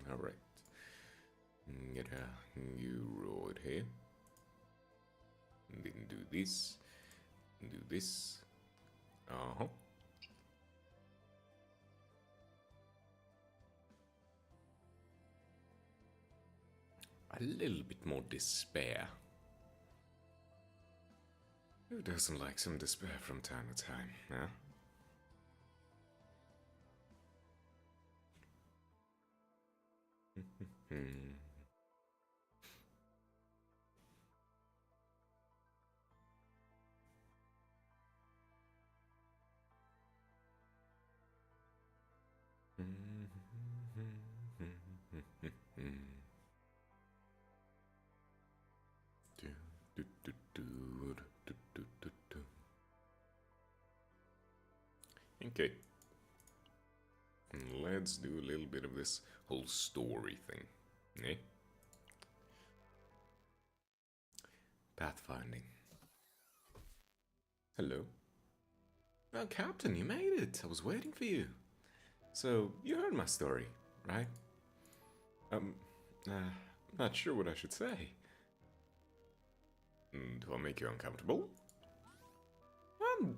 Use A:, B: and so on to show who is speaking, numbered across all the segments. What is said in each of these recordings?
A: Alright. Get you roll it here. Then do this. Do this. Uh-huh. A little bit more despair. Who doesn't like some despair from time to time, huh? Okay. Let's do a little bit of this whole story thing. Eh? Pathfinding. Hello. Oh, Captain, you made it. I was waiting for you. So, you heard my story, right? Um, not sure what I should say. Do I make you uncomfortable?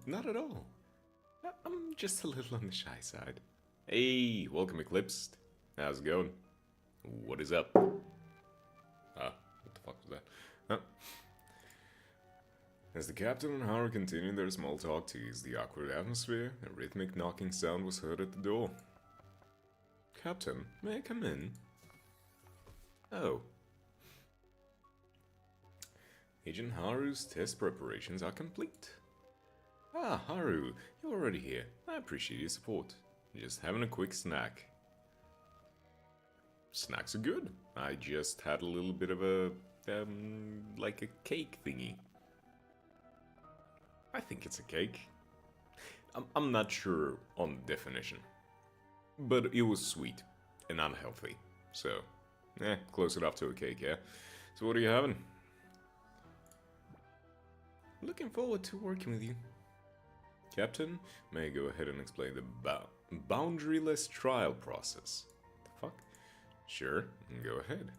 A: Not at all. I'm just a little on the shy side. Hey, welcome Eclipsed. How's it going? What is up? Ah, what the fuck was that? Huh? As the captain and Haru continued their small talk to ease the awkward atmosphere, a rhythmic knocking sound was heard at the door. Captain, may I come in? Oh. Agent Haru's test preparations are complete. Ah, Haru, you're already here. I appreciate your support. Just having a quick snack. Snacks are good. I just had a little bit of a, like a cake thingy. I think it's a cake. I'm not sure on the definition. But it was sweet and unhealthy. So, close enough to a cake, yeah? So what are you having? Looking forward to working with you. Captain, may I go ahead and explain the boundaryless trial process? The fuck? Sure, go ahead.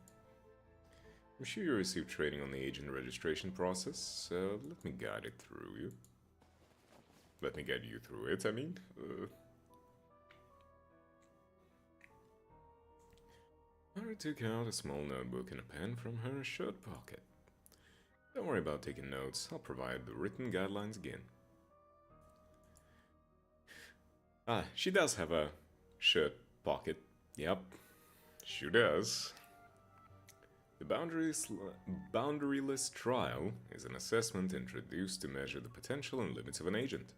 A: I'm sure you received training on the agent registration process, so let me guide it through you. Let me guide you through it, I mean. Mary took out a small notebook and a pen from her shirt pocket. Don't worry about taking notes, I'll provide the written guidelines again. Ah, she does have a shirt pocket. Yep, she does. The boundaryless trial is an assessment introduced to measure the potential and limits of an agent.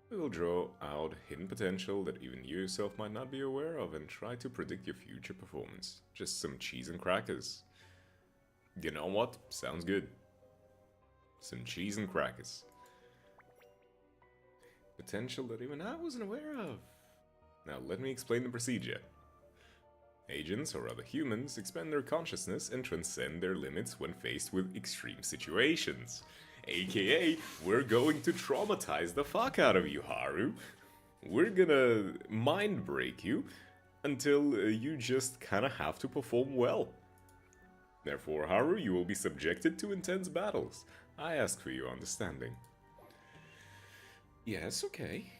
A: We will draw out hidden potential that even you yourself might not be aware of and try to predict your future performance. Just some cheese and crackers. You know what? Sounds good. Some cheese and crackers. Potential that even I wasn't aware of. Now let me explain the procedure. Agents, or other humans, expand their consciousness and transcend their limits when faced with extreme situations. AKA, we're going to traumatize the fuck out of you, Haru. We're gonna mind break you until you just kinda have to perform well. Therefore, Haru, you will be subjected to intense battles. I ask for your understanding. Yes, okay.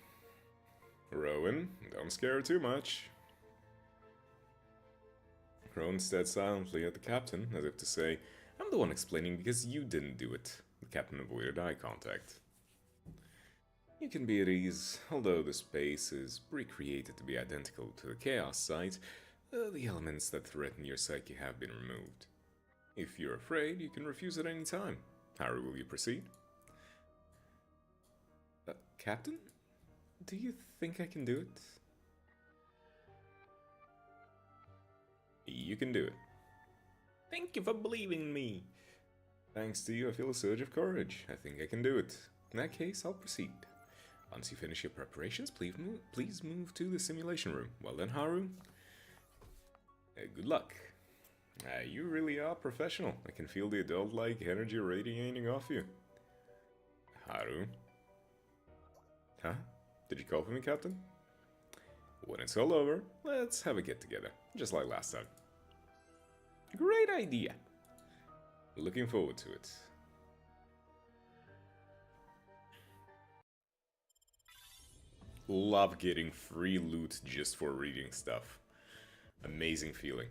A: Rowan, don't scare her too much. Rowan stared silently at the captain, as if to say, I'm the one explaining because you didn't do it. The captain avoided eye contact. You can be at ease, although the space is recreated to be identical to the Chaos site, the elements that threaten your psyche have been removed. If you're afraid, you can refuse at any time. Haru, will you proceed? Captain? Do you think I can do it? You can do it. Thank you for believing in me. Thanks to you, I feel a surge of courage. I think I can do it. In that case, I'll proceed. Once you finish your preparations, please move to the simulation room. Well then, Haru. Good luck. You really are professional. I can feel the adult-like energy radiating off you. Haru. Huh? Did you call for me, Captain? When it's all over, let's have a get-together, just like last time. Great idea! Looking forward to it. Love getting free loot just for reading stuff. Amazing feeling.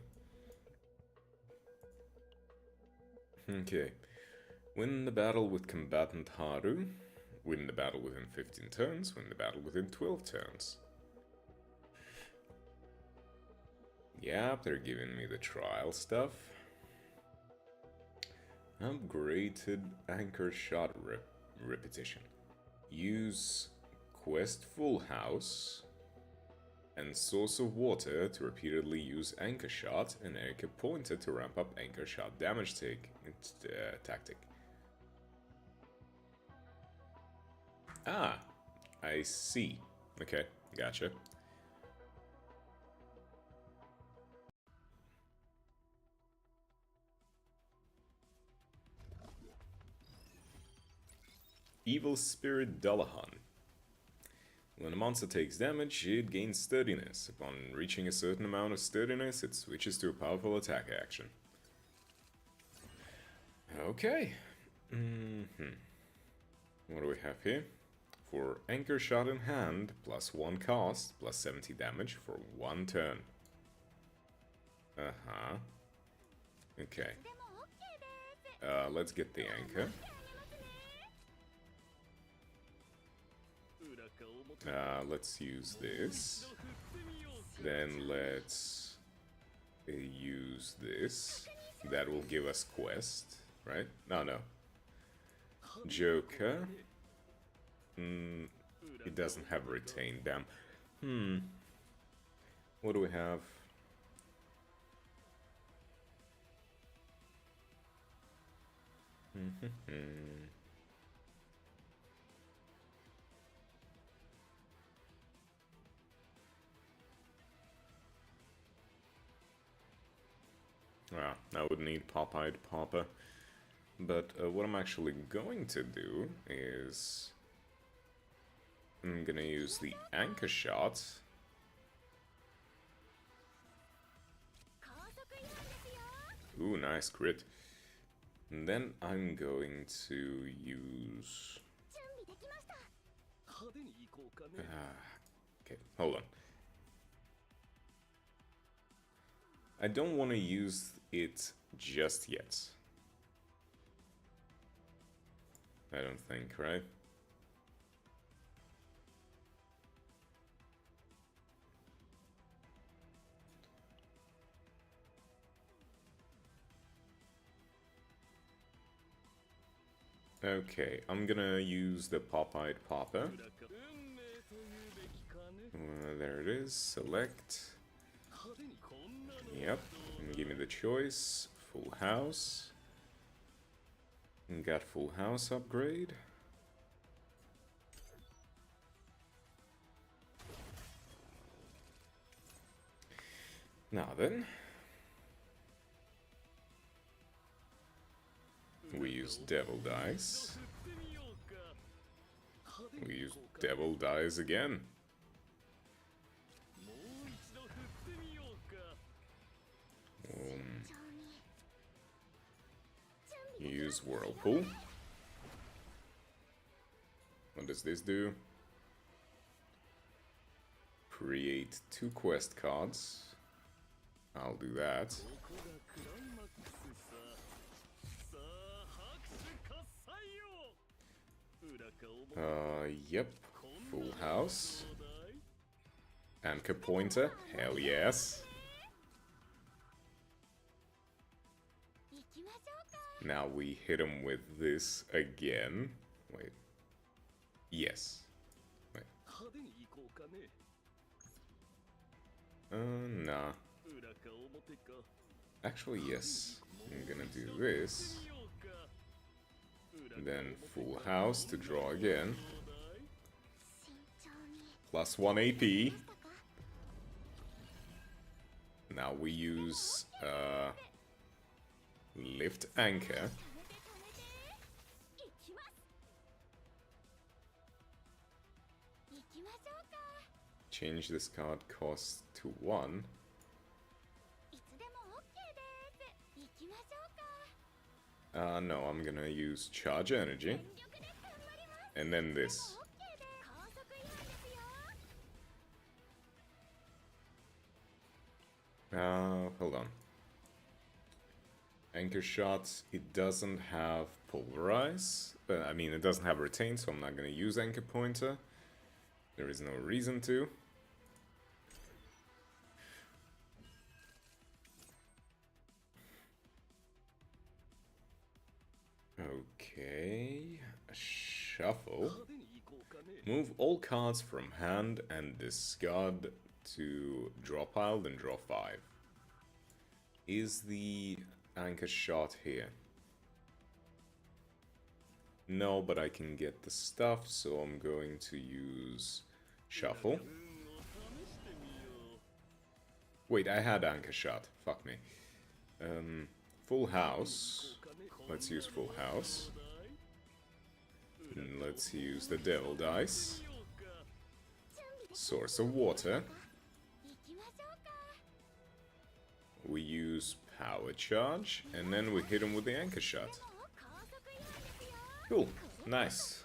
A: Okay. Win the battle with combatant Haru. Win the battle within 15 turns. Win the battle within 12 turns. Yep, they're giving me the trial stuff. Upgraded anchor shot repetition. Use quest full house and source of water to repeatedly use anchor shot and anchor pointer to ramp up anchor shot damage tactic. Ah, I see. Okay, gotcha. Evil Spirit Dullahan. When a monster takes damage, it gains sturdiness. Upon reaching a certain amount of sturdiness, it switches to a powerful attack action. Okay. What do we have here? For Anchor Shot in hand, +1 cost, +70 damage for 1 turn. Uh-huh. Okay. Let's get the anchor. Let's use this. Then let's use this. That will give us quest, right? No. Joker. It doesn't have retain, damn. What do we have? Well, I would need Pop-Eyed Papa. But what I'm actually going to do is... I'm gonna use the Anchor Shot. Ooh, nice crit. And then I'm going to use... okay, hold on. I don't want to use it just yet. I don't think, right? Okay, I'm gonna use the Pop-Eyed Papa. There it is, select. Yep, and give me the choice. Full house. And got full house upgrade. Now then. We use Devil Dice. We use Devil Dice again. Use Whirlpool. What does this do? Create 2 quest cards. I'll do that. Yep. Full house. Anchor pointer. Hell yes. Now we hit him with this again. Wait. Yes. Wait. Nah. Actually, yes. I'm gonna do this. Then full house to draw again. +1 AP. Now we use lift anchor. change this card cost to 1. No, I'm gonna use charge energy. And then this. Hold on. Anchor Shot, it doesn't have Pulverize. I mean, it doesn't have Retain, so I'm not gonna use Anchor Pointer. There is no reason to. Okay, shuffle. Move all cards from hand and discard to draw pile, then draw 5. Is the Anchor Shot here? No, but I can get the stuff, so I'm going to use shuffle. Wait, I had Anchor Shot. Fuck me. Full House. Let's use Full House. And let's use the Devil Dice. Source of Water. We use Power Charge, and then we hit him with the Anchor Shot. Cool. Nice.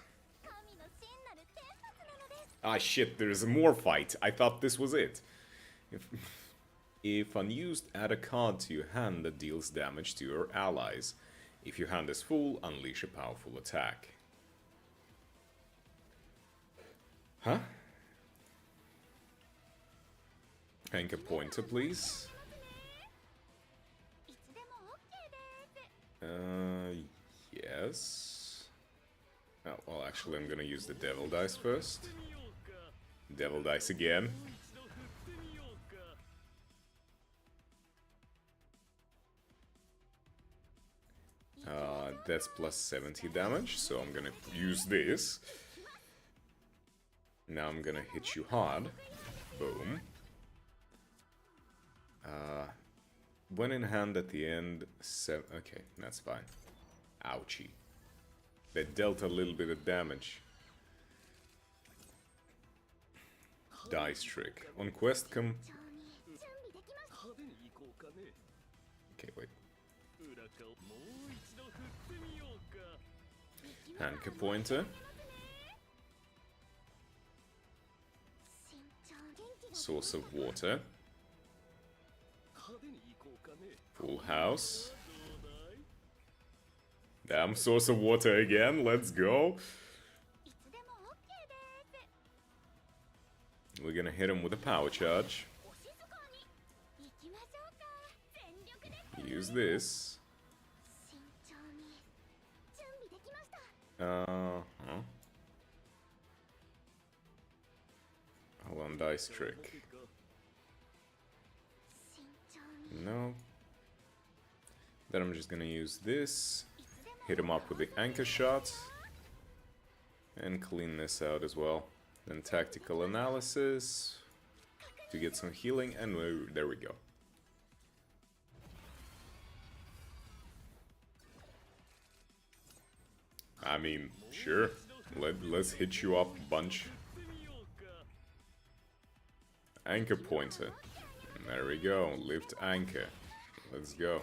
A: Ah shit, there's more fight. I thought this was it. If unused, add a card to your hand that deals damage to your allies. If your hand is full, unleash a powerful attack. Huh? Anchor Pointer, please. Yes. Oh, well, actually, I'm gonna use the Devil Dice first. Devil Dice again. That's plus 70 damage, so I'm gonna use this. Now I'm gonna hit you hard. Boom. When in hand at the end, okay, that's fine. Ouchie. That dealt a little bit of damage. Dice Trick. On quest okay, wait. Anchor Pointer. Source of Water. Full House. Damn, Source of Water again, let's go. We're gonna hit him with a Power Charge. Use this. Hold on, Dice Trick. No. Then I'm just gonna use this. Hit him up with the Anchor Shot. And clean this out as well. Then Tactical Analysis. To get some healing, and there we go. I mean, sure. Let's hit you up a bunch. Anchor Pointer. There we go. Lift Anchor. Let's go.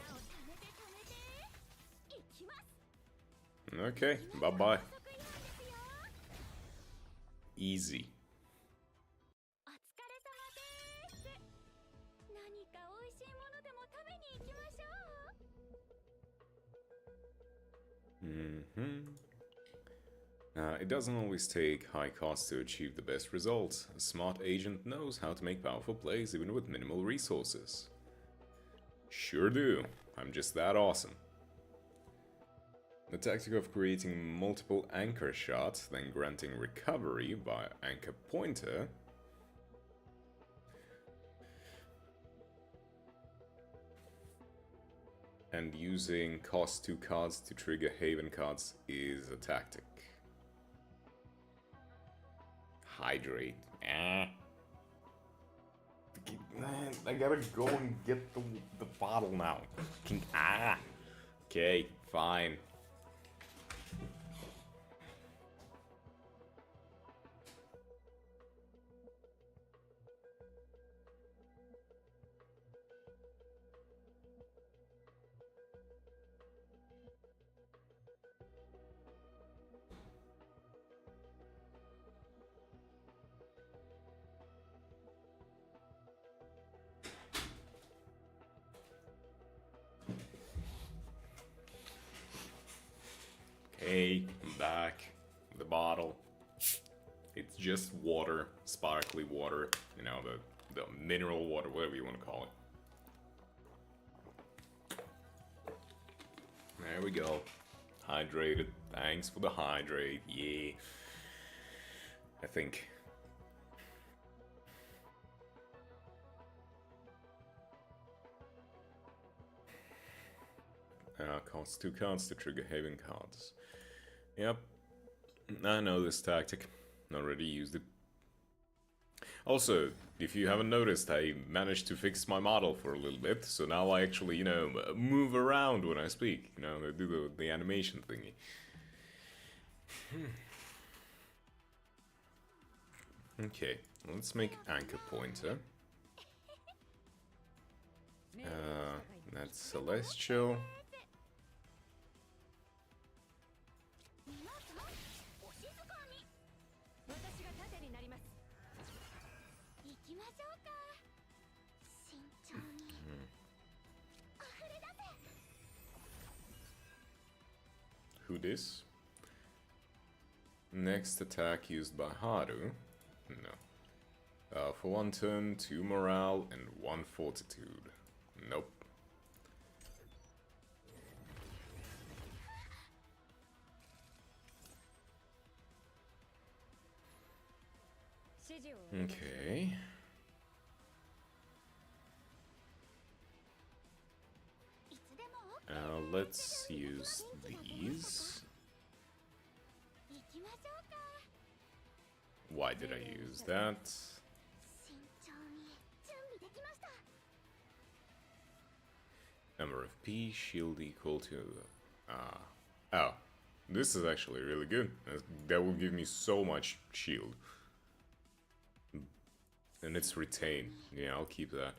A: Okay, bye-bye. Easy. It doesn't always take high costs to achieve the best results. A smart agent knows how to make powerful plays even with minimal resources. Sure do. I'm just that awesome. The tactic of creating multiple Anchor Shots, then granting recovery by Anchor Pointer, and using cost 2 cards to trigger Haven cards is a tactic. Hydrate. I gotta go and get the bottle now. Okay, fine. Okay, I'm back. The bottle. It's just water, sparkly water, you know, the mineral water, whatever you want to call it. There we go. Hydrated. Thanks for the hydrate. Yeah. I think. Costs 2 cards to trigger Haven cards. Yep. I know this tactic. Already used it. Also, if you haven't noticed, I managed to fix my model for a little bit, so now I actually, you know, move around when I speak. You know, I do the animation thingy. Okay, let's make anchor pointer. That's celestial. Who this? Next attack used by Haru. No. For 1 turn, 2 morale and 1 fortitude. Nope. Okay. Let's use these. Why did I use that? Number of P, shield equal to... Oh, this is actually really good. That will give me so much shield. And it's retain. Yeah, I'll keep that.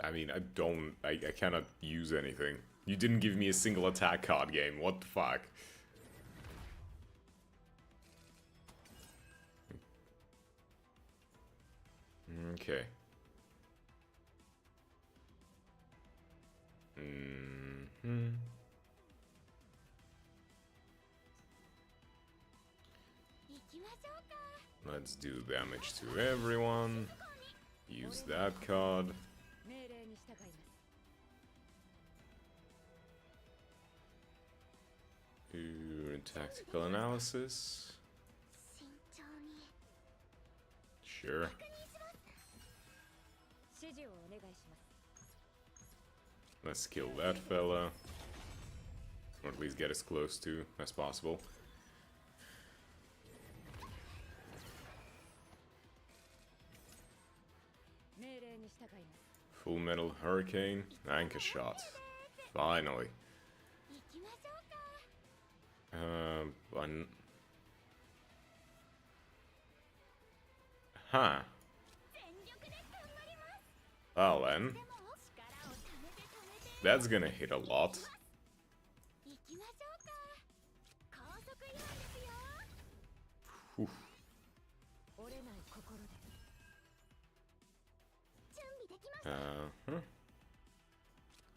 A: I mean, I cannot use anything. You didn't give me a single attack card game, what the fuck? Okay. Let's do damage to everyone. Use that card. Tactical analysis. Sure. Let's kill that fella. Or at least get as close to as possible. Full Metal Hurricane. Anchor Shot. Finally. One. Huh. Well then. That's gonna hit a lot. Oof.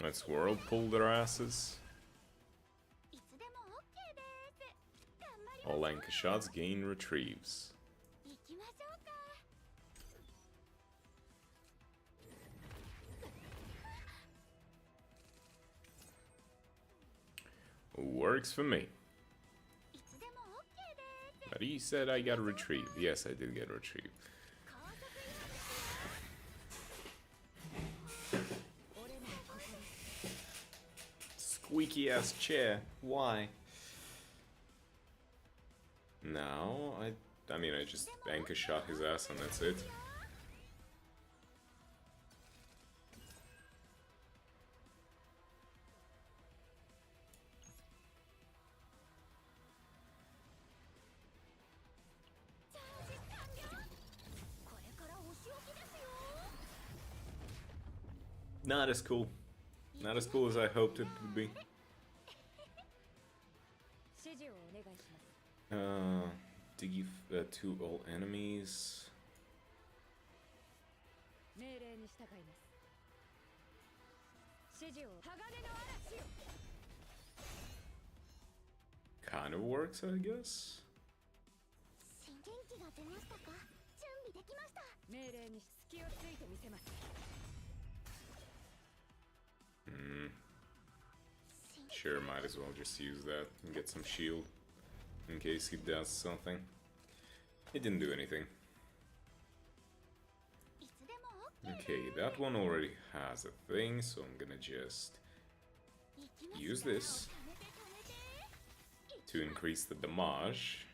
A: Let's whirlpool their asses. All anchor shots gain retrieves. Works for me. But he said I got a retrieve. Yes, I did get a retrieve. Squeaky ass chair. Why? Now, I mean, I just anchor shot his ass and that's it. Not as cool. Not as cool as I hoped it would be. Give to all enemies. Kind of works, I guess. Sure, might as well just use that and get some shield in case he does something. It didn't do anything. Okay, that one already has a thing, so I'm gonna just use this to increase the damage.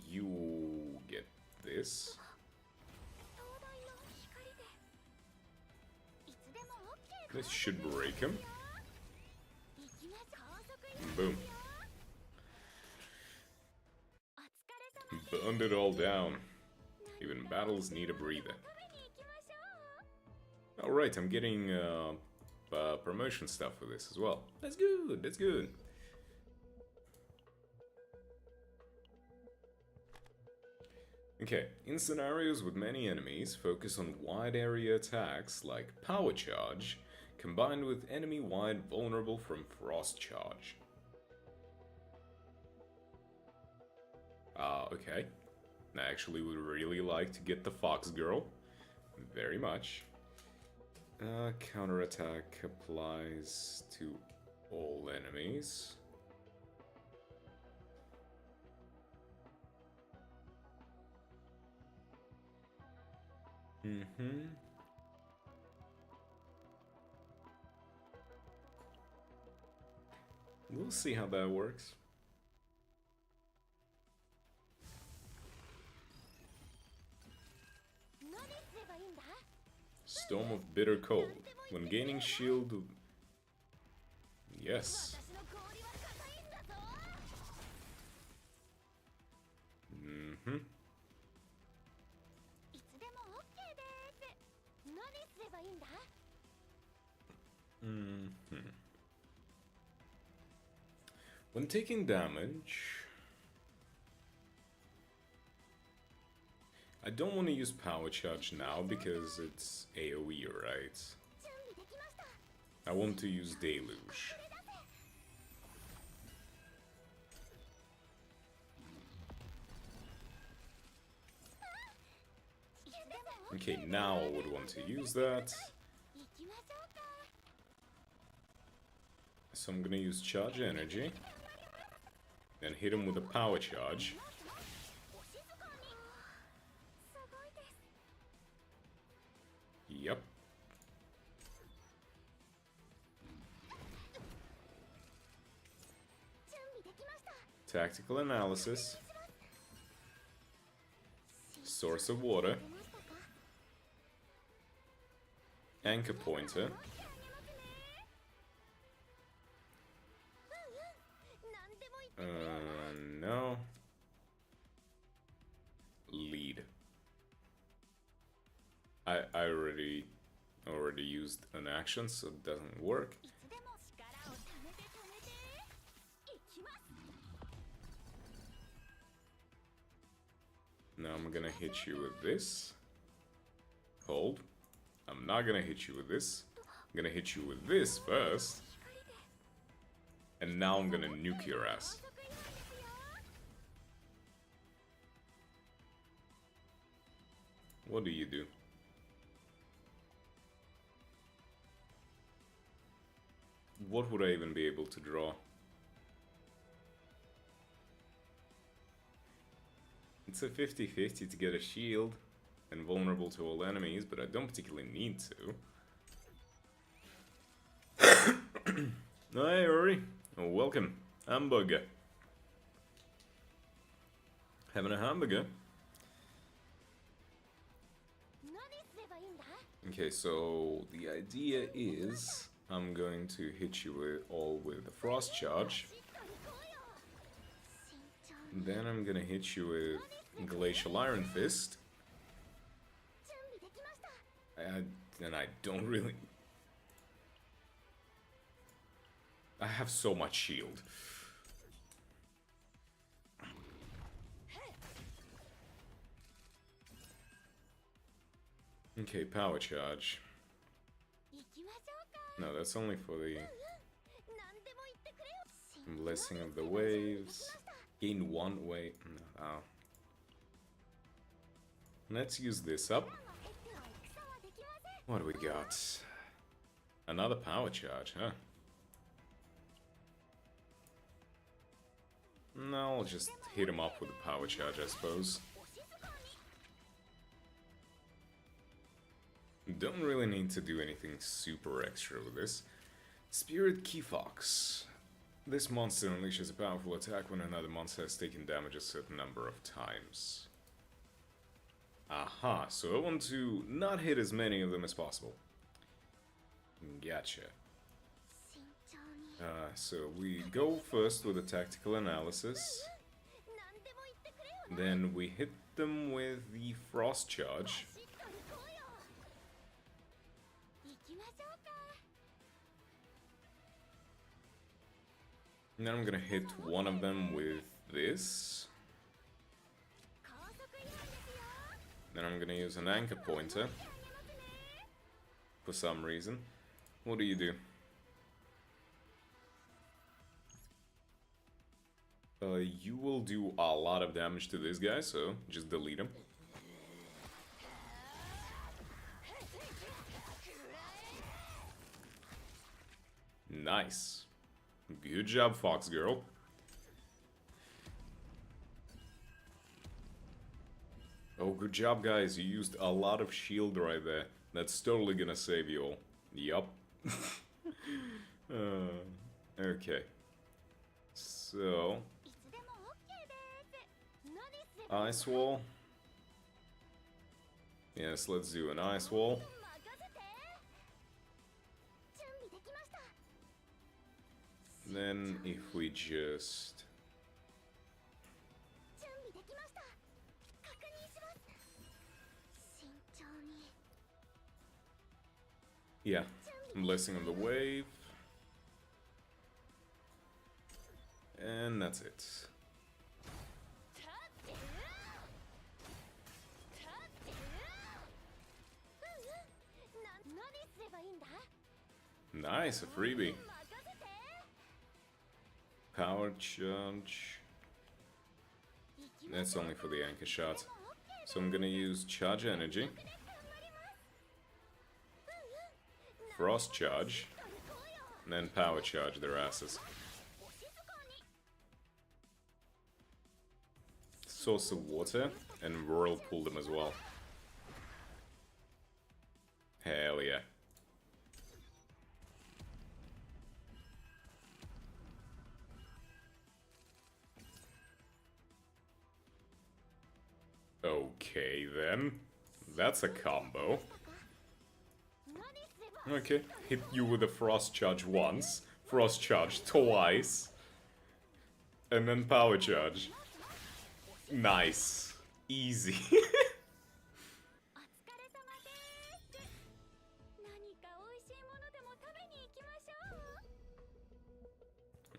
A: You get this. This should break him. Boom. Burned it all down. Even battles need a breather. Alright, I'm getting promotion stuff for this as well. That's good, that's good. Okay, in scenarios with many enemies, focus on wide area attacks like Power Charge, combined with enemy-wide vulnerable from Frost Charge. Okay. I actually would really like to get the Fox Girl. Very much. Counterattack applies to all enemies. We'll see how that works. Storm of Bitter Cold. When gaining shield... Yes. When taking damage... I don't want to use Power Charge now because it's AoE, right? I want to use Deluge. Okay, now I would want to use that. So I'm gonna use Charge Energy. Then hit him with a Power Charge. Yep. Tactical Analysis. Source of Water. Anchor Pointer. No. Lead. I already used an action, so it doesn't work. Now I'm gonna hit you with this. Hold. I'm not gonna hit you with this. I'm gonna hit you with this first. And now I'm gonna nuke your ass. What do you do? What would I even be able to draw? It's a 50-50 to get a shield and vulnerable to all enemies, but I don't particularly need to. Hi, Rory. Oh, welcome. Hamburger. Having a hamburger? Okay, so the idea is I'm going to hit you with the Frost Charge. Then I'm gonna hit you with Glacial Iron Fist. And I don't really... I have so much shield. Okay, power charge. No, that's only for the blessing of the waves. Gain 1 wave. No. Let's use this up. What do we got? Another power charge, huh? No, I'll just hit him up with a power charge, I suppose. Don't really need to do anything super extra with this. Spirit Key Fox. This monster unleashes a powerful attack when another monster has taken damage a certain number of times. Aha, so I want to not hit as many of them as possible. Gotcha. So we go first with a tactical analysis. Then we hit them with the frost charge. And then I'm gonna hit one of them with this. Then I'm gonna use an anchor pointer. For some reason. What do you do? You will do a lot of damage to this guy, so just delete him. Nice. Good job, Fox Girl. Oh, good job, guys. You used a lot of shield right there. That's totally gonna save you all. Yup. Okay. So... Ice Wall. Yes, let's do an Ice Wall. Then if we just... Yeah, Blessing of the Wave. And that's it. Nice, a freebie. Power charge. That's only for the anchor shot. So I'm gonna use charge energy. Frost charge. And then power charge their asses. Source of water and whirlpool them as well. Hell yeah. Okay then. That's a combo. Okay, hit you with a frost charge once, frost charge twice, and then power charge. Nice. Easy.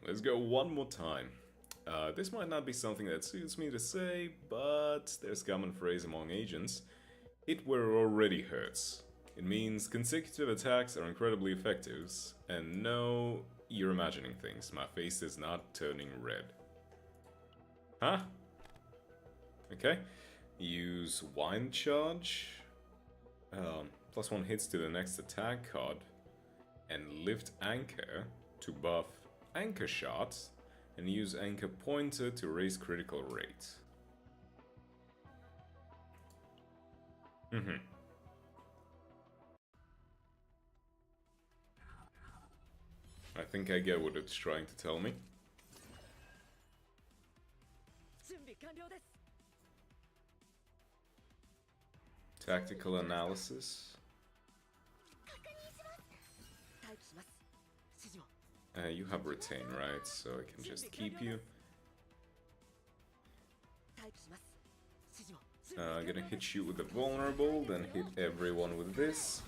A: Let's go one more time. This might not be something that suits me to say, but there's a common phrase among agents. Hit where it already hurts. It means consecutive attacks are incredibly effective, and no, you're imagining things. My face is not turning red. Huh? Okay. Use Wind Charge. +1 hits to the next attack card. And lift Anchor to buff Anchor Shots. And use Anchor Pointer to raise critical rate. I think I get what it's trying to tell me. Tactical analysis. You have retain, right? So I can just keep you. Gonna hit you with the vulnerable, then hit everyone with this.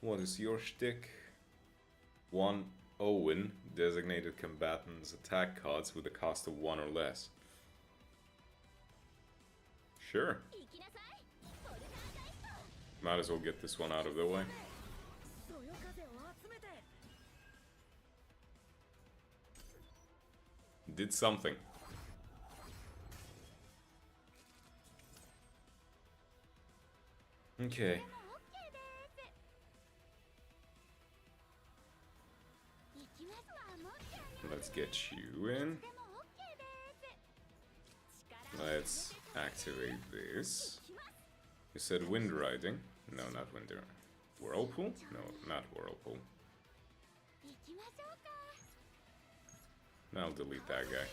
A: What is your shtick? 1 Owen, designated combatants attack cards with a cost of 1 or less. Sure. Might as well get this one out of the way. Did something. Okay. Let's get you in. Let's activate this. You said wind riding. No, not wind. Whirlpool? No, not whirlpool. I'll delete that guy.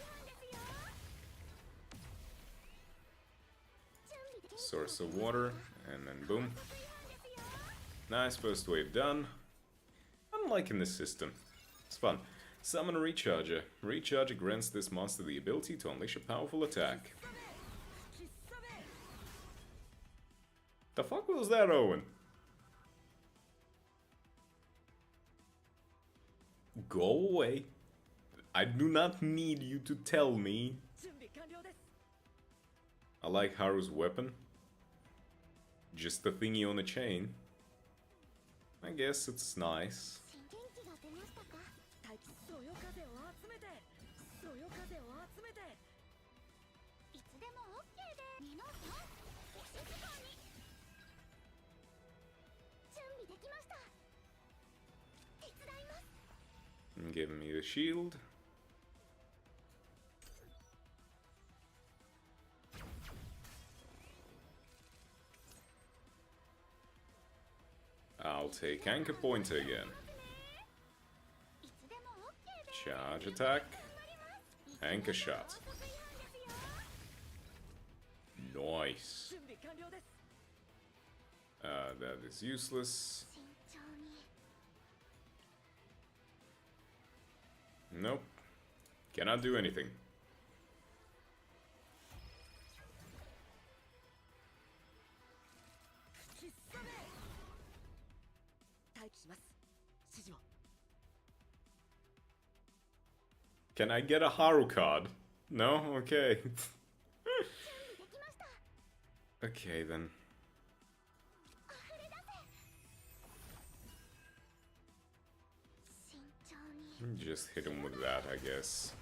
A: Source of water, and then boom. Nice first wave done. I'm liking this system. It's fun. Summon a Recharger. Recharger grants this monster the ability to unleash a powerful attack. The fuck was that, Owen? Go away. I do not need you to tell me. I like Haru's weapon. Just the thingy on a chain. I guess it's nice. Give me the shield. I'll take Anchor Pointer again. Charge attack. Anchor shot. Nice. That is useless. Nope. Cannot do anything. Can I get a Haru card? No? Okay. Okay then. Just hit him with that, I guess.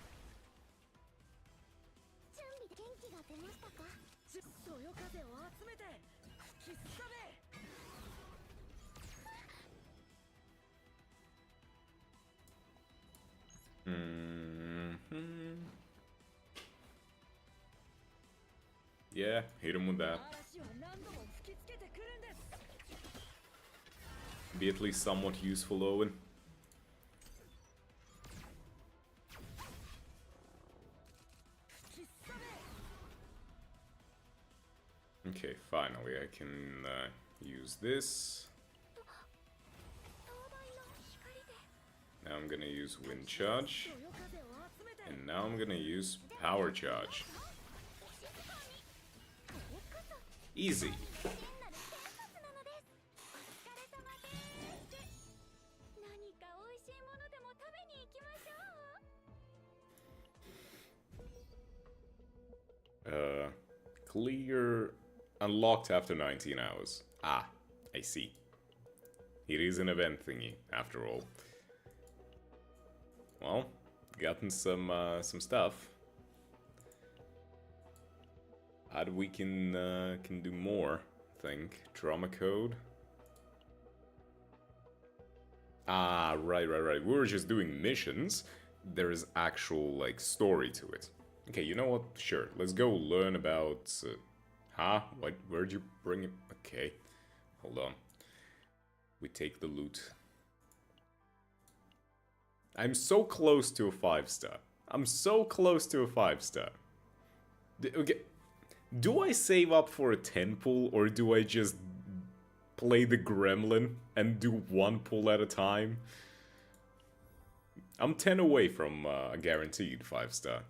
A: Yeah, hit him with that. Be at least somewhat useful, Owen. Okay, finally I can use this. Now I'm gonna use Wind Charge. And now I'm gonna use Power Charge. Easy. Clear unlocked after 19 hours. Ah, I see. It is an event thingy, after all. Well, gotten some stuff. We can do more, I think. Trauma code. Ah, right. We were just doing missions. There is actual, like, story to it. Okay, you know what? Sure, let's go learn about... What? Where'd you bring it? Okay, hold on. We take the loot. I'm so close to a 5-star. I'm so close to a 5-star. Okay. Do I save up for a 10 pull, or do I just play the gremlin and do 1 pull at a time? I'm 10 away from a guaranteed 5-star.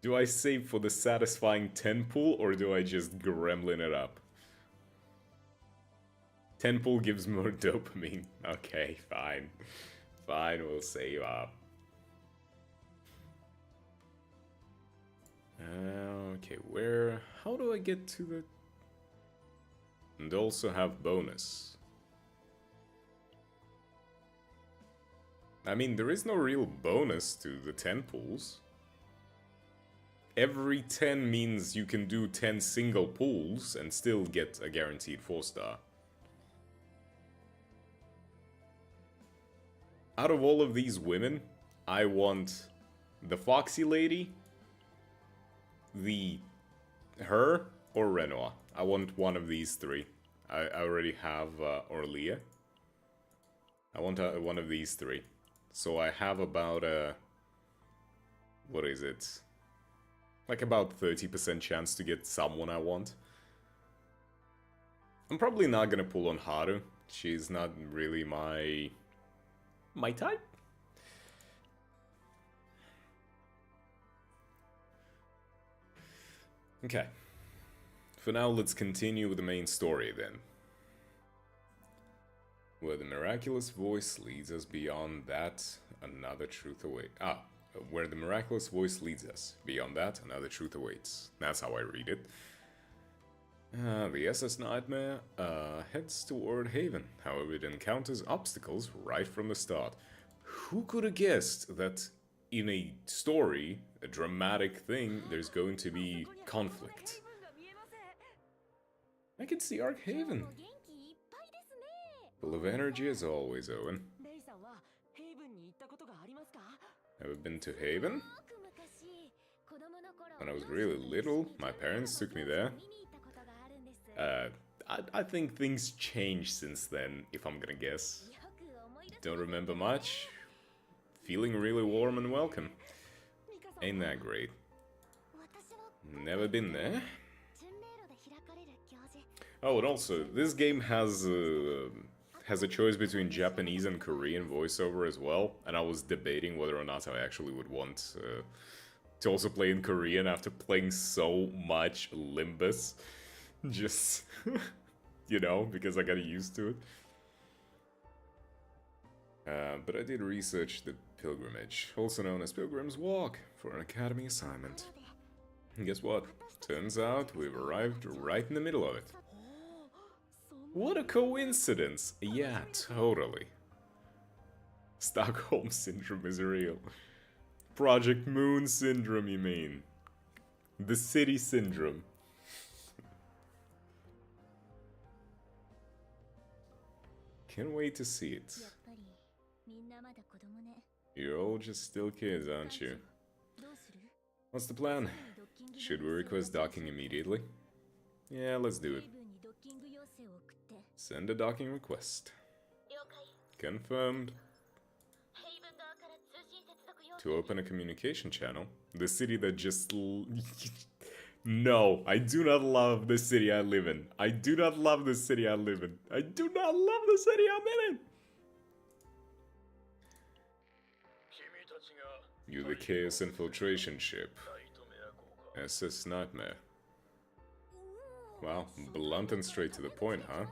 A: Do I save for the satisfying 10 pull or do I just gremlin it up? 10 pull gives more dopamine. Okay, fine. Fine, we'll save up. Okay, where... How do I get to the... And also have bonus. I mean, there is no real bonus to the 10 pulls. Every 10 means you can do 10 single pulls and still get a guaranteed 4-star. Out of all of these women, I want the Foxy Lady, her, or Renoir. I want one of these three. I already have Orlia. I want one of these three. So I have about what is it? Like about 30% chance to get someone I want. I'm probably not gonna pull on Haru. She's not really my type. Okay. For now, let's continue with the main story then. Where the miraculous voice leads us beyond that, another truth awaits. Where the miraculous voice leads us. Beyond that, another truth awaits. That's how I read it. The SS Nightmare heads toward Haven. However, it encounters obstacles right from the start. Who could have guessed that in a story, a dramatic thing, there's going to be conflict? I can see Arkhaven. Full of energy as always, Owen. Ever been to Haven? When I was really little, my parents took me there. I think things changed since then, if I'm gonna guess. Don't remember much. Feeling really warm and welcome. Ain't that great? Never been there. Oh, and also, this game has a choice between Japanese and Korean voiceover as well, and I was debating whether or not I actually would want to also play in Korean after playing so much Limbus. Just, you know, because I got used to it. But I did research the pilgrimage, also known as Pilgrim's Walk, for an academy assignment. And guess what? Turns out we've arrived right in the middle of it. What a coincidence! Yeah, totally. Stockholm Syndrome is real. Project Moon Syndrome, you mean? The City Syndrome. Can't wait to see it. You're all just still kids, aren't you? What's the plan? Should we request docking immediately? Yeah, let's do it. Send a docking request. Confirmed. To open a communication channel? The city that just... No, I do not love the city I live in. I do not love the city I live in. I do not love the city I'm in. You're the Chaos Infiltration ship. SS Nightmare. Wow, blunt and straight to the point, huh?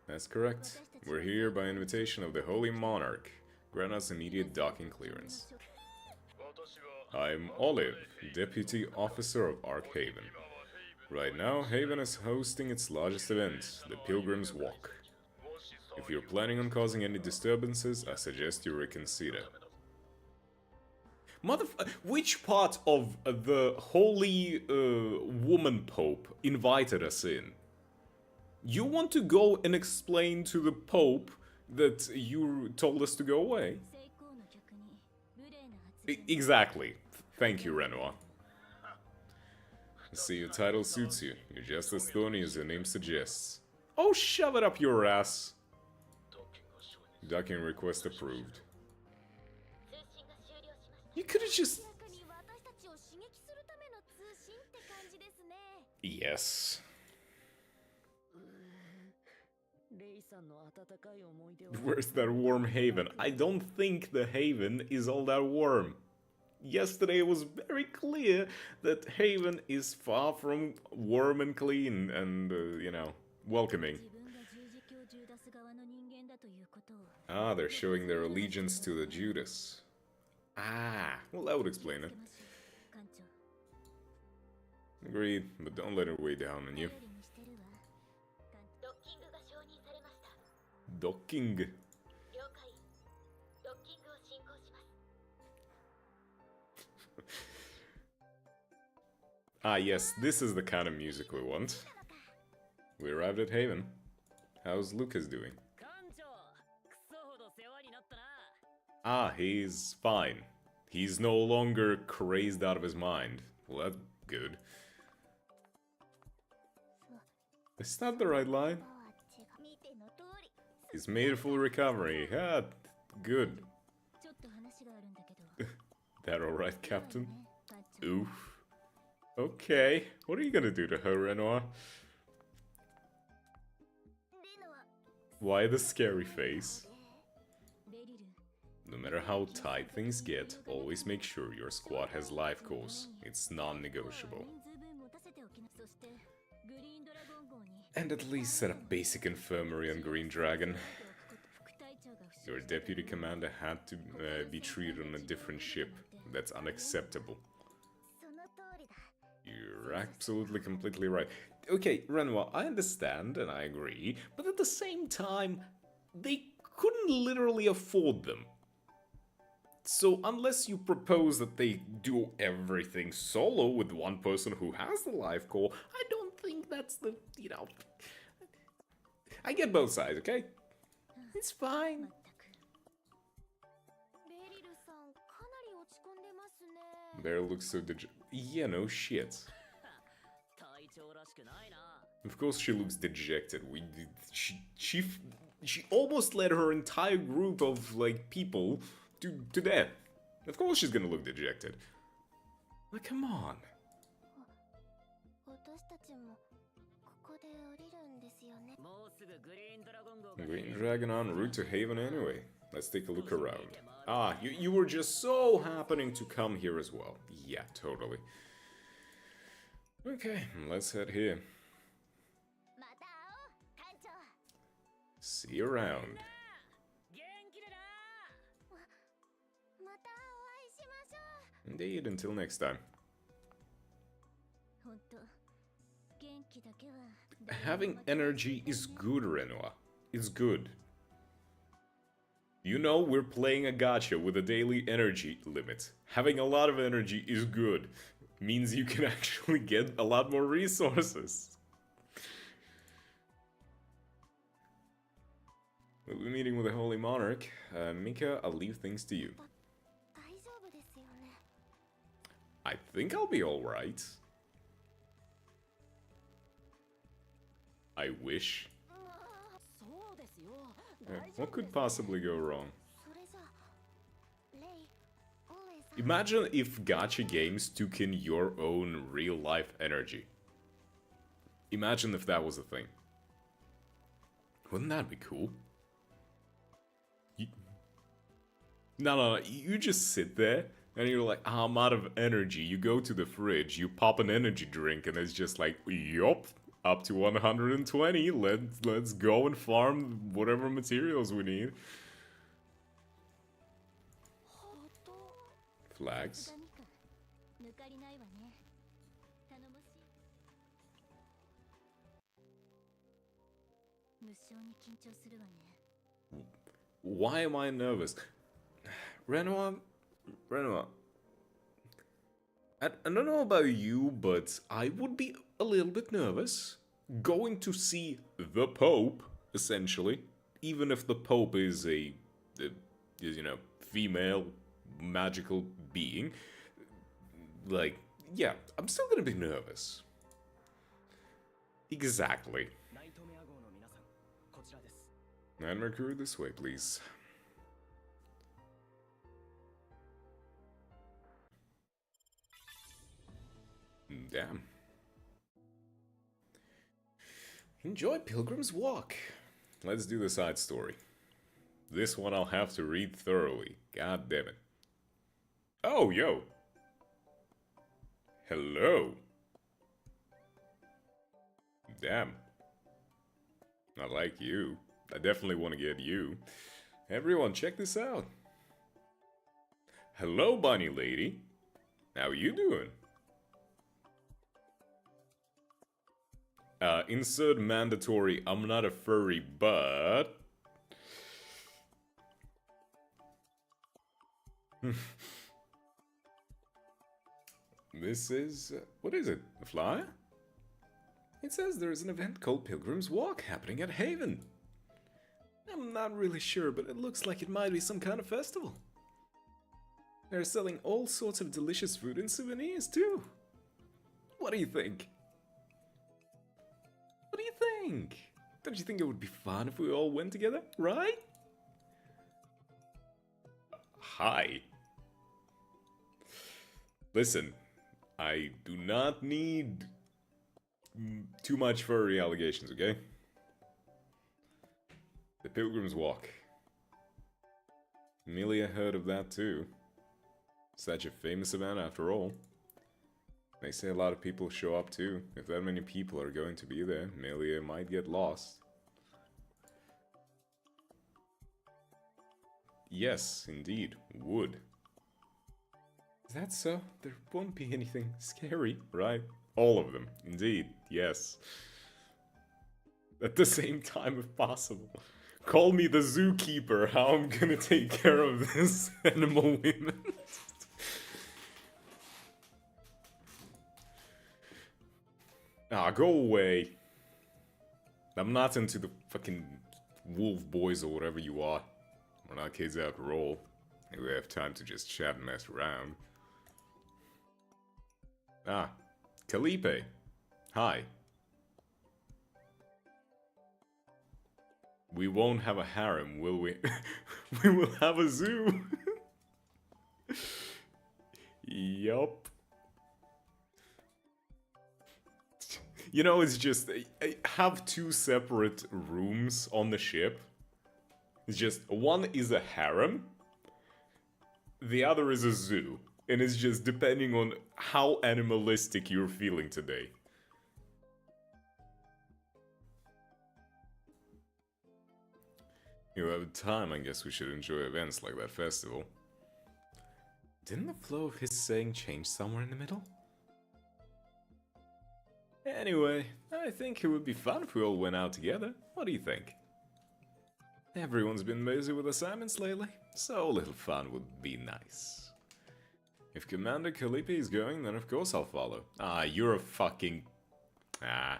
A: That's correct. We're here by invitation of the Holy Monarch. Grant us immediate docking clearance. I'm Olive, Deputy Officer of Arkhaven. Right now, Haven is hosting its largest event, the Pilgrim's Walk. If you're planning on causing any disturbances, I suggest you reconsider. Which part of the Holy Woman Pope invited us in? You want to go and explain to the Pope that you told us to go away? Exactly. Thank you, Renoir. I see your title suits you. You're just as thorny as your name suggests. Oh, shove it up your ass! Docking request approved. You could've just... Yes. Where's that warm haven? I don't think the haven is all that warm. yesterday it was very clear that Haven is far from warm and clean and, welcoming. Ah, they're showing their allegiance to the Judas. Ah, well, that would explain it. Agreed, but don't let her weigh down on you. Docking. Ah, yes, this is the kind of music we want. We arrived at Haven. How's Lucas doing? Ah, he's fine. He's no longer crazed out of his mind. Well, that's good. Is that the right line? He's made a full recovery. Ah, good. That alright, Captain? Oof. Okay, what are you gonna do to her, Renoir? Why the scary face? No matter how tight things get, always make sure your squad has life course. It's non-negotiable. And at least set up basic infirmary on Green Dragon. Your deputy commander had to be treated on a different ship. That's unacceptable. You're absolutely completely right. Okay, Renoir, I understand and I agree, but at the same time, they couldn't literally afford them. So unless you propose that they do everything solo with one person who has the life core, I don't think that's the, I get both sides, okay? It's fine. Beryl looks so yeah, no shit. Of course she looks dejected. She almost led her entire group of, people to death. Of course she's gonna look dejected. Like, come on. Green Dragon en route to Haven anyway. Let's take a look around. Ah, you were just so happening to come here as well. Yeah, totally. Okay, let's head here. See you around. Indeed, until next time. Having energy is good, Renoir. It's good. You know, we're playing a gacha with a daily energy limit. Having a lot of energy is good. Means you can actually get a lot more resources. We'll be meeting with the Holy Monarch. Mika, I'll leave things to you. I think I'll be alright. I wish. What could possibly go wrong? Imagine if gacha games took in your own real-life energy. Imagine if that was a thing. Wouldn't that be cool? No, you just sit there and you're like, oh, I'm out of energy. You go to the fridge, you pop an energy drink, and it's just like, yup, up to 120. Let's go and farm whatever materials we need. Flags. Why am I nervous? Renoir, I don't know about you, but I would be a little bit nervous going to see the Pope, essentially, even if the Pope is a female magical being. Like, yeah, I'm still gonna be nervous. Exactly. And Mercury, this way, please. Damn. Enjoy Pilgrim's Walk. Let's do the side story. This one I'll have to read thoroughly. God damn it. Oh, yo. Hello. Damn. I like you. I definitely want to get you. Everyone, check this out. Hello, bunny lady. How you doing? Insert mandatory, I'm not a furry, but... This is... what is it? A flyer? It says there is an event called Pilgrim's Walk happening at Haven. I'm not really sure, but it looks like it might be some kind of festival. They're selling all sorts of delicious food and souvenirs, too. What do you think? What do you think? Don't you think it would be fun if we all went together, right? Hi. Listen, I do not need too much furry allegations, okay? The Pilgrim's Walk. Amelia heard of that too. Such a famous event after all. They say a lot of people show up too. If that many people are going to be there, Amelia might get lost. Yes, indeed, would. Is that so? There won't be anything scary, right? All of them, indeed, yes. At the same time if possible. Call me the zookeeper, how I'm gonna take care of this animal women. Ah, go away. I'm not into the fucking wolf boys or whatever you are. We're not kids after all. We have time to just chat and mess around. Ah, Calliope. Hi. We won't have a harem, will we? We will have a zoo. Yup. You know, it's just, I have two separate rooms on the ship. It's just, one is a harem, the other is a zoo. And it's just depending on how animalistic you're feeling today. You have time, I guess we should enjoy events like that festival. Didn't the flow of his saying change somewhere in the middle? Anyway, I think it would be fun if we all went out together. What do you think? Everyone's been busy with assignments lately, so a little fun would be nice. If Commander Calliope is going, then of course I'll follow. Ah, you're a fucking... Ah.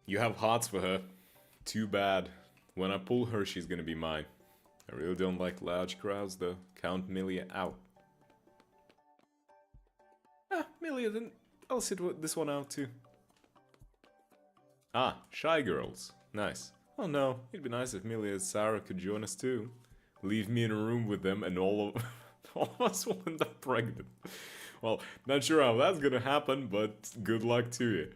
A: You have hearts for her. Too bad. When I pull her, she's gonna be mine. I really don't like large crowds, though. Count Milia out. Ah, Milia, then I'll sit this one out too. Ah, Shy Girls. Nice. Oh no, it'd be nice if Milia and Sarah could join us too. Leave me in a room with them and all of us will end up pregnant. Well, not sure how that's gonna happen, but good luck to you.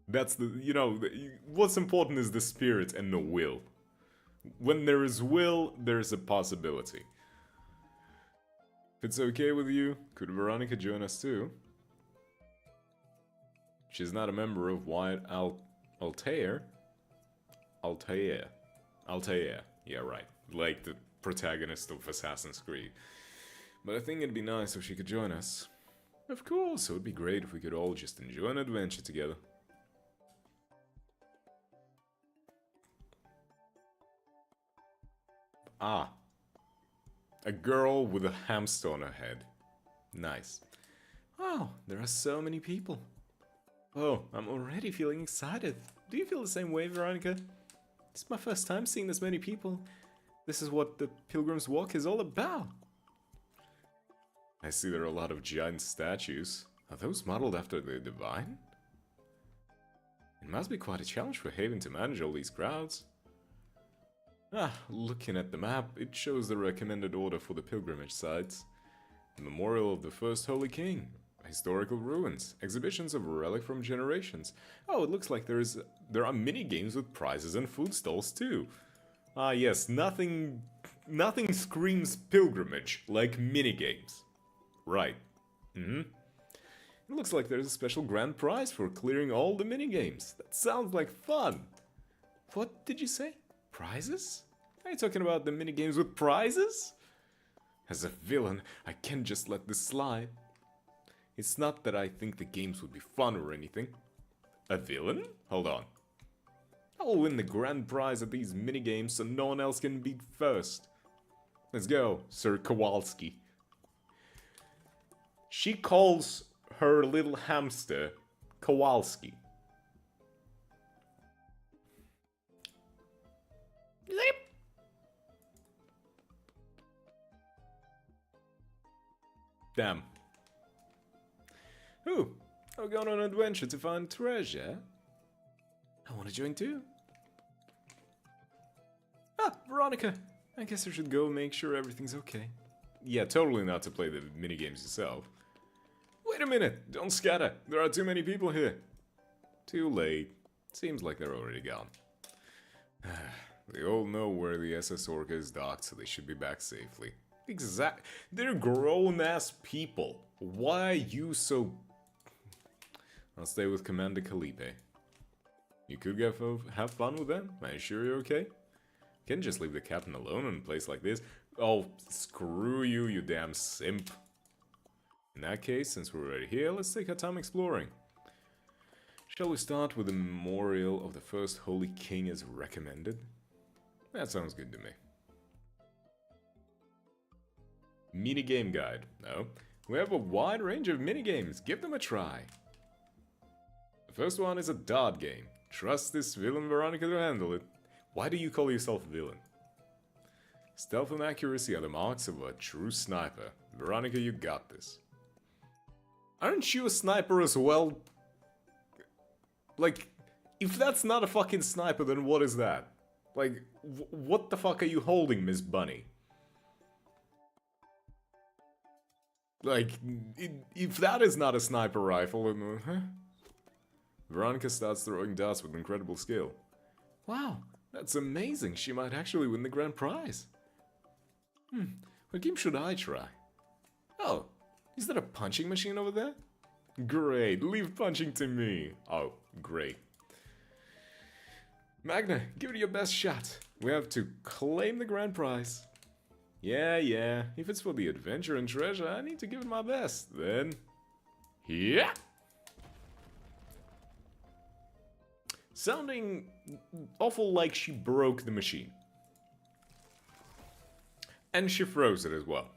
A: That's the, you know, what's important is the spirit and the will. When there is will, there's a possibility. If it's okay with you, could Veronica join us too? She's not a member of White Altair. Altair. Yeah, right. Like the protagonist of Assassin's Creed. But I think it'd be nice if she could join us. Of course, it would be great if we could all just enjoy an adventure together. Ah. A girl with a hamster on her head. Nice. Oh, there are so many people. Oh, I'm already feeling excited. Do you feel the same way, Veronica? It's my first time seeing this many people. This is what the Pilgrim's Walk is all about. I see there are a lot of giant statues. Are those modeled after the Divine? It must be quite a challenge for Haven to manage all these crowds. Ah, looking at the map, it shows the recommended order for the pilgrimage sites. The Memorial of the First Holy King. Historical ruins. Exhibitions of relic from generations. Oh, it looks like there are mini games with prizes and food stalls too. Ah yes, nothing nothing screams pilgrimage like minigames. Right. It looks like there's a special grand prize for clearing all the minigames. That sounds like fun. What did you say? Prizes? Are you talking about the minigames with prizes? As a villain, I can't just let this slide. It's not that I think the games would be fun or anything. A villain? Hold on. I will win the grand prize at these minigames so no one else can beat first. Let's go, Sir Kowalski. She calls her little hamster Kowalski. Zip. Damn. Ooh, I'm going on an adventure to find treasure. I want to join too. Ah, Veronica. I guess I should go make sure everything's okay. Yeah, totally not to play the minigames yourself. Wait a minute, don't scatter. There are too many people here. Too late. Seems like they're already gone. They all know where the SS Orca is docked, so they should be back safely. They're grown-ass people. Why are you so... I'll stay with Commander Calipe. You could have fun with them? Are you sure you're okay? Can't just leave the captain alone in a place like this. Oh, screw you, you damn simp. In that case, since we're already here, let's take our time exploring. Shall we start with the memorial of the first Holy King as recommended? That sounds good to me. Minigame guide. No. We have a wide range of minigames. Give them a try. The first one is a dart game. Trust this villain Veronica to handle it. Why do you call yourself villain? Stealth and accuracy are the marks of a true sniper. Veronica, you got this. Aren't you a sniper as well? Like, if that's not a fucking sniper, then what is that? Like, what the fuck are you holding, Miss Bunny? Like, if that is not a sniper rifle, then... Huh? Veronica starts throwing darts with incredible skill. Wow, that's amazing. She might actually win the grand prize. What game should I try? Oh, is that a punching machine over there? Great, leave punching to me. Oh, great. Magna, give it your best shot. We have to claim the grand prize. Yeah, if it's for the adventure and treasure, I need to give it my best. Then, yeah! Sounding awful like she broke the machine. And she froze it as well.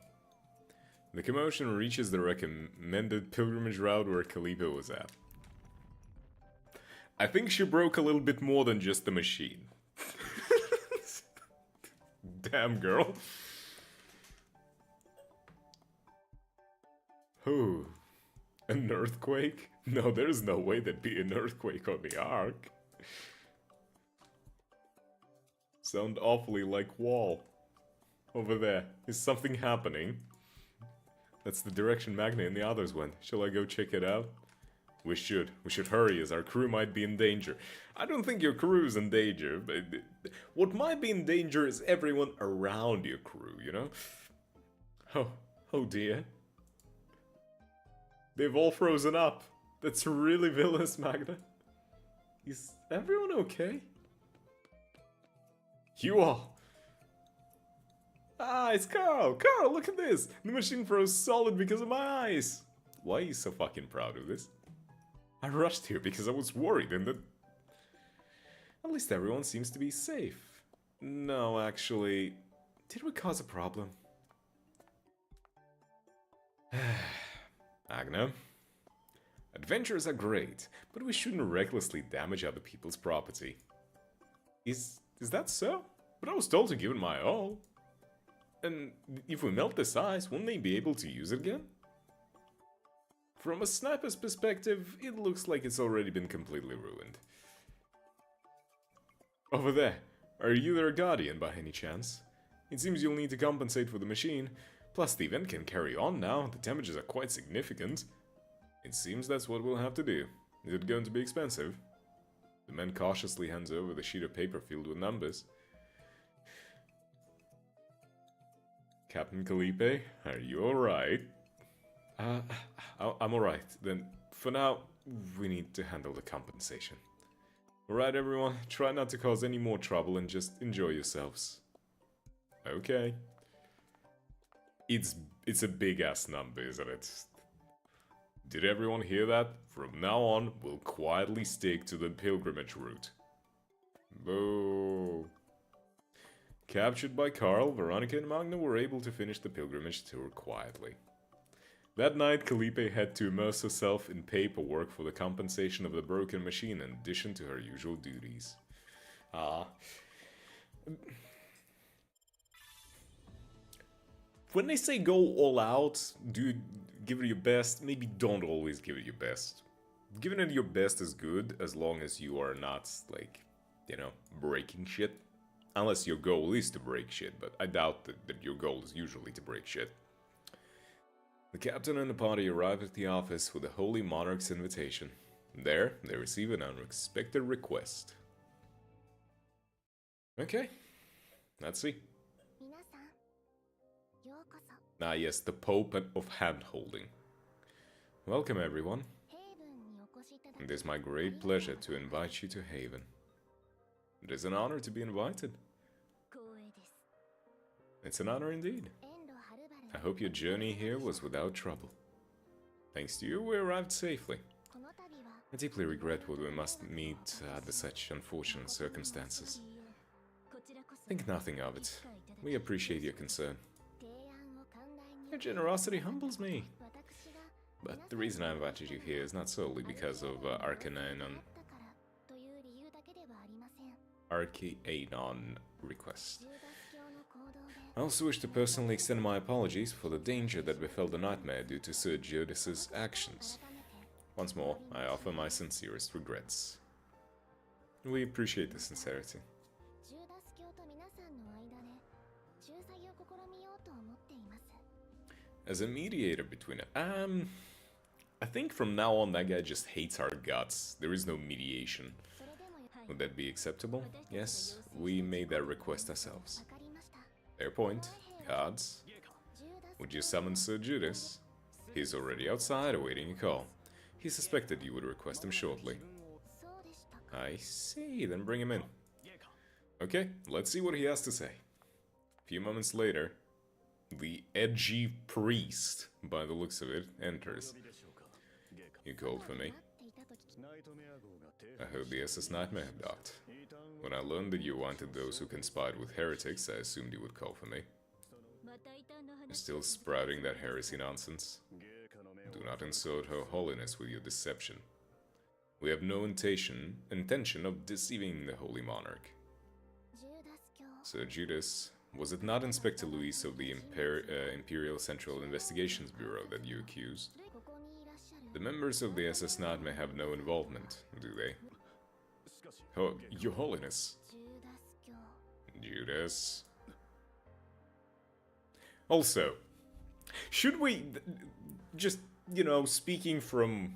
A: The commotion reaches the recommended pilgrimage route where Calipe was at. I think she broke a little bit more than just the machine. Damn, girl. Oh, an earthquake? No, there's no way there'd be an earthquake on the Ark. Sound awfully like wall. Over there. Is something happening? That's the direction Magna and the others went. Shall I go check it out? We should. We should hurry as our crew might be in danger. I don't think your crew's in danger, but what might be in danger is everyone around your crew, you know? Oh dear. They've all frozen up. That's really villainous, Magna. Is everyone okay? You all. Ah, it's Carl! Carl, look at this! The machine froze solid because of my eyes! Why are you so fucking proud of this? I rushed here because I was worried and that... At least everyone seems to be safe. No, actually... Did we cause a problem? Agna. Adventures are great, but we shouldn't recklessly damage other people's property. Is that so? But I was told to give it my all. And if we melt this ice, won't they be able to use it again? From a sniper's perspective, it looks like it's already been completely ruined. Over there, are you their guardian by any chance? It seems you'll need to compensate for the machine, plus the event can carry on now, the damages are quite significant. It seems that's what we'll have to do. Is it going to be expensive? The man cautiously hands over the sheet of paper filled with numbers. Captain Calipe, are you alright? I'm alright. Then, for now, we need to handle the compensation. Alright, everyone, try not to cause any more trouble and just enjoy yourselves. Okay. It's a big-ass number, isn't it? Did everyone hear that? From now on, we'll quietly stick to the pilgrimage route. Boo. Captured by Carl, Veronica and Magna were able to finish the pilgrimage tour quietly. That night, Calipe had to immerse herself in paperwork for the compensation of the broken machine in addition to her usual duties. When they say go all out, give it your best, maybe don't always give it your best. Giving it your best is good as long as you are not, like, you know, breaking shit. Unless your goal is to break shit, but I doubt that your goal is usually to break shit. The captain and the party arrive at the office with the Holy Monarch's invitation. There, they receive an unexpected request. Okay, let's see. Ah yes, the Pope of hand-holding. Welcome everyone. It is my great pleasure to invite you to Haven. It is an honor to be invited. It's an honor indeed. I hope your journey here was without trouble. Thanks to you, we arrived safely. I deeply regret what we must meet under such unfortunate circumstances. Think nothing of it. We appreciate your concern. Your generosity humbles me. But the reason I invited you here is not solely because of Archaeanon request. I also wish to personally extend my apologies for the danger that befell the Nightmare due to Sir Judas's actions. Once more, I offer my sincerest regrets. We appreciate the sincerity. As a mediator between I think from now on that guy just hates our guts. There is no mediation. Would that be acceptable? Yes, we made that request ourselves. Fair point. Gods, would you summon Sir Judas? He's already outside awaiting a call. He suspected you would request him shortly. I see, then bring him in. Okay, let's see what he has to say. A few moments later, the edgy priest, by the looks of it, enters. You called for me. I heard the SS Nightmare had docked. When I learned that you wanted those who conspired with heretics, I assumed you would call for me. You're still sprouting that heresy nonsense? Do not insult Her Holiness with your deception. We have no intention of deceiving the Holy Monarch. Sir Judas, was it not Inspector Luis of the Imperial Central Investigations Bureau that you accused? The members of the SS Nightmare have no involvement, do they? Oh, Your Holiness. Judas. Also, should we, just, you know, speaking from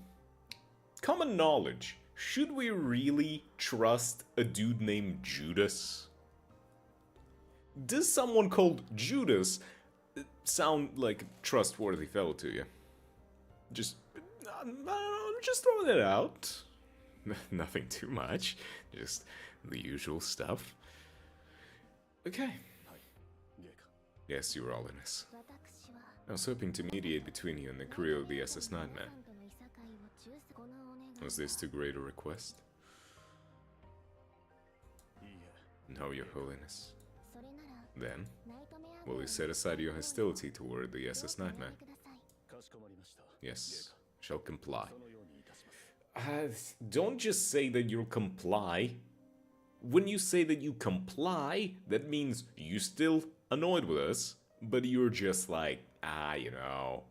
A: common knowledge, should we really trust a dude named Judas? Does someone called Judas sound like a trustworthy fellow to you? Just, I don't know, just throwing it out. Nothing too much, just the usual stuff. Okay. Yes, Your Holiness. I was hoping to mediate between you and the crew of the SS Nightmare. Was this too great a request? No, Your Holiness. Then, will you set aside your hostility toward the SS Nightmare? Yes, shall comply. Don't just say that you'll comply. When you say that you comply, that means you still annoyed with us, but you're just like, you know.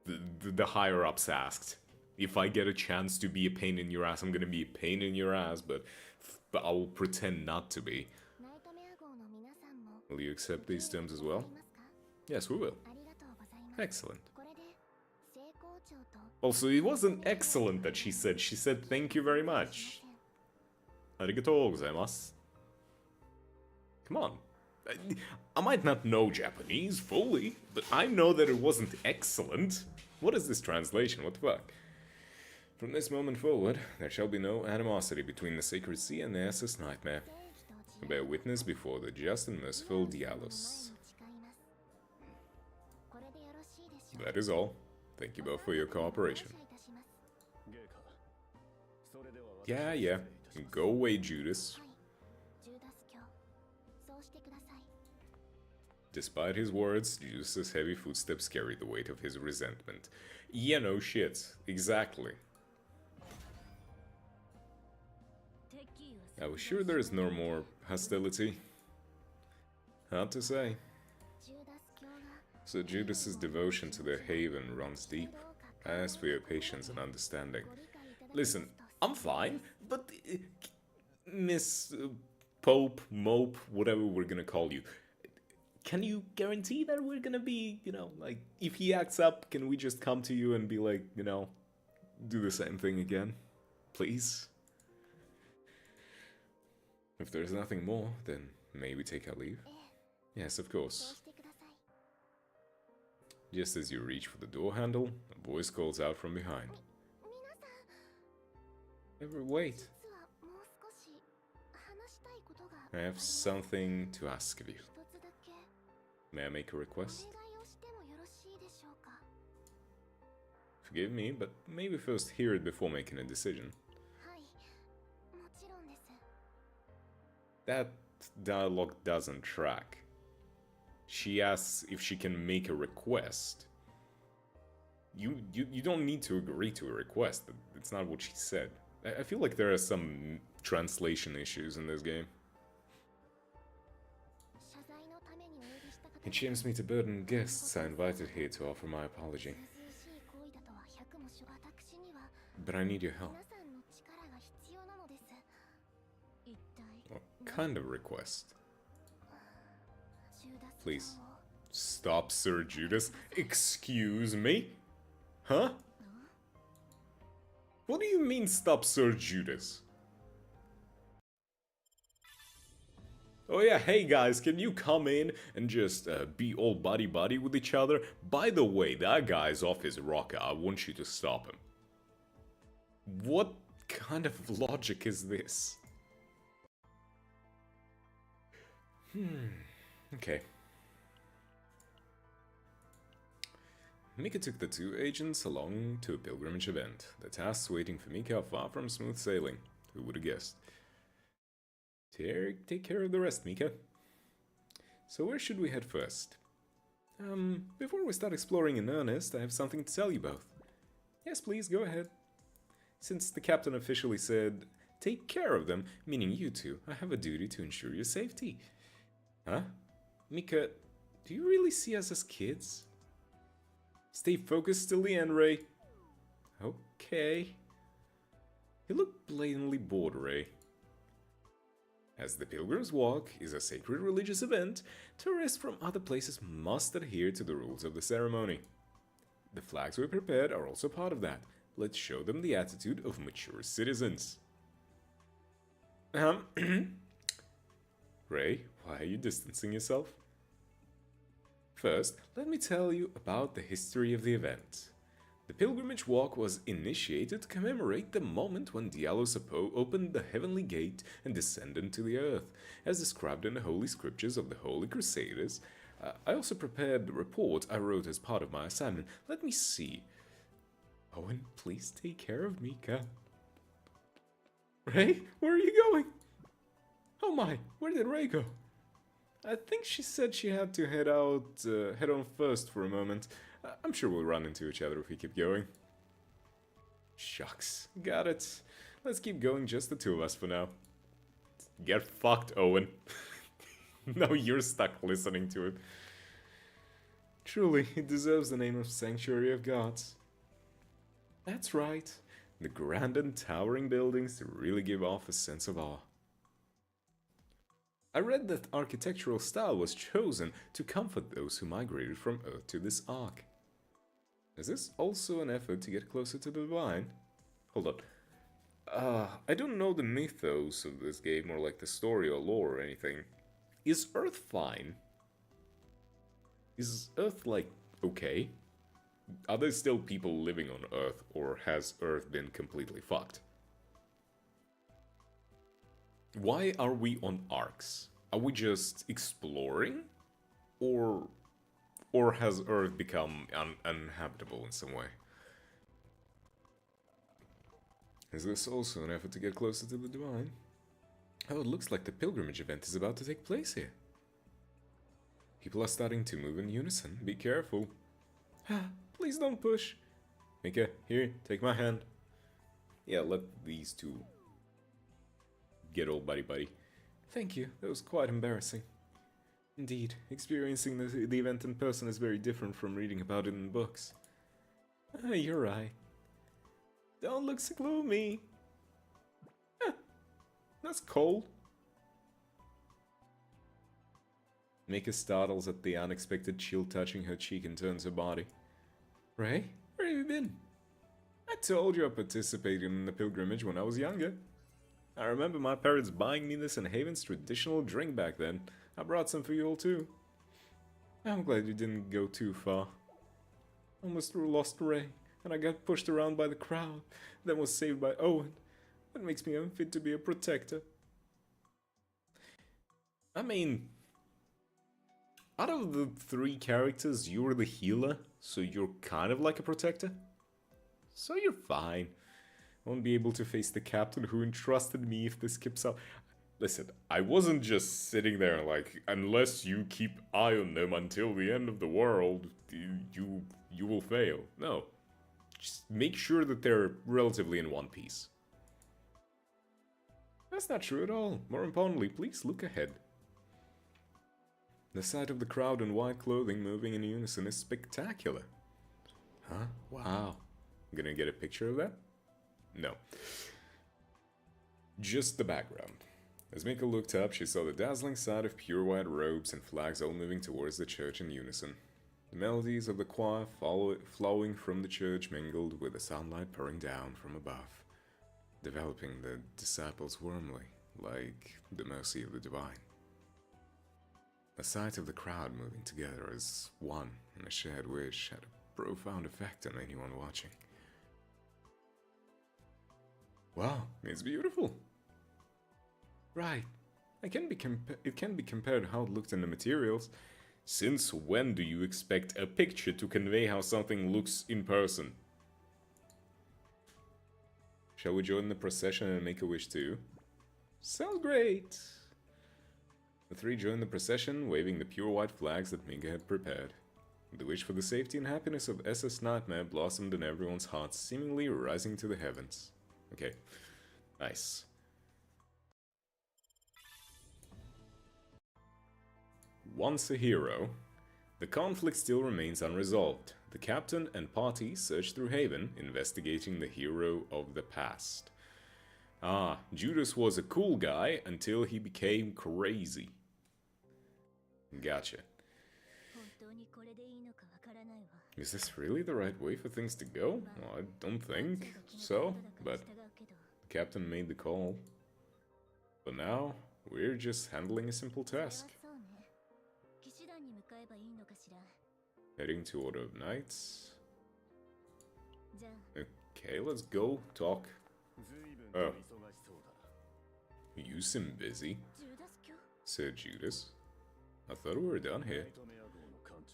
A: The higher-ups asked, if I get a chance to be a pain in your ass, I'm gonna be a pain in your ass, but I will pretend not to be. Will you accept these terms as well? Yes, we will. Excellent. Also, it wasn't excellent that she said thank you very much. Arigatou gozaimasu. Come on. I might not know Japanese fully, but I know that it wasn't excellent. What is this translation? What the fuck? From this moment forward, there shall be no animosity between the Sacred Sea and the SS Nightmare. Bear witness before the just and merciful Dialos. That is all. Thank you both for your cooperation. Yeah. Go away, Judas. Despite his words, Judas's heavy footsteps carried the weight of his resentment. Yeah, no shit. Exactly. I was sure there is no more hostility. Hard to say. So Judas's devotion to their haven runs deep. I ask for your patience and understanding. Listen, I'm fine, but Miss Pope, Mope, whatever we're gonna call you, can you guarantee that we're gonna be, like, if he acts up, can we just come to you and be like, do the same thing again? Please? If there's nothing more, then may we take our leave? Yes, of course. Just as you reach for the door handle, a voice calls out from behind. Never wait. I have something to ask of you. May I make a request? Forgive me, but maybe first hear it before making a decision. That dialogue doesn't track. She asks if she can make a request. You don't need to agree to a request. It's not what she said. I feel like there are some translation issues in this game. It shames me to burden guests I invited here to offer my apology. But I need your help. What kind of request? Please. Stop, Sir Judas. Excuse me? Huh? What do you mean, stop, Sir Judas? Oh yeah, hey guys, can you come in and just be all buddy-buddy with each other? By the way, that guy's off his rocker. I want you to stop him. What kind of logic is this? Okay. Mika took the two agents along to a pilgrimage event. The tasks waiting for Mika are far from smooth sailing. Who would have guessed? Take care of the rest, Mika. So where should we head first? Before we start exploring in earnest, I have something to tell you both. Yes, please, go ahead. Since the captain officially said, take care of them, meaning you two, I have a duty to ensure your safety. Huh? Mika, do you really see us as kids? Stay focused till the end, Ray. Okay. You look blatantly bored, Ray. As the Pilgrim's Walk is a sacred religious event, tourists from other places must adhere to the rules of the ceremony. The flags we prepared are also part of that. Let's show them the attitude of mature citizens. Ray, why are you distancing yourself? First, let me tell you about the history of the event. The Pilgrimage Walk was initiated to commemorate the moment when Dialos Apo opened the heavenly gate and descended to the earth, as described in the Holy Scriptures of the Holy Crusaders. I also prepared the report I wrote as part of my assignment. Let me see. Owen, please take care of Mika. Ray, where are you going? Oh my, where did Ray go? I think she said she had to head on first for a moment. I'm sure we'll run into each other if we keep going. Shucks, got it. Let's keep going, just the two of us for now. Get fucked, Owen. Now you're stuck listening to it. Truly, it deserves the name of Sanctuary of Gods. That's right. The grand and towering buildings really give off a sense of awe. I read that architectural style was chosen to comfort those who migrated from Earth to this ark. Is this also an effort to get closer to the divine? Hold on. I don't know the mythos of this game or like the story or lore or anything. is Earth fine? Is Earth, like, okay? Are there still people living on Earth, or has Earth been completely fucked? Why are we on Arx? Are we just exploring? Or has Earth become uninhabitable in some way? Is this also an effort to get closer to the Divine? Oh, it looks like the pilgrimage event is about to take place here. People are starting to move in unison. Be careful. Please don't push. Mika, here, take my hand. Yeah, let these two get all buddy-buddy. Thank you, that was quite embarrassing. Indeed, experiencing the event in person is very different from reading about it in books. You're right. Don't look so gloomy. That's cold. Mika startles at the unexpected chill touching her cheek and turns her body. Ray, where have you been? I told you I participated in the pilgrimage when I was younger. I remember my parents buying me this in Haven's traditional drink back then. I brought some for you all too. I'm glad you didn't go too far. I almost lost Ray, and I got pushed around by the crowd, then was saved by Owen. That makes me unfit to be a protector. I mean, out of the three characters, you're the healer, so you're kind of like a protector. So you're fine. I won't be able to face the captain who entrusted me if this keeps up. Listen, I wasn't just sitting there like, unless you keep eye on them until the end of the world, you will fail. No. Just make sure that they're relatively in one piece. That's not true at all. More importantly, please look ahead. The sight of the crowd in white clothing moving in unison is spectacular. Huh? Wow. I'm gonna get a picture of that? No. Just the background. As Mika looked up, she saw the dazzling sight of pure white robes and flags all moving towards the church in unison. The melodies of the choir flowing from the church mingled with the sunlight pouring down from above, developing the disciples warmly, like the mercy of the divine. The sight of the crowd moving together as one in a shared wish had a profound effect on anyone watching. Wow, it's beautiful. Right. It can be compared to how it looked in the materials. Since when do you expect a picture to convey how something looks in person? Shall we join the procession and make a wish too? Sounds great! The three joined the procession, waving the pure white flags that Mika had prepared. The wish for the safety and happiness of SS Nightmare blossomed in everyone's hearts, seemingly rising to the heavens. Okay, nice. Once a hero, the conflict still remains unresolved. The captain and party search through Haven, investigating the hero of the past. Ah, Judas was a cool guy until he became crazy. Gotcha. Is this really the right way for things to go? Well, I don't think so, but the captain made the call. For now, we're just handling a simple task. Heading to Order of Knights. Okay, let's go talk. Oh. You seem busy, said Judas. I thought we were done here.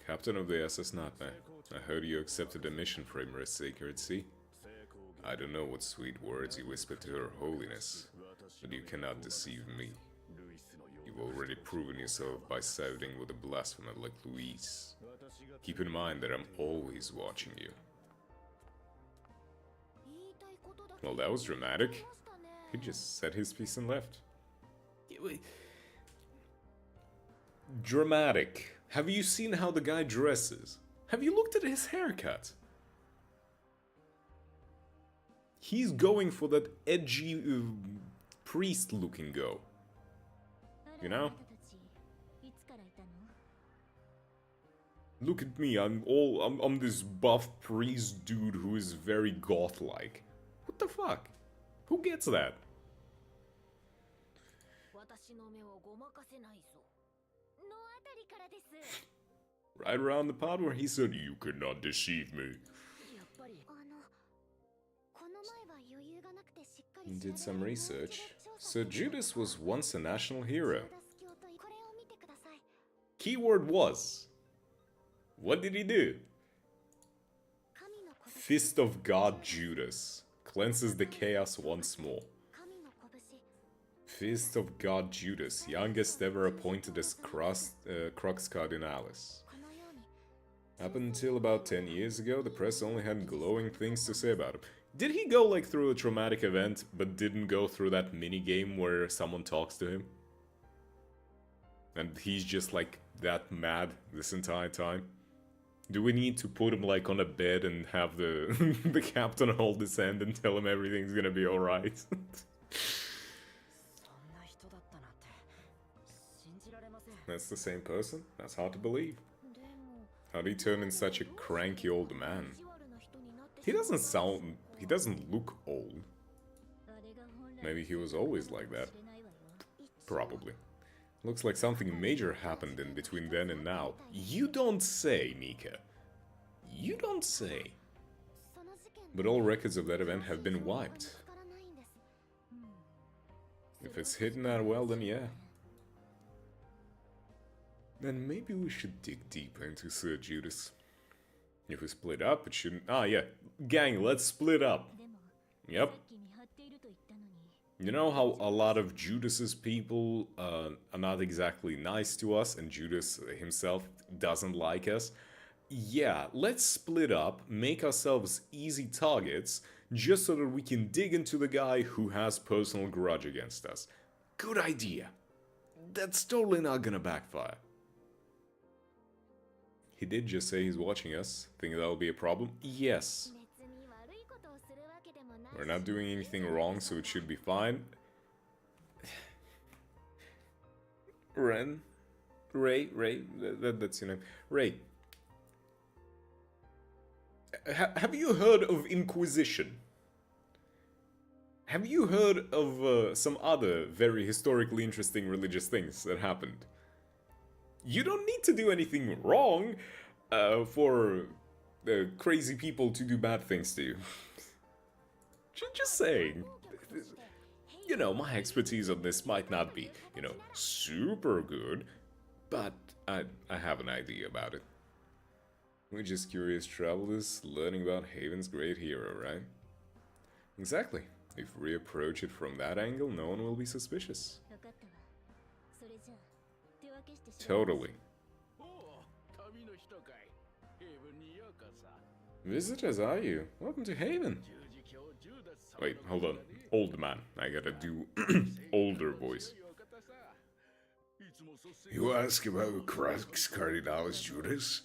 A: Captain of the SS Nightmare, I heard you accepted a mission for Imra's Sacred Sea. I don't know what sweet words you whispered to Her Holiness, but you cannot deceive me. You've already proven yourself by siding with a blasphemer like Luis. Keep in mind that I'm always watching you. Well, that was dramatic. He just said his piece and left. Dramatic. Have you seen how the guy dresses? Have you looked at his haircut? He's going for that edgy priest-looking go. You know? Look at me, I'm this buff priest dude who is very goth-like. What the fuck? Who gets that? Right around the part where he said, "You cannot deceive me." He did some research. So Judas was once a national hero. Keyword was. What did he do? Fist of God Judas. Cleanses the chaos once more. Fist of God Judas, youngest ever appointed as Crux Cardinalis. Up until about 10 years ago, the press only had glowing things to say about him. Did he go like through a traumatic event, but didn't go through that mini game where someone talks to him? And he's just like that mad this entire time? Do we need to put him like on a bed and have the the captain hold his hand and tell him everything's gonna be alright? That's the same person? That's hard to believe. How'd he turn in such a cranky old man? He doesn't look old. Maybe he was always like that. Probably. Looks like something major happened in between then and now. You don't say, Mika. You don't say. But all records of that event have been wiped. If it's hidden that well, then yeah. Then maybe we should dig deeper into Sir Judas. If we split up, it shouldn't... Ah, yeah. Gang, let's split up. Yep. You know how a lot of Judas's people are not exactly nice to us, and Judas himself doesn't like us? Yeah, let's split up, make ourselves easy targets, just so that we can dig into the guy who has personal grudge against us. Good idea. That's totally not gonna backfire. He did just say he's watching us. Think that'll be a problem? Yes. We're not doing anything wrong, so it should be fine. Ray, that's your name. Ray. Have you heard of Inquisition? Have you heard of some other very historically interesting religious things that happened? You don't need to do anything wrong for crazy people to do bad things to you. Just saying. You know, my expertise on this might not be, you know, super good, but I have an idea about it. We're just curious travelers learning about Haven's great hero, right? Exactly. If we approach it from that angle, no one will be suspicious. Totally. Visitors, are you? Welcome to Haven. Wait, hold on. Old man. I gotta do older voice.
B: You ask about Crux Cardinalis Judas?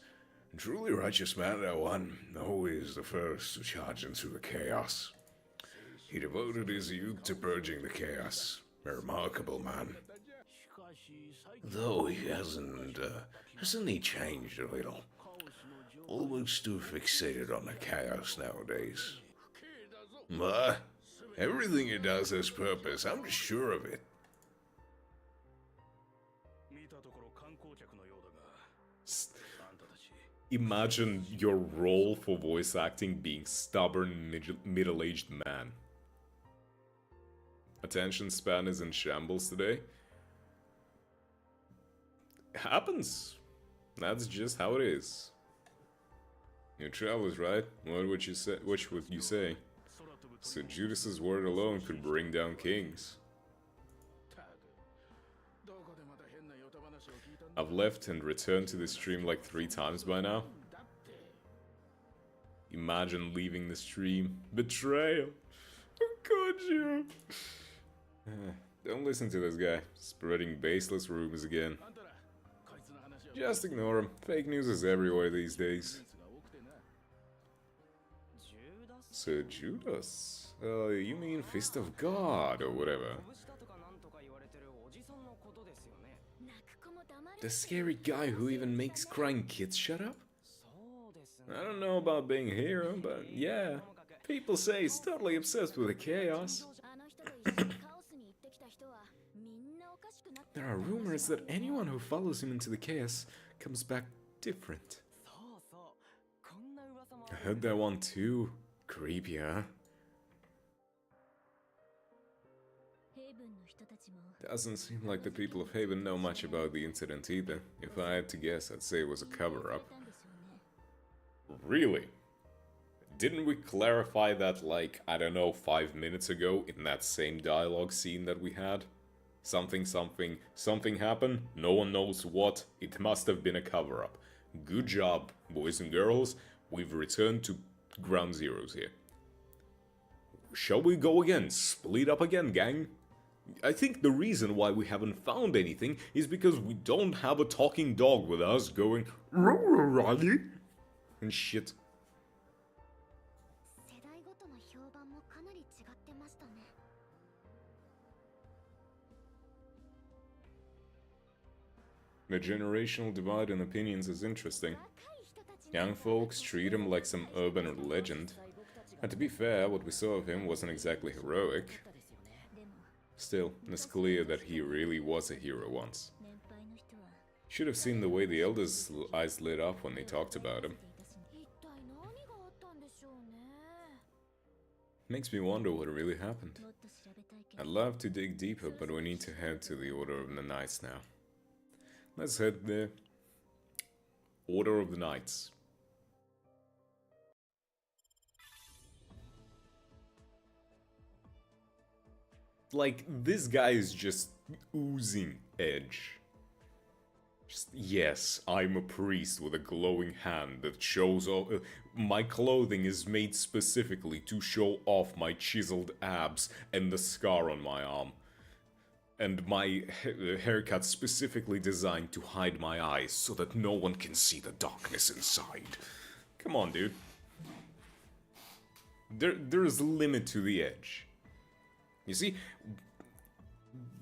B: Truly righteous man, that one, always the first to charge into the chaos. He devoted his youth to purging the chaos. A remarkable man. Though he hasn't he changed a little? Almost too fixated on the chaos nowadays. But everything he does has purpose, I'm sure of it.
A: Imagine your role for voice acting being stubborn middle-aged man. Attention span is in shambles today. Happens. That's just how it is. You're travelers, right? What would you say? Which would you say? So Judas's word alone could bring down kings. I've left and returned to the stream like 3 times by now. Imagine leaving the stream. Betrayal. How could you? Don't listen to this guy. Spreading baseless rumors again. Just ignore him. Fake news is everywhere these days. Sir Judas? You mean Fist of God or whatever. The scary guy who even makes crying kids shut up? I don't know about being a hero, but yeah. People say he's totally obsessed with the chaos. There are rumors that anyone who follows him into the chaos comes back different. I heard that one too. Creepy, huh? Doesn't seem like the people of Haven know much about the incident either. If I had to guess, I'd say it was a cover-up. Really? Didn't we clarify that, like, I don't know, 5 minutes ago in that same dialogue scene that we had? Something happened, no one knows what, it must have been a cover-up. Good job, boys and girls, we've returned to ground zeros here. Shall we go again? Split up again, gang? I think the reason why we haven't found anything is because we don't have a talking dog with us going Riley and shit. The generational divide in opinions is interesting. Young folks treat him like some urban legend. And to be fair, what we saw of him wasn't exactly heroic. Still, it's clear that he really was a hero once. Should have seen the way the elders' eyes lit up when they talked about him. Makes me wonder what really happened. I'd love to dig deeper, but we need to head to the Order of the Knights now. Let's head there. Order of the Knights. Like, this guy is just oozing edge. Just, yes, I'm a priest with a glowing hand that shows off. My clothing is made specifically to show off my chiseled abs and the scar on my arm. And my haircut specifically designed to hide my eyes so that no one can see the darkness inside. Come on, dude. There's a limit to the edge. You see,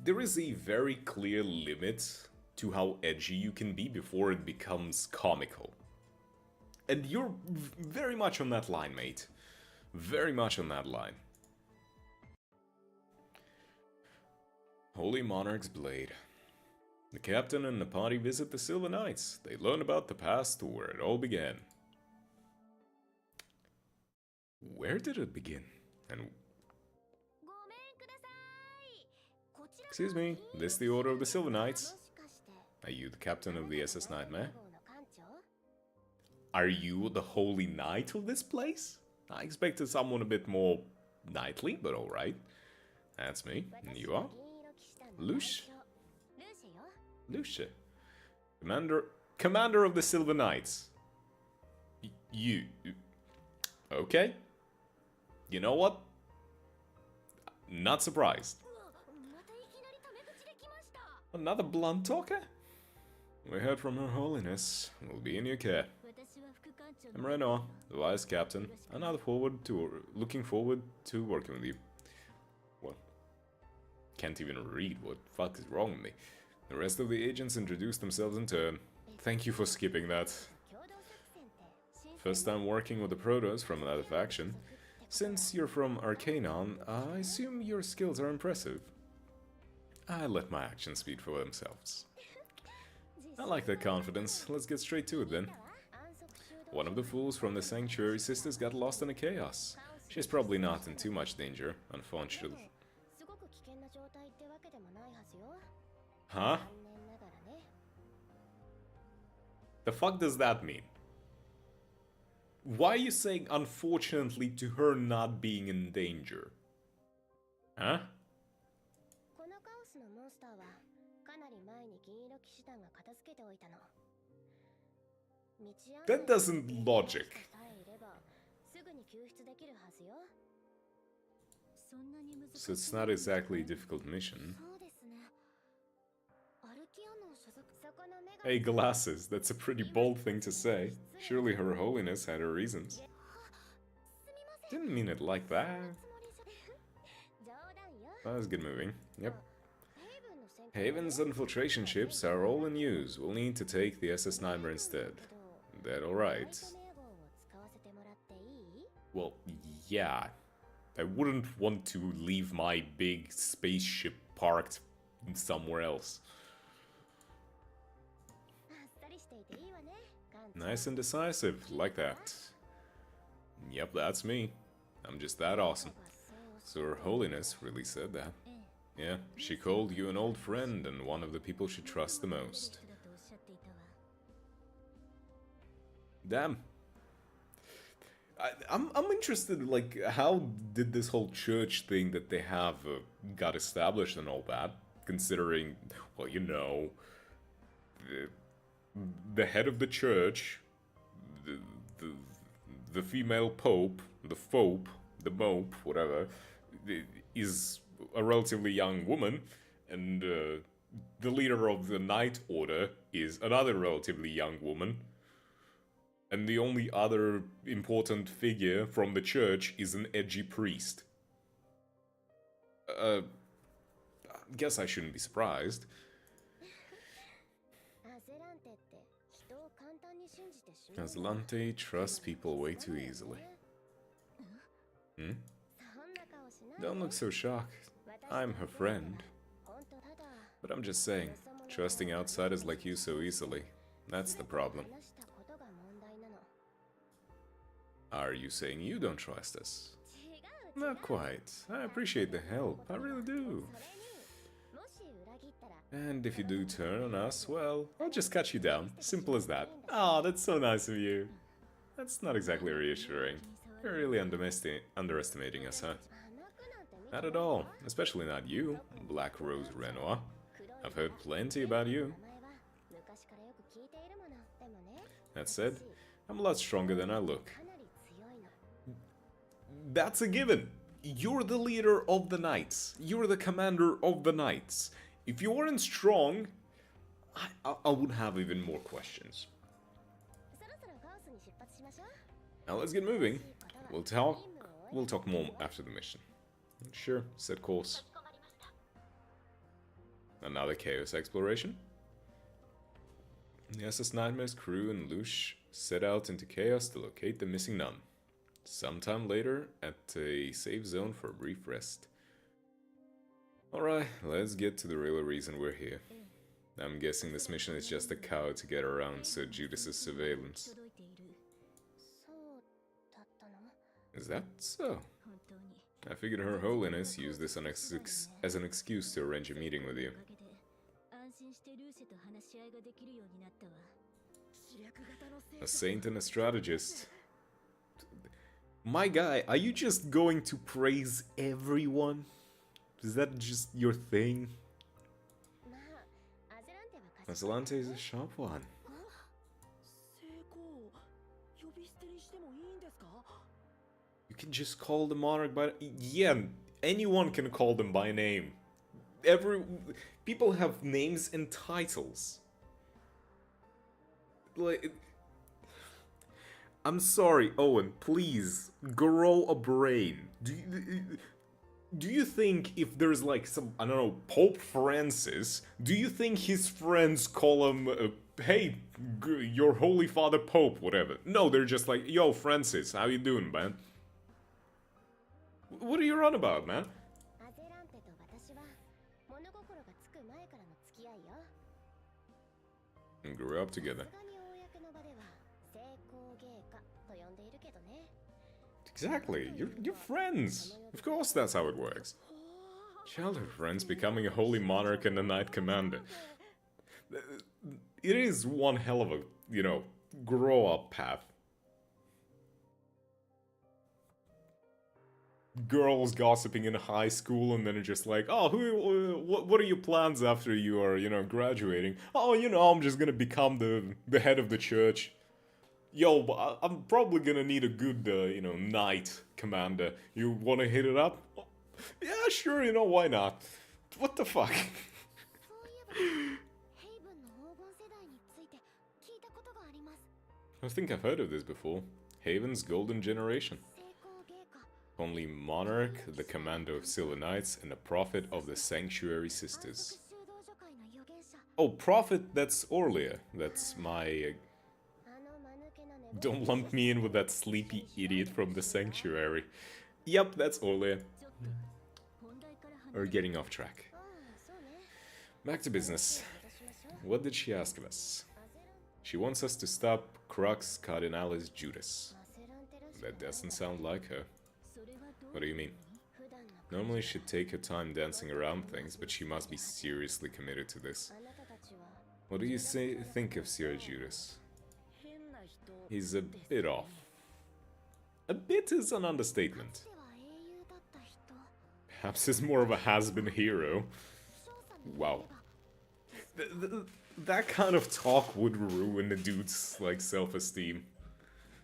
A: there is a very clear limit to how edgy you can be before it becomes comical. And you're very much on that line, mate. Very much on that line. Holy Monarch's Blade. The captain and the party visit the Silver Knights. They learn about the past where it all began. Where did it begin? And excuse me, this the Order of the Silver Knights? Are you the captain of the SS Nightmare? Are you the holy knight of this place? I expected someone a bit more knightly, but alright. That's me. And you are? Lucia. Lucia. Commander of the Silver Knights. You. Okay. You know what? Not surprised. Another blunt talker? We heard from Her Holiness. We'll be in your care. I'm Renoir, the Vice Captain, and looking forward to working with you. Well, can't even read. What the fuck is wrong with me? The rest of the agents introduced themselves in turn. Thank you for skipping that. First time working with the Protoss from another faction. Since you're from Arcanon, I assume your skills are impressive. I let my actions speak for themselves. I like that confidence. Let's get straight to it then. One of the fools from the Sanctuary Sisters got lost in the chaos. She's probably not in too much danger, unfortunately. Huh? The fuck does that mean? Why are you saying unfortunately to her not being in danger? Huh? That doesn't logic. So it's not exactly a difficult mission. Hey, glasses, that's a pretty bold thing to say. Surely Her Holiness had her reasons. Didn't mean it like that. That was good moving. Yep. Haven's infiltration ships are all in use. We'll need to take the SS Nightmare instead. That alright? Well, yeah. I wouldn't want to leave my big spaceship parked somewhere else. Nice and decisive, like that. Yep, that's me. I'm just that awesome. So Her Holiness really said that. Yeah, she called you an old friend and one of the people she trusts the most. Damn. I'm interested, like, how did this whole church thing that they have got established and all that, considering, well, you know, the head of the church, the female pope, the mope, whatever, is a relatively young woman, and the leader of the Knight Order is another relatively young woman. And the only other important figure from the church is an edgy priest. Guess I shouldn't be surprised. Azalante trusts people way too easily. Don't look so shocked. I'm her friend. But I'm just saying, trusting outsiders like you so easily, that's the problem. Are you saying you don't trust us? Not quite. I appreciate the help, I really do. And if you do turn on us, well, I'll just cut you down. Simple as that. Ah, that's so nice of you. That's not exactly reassuring. You're really underestimating us, huh? Not at all. Especially not you, Black Rose Renoir. I've heard plenty about you. That said, I'm a lot stronger than I look. That's a given. You're the leader of the Knights. You're the commander of the Knights. If you weren't strong, I would have even more questions. Now let's get moving. We'll talk more after the mission. Sure, set course. Another Chaos exploration? The SS Nightmare's crew and Lush set out into Chaos to locate the missing nun. Sometime later, at a safe zone for a brief rest. Alright, let's get to the real reason we're here. I'm guessing this mission is just a cow to get around Sir Judas's surveillance. Is that so? I figured Her Holiness used this as an excuse to arrange a meeting with you. A saint and a strategist. My guy, are you just going to praise everyone? Is that just your thing? Azalante is a sharp one. You can just call the monarch by... Yeah, anyone can call them by name. People have names and titles. Like... I'm sorry, Owen, please, grow a brain. Do you think if there's like some, I don't know, Pope Francis, do you think his friends call him, hey, your Holy Father Pope, whatever? No, they're just like, yo, Francis, how you doing, man? What are you on about, man? We grew up together. Exactly, you're friends. Of course that's how it works. Childhood friends becoming a holy monarch and a knight commander. It is one hell of a, you know, grow-up path. Girls gossiping in high school and then it's just like, oh, what are your plans after you are, you know, graduating? Oh, you know, I'm just gonna become the head of the church. Yo, I'm probably gonna need a good, you know, knight commander. You wanna hit it up? Yeah, sure, you know, why not? What the fuck? I think I've heard of this before. Haven's Golden Generation. Only Monarch, the commander of Silver Knights, and a prophet of the Sanctuary Sisters. Oh, prophet, that's Orlia. That's my... Don't lump me in with that sleepy idiot from the Sanctuary. Yep, that's Orlia. We're getting off track. Back to business. What did she ask of us? She wants us to stop Crux Cardinalis Judas. That doesn't sound like her. What do you mean? Normally she'd take her time dancing around things, but she must be seriously committed to this. What do you think of Sir Judas? He's a bit off. A bit is an understatement. Perhaps he's more of a has-been hero. Wow. That kind of talk would ruin a dude's, like, self-esteem.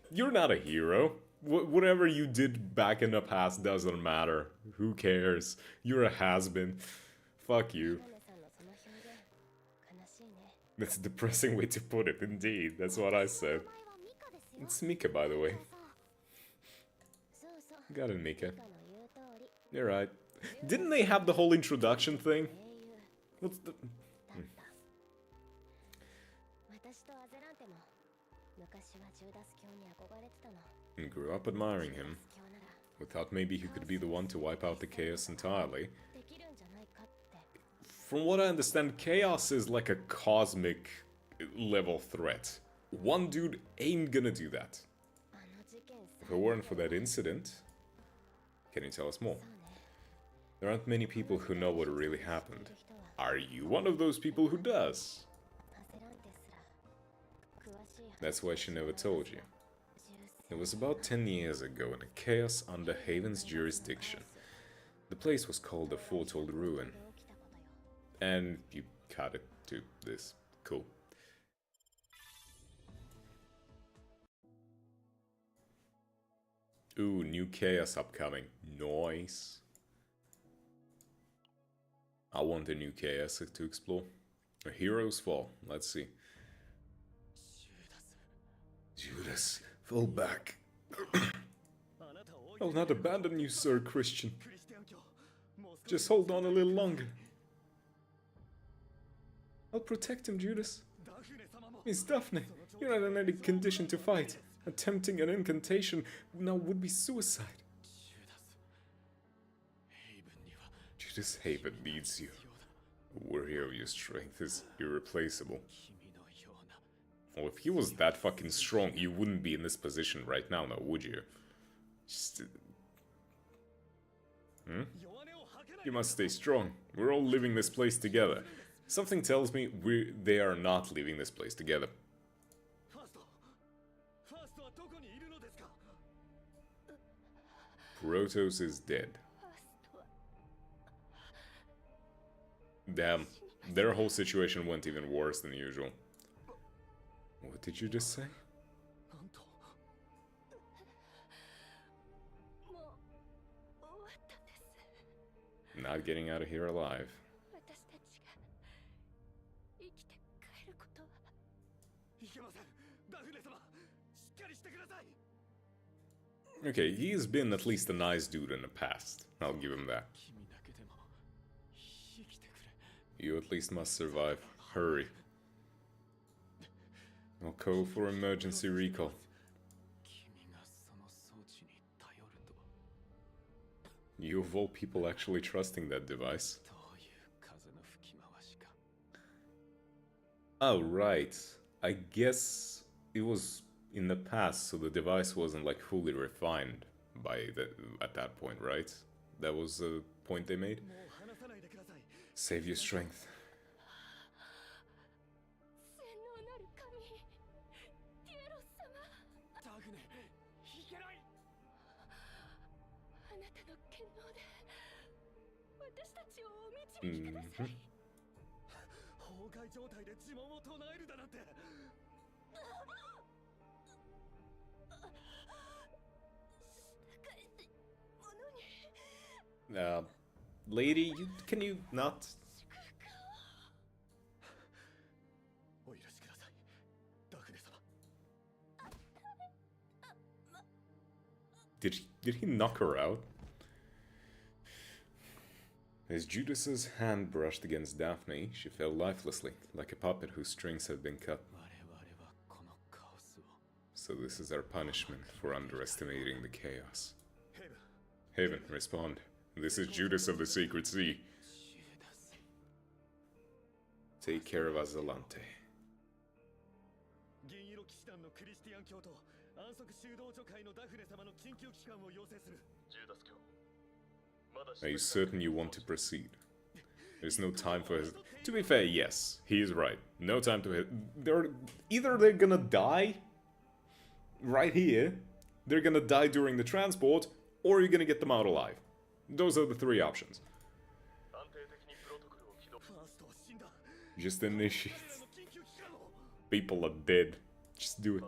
A: You're not a hero. Whatever you did back in the past doesn't matter. Who cares? You're a has-been. Fuck you. That's a depressing way to put it, indeed. That's what I said. It's Mika, by the way. Got it, Mika. You're right. Didn't they have the whole introduction thing? What's the... And grew up admiring him. We thought maybe he could be the one to wipe out the Chaos entirely. From what I understand, Chaos is like a cosmic level threat. One dude ain't gonna do that. If it weren't for that incident... Can you tell us more? There aren't many people who know what really happened. Are you one of those people who does? That's why she never told you. It was about 10 years ago in a chaos under Haven's jurisdiction. The place was called the Foretold Ruin. And you cut it to this. Cool. Ooh, new chaos upcoming. Nice. I want a new chaos to explore. A hero's fall. Let's see.
B: Judas, fall back.
A: I'll not abandon you, Sir Christian. Just hold on a little longer. I'll protect him, Judas. Miss Daphne, you're not in any condition to fight. Attempting an incantation now would be suicide. Judas Haven needs you. A warrior of your strength is irreplaceable. Well, if he was that fucking strong, you wouldn't be in this position right now, would you? Just... You must stay strong. We're all leaving this place together. Something tells me they are not leaving this place together. Protos is dead. Damn, their whole situation went even worse than usual. What did you just say? Not getting out of here alive. Okay, he's been at least a nice dude in the past. I'll give him that. You at least must survive. Hurry. I'll call for emergency recall. You of all people actually trusting that device. Oh, right. I guess it was in the past, so the device wasn't like fully refined at that point, right? That was the point they made? Save your strength. Mm-hmm. Lady, can you not? Did he knock her out? As Judas's hand brushed against Daphne, she fell lifelessly, like a puppet whose strings had been cut. So this is our punishment for underestimating the chaos. Haven, respond. This is Judas of the Sacred Sea. take care of Azalante. Are you certain you want to proceed? There's no time for his... To be fair, yes, he is right. No time to hit. Either they're gonna die right here, they're gonna die during the transport, or you're gonna get them out alive. Those are the three options. Just initiate. People are dead. Just do it.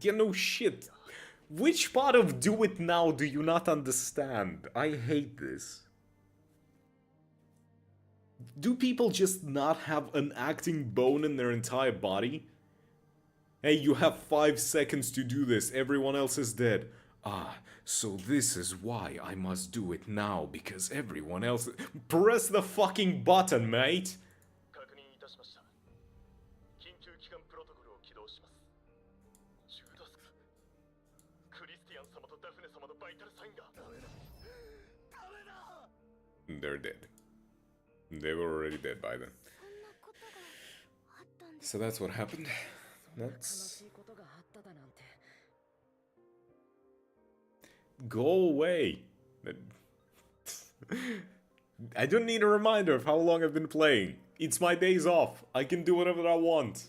A: Yeah, no shit. Which part of do it now do you not understand? I hate this. Do people just not have an acting bone in their entire body? Hey, you have 5 seconds to do this, everyone else is dead. Ah, so this is why I must do it now, because everyone else... Press the fucking button, mate! They're dead. They were already dead by then. So that's what happened. That's... Go away! I don't need a reminder of how long I've been playing. It's my days off. I can do whatever I want.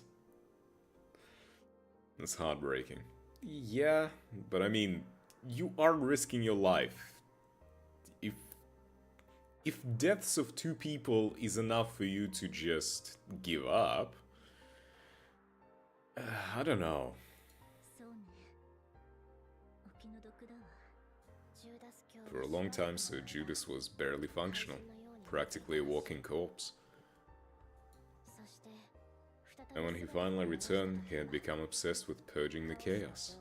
A: That's heartbreaking. Yeah, but I mean, you are risking your life. If deaths of 2 people is enough for you to just give up, I don't know. For a long time, Sir Judas was barely functional, practically a walking corpse. And when he finally returned, he had become obsessed with purging the chaos.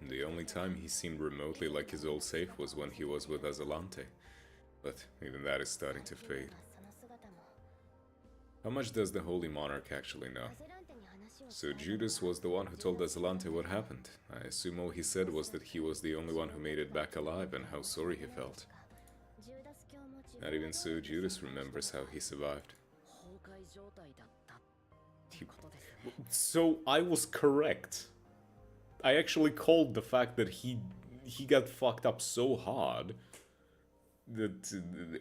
A: And the only time he seemed remotely like his old self was when he was with Azalante. But even that is starting to fade. How much does the Holy Monarch actually know? So Judas was the one who told Azalante what happened. I assume all he said was that he was the only one who made it back alive and how sorry he felt. Not even so Judas remembers how he survived. So I was correct. I actually called the fact that he got fucked up so hard that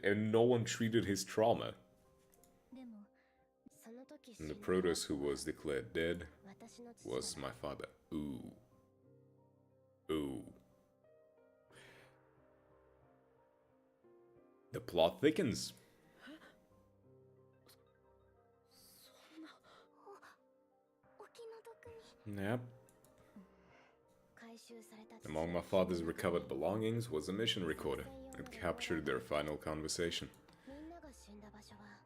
A: and no one treated his trauma. And the Protoss who was declared dead was my father. Ooh. Ooh. The plot thickens. Yep. Among my father's recovered belongings was a mission recorder. It captured their final conversation.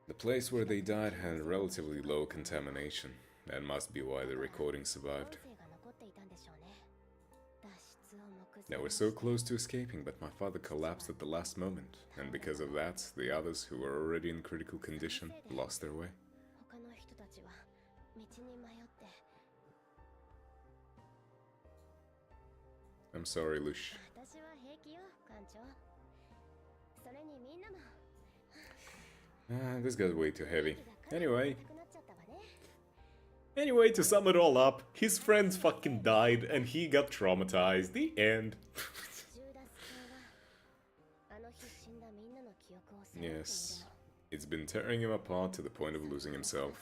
A: The place where they died had relatively low contamination. That must be why the recording survived. They were so close to escaping, but my father collapsed at the last moment, and because of that, the others who were already in critical condition lost their way. I'm sorry, Lush. This got way too heavy. Anyway, to sum it all up, his friends fucking died and he got traumatized. The end. Yes, it's been tearing him apart to the point of losing himself.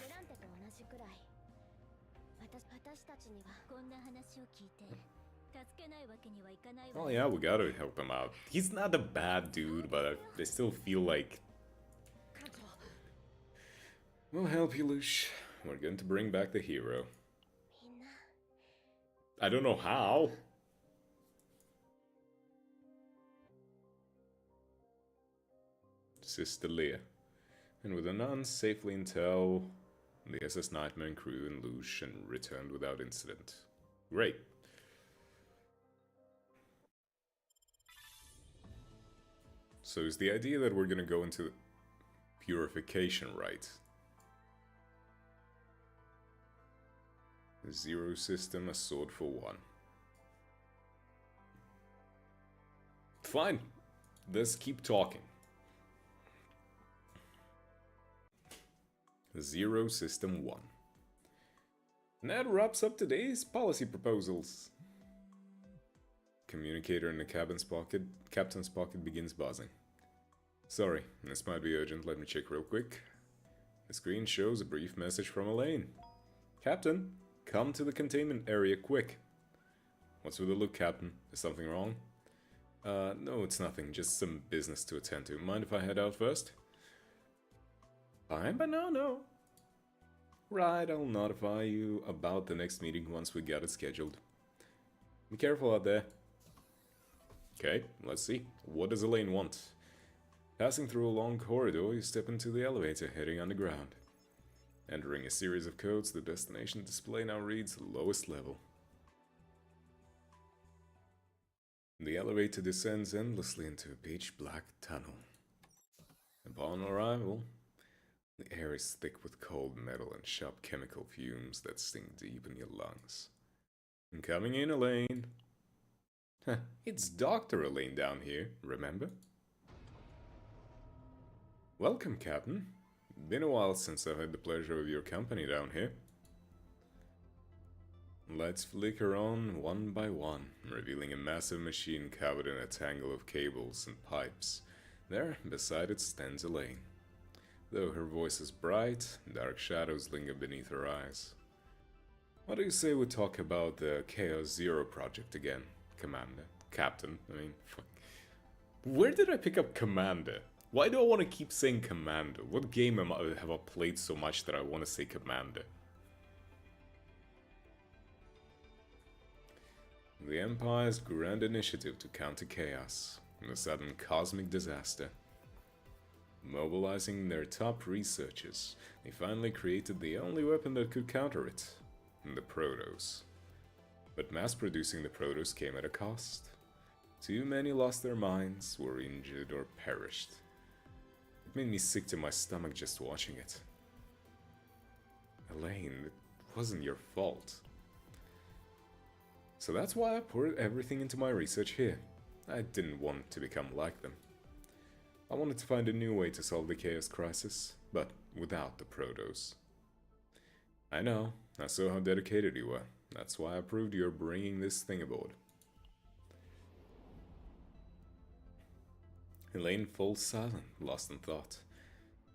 A: Oh yeah, we gotta help him out. He's not a bad dude, but I still feel like... We'll help you, Lush. We're going to bring back the hero. I don't know how. Sister Leia. And with the nuns safely in tow, the SS Nightmare crew and Lush and returned without incident. Great. So is the idea that we're gonna go into purification, right? Zero system, a sword for one. Fine. Let's keep talking. Zero System 1. And that wraps up today's policy proposals. Communicator in the captain's pocket begins buzzing. Sorry, this might be urgent, let me check real quick. The screen shows a brief message from Elaine. Captain, come to the containment area quick. What's with the look, Captain? Is something wrong? No, it's nothing, just some business to attend to. Mind if I head out first? Fine, but no. Right, I'll notify you about the next meeting once we get it scheduled. Be careful out there. Okay, let's see. What does Elaine want? Passing through a long corridor, you step into the elevator heading underground. Entering a series of codes, the destination display now reads lowest level. The elevator descends endlessly into a pitch-black tunnel. Upon arrival, the air is thick with cold metal and sharp chemical fumes that sting deep in your lungs. Coming in, Elaine. It's Dr. Elaine down here, remember? Welcome, Captain. Been a while since I've had the pleasure of your company down here. Lights flicker on one by one, revealing a massive machine covered in a tangle of cables and pipes. There, beside it, stands Elaine. Though her voice is bright, dark shadows linger beneath her eyes. What do you say we talk about the Chaos Zero project again, Commander? Captain, I mean, fuck. Where did I pick up Commander? Why do I want to keep saying Commander? What game have I played so much that I want to say Commander? The Empire's grand initiative to counter chaos, the sudden cosmic disaster. Mobilizing their top researchers, they finally created the only weapon that could counter it, the Protos. But mass-producing the Protos came at a cost. Too many lost their minds, were injured, or perished. It made me sick to my stomach just watching it. Elaine, it wasn't your fault. So that's why I poured everything into my research here. I didn't want to become like them. I wanted to find a new way to solve the Chaos Crisis, but without the Protos. I know, I saw how dedicated you were. That's why I approved your bringing this thing aboard. Elaine falls silent, lost in thought.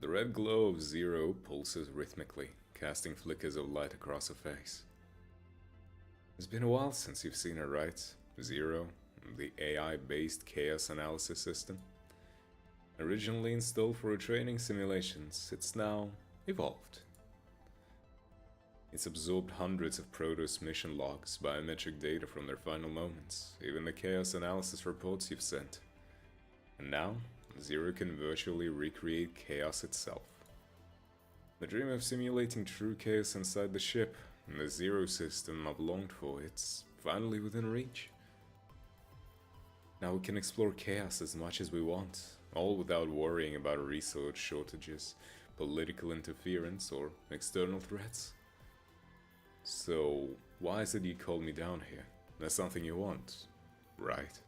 A: The red glow of Zero pulses rhythmically, casting flickers of light across her face. It's been a while since you've seen her, right? Zero, the AI-based chaos analysis system. Originally installed for training simulations, it's now evolved. It's absorbed hundreds of Protos mission logs, biometric data from their final moments, even the chaos analysis reports you've sent. And now, Zero can virtually recreate chaos itself. The dream of simulating true chaos inside the ship, the Zero system I've longed for, it's finally within reach. Now we can explore chaos as much as we want, all without worrying about resource shortages, political interference, or external threats. So, why is it you called me down here? That's something you want, right?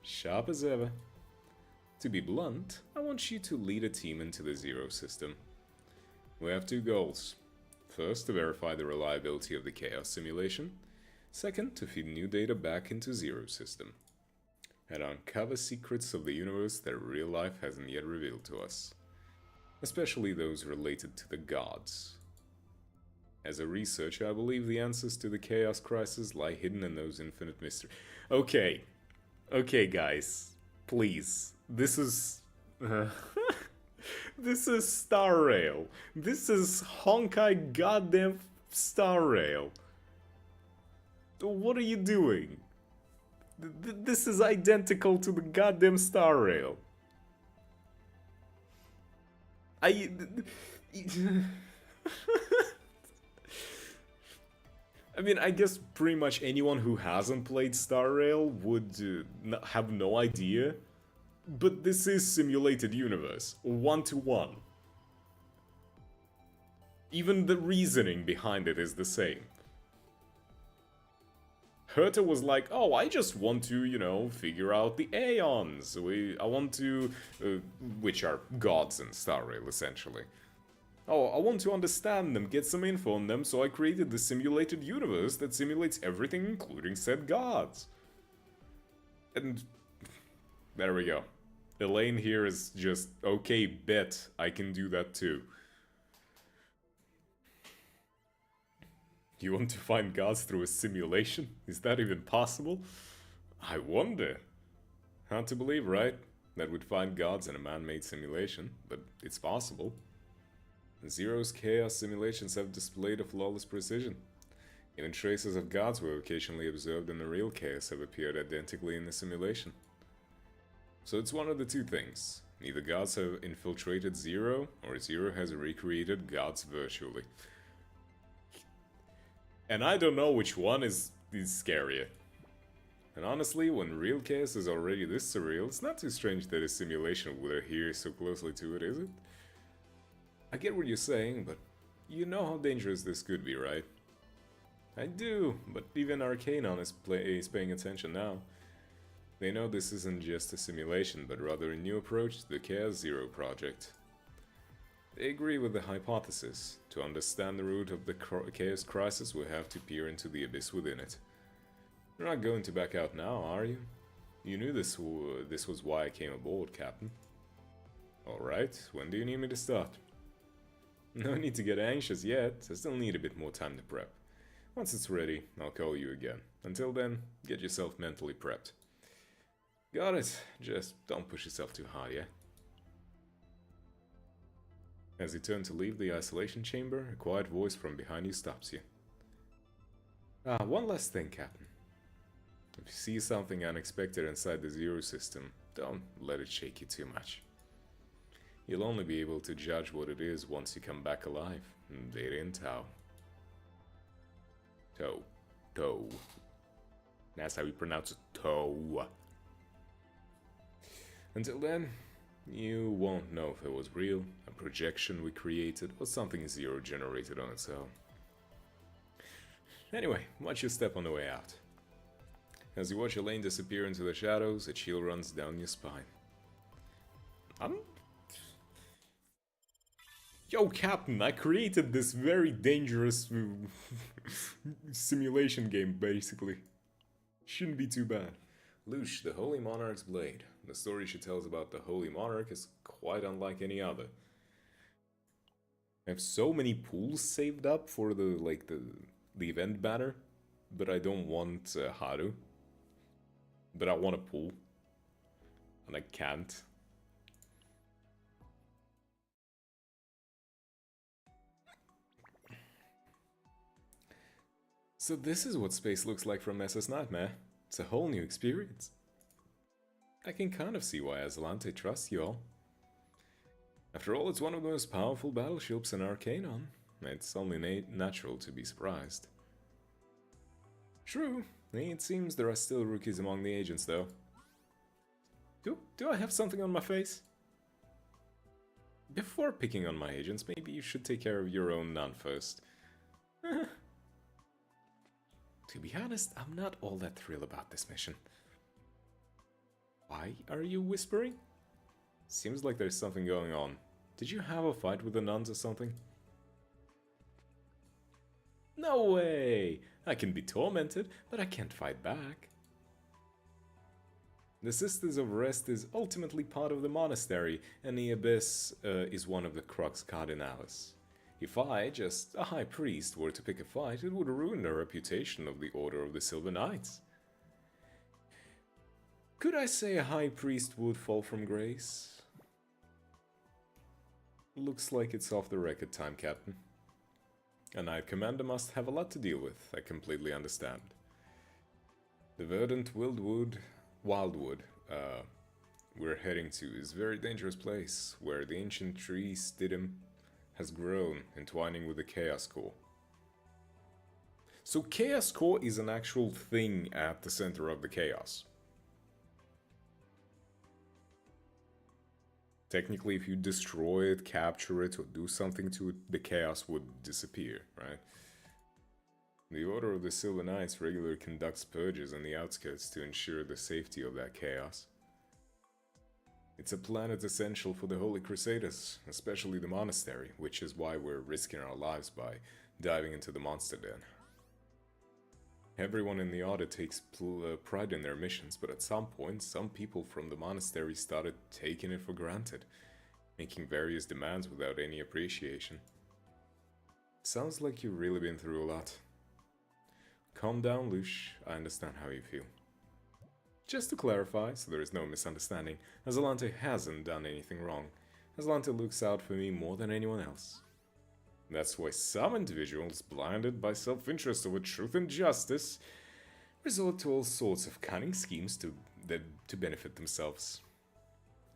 A: Sharp as ever. To be blunt, I want you to lead a team into the Zero system. We have two goals. First, to verify the reliability of the chaos simulation. Second, to feed new data back into Zero system. And uncover secrets of the universe that real life hasn't yet revealed to us. Especially those related to the gods. As a researcher, I believe the answers to the chaos crisis lie hidden in those infinite mysteries. Okay guys, please. This is... this is Star Rail. This is Honkai goddamn Star Rail. What are you doing? This is identical to the goddamn Star Rail. I mean, I guess pretty much anyone who hasn't played Star Rail would have no idea. But this is simulated universe, 1-to-1. Even the reasoning behind it is the same. Herta was like, oh, I just want to, you know, figure out the Aeons. I want to, which are gods in Star Rail, essentially. Oh, I want to understand them, get some info on them, so I created the simulated universe that simulates everything, including said gods. And there we go. Elaine here is just, okay, bet I can do that too. You want to find gods through a simulation? Is that even possible? I wonder. Hard to believe, right? That we'd find gods in a man-made simulation, but it's possible. Zero's chaos simulations have displayed a flawless precision. Even traces of gods were occasionally observed in the real chaos have appeared identically in the simulation. So it's one of the two things. Either gods have infiltrated Zero, or Zero has recreated gods virtually. And I don't know which one is scarier. And honestly, when real chaos is already this surreal, it's not too strange that a simulation would adhere so closely to it, is it? I get what you're saying, but you know how dangerous this could be, right? I do, but even Arcanon is paying attention now. They know this isn't just a simulation, but rather a new approach to the Chaos Zero project. They agree with the hypothesis. To understand the root of the Chaos Crisis, we have to peer into the abyss within it. You're not going to back out now, are you? You knew this was why I came aboard, Captain. Alright, when do you need me to start? No need to get anxious yet, I still need a bit more time to prep. Once it's ready, I'll call you again. Until then, get yourself mentally prepped. Got it, just don't push yourself too hard, yeah? As you turn to leave the isolation chamber, a quiet voice from behind you stops you. One last thing, Captain. If you see something unexpected inside the Zero system, don't let it shake you too much. You'll only be able to judge what it is once you come back alive. Data in Tau. Toe. That's how you pronounce it. Toe. Until then, you won't know if it was real, a projection we created, or something Zero generated on its own. Anyway, watch your step on the way out. As you watch Elaine disappear into the shadows, a chill runs down your spine. Yo, Captain, I created this very dangerous simulation game, basically. Shouldn't be too bad. Lush, the Holy Monarch's Blade. The story she tells about the Holy Monarch is quite unlike any other. I have so many pools saved up for the event banner, but I don't want Haru. But I want a pool. And I can't. So this is what space looks like from SS Nightmare. It's a whole new experience. I can kind of see why Azalante trusts you all. After all, it's one of the most powerful battleships in Arcanon. It's only natural to be surprised. True, it seems there are still rookies among the agents though. Do I have something on my face? Before picking on my agents, maybe you should take care of your own nun first. To be honest, I'm not all that thrilled about this mission. Why are you whispering? Seems like there's something going on. Did you have a fight with the nuns or something? No way! I can be tormented, but I can't fight back. The Sisters of Rest is ultimately part of the monastery, and the Abyss is one of the Crux Cardinalis. If I, just a high priest, were to pick a fight, it would ruin the reputation of the Order of the Silver Knights. Could I say a high priest would fall from grace? Looks like it's off the record time, Captain. A Knight Commander must have a lot to deal with, I completely understand. The verdant wildwood we're heading to is a very dangerous place, where the ancient tree Stidham has grown, entwining with the Chaos Core. So Chaos Core is an actual thing at the center of the Chaos. Technically, if you destroy it, capture it, or do something to it, the Chaos would disappear, right? The Order of the Silver Knights regularly conducts purges on the outskirts to ensure the safety of that chaos. It's a planet essential for the Holy Crusaders, especially the monastery, which is why we're risking our lives by diving into the monster den. Everyone in the Order takes pride in their missions, but at some point, some people from the monastery started taking it for granted, making various demands without any appreciation. Sounds like you've really been through a lot. Calm down, Lush. I understand how you feel. Just to clarify, so there is no misunderstanding, Azalante hasn't done anything wrong. Azalante looks out for me more than anyone else. That's why some individuals, blinded by self-interest over truth and justice, resort to all sorts of cunning schemes to benefit themselves.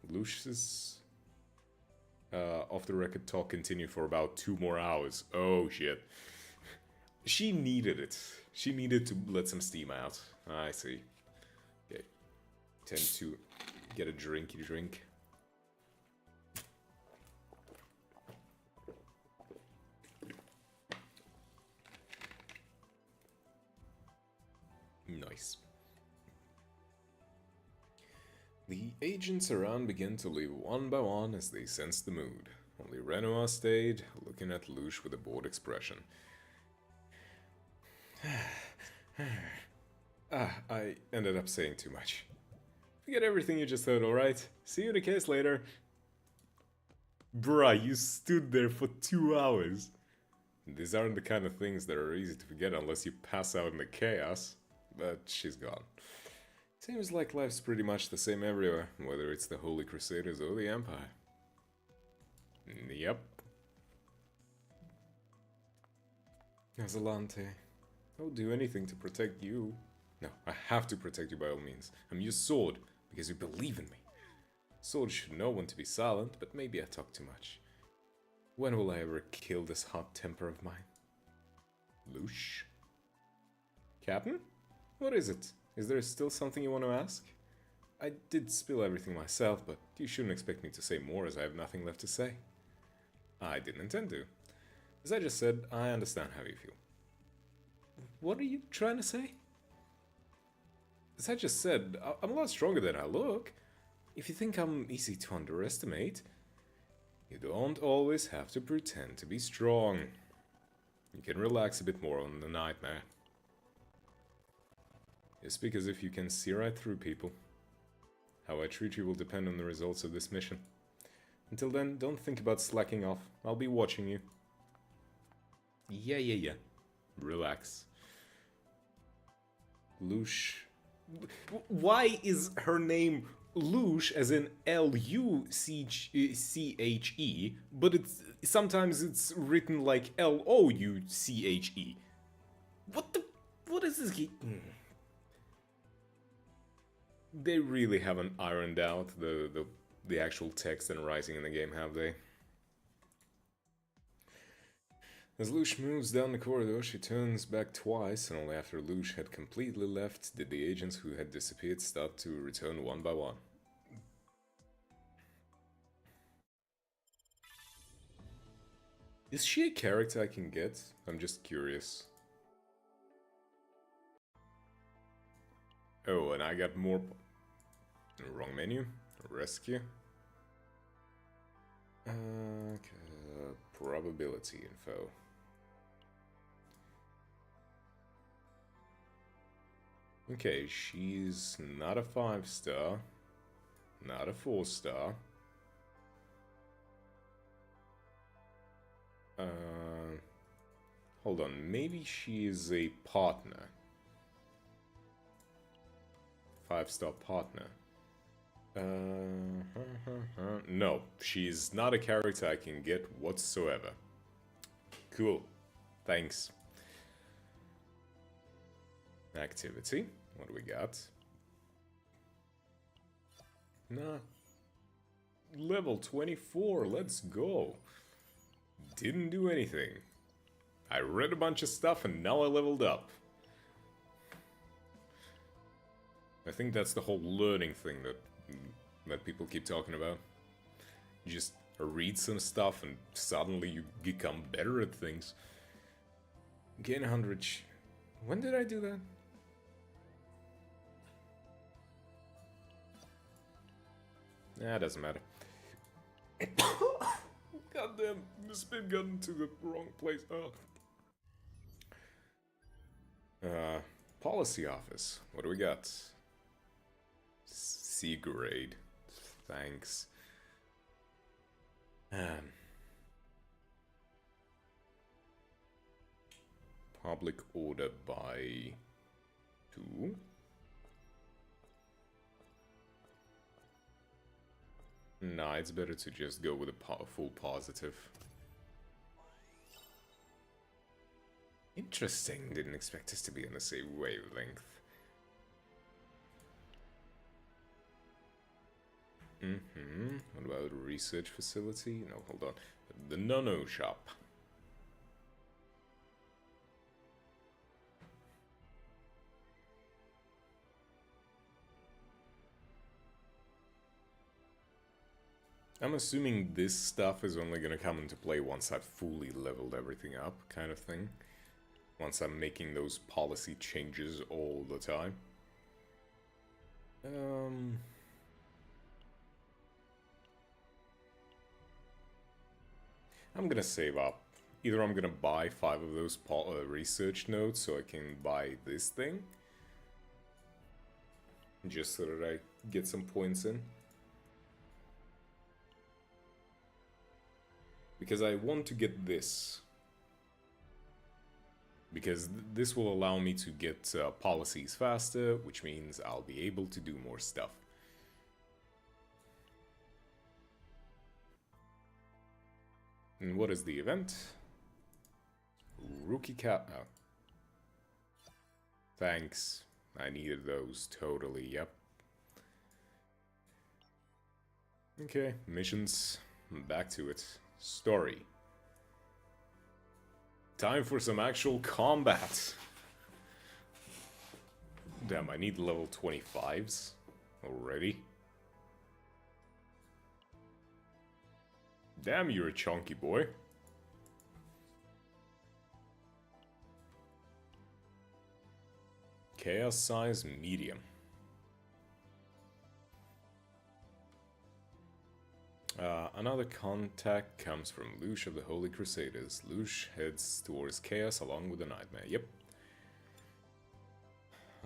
A: Lush's off-the-record talk continued for about 2 more hours. Oh shit. She needed it. She needed to let some steam out. I see. Okay. Tend to get a drinky drink. Nice. The agents around began to leave one by one as they sensed the mood. Only Renoir stayed, looking at Lush with a bored expression. I ended up saying too much. Forget everything you just heard, alright? See you in the case later. Bruh, you stood there for 2 hours. These aren't the kind of things that are easy to forget unless you pass out in the chaos. But she's gone. Seems like life's pretty much the same everywhere, whether it's the Holy Crusaders or the Empire. Yep. Azalante, I'll do anything to protect you. No, I have to protect you by all means. I'm your sword, because you believe in me. Swords should know when to be silent, but maybe I talk too much. When will I ever kill this hot temper of mine? Lush? Captain? What is it? Is there still something you want to ask? I did spill everything myself, but you shouldn't expect me to say more as I have nothing left to say. I didn't intend to. As I just said, I understand how you feel. What are you trying to say? As I just said, I'm a lot stronger than I look. If you think I'm easy to underestimate, you don't always have to pretend to be strong. You can relax a bit more on the nightmare. You speak as if you can see right through people. How I treat you will depend on the results of this mission. Until then, don't think about slacking off. I'll be watching you. Yeah. Relax. Lush. Why is her name Lush as in L-U-C-H-E, but sometimes it's written like L-O-U-C-H-E? What is this? They really haven't ironed out the actual text and writing in the game, have they? As Lush moves down the corridor, she turns back twice, and only after Lush had completely left did the agents who had disappeared start to return one by one. Is she a character I can get? I'm just curious. Oh, and I got more... Wrong menu. Rescue. Probability info. Okay, she's not a 5-star. Not a 4-star. Hold on, maybe she is a partner. 5-star partner. No, she's not a character I can get whatsoever. Cool. Thanks. Activity. What do we got? Nah. Level 24, let's go. Didn't do anything. I read a bunch of stuff and now I leveled up. I think that's the whole learning thing that people keep talking about. You just read some stuff and suddenly you become better at things. Gain 100 When did I do that? Nah, doesn't matter. Goddamn, the spin got into the wrong place. Oh. Policy office. What do we got? C grade. Thanks. Public order by 2. Nah, it's better to just go with a full positive. Interesting, didn't expect this to be on the same wavelength. What about a research facility? No, hold on. The Nano Shop. I'm assuming this stuff is only gonna come into play once I've fully leveled everything up, kind of thing. Once I'm making those policy changes all the time. I'm gonna save up. Either I'm gonna buy 5 of those research nodes so I can buy this thing. Just so that I get some points in. Because I want to get this. Because this will allow me to get policies faster, which means I'll be able to do more stuff. And what is the event? Rookie cap. Oh. Thanks. I needed those totally, yep. Okay, missions. Back to it. Story. Time for some actual combat. Damn, I need level 25s already. Damn, you're a chunky boy. Chaos size medium. Another contact comes from Lush of the Holy Crusaders. Lush heads towards Chaos along with the Nightmare. Yep.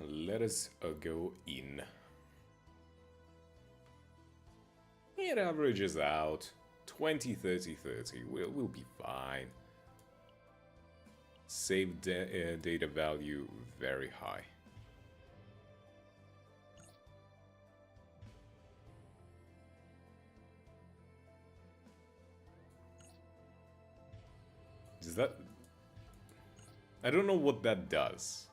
A: Let us go in. It averages out 20, 30, 30. We'll be fine. Save data value very high. Is that... I don't know what that does.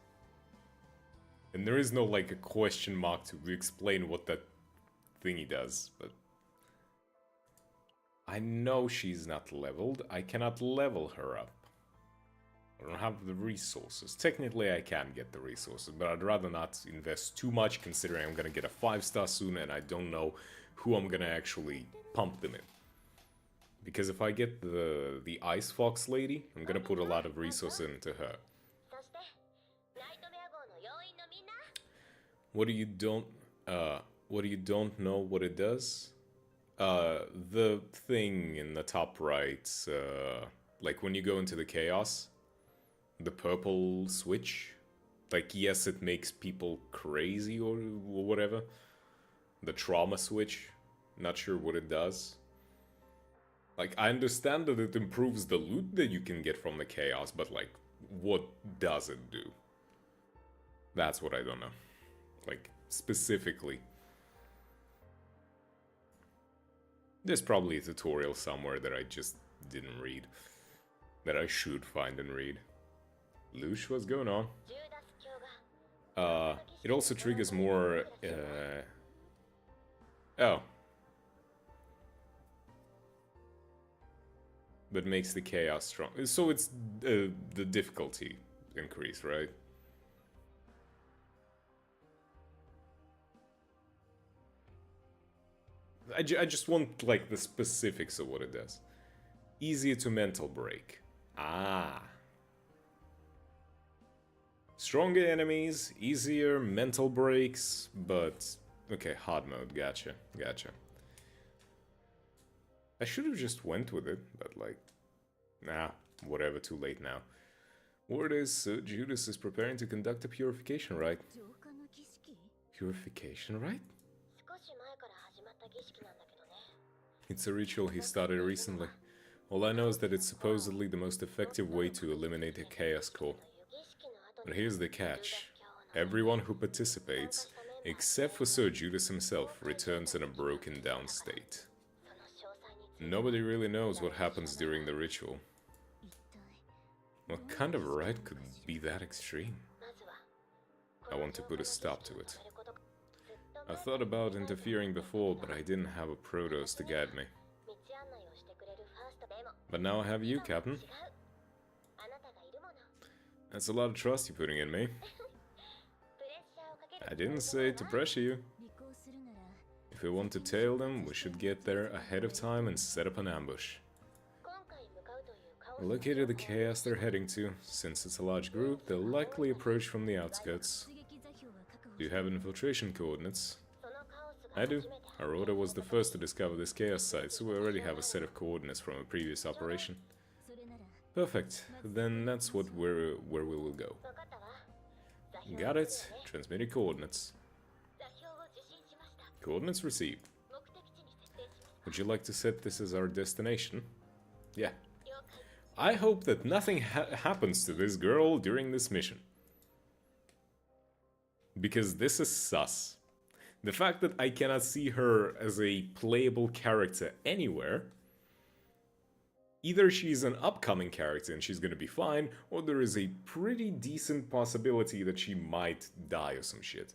A: And there is no, like, a question mark to explain what that thingy does, but... I know she's not leveled. I cannot level her up. I don't have the resources. Technically, I can get the resources, but I'd rather not invest too much, considering I'm gonna get a 5-star soon, and I don't know who I'm gonna actually pump them in. Because if I get the Ice Fox lady, I'm gonna put a lot of resources into her. What do you don't know what it does? The thing in the top right, like when you go into the chaos, the purple switch, like yes, it makes people crazy or whatever. The trauma switch, not sure what it does. Like, I understand that it improves the loot that you can get from the chaos, but like, what does it do? That's what I don't know. Like, specifically. There's probably a tutorial somewhere that I just didn't read. That I should find and read. Lush, what's going on? It also triggers more, oh. But makes the chaos strong. So it's the difficulty increase, right? I just want, like, the specifics of what it does. Easier to mental break. Ah. Stronger enemies, easier mental breaks, but... Okay, hard mode, gotcha. I should have just went with it, but like... Nah, whatever, too late now. Word is, Judas is preparing to conduct a purification rite. Purification rite? It's a ritual he started recently. All I know is that it's supposedly the most effective way to eliminate a chaos core. But here's the catch. Everyone who participates, except for Sir Judas himself, returns in a broken down state. Nobody really knows what happens during the ritual. What kind of rite could be that extreme? I want to put a stop to it. I thought about interfering before, but I didn't have a Protoss to guide me. But now I have you, Captain. That's a lot of trust you're putting in me. I didn't say to pressure you. If we want to tail them, we should get there ahead of time and set up an ambush. Located the chaos they're heading to. Since it's a large group, they'll likely approach from the outskirts. Do you have infiltration coordinates? I do. Our order was the first to discover this chaos site, so we already have a set of coordinates from a previous operation. Perfect. Then that's where we will go. Got it. Transmitting coordinates. Coordinates received. Would you like to set this as our destination? Yeah. I hope that nothing happens to this girl during this mission. Because this is sus. The fact that I cannot see her as a playable character anywhere. Either she's an upcoming character and she's gonna be fine, or there is a pretty decent possibility that she might die or some shit.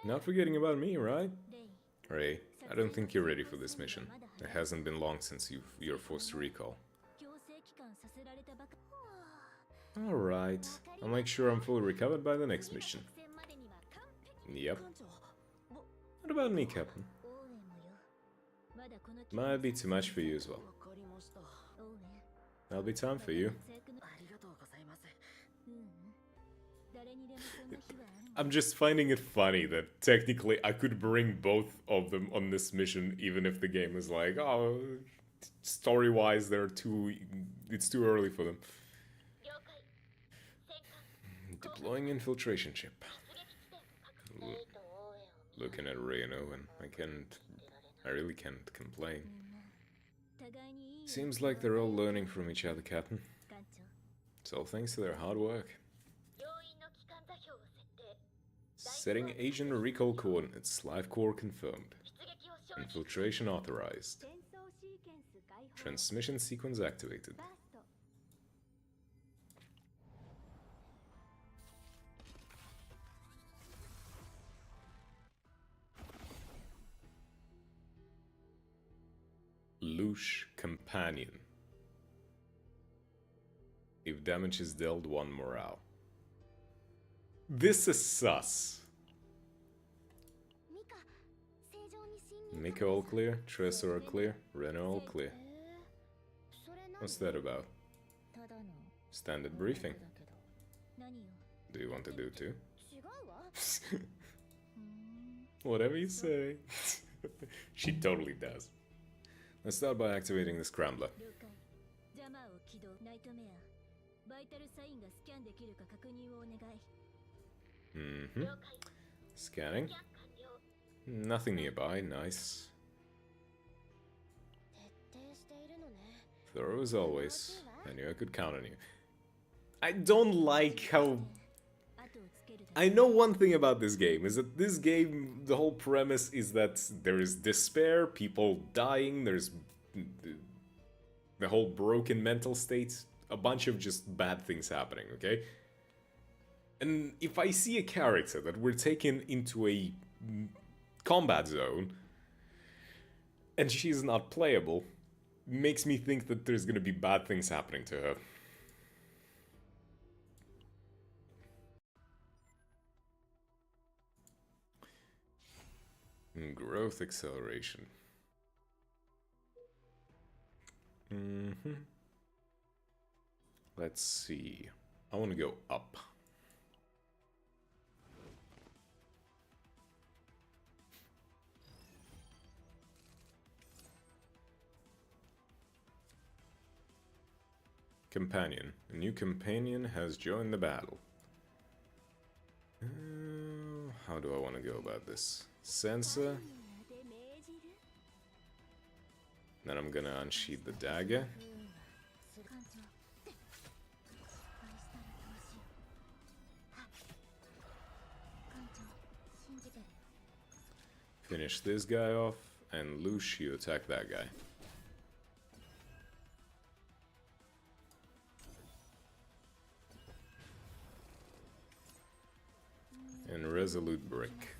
A: Not forgetting about me, right? Ray, I don't think you're ready for this mission. It hasn't been long since you're forced to recall. Alright, I'll make sure I'm fully recovered by the next mission. Yep. What about me, Captain? Might be too much for you as well. There'll be time for you. I'm just finding it funny that technically I could bring both of them on this mission, even if the game is like, oh, story-wise, it's too early for them. Deploying infiltration ship. Looking at Ray and Owen, I really can't complain. Seems like they're all learning from each other, Captain. It's all thanks to their hard work. Setting agent recall coordinates, live core confirmed. Infiltration authorized. Transmission sequence activated. Louche Companion. If damage is dealt, 1 morale. This is sus. Mika all clear, Tresor all clear, Reno all clear. What's that about? Standard briefing. Do you want to do too? Whatever you say. She totally does. Let's start by activating the Scrambler. Scanning. Nothing nearby, nice. Thorough as always. I knew I could count on you. I don't like how... I know one thing about this game, is that this game, the whole premise is that there is despair, people dying, there's the whole broken mental state, a bunch of just bad things happening, okay? And if I see a character that we're taking into a combat zone, and she's not playable, makes me think that there's gonna be bad things happening to her. Growth acceleration. Let's see. I want to go up. Companion. A new companion has joined the battle. How do I want to go about this? Sansa. Then I'm gonna unsheath the dagger. Finish this guy off, and Lush, you attack that guy. And Resolute Brick.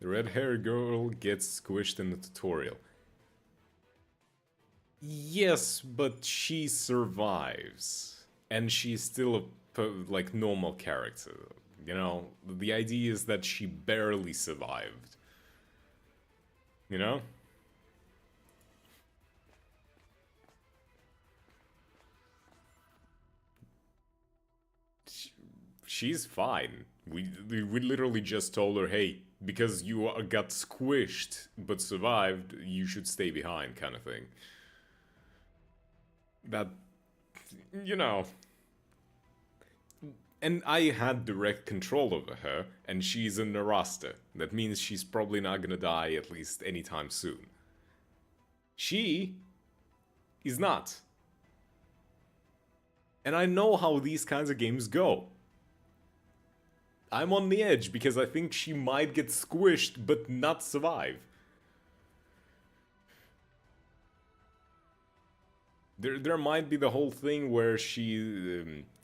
A: The red-haired girl gets squished in the tutorial. Yes, but she survives. And she's still a, like, normal character. You know, the idea is that she barely survived. You know? She's fine. We literally just told her, hey, because you got squished but survived, you should stay behind, kind of thing. That, you know. And I had direct control over her, and she's a Narasta. That means she's probably not gonna die at least anytime soon. She is not. And I know how these kinds of games go. I'm on the edge because I think she might get squished but not survive. There might be the whole thing where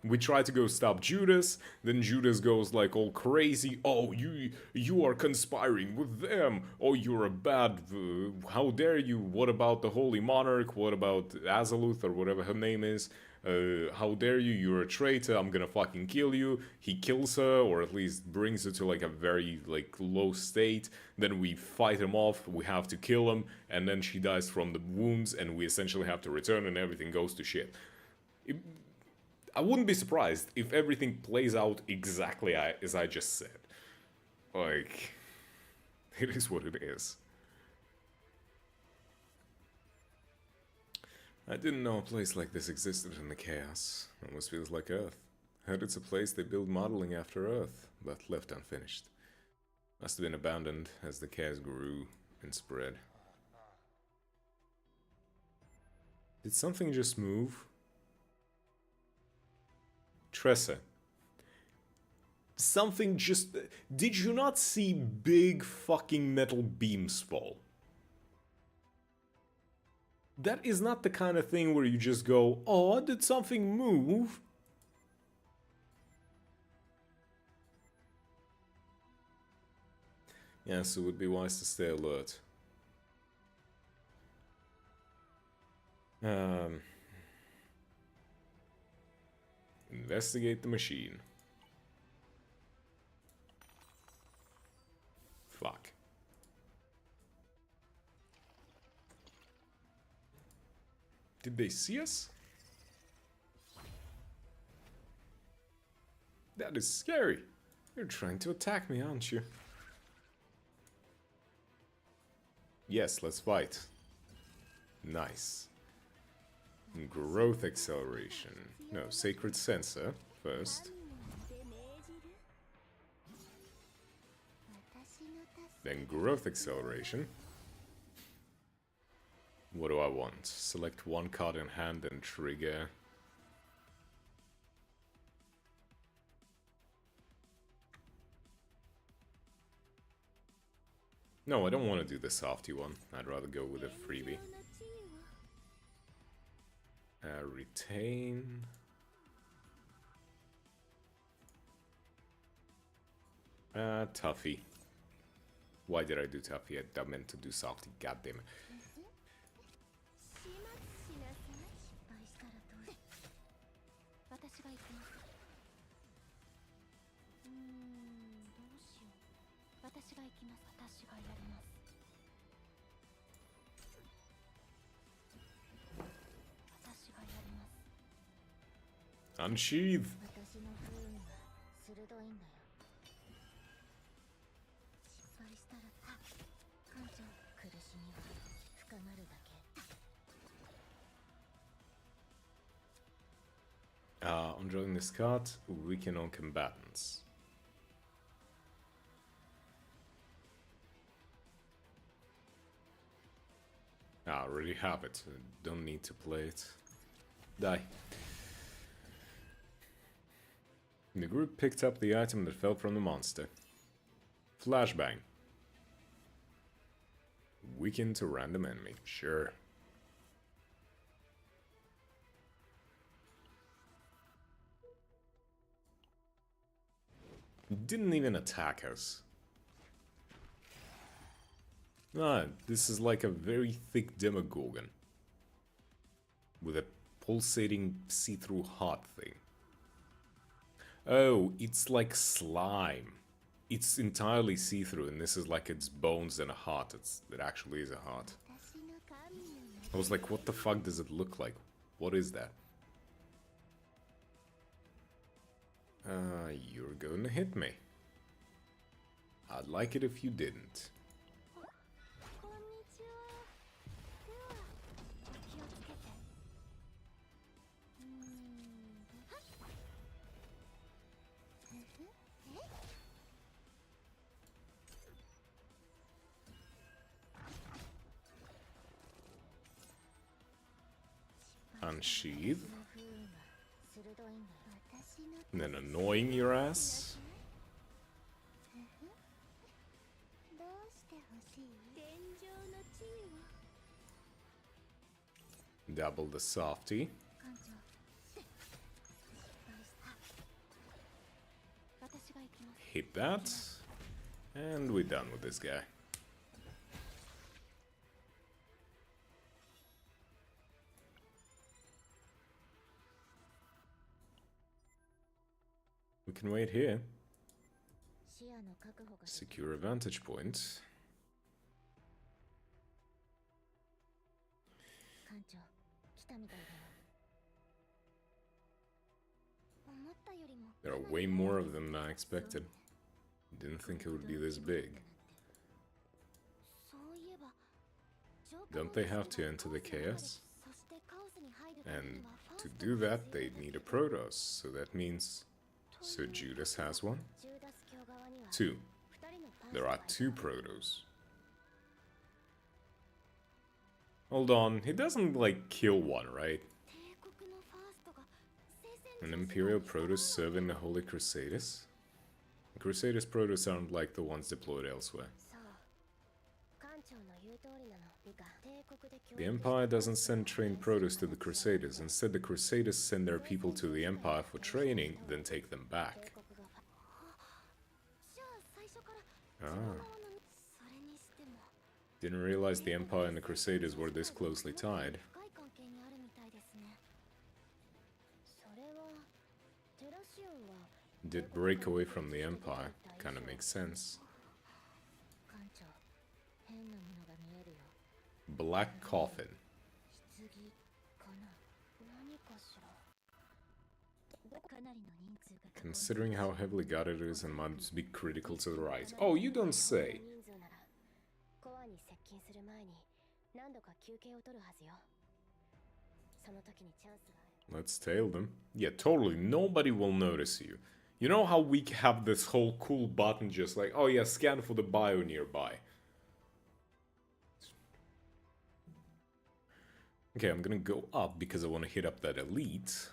A: we try to go stop Judas, then Judas goes like all crazy. Oh, you are conspiring with them. Oh, you're a bad. How dare you? What about the Holy Monarch? What about Azaluth or whatever her name is? How dare you? You're a traitor. I'm gonna fucking kill you. He kills her, or at least brings her to like a very like low state. Then we fight him off. We have to kill him, and then she dies from the wounds, and we essentially have to return, and everything goes to shit. I wouldn't be surprised if everything plays out exactly as I just said. Like, it is what it is. I didn't know a place like this existed in the chaos. Almost feels like Earth. Heard it's a place they build modeling after Earth, but left unfinished. Must have been abandoned as the chaos grew and spread. Did something just move? Tressa. Something just... Did you not see big fucking metal beams fall? That is not the kind of thing where you just go, oh, did something move? Yes, it would be wise to stay alert. Investigate the machine. Fuck. Did they see us? That is scary. You're trying to attack me, aren't you? Yes, let's fight. Nice. Growth acceleration. No, sacred sensor first. Then growth acceleration. What do I want? Select one card in hand and trigger. No, I don't want to do the softy one. I'd rather go with a freebie. Retain. Tuffy. Why did I do Tuffy? I meant to do softy, goddammit. Unsheath.
C: 私の不運は鋭いんだよ。失敗したら感情苦しみは深まるだけ。
A: On drawing this card, weaken on combatants. I already have it. Don't need to play it. Die. The group picked up the item that fell from the monster. Flashbang. Weaken to random enemy. Sure. Didn't even attack us. Ah, this is like a very thick Demogorgon. With a pulsating see-through heart thing. Oh, it's like slime. It's entirely see-through and this is like its bones and a heart. It actually is a heart.
C: 私の神よね。
A: I was like, what the fuck does it look like? What is that? You're going to hit me. I'd like it if you didn't.
C: こんにちは。では気をつけて。はっ。
A: Unsheath.
C: 私の不運は鋭いんだよ。私の
A: And then annoying your ass.
C: どうしてほしい？天上の地位を。
A: Double the softy.
C: 艦長。失敗した。私が行きます。
A: Hit that. And we're done with this guy. We can wait here.
C: 視野の確保ができる。
A: Secure a vantage point.
C: 艦長、来たみたいだよ。思ったよりも。
A: There are way more of them than I expected. Didn't think it would be this big.
C: そういえば、
A: Don't they have to enter the chaos?
C: そしてカオスに入るため
A: And
C: にはファー
A: to
C: スト
A: do
C: が
A: that,
C: 必要
A: they need a Protoss. So that means Sir Judas has one.
C: ジューダス教側には
A: Two.
C: 二人のパース
A: There
C: が
A: are two Protoss. Hold on, he doesn't like kill one, right?
C: 帝国のファーストが聖戦
A: An
C: 女子
A: Imperial
C: が
A: Protoss serving the Holy Crusaders? Crusaders Protoss aren't like the ones deployed elsewhere.
C: そう艦長の言う通りなの。リカ帝国で協
A: The
C: 力
A: Empire doesn't send trained Protoss to the Crusaders. Instead, the Crusaders send their people to the Empire for training, then take them
C: 帝
A: back.
C: 国がじゃあ最初から
A: Ah,
C: それにしても
A: didn't realize the Empire and the Crusaders were this closely tied.
C: 深い関係にあるみたいですね。それはテラシオンは
A: Did break away from the Empire. Kinda makes sense.
C: 艦長変なものが見えるよ。
A: Black Coffin.
C: 棺かな。何かしら。かなりの人数が
A: Considering how heavily guarded it is and must be critical to the right. Oh, you don't say.
C: 人数ならコアに接近する前に何度か休憩を取るはずよ。その時にチャンスがある。
A: Let's tail them. Yeah, totally. Nobody will notice you. You know how we have this whole cool button just like, oh yeah, scan for the bio nearby. Okay, I'm gonna go up because I want to hit up that elite.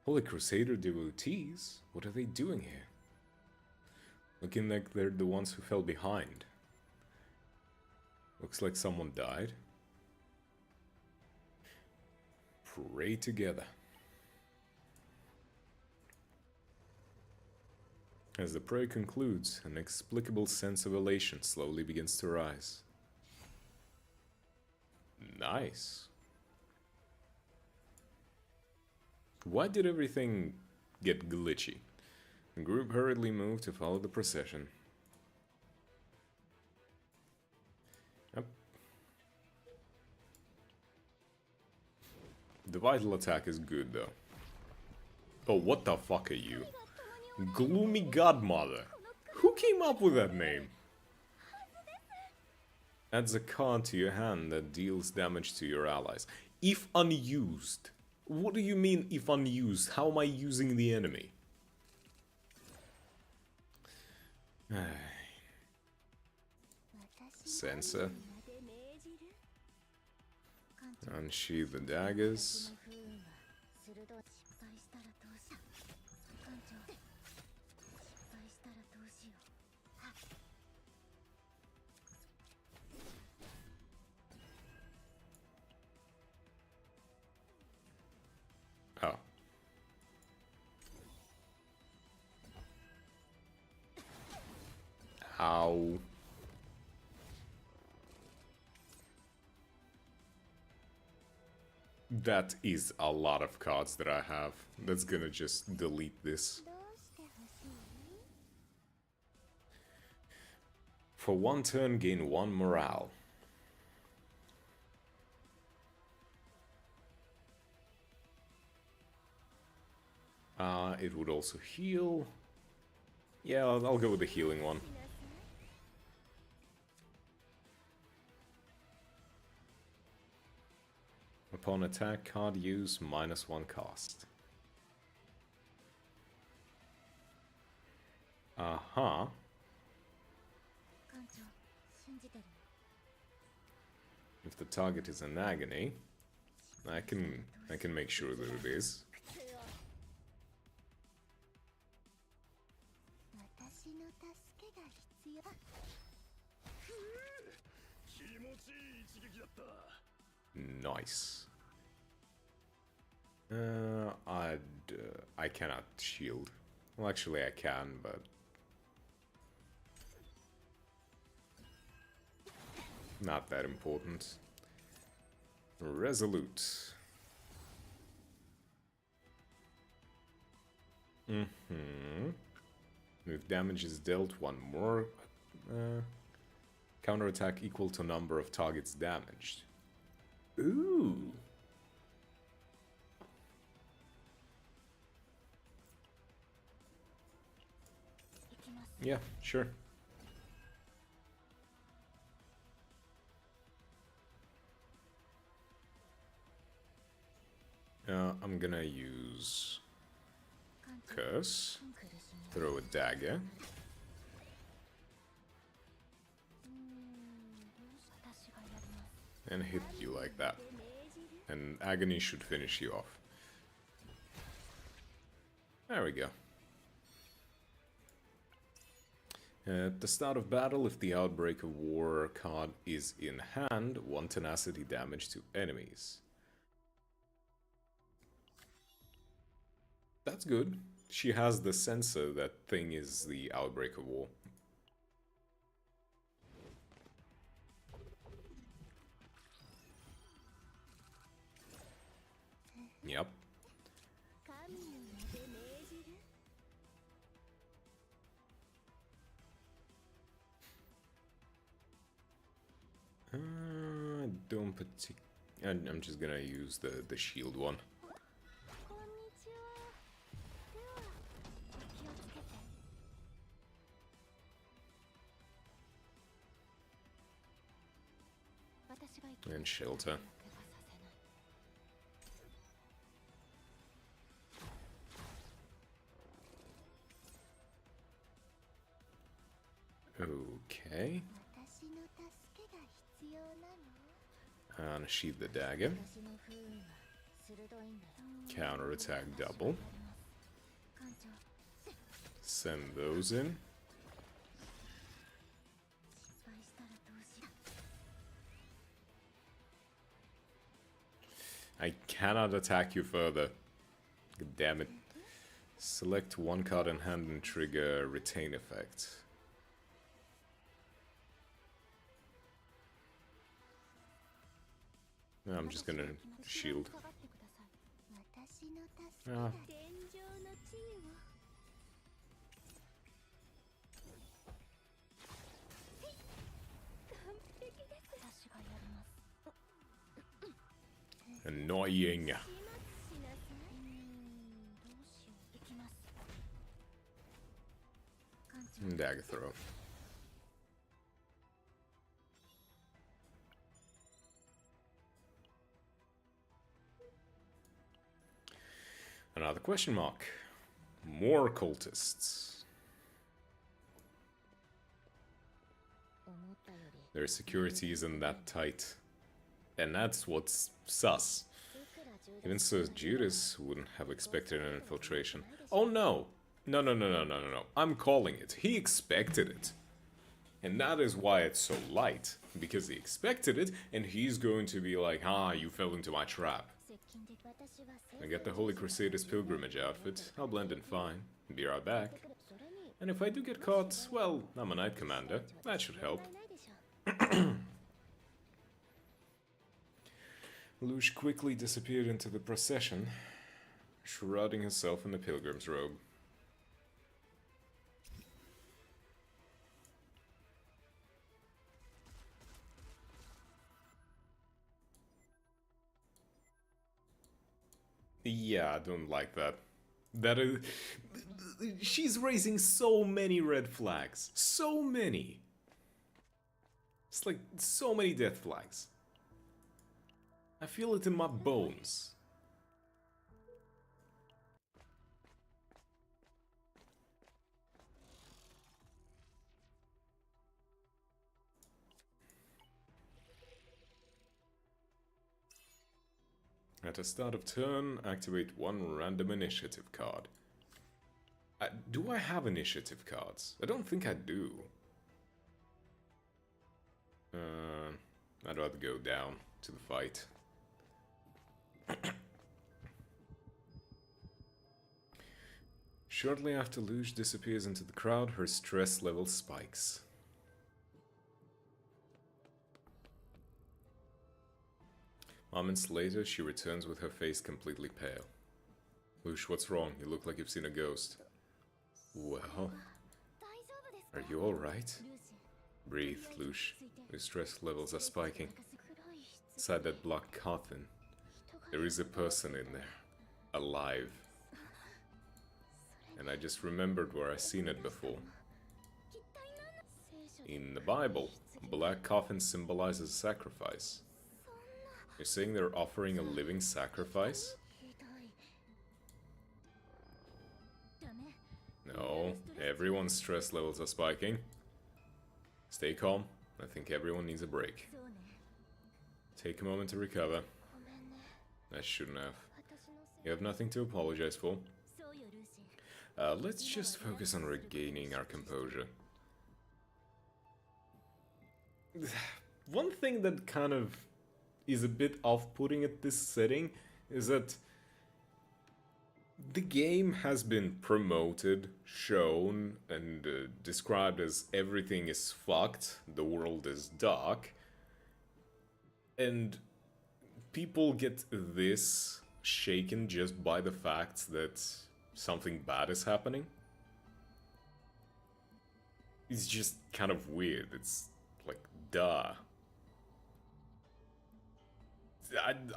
A: Holy Crusader devotees? What are they doing here? Looking like they're the ones who fell behind. Looks like someone died. Pray together. As the prayer concludes, an inexplicable sense of elation slowly begins to rise. Nice. Why did everything get glitchy? The group hurriedly moved to follow the procession. Yep. The vital attack is good though. Oh, what the fuck are you? Gloomy Godmother. Who came up with that name? Adds a card to your hand that deals damage to your allies. If unused. What do you mean if unused? How am I using the enemy? Sensor. Unsheath the daggers. Oh. Ow. That is a lot of cards that I have. That's gonna just delete this. For one turn, gain 1 morale. It would also heal. Yeah, I'll go with the healing one. Upon attack, card use, -1 cost. Uh-huh. If the target is in agony, I can make sure that it is. Nice. I cannot shield. Well, actually I can, but not that important. Resolute. If damage is dealt, 1 more. Counterattack equal to number of targets damaged. Ooh. Yeah, sure. I'm gonna use Curse, throw a dagger, and hit you like that. And Agony should finish you off. There we go. At the start of battle, if the Outbreak of War card is in hand, 1 tenacity damage to enemies. That's good. She has the sensor that thing is the Outbreak of War. Yep. Don't I'm just gonna use the shield one. And shelter. Okay. Unsheath the dagger. Counterattack double. Send those in. I cannot attack you further. Damn it. Select 1 card in hand and trigger retain effect. No, I'm just gonna shield. Ah. Annoying. dagger throw. Another question mark. More cultists. Their security isn't that tight. And that's what's sus. Even so, Judas wouldn't have expected an infiltration. Oh no! No. I'm calling it. He expected it. And that is why it's so light. Because he expected it, and he's going to be like, ah, you fell into my trap. I get the Holy Crusaders pilgrimage outfit. I'll blend in fine. Be right back. And if I do get caught, well, I'm a Knight Commander. That should help. Lush quickly disappeared into the procession, shrouding herself in the pilgrim's robe. Yeah, I don't like that. That is... She's raising so many red flags. So many. It's like so many death flags. I feel it in my bones. At the start of turn, activate one random initiative card. Do I have initiative cards? I don't think I do. I'd rather go down to the fight. Shortly after Luge disappears into the crowd, her stress level spikes. Moments later, she returns with her face completely pale. Luge, what's wrong? You look like you've seen a ghost. Well, are you alright? Breathe, Luge. Your stress levels are spiking. Inside that black coffin, there is a person in there. Alive. And I just remembered where I've seen it before. In the Bible, a black coffin symbolizes sacrifice. You're saying they're offering a living sacrifice? No, everyone's stress levels are spiking. Stay calm. I think everyone needs a break. Take a moment to recover. I shouldn't have. You have nothing to apologize for. Let's just focus on regaining our composure. One thing that kind of is a bit off-putting at this setting is that the game has been promoted, shown, and described as everything is fucked, the world is dark, and people get this shaken just by the fact that something bad is happening. It's just kind of weird. It's like, duh.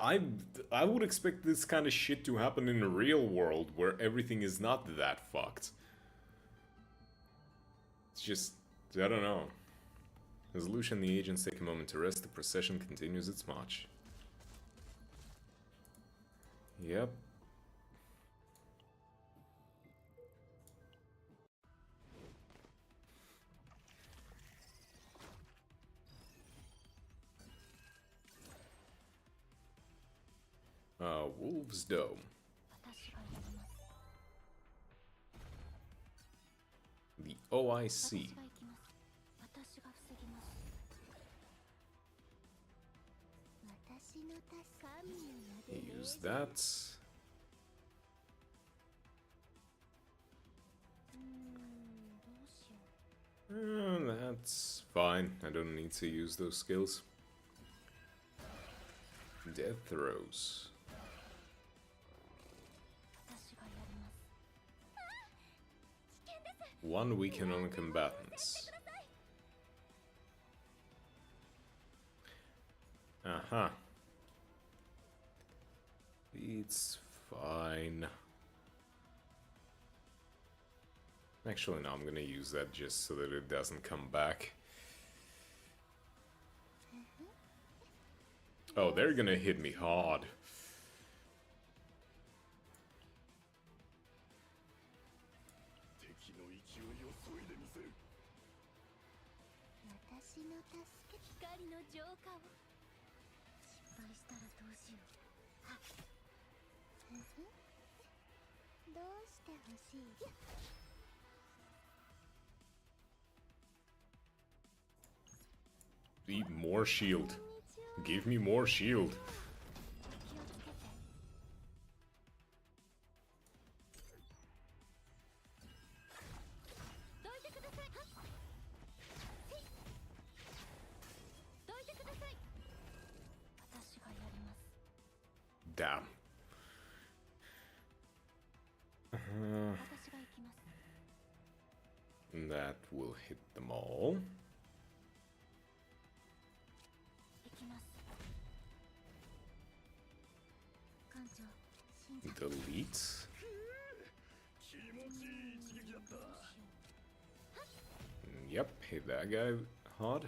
A: I would expect this kind of shit to happen in the real world where everything is not that fucked. It's just, I don't know. As Lush and the agents take a moment to rest, the procession continues its march. Yep. Wolf's Dome. The OIC. Use that. That's fine. I don't need to use those skills. Death throws. One weaken on combatants. Aha. It's fine. Actually, no, I'm gonna use that just so that it doesn't come back. Oh, they're gonna hit me hard.
D: 敵の勢いを削いでみせる。
C: 私の助け光の浄化を失敗したらどうしよう。はっどうしてほしい。
A: Need more shield. Give me more shield.
C: 気をつけて。どいてください。はっせいどいてください。私がやります。
A: Damn.
C: 私が行きます。
A: That will hit them all.
C: 行きます。艦長、信じて
A: Delete.
D: 気持ちいい一撃だった。
A: Yep, hit that guy hard.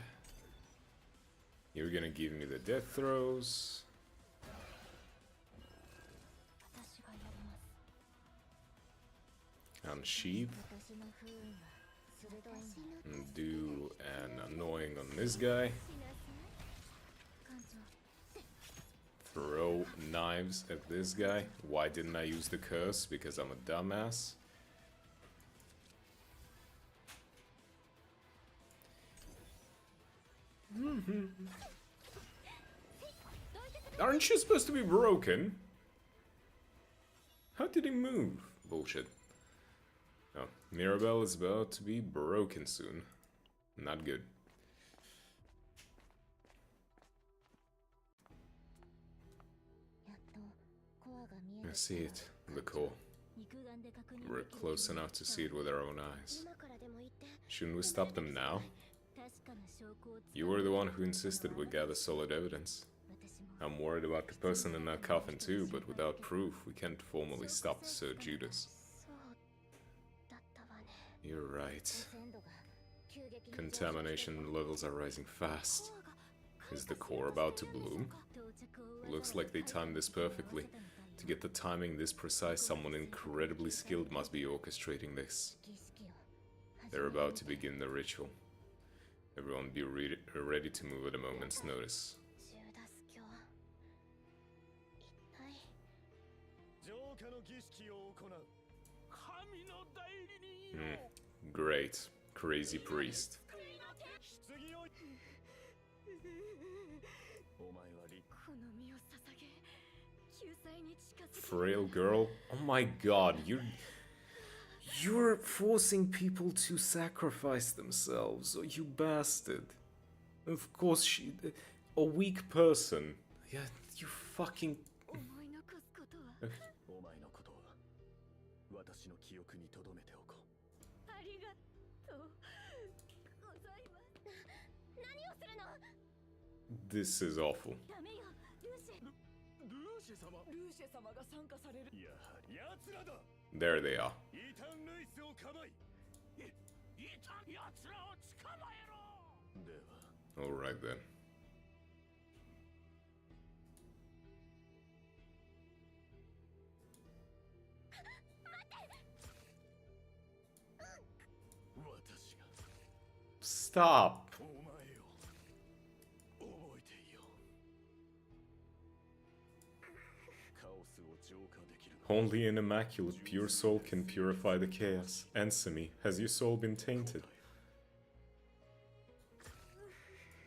A: You're gonna give me the death throws.
C: 私がやります。
A: Unsheath.
C: 私の不運は鋭いんだ。
A: And do an annoying on this guy.
C: 艦長、
A: Throw knives at this guy. Why didn't I use the curse? Because I'm a dumbass. Aren't you supposed to be broken? How did he move? Bullshit. Oh, Mirabelle is about to be broken soon. Not good. I see it, the core. We're close enough to see it with our own eyes. Shouldn't we stop them now? You were the one who insisted we gather solid evidence. I'm worried about the person in that coffin too, but without proof, we can't formally stop Sir Judas. You're right. Contamination levels are rising fast. Is the core about to bloom? Looks like they timed this perfectly. To get the timing this precise, someone incredibly skilled must be orchestrating this. They're about to begin the ritual. Everyone be ready to move at a moment's notice.
D: 浄化の儀式を行う。神の代理人よ。
A: Great. Crazy priest.
D: 棺を。お前は立。
C: この身を捧げ、救済に近づけ。
A: Frail girl? Oh my god, you're forcing people to sacrifice themselves, oh, you bastard. Of course a weak person. Yeah, you fucking...
C: 思い残すことは。
D: お前のことは私の記憶に留めておこう。
C: ありがとうございます。何をするの？
A: This is awful.
C: ダメよ、ルーシェ。
D: ルーシェ様。ルーシェ様が参加される。やはり奴らだ。
A: There they are.
D: イータン・ルイスをかばい。イータン奴らを捕まえろ。では。
A: Alright then.
D: 私が
A: Stop!
D: お前を覚えていよう。カオスを浄化できる。
A: Only an immaculate pure soul can purify the chaos. Answer me, has your soul been tainted?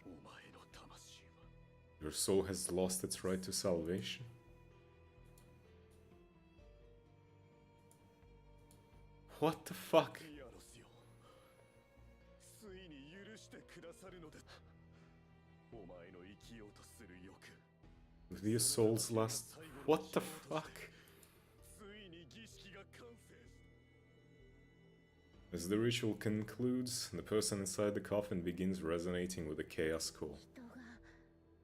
D: お前の魂は
A: Your soul has lost its right to salvation? What the fuck?
D: ヤロスよ。ついに許してくださるのです。お前の生きようとする欲。
A: With your soul's lust? What the fuck?
D: ついに儀式が完成。
A: As the ritual concludes, the person inside the coffin begins resonating with the chaos core.
C: 人が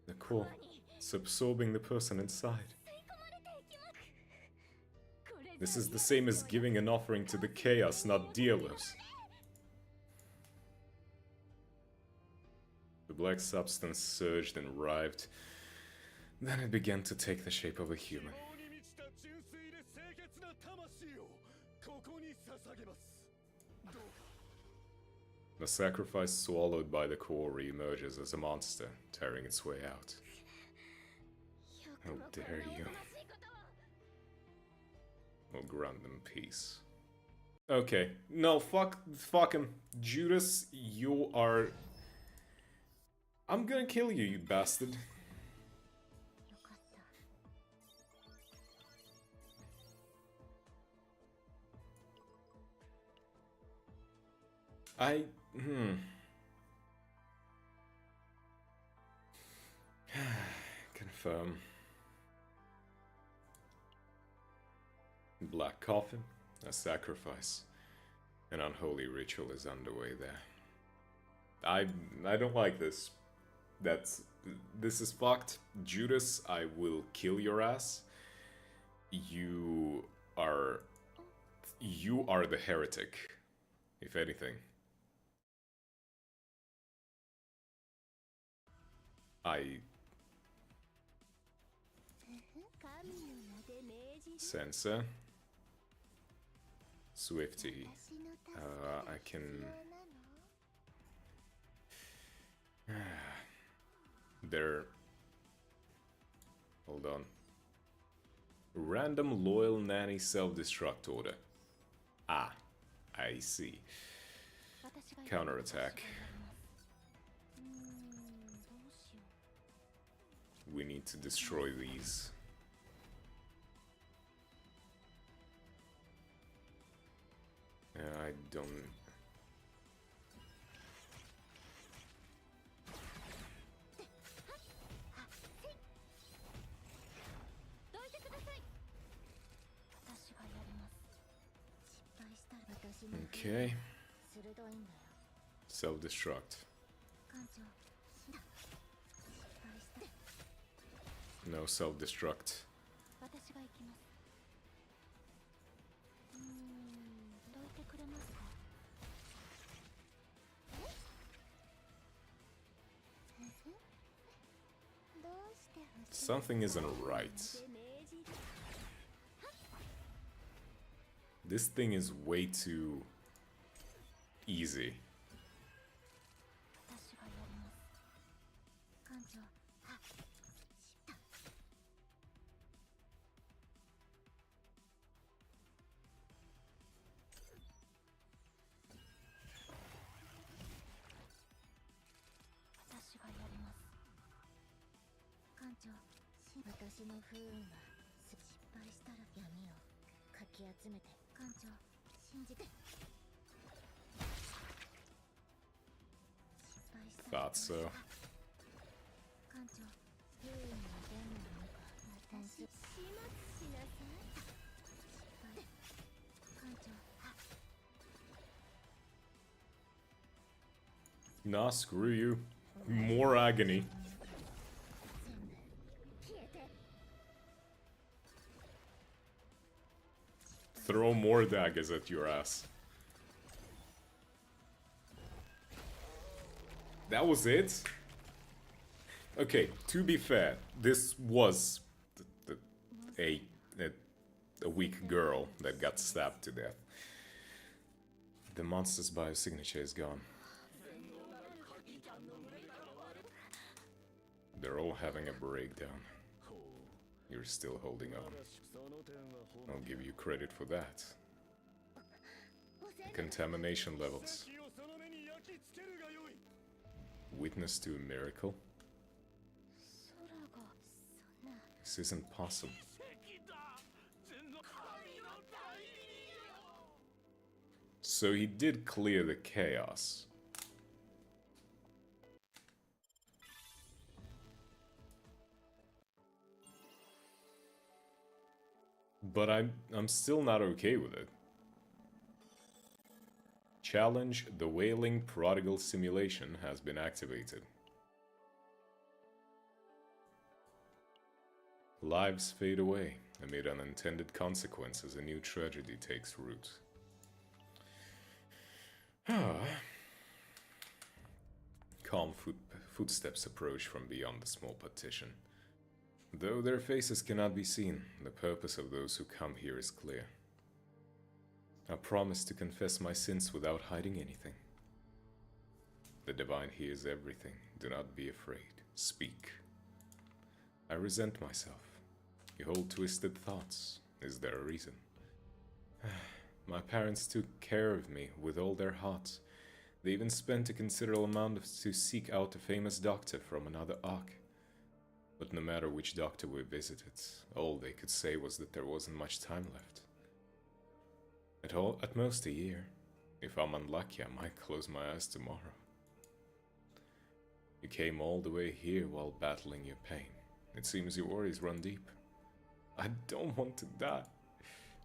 A: The core, it's absorbing the person inside.
C: 吸い込まれていきます。これ
A: This is the same as giving an offering to the Chaos, not Delos. The black substance surged and writhed. Then it began to take the shape of a human.
D: 希望に満ちた純粋で清潔な魂をここに捧げます。どうか
A: The sacrifice swallowed by the core reemerges as a monster, tearing its way out. How dare you? We'll grant them peace. Okay, no, fuck him. Judas, you are... I'm gonna kill you, you bastard.
C: よかった。
A: Confirm. Black coffin, a sacrifice. An unholy ritual is underway there. I don't like this. This is fucked. Judas, I will kill your ass. You are the heretic, if anything. Sensor. Swifty. I can... There... Hold on. Random loyal nanny self-destruct order. Ah, I see. Counterattack. We need to destroy these. I don't... Okay. Self-destruct. No self-destruct. Something isn't right. This thing is way too easy. Thought so. Nah, screw you. More agony. Throw more daggers at your ass. That was it? Okay, to be fair, this was a weak girl that got stabbed to death. The monster's biosignature is gone. They're all having a breakdown. You're still holding on. I'll give you credit for that. Contamination levels. Witness to a miracle? This isn't possible. So he did clear the chaos. But I'm still not okay with it. Challenge the Wailing Prodigal simulation has been activated. Lives fade away, Amid unintended consequences, a new tragedy takes root. Calm footsteps approach from beyond the small partition. Though their faces cannot be seen, the purpose of those who come here is clear. I promise to confess my sins without hiding anything. The Divine hears everything. Do not be afraid. Speak. I resent myself. You hold twisted thoughts. Is there a reason? My parents took care of me with all their hearts. They even spent a considerable amount to seek out a famous doctor from another ark. But no matter which doctor we visited, all they could say was that there wasn't much time left. At most a year. If I'm unlucky, I might close my eyes tomorrow. You came all the way here while battling your pain. It seems your worries run deep. I don't want to die.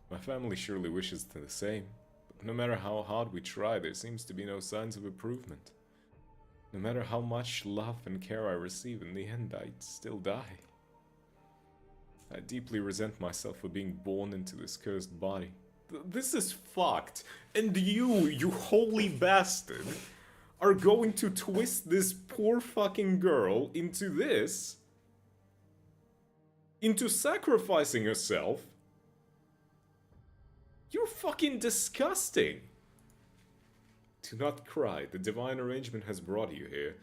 A: My family surely wishes the same, but no matter how hard we try, there seems to be no signs of improvement. No matter how much love and care I receive, in the end I'd still die. I deeply resent myself for being born into this cursed body. This is fucked. And you holy bastard, are going to twist this poor fucking girl into this? Into sacrificing herself? You're fucking disgusting. Do not cry. The divine arrangement has brought you here.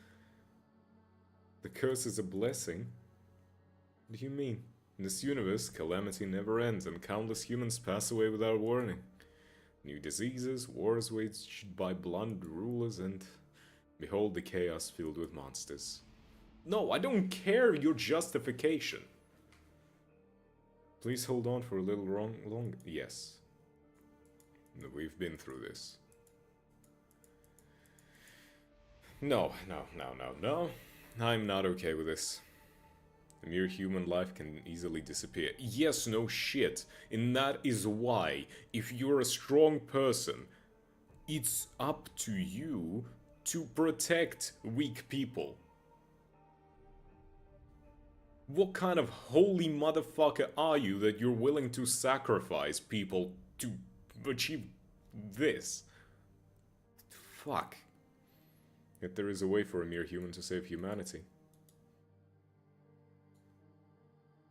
A: The curse is a blessing. What do you mean? In this universe, calamity never ends and countless humans pass away without warning. New diseases, wars waged by blunt rulers, and behold the chaos filled with monsters. No, I don't care your justification. Please hold on for a little longer. Yes. We've been through this. No. I'm not okay with this. A mere human life can easily disappear. Yes, no shit. And that is why, if you're a strong person, it's up to you to protect weak people. What kind of holy motherfucker are you that you're willing to sacrifice people to achieve this? Fuck. Yet there is a way for a mere human to save humanity.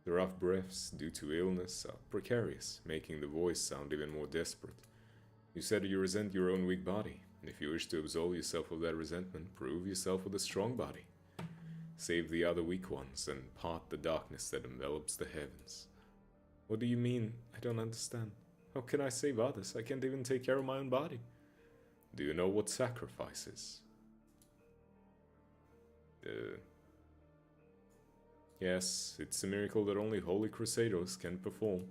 A: The rough breaths due to illness are precarious, making the voice sound even more desperate. You said you resent your own weak body. If you wish to absolve yourself of that resentment, prove yourself with a strong body. Save the other weak ones and part the darkness that envelops the heavens. What do you mean? I don't understand. How can I save others? I can't even take care of my own body. Do you know what sacrifice is? Yes, it's a miracle that only holy crusaders can perform.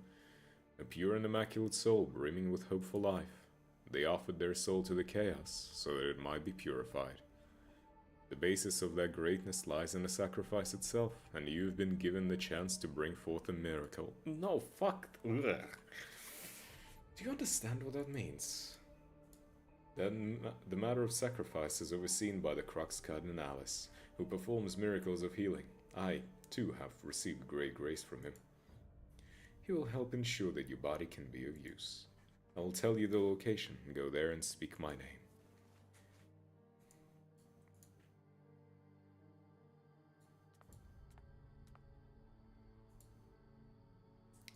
A: A pure and immaculate soul brimming with hope for life. They offered their soul to the chaos so that it might be purified. The basis of that greatness lies in the sacrifice itself, and you've been given the chance to bring forth a miracle. No, fuck. Ugh. Do you understand what that means? Then the matter of sacrifice is overseen by the Crux Cardinalis, who performs miracles of healing. I, too, have received great grace from him. He will help ensure that your body can be of use. I will tell you the location. Go there and speak my name.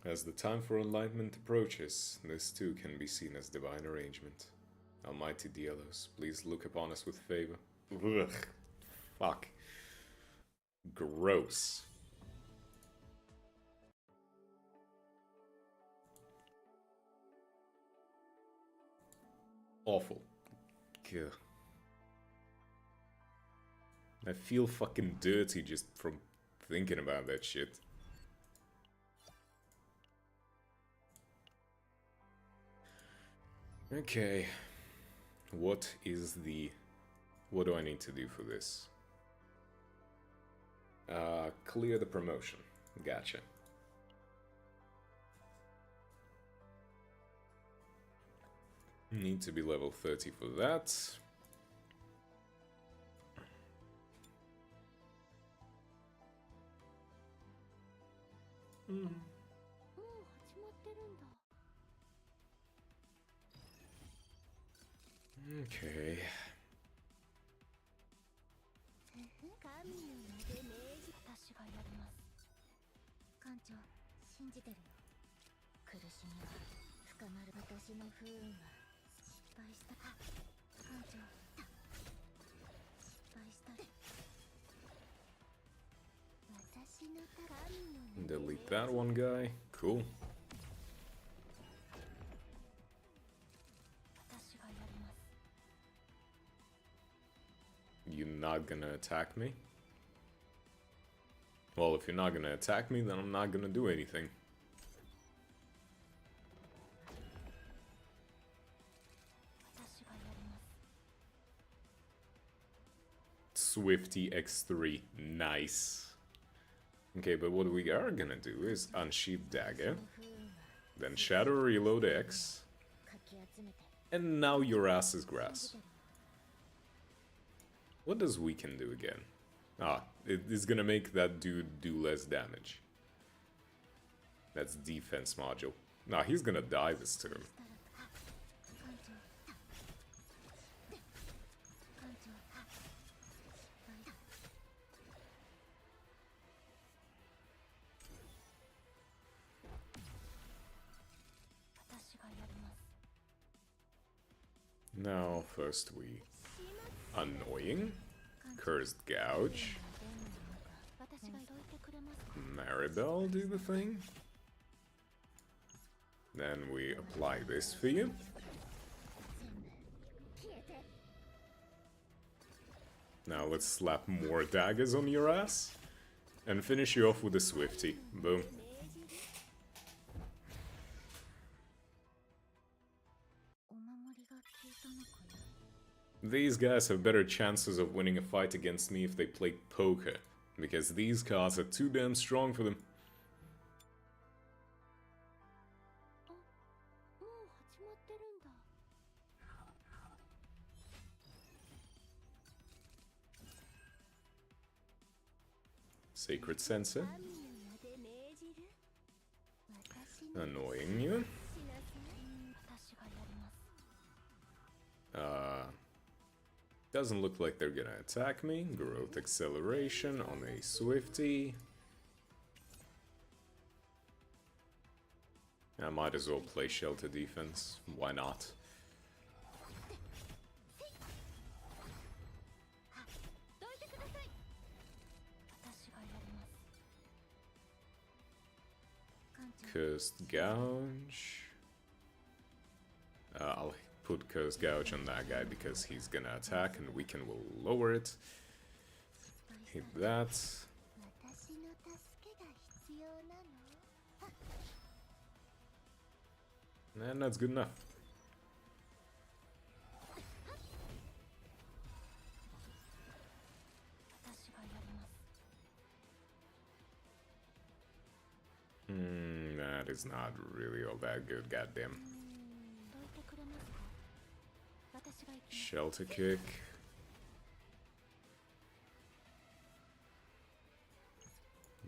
A: As the time for enlightenment approaches, this too can be seen as divine arrangement. Almighty Dielos, please look upon us with favor. Ugh. Fuck. Gross. Awful. Gah. I feel fucking dirty just from thinking about that shit. Okay. What do I need to do for this? Clear the promotion. Gotcha. Need to be level 30 for that. Okay.
C: 神の名で命じ私がやります艦長信じてるよ苦しみは深まる私の不運は失敗した艦長失敗した私の神の名で
A: Delete that one guy. Cool.
C: 私がやります
A: You not gonna attack me? Well, if you're not gonna attack me, then I'm not gonna do anything.
C: 私がやります
A: Swifty X3. Nice. Okay, but what we are gonna do is Unsheath Dagger,
C: 不運は
A: then Shadow Reload X,
C: かき集めて
A: and now your ass is
C: 信じ
A: grass.
C: てるよ
A: What does Weaken do again? Ah, it is gonna make that dude do less damage. That's defense module. Nah, he's gonna die this turn.
C: 艦長艦長私がやります
A: Now, first we... Annoying. Cursed Gouge.
C: 私がどいてくれますか
A: Maribel do the thing. Then we apply this for you.
C: 消えて
A: Now let's slap more daggers on your ass. And finish you off with a Swifty. Boom.
C: 命じるお守りが効いたのかな
A: These guys have better chances of winning a fight against me if they play poker. Because these cards are too damn strong for them.
C: もう始まってるんだ
A: Sacred Sensor.
C: 神の名で命じる私の
A: Annoying you.
C: しなさい私がやります
A: Doesn't look like they're gonna attack me. Growth Acceleration on a Swifty. I might as well play Shelter Defense. Why not?
C: どいてください私がやります艦長
A: Cursed Gouge. I'll put Cursed Gouge on that guy because he's gonna attack and Weaken will lower it. Hit that.
C: 私の助けが必要なの
A: And that's good enough.
C: 私がやります
A: That is not really all that good, goddamn.
C: どいてくれますか私が行きます
A: Shelter Kick.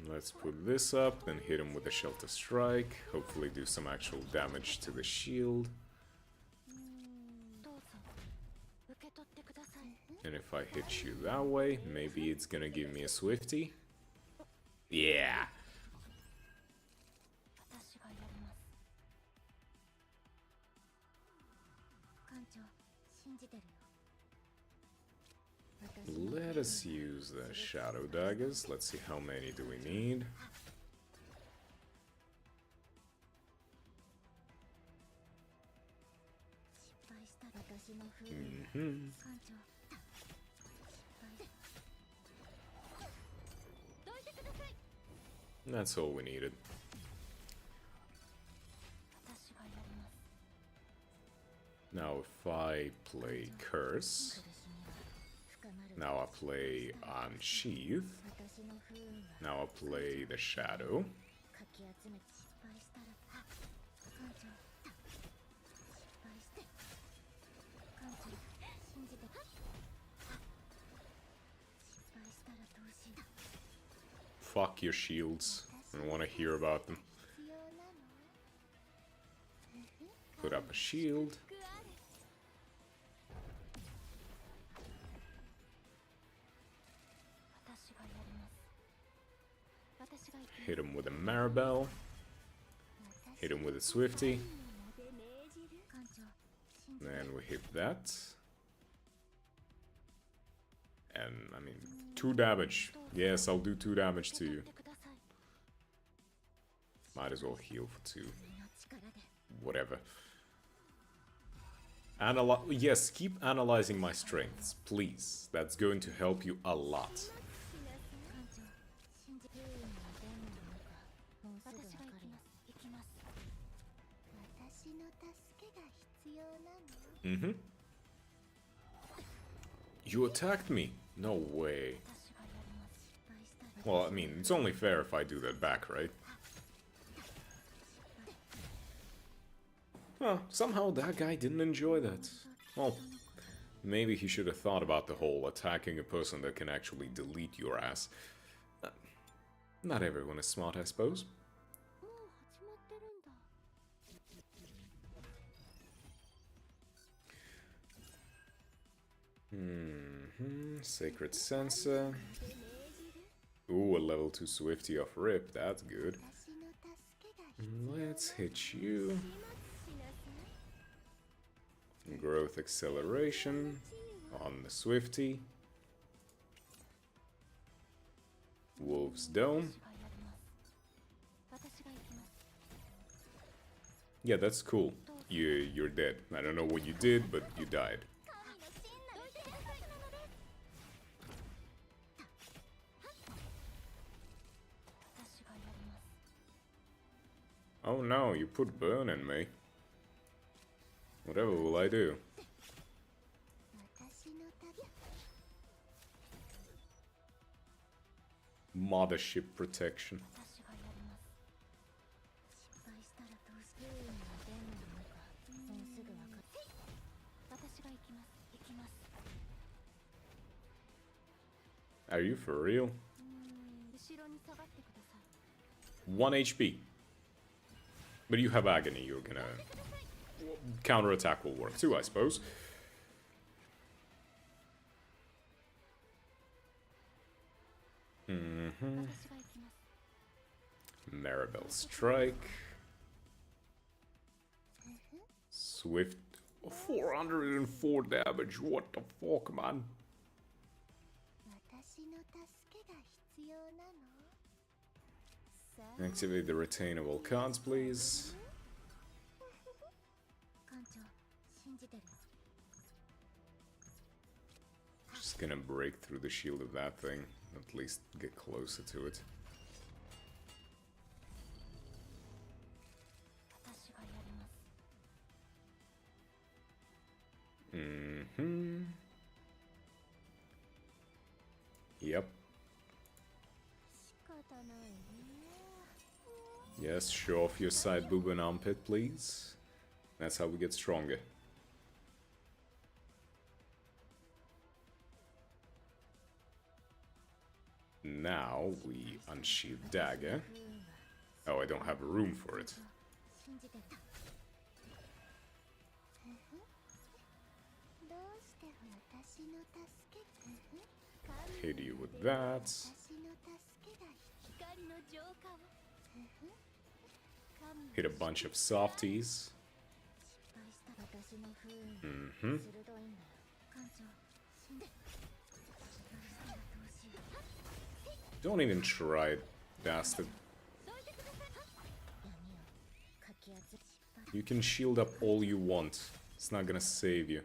A: Let's put this up, then hit him with a Shelter Strike. Hopefully do some actual damage to the shield.
C: どうぞ受け取ってください
A: And if I hit you that way, maybe it's gonna give me a Swifty. Yeah!
C: 私がやります艦長信じてるよ
A: Let us use the Shadow Daggers. Let's see how many do we need.
C: 失敗した私の不運
A: Hmm.
C: 艦長失敗どいてください
A: That's all we needed.
C: 私がやります
A: Now if I play Curse,
C: 苦しみは深まる
A: now I play Unsheath,
C: 私の不運は
A: now I play the Shadow,
C: かき集めて失敗したら艦長失敗して艦長信じて失敗したらどうしよう
A: fuck your shields. I don't want to hear about them.
C: 必要なの
A: put up a shield. Hit him with a Maribel. Hit him with a Swifty. Then we hit that. And, I mean, 2 damage. Yes, I'll do 2 damage to you. Might as well heal for 2. Whatever. Yes, keep analyzing my strengths, please. That's going to help you a lot. Mm-hmm. You attacked me? No way. Well, I mean, it's only fair if I do that back, right? Well, somehow that guy didn't enjoy that. Well, maybe he should have thought about the whole attacking a person that can actually delete your ass. Not everyone is smart, I suppose. Sacred Sensor. Ooh, a level 2 Swifty off rip, that's good. Let's hit you. Growth Acceleration on the Swifty. Wolf's Dome. Yeah, that's cool. You're dead. I don't know what you did, but you died. Oh no, you put burn in me. Whatever will I do? Mothership protection. Are you for real? 1 HP. But you have Agony, you're gonna... Counterattack will work too, I suppose. Maribel Strike. Swift. 404 damage, what the fuck, man? Activate the retainable cards, please. Just gonna break through the shield of that thing, at least get closer to it. Yep. Yes, show off your side boob and armpit, please. That's how we get stronger. Now we unsheath dagger. Oh, I don't have room for it. Hit you with that. Hit a bunch of softies. Don't even try it, bastard. You can shield up all you want. It's not gonna save you.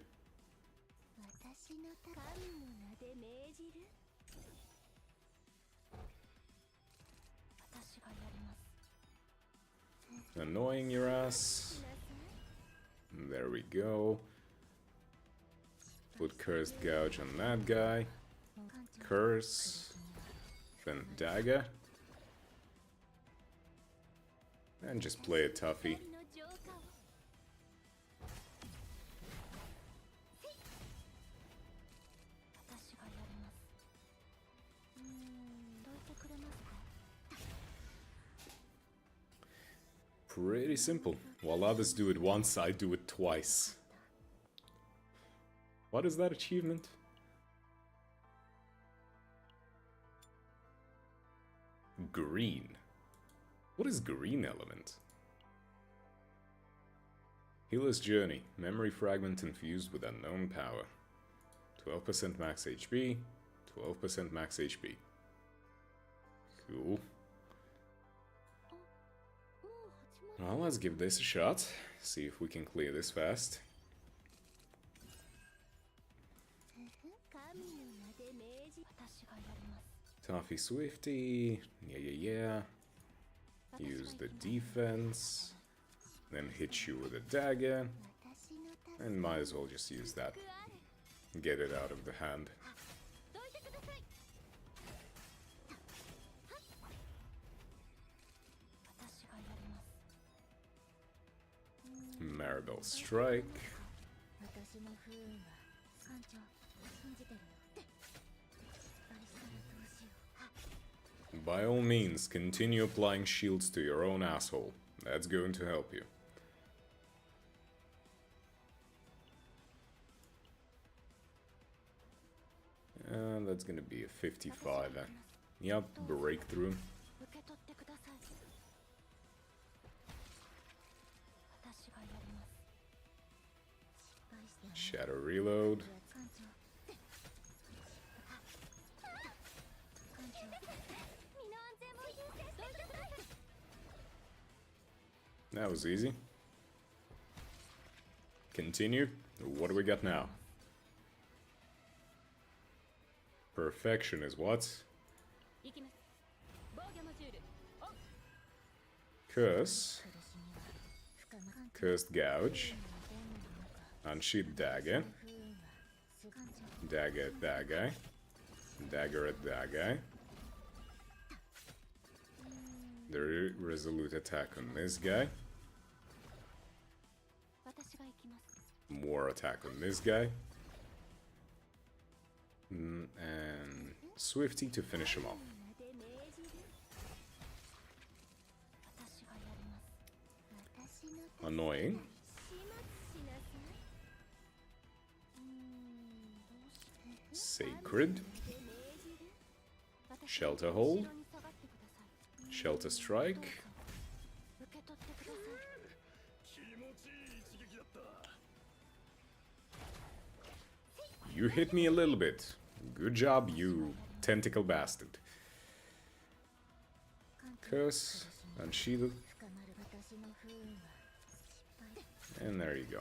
A: Annoying your ass. There we go. Put Cursed Gouge on that guy. Curse. Then dagger. And just play a toughie. pretty simple. While others do it once, I do it twice. What is that achievement? Green. What is green element? Healer's Journey. Memory fragment infused with unknown power. 12% max HP. 12% max HP. Cool. Well, let's give this a shot. See if we can clear this fast.
C: 神の名で命じ私がやります
A: Toffee Swifty. Yeah. Use the defense. Then hit you with a dagger.
C: 私の助
A: And might as well just use that.
C: けあれ
A: Get it out of the hand.
C: どいてください私がやります
A: Maribel Strike.
C: 私の不運は艦長信じてるよバリスタの投資を
A: By all means, continue applying shields to your own asshole. That's going to help you. And that's gonna be a 55. Yep, breakthrough.
C: 受け取ってください私がやります失敗して
A: Shadow reload.
C: 艦長艦長身の安全を優先してください
A: That was easy. Continue. What do we got now? Perfection is what?
C: 行きます防御モジュールオン
A: Curse.
C: 苦しみは深ま艦
A: Cursed Gouge.
C: 長
A: Unsheathed Dagger.
C: 不運はす艦長
A: Dagger at that guy. Dagger at that guy. The resolute attack on this guy.
C: 私が行きます
A: More attack on this guy. And Swifty to finish him off.
C: 名で命じる私がやります私の手
A: Annoying.
C: 始末しなさいどうして
A: Sacred.
C: で命じる私
A: Shelter
C: 後
A: Hold.
C: ろに下がってください
A: Shelter Strike.
C: 受け取ってください
D: 気持ちいい一撃だった
A: You hit me a little bit. Good job, you tentacle bastard. Curse. Unsheathed.
C: 深まる私の不運は失敗
A: And there you go.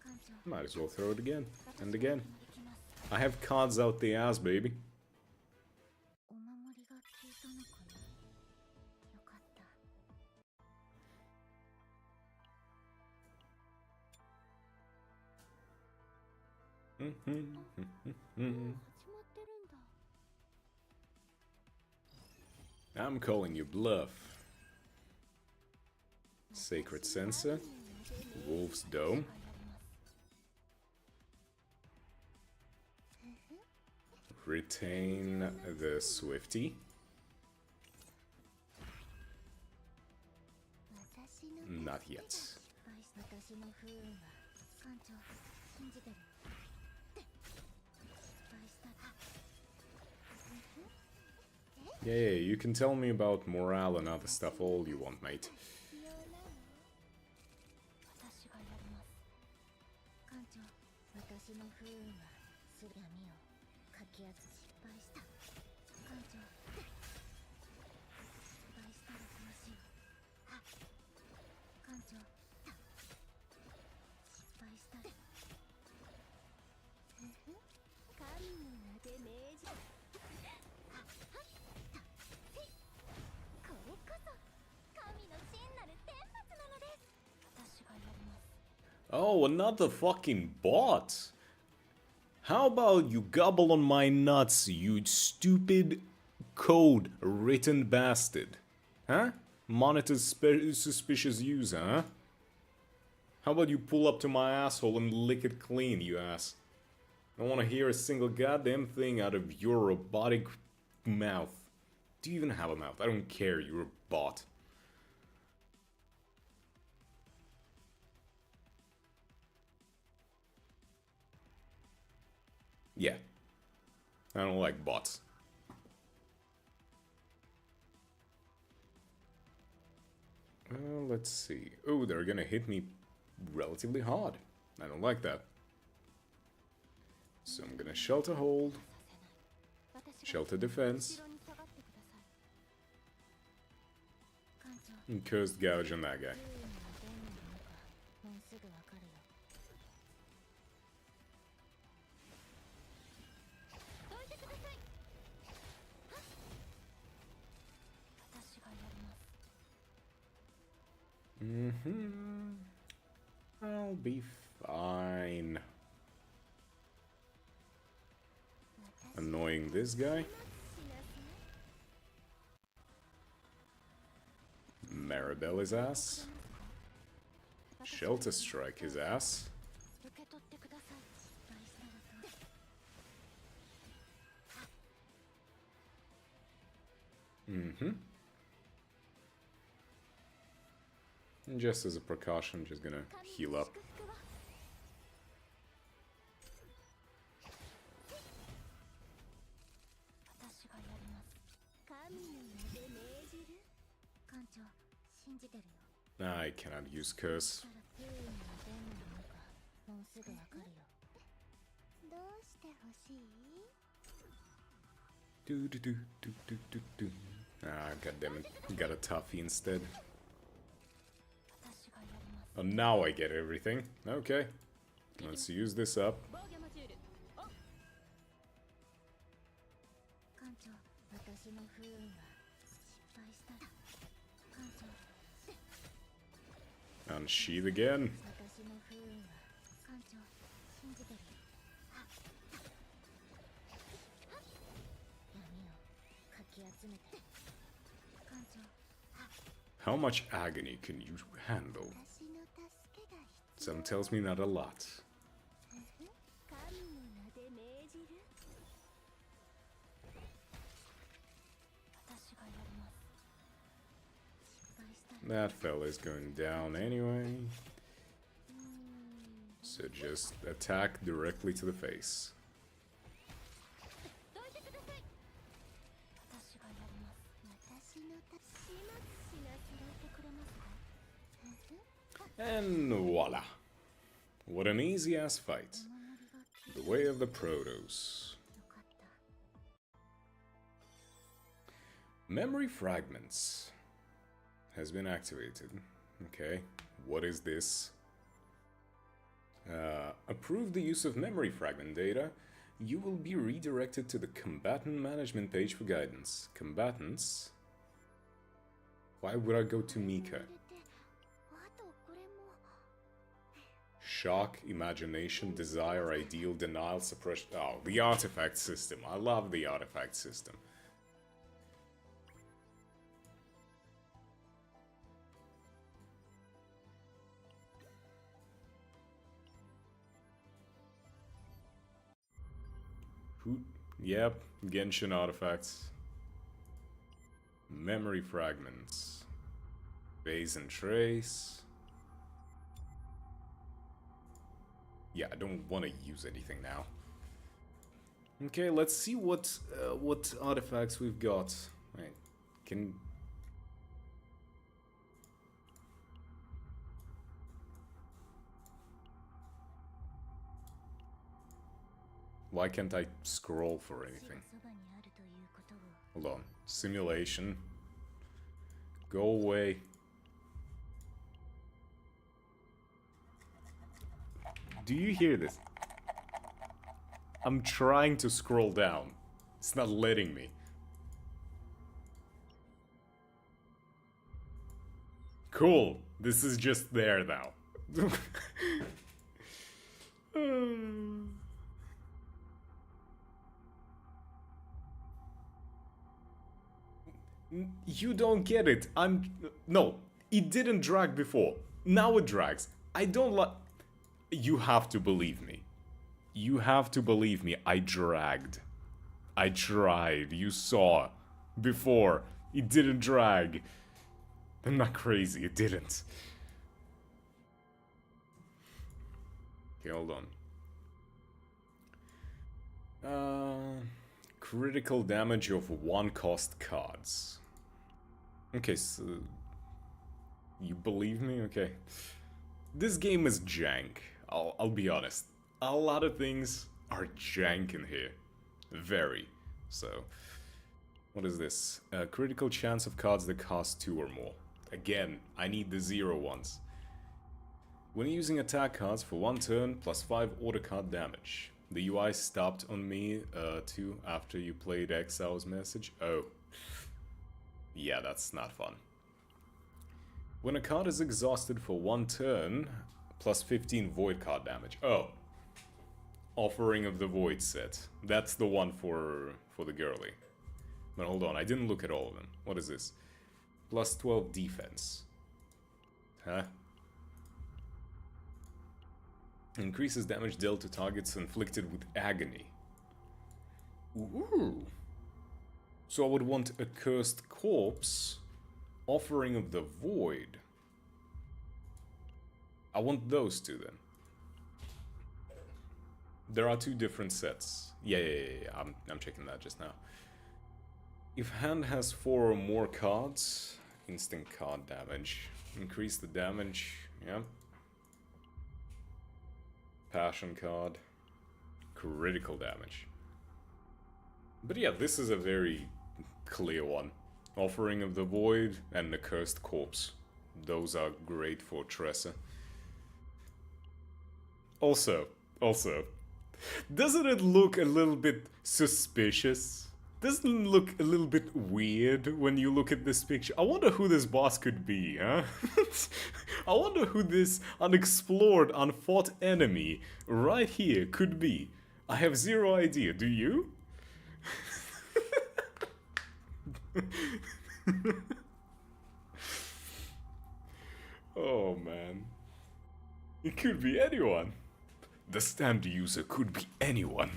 C: 艦長
A: Might as well throw it again.
C: 私
A: And
C: が
A: again.
C: できます
A: I have cards out the ass, baby.
C: お守りが効いたのかなよかった もう始まってるんだ
A: I'm calling you bluff. Sacred Censer. Wolf's Dome. Retain the Swifty.
C: 私の
A: Not yet.
C: 失敗し私の不運は艦長信じてる失敗した
A: Yeah, you can tell me about morale and other stuff all you want, mate.
C: 必要なの私がやります艦長私の不運はす闇をかき集失敗した艦長失敗したらどうしよう艦長失敗したら神の名で命じるこれこそ神の真なる天罰なのです私がやります
A: Oh, another fucking bot! How about you gobble on my nuts, you stupid code written bastard? Huh? Monitor suspicious user, huh? How about you pull up to my asshole and lick it clean, you ass? I don't want to hear a single goddamn thing out of your robotic mouth. Do you even have a mouth? I don't care, you're a bot. Yeah. I don't like bots. Well, let's see. Oh, they're gonna hit me relatively hard. I don't like that. So I'm gonna shelter hold, shelter defense, and cursed gouge on that guy.
C: もうすぐわかるよ。どいてください。私がやります。
A: I'll be fine. Annoying this guy. Maribel his ass. Shelter strike his ass.
C: 受け取ってください。失敗したらと。
A: And just as a precaution, I'm just gonna heal up.
C: 私がやります。神の名で命じる。艦長、信じてるよ。
A: I cannot use curse.
C: プールのデモなのか、もうすぐわかるよ。どうしてほしい？
A: Do do do do do do do. Ah, goddammit. Got a toughy instead.
C: 私がやります。
A: Oh, now I get everything. Okay. Let's use this up.
C: 艦長、私の不運が失敗したら。艦長、
A: Unsheath again.
C: 私の不運が艦長、信じてるよ。闇をかき集めて。艦長、
A: How much agony can you handle?
C: 私の助けが必要。
A: Some tells me not a lot.
C: 神の名で命じる。私がやります。失敗したら。
A: That fella's going down anyway. So just attack directly to the face.
C: どいてください。私がやります。私の始末しなされてくれますか？
A: And voila. What an easy ass fight. The way of the Protos.
C: よかった。
A: Memory fragments has been activated. Okay, what is this? Approve the use of memory fragment data. You will be redirected to the combatant management page for guidance. Combatants? Why would I go to Mika?
C: あとこれも。
A: Shock, imagination, desire, ideal, denial, suppression. Oh, the artifact system. I love the artifact system. Yep, Genshin artifacts. Memory fragments. Base and trace. Yeah, I don't want to use anything now. Okay, let's see what artifacts we've got. Right, can... Why can't I scroll for anything?
C: そばにあるということを。
A: Hold on. Simulation. Go away. Do you hear this? I'm trying to scroll down. It's not letting me. Cool. This is just there now. You don't get it. No, it didn't drag before. Now it drags. I don't like... You have to believe me. You have to believe me. I dragged. I tried. You saw. before. It didn't drag. I'm not crazy, it didn't. Okay, hold on. Critical damage of 1-cost cards. Okay, so... You believe me? Okay. This game is jank. I'll be honest. A lot of things are jank in here. Very. So... What is this? Critical chance of cards that cost 2 or more. Again, I need the 0 ones. When using attack cards for 1 turn, plus 5 order card damage. The UI stopped on me too after you played Exile's message. Oh. Yeah, that's not fun. When a card is exhausted for 1 turn, plus 15 void card damage. Oh. Offering of the Void set. That's the one for the girly. But hold on, I didn't look at all of them. What is this? Plus 12 defense. Huh? Increases damage dealt to targets inflicted with agony. Ooh. So I would want a Cursed Corpse, Offering of the Void. I want those two then. There are 2 different sets. Yeah. I'm checking that just now. If hand has 4 or more cards, instant card damage. Increase the damage, yeah. Passion card. Critical damage. But yeah, this is a very clear one. Offering of the Void and the Cursed Corpse. Those are great for Tressa. Also, doesn't it look a little bit suspicious? Doesn't it look a little bit weird when you look at this picture? I wonder who this boss could be, huh? I wonder who this unexplored, unfought enemy right here could be. I have 0 idea, do you? Oh man. It could be anyone. The stand user could be anyone.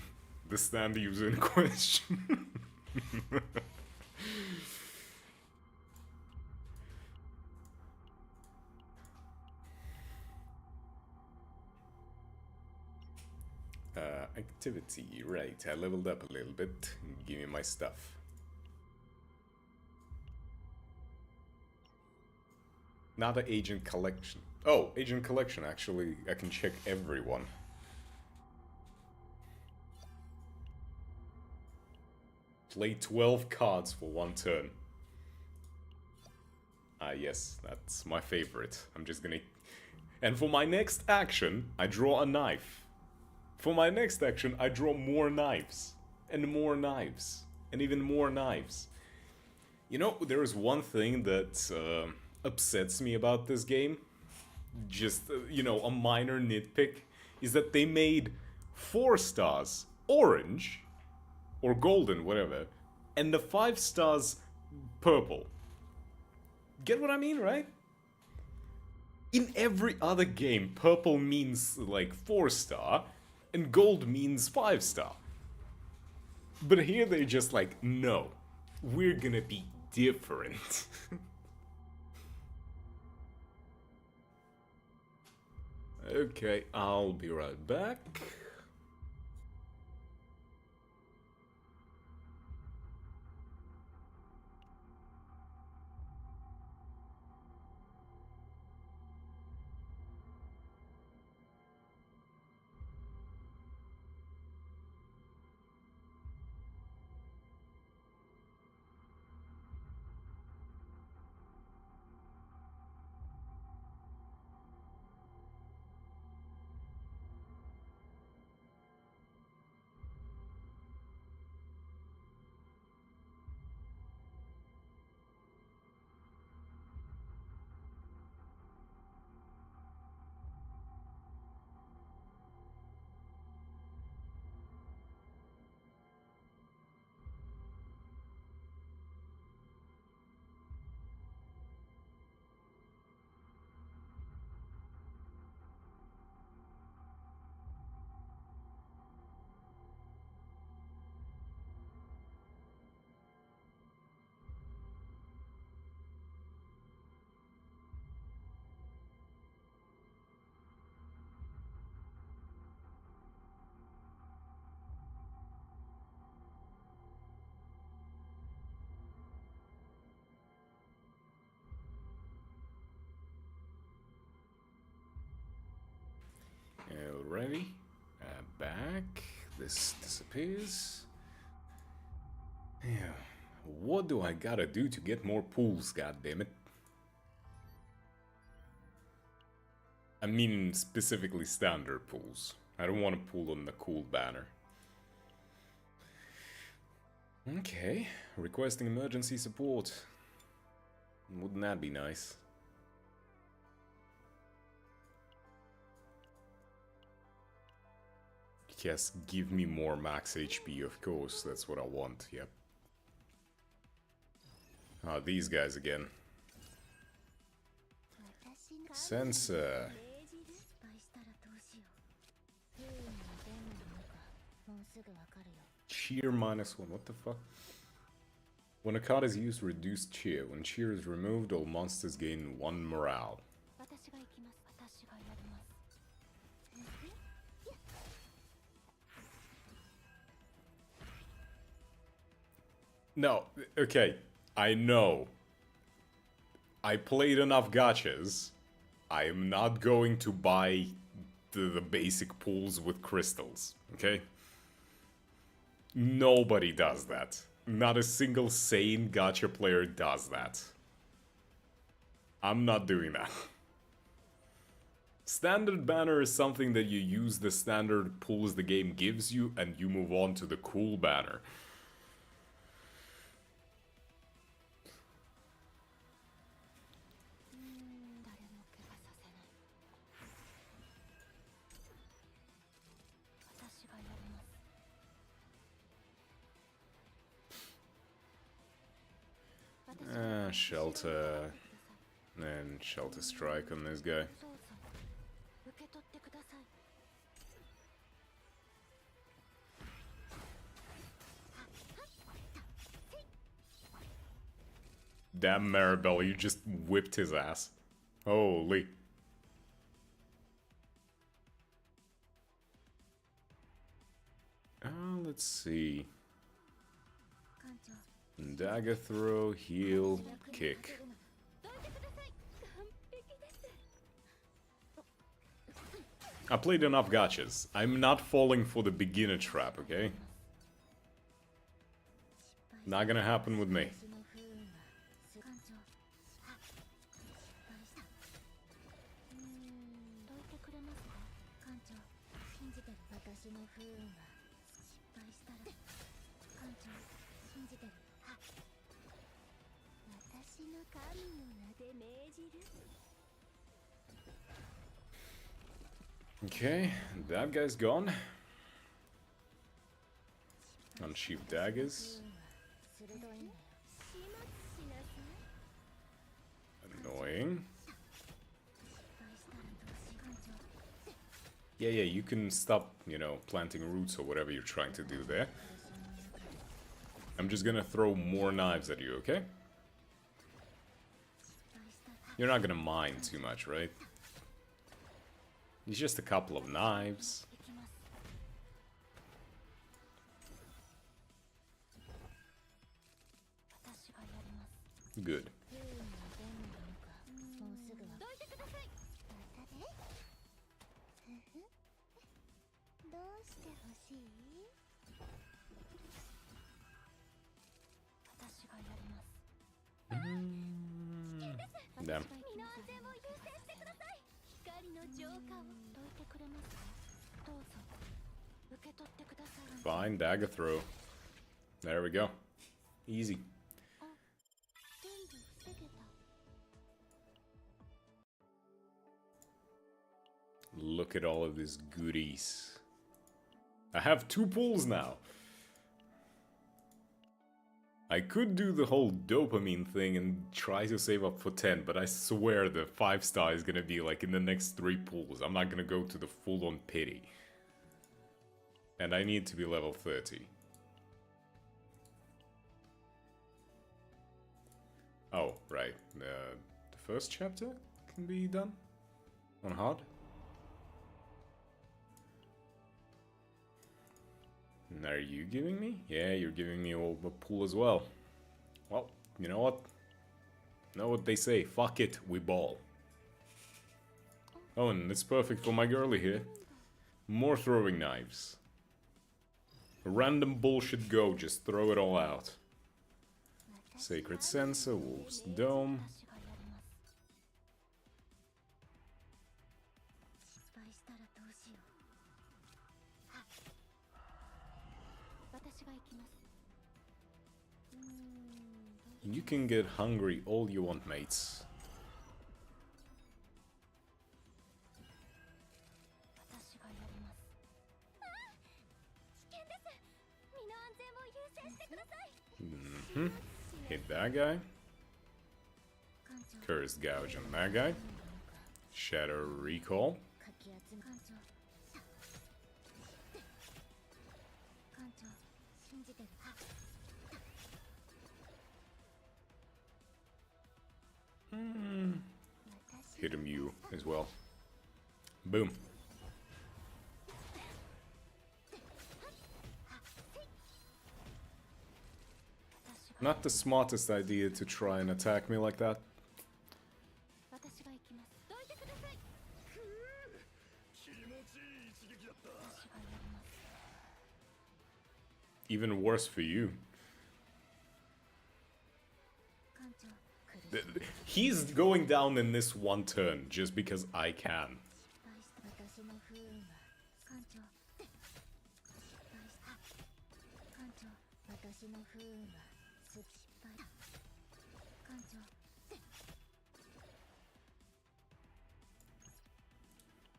A: The stand user in question. Activity, right, I leveled up a little bit. Give me my stuff. Not the agent collection. Oh, agent collection, actually, I can check everyone. Play 12 cards for 1 turn. Ah, yes, that's my favorite. I'm just gonna... And for my next action, I draw a knife. For my next action, I draw more knives. And more knives. And even more knives. You know, there is one thing that upsets me about this game. Just, you know, a minor nitpick. Is that they made 4 stars orange. Or golden, whatever. And the 5 stars purple. Get what I mean, right? In every other game, purple means like 4 star. And gold means 5 star. But here they're just like, no. We're gonna be different. Okay, I'll be right back. Alrighty. Back. This disappears. Yeah. What do I gotta do to get more pools, goddammit? I mean specifically standard pools. I don't want to pull on the cool banner. Okay. Requesting emergency support. Wouldn't that be nice? Yes, give me more max HP, of course. That's what I want, yep. Ah, these guys again. Sensor. Cheer -1, what the fuck? When a card is used, reduce cheer. When cheer is removed, all monsters gain 1 morale. No, okay, I know. I played enough gachas. I am not going to buy the basic pools with crystals, okay? Nobody does that. Not a single sane gacha player does that. I'm not doing that. Standard banner is something that you use the standard pools the game gives you and you move on to the cool banner. Shelter. And Shelter Strike on this guy. Damn Maribel, you just whipped his ass. Holy. Let's see. Dagger throw, heal, kick. I played enough gachas. I'm not falling for the beginner trap, okay? Not gonna happen with me. Okay, that guy's gone. Unsheath daggers. Annoying. Yeah, you can stop, you know, planting roots or whatever you're trying to do there. I'm just gonna throw more knives at you, okay? You're not gonna mind too much, right? It's just a couple of knives. Good. Damn. Fine, dagger throw. There we go. Easy. Look at all of these goodies. I have 2 pulls now. I could do the whole dopamine thing and try to save up for 10, but I swear the 5-star is gonna be like in the next 3 pulls. I'm not gonna go to the full-on pity. And I need to be level 30. Oh, right. The first chapter can be done on hard. And are you giving me? Yeah, you're giving me all the pool as well. Well, you know what? Know what they say, fuck it, we ball. Oh, and it's perfect for my girly here. More throwing knives. Random bullshit go, just throw it all out. Sacred Censer, Wolf's Dome.
C: 失敗したらどうしよう。はっ。私が行きます。どう
A: You can get hungry all you want, mates.
C: 私がやります。ああ、危険です。身の安全を優先してください。
A: Hit that guy.
C: 艦長。
A: Curse Gouge on that guy. Shadow Recall.
C: かき集め艦長。艦長、信じてる。はっ。
A: Hit him you as well. Boom. Not the smartest idea to try and attack me like that.
C: 私が行きます。どいてください。
D: 気持ちいい一撃だった。
C: 私がやります。
A: Even worse for you.
C: 艦長、苦しい。
A: He's going down in this one turn just because I can.
C: 失敗した私の不運は艦長。失敗した艦長。私の不運は失敗。艦長。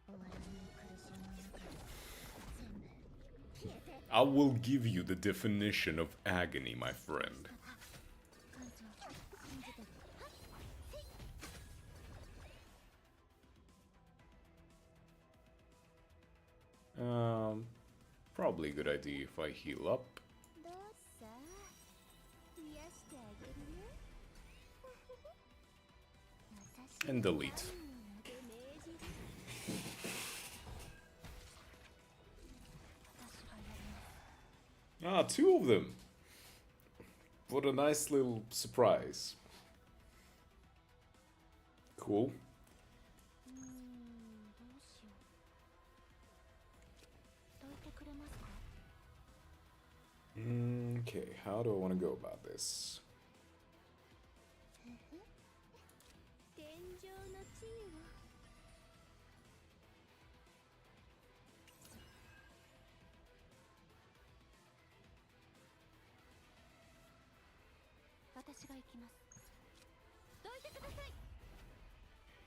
C: 終わらない苦しみの中で全部消えて。
A: I will give you the definition of agony, my friend.
C: 艦長、信じてる。
A: Probably a good idea if I heal up.
C: どうさ癒してあげるよ。私
A: And delete.
C: の名で命じる。私がやります。
A: Ah, two of them. What a nice little surprise. Cool.
C: どうしよう。どいてくれますか。
A: Okay, how do I want to go about this?
C: 天井の地位を。私が行きます。どいてください。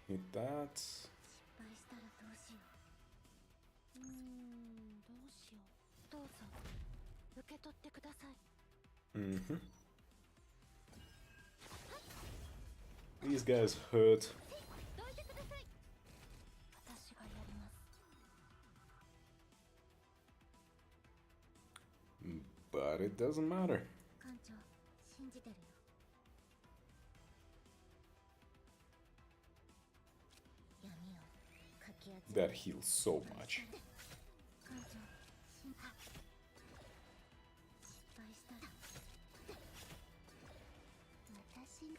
A: Hit that.
C: 失敗したらどうしよう。どうしよう。どうぞ受け取ってください。
A: These guys hurt.
C: どいてください。私がやります。
A: But it doesn't matter.
C: 艦長、信じてるよ。闇をかき集め。
A: That heals so much.
C: 艦長、失敗したら。私神の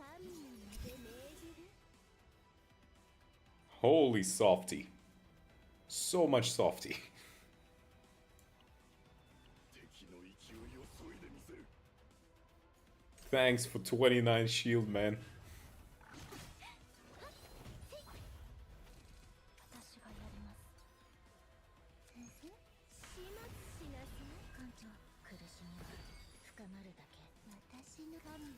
C: 名で命じる。
A: Holy softy. So much softy.
D: 敵の勢いを削いでみせる。
A: Thanks for 29 shield, man.
C: 私がやります。始末しなさい。艦長、苦しみは深まるだけ。私の神の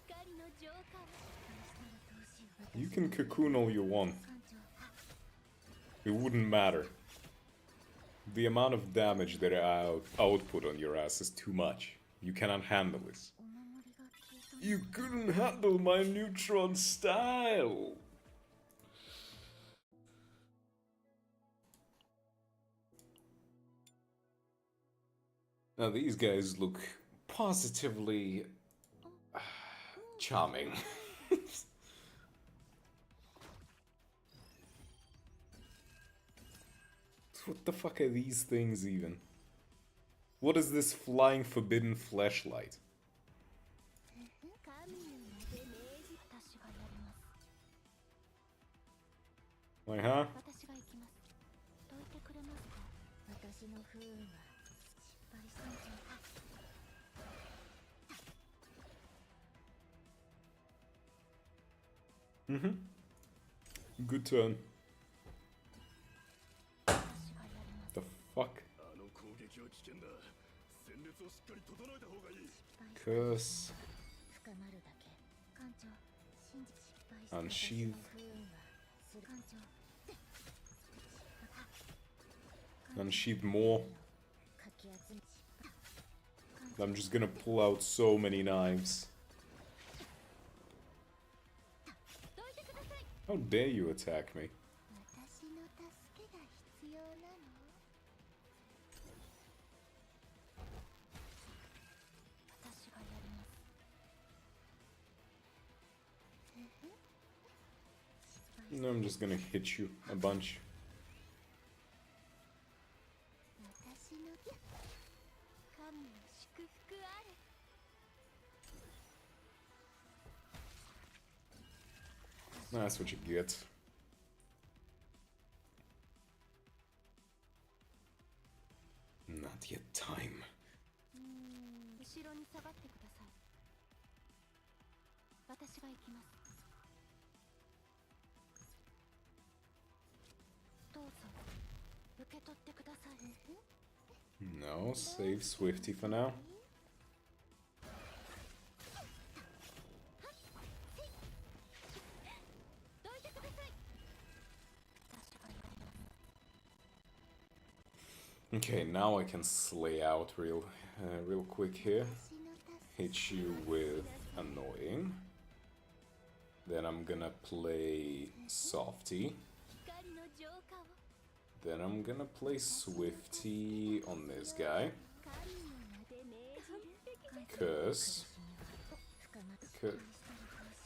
C: 光の浄化を。失敗したらどうしよう。
A: You can cocoon all you want.
C: 艦長、
A: It wouldn't matter. The amount of damage that I output on your ass is too much. You cannot handle this.
C: お守りが消えた。
A: You couldn't handle my neutron style. Now these guys look positively charming. What the fuck are these things even? What is this flying forbidden flashlight?
C: 神の名で命じ。私がやります。
A: Like, huh?
C: 私が行きます。どいてくれますか。私の不運は失敗したんじゃ。
A: Good turn.
C: 私がやります。
A: The fuck?
D: あの攻撃は危険だ。戦列をしっかり整えた方がいい。
A: Curse.
C: 深まるだけ。艦長、信じ失敗した。
A: Unsheath.
C: 私の不運はする。艦長。
A: Unsheath more.
C: かき集め。
A: I'm just gonna pull out so many knives. How dare you attack me?
C: 私の助けが必要なの？私がやります。
A: No, I'm just gonna hit you a bunch.
C: 私の神の祝福あれ。
A: That's what you get. Not yet time.
C: 後ろに下がってください。私が行きます。どうぞ受け取ってください。
A: No, save Swifty for now.
C: どいてください。私がやります。
A: Okay, now I can slay out real quick here.
C: 私の助
A: Hit you with annoying. Then I'm gonna play Softy.
C: 光の浄化を。
A: Then I'm gonna play Swifty on this guy.
C: 神の名で命じる。
A: Curse.
C: 深まって
A: Cur-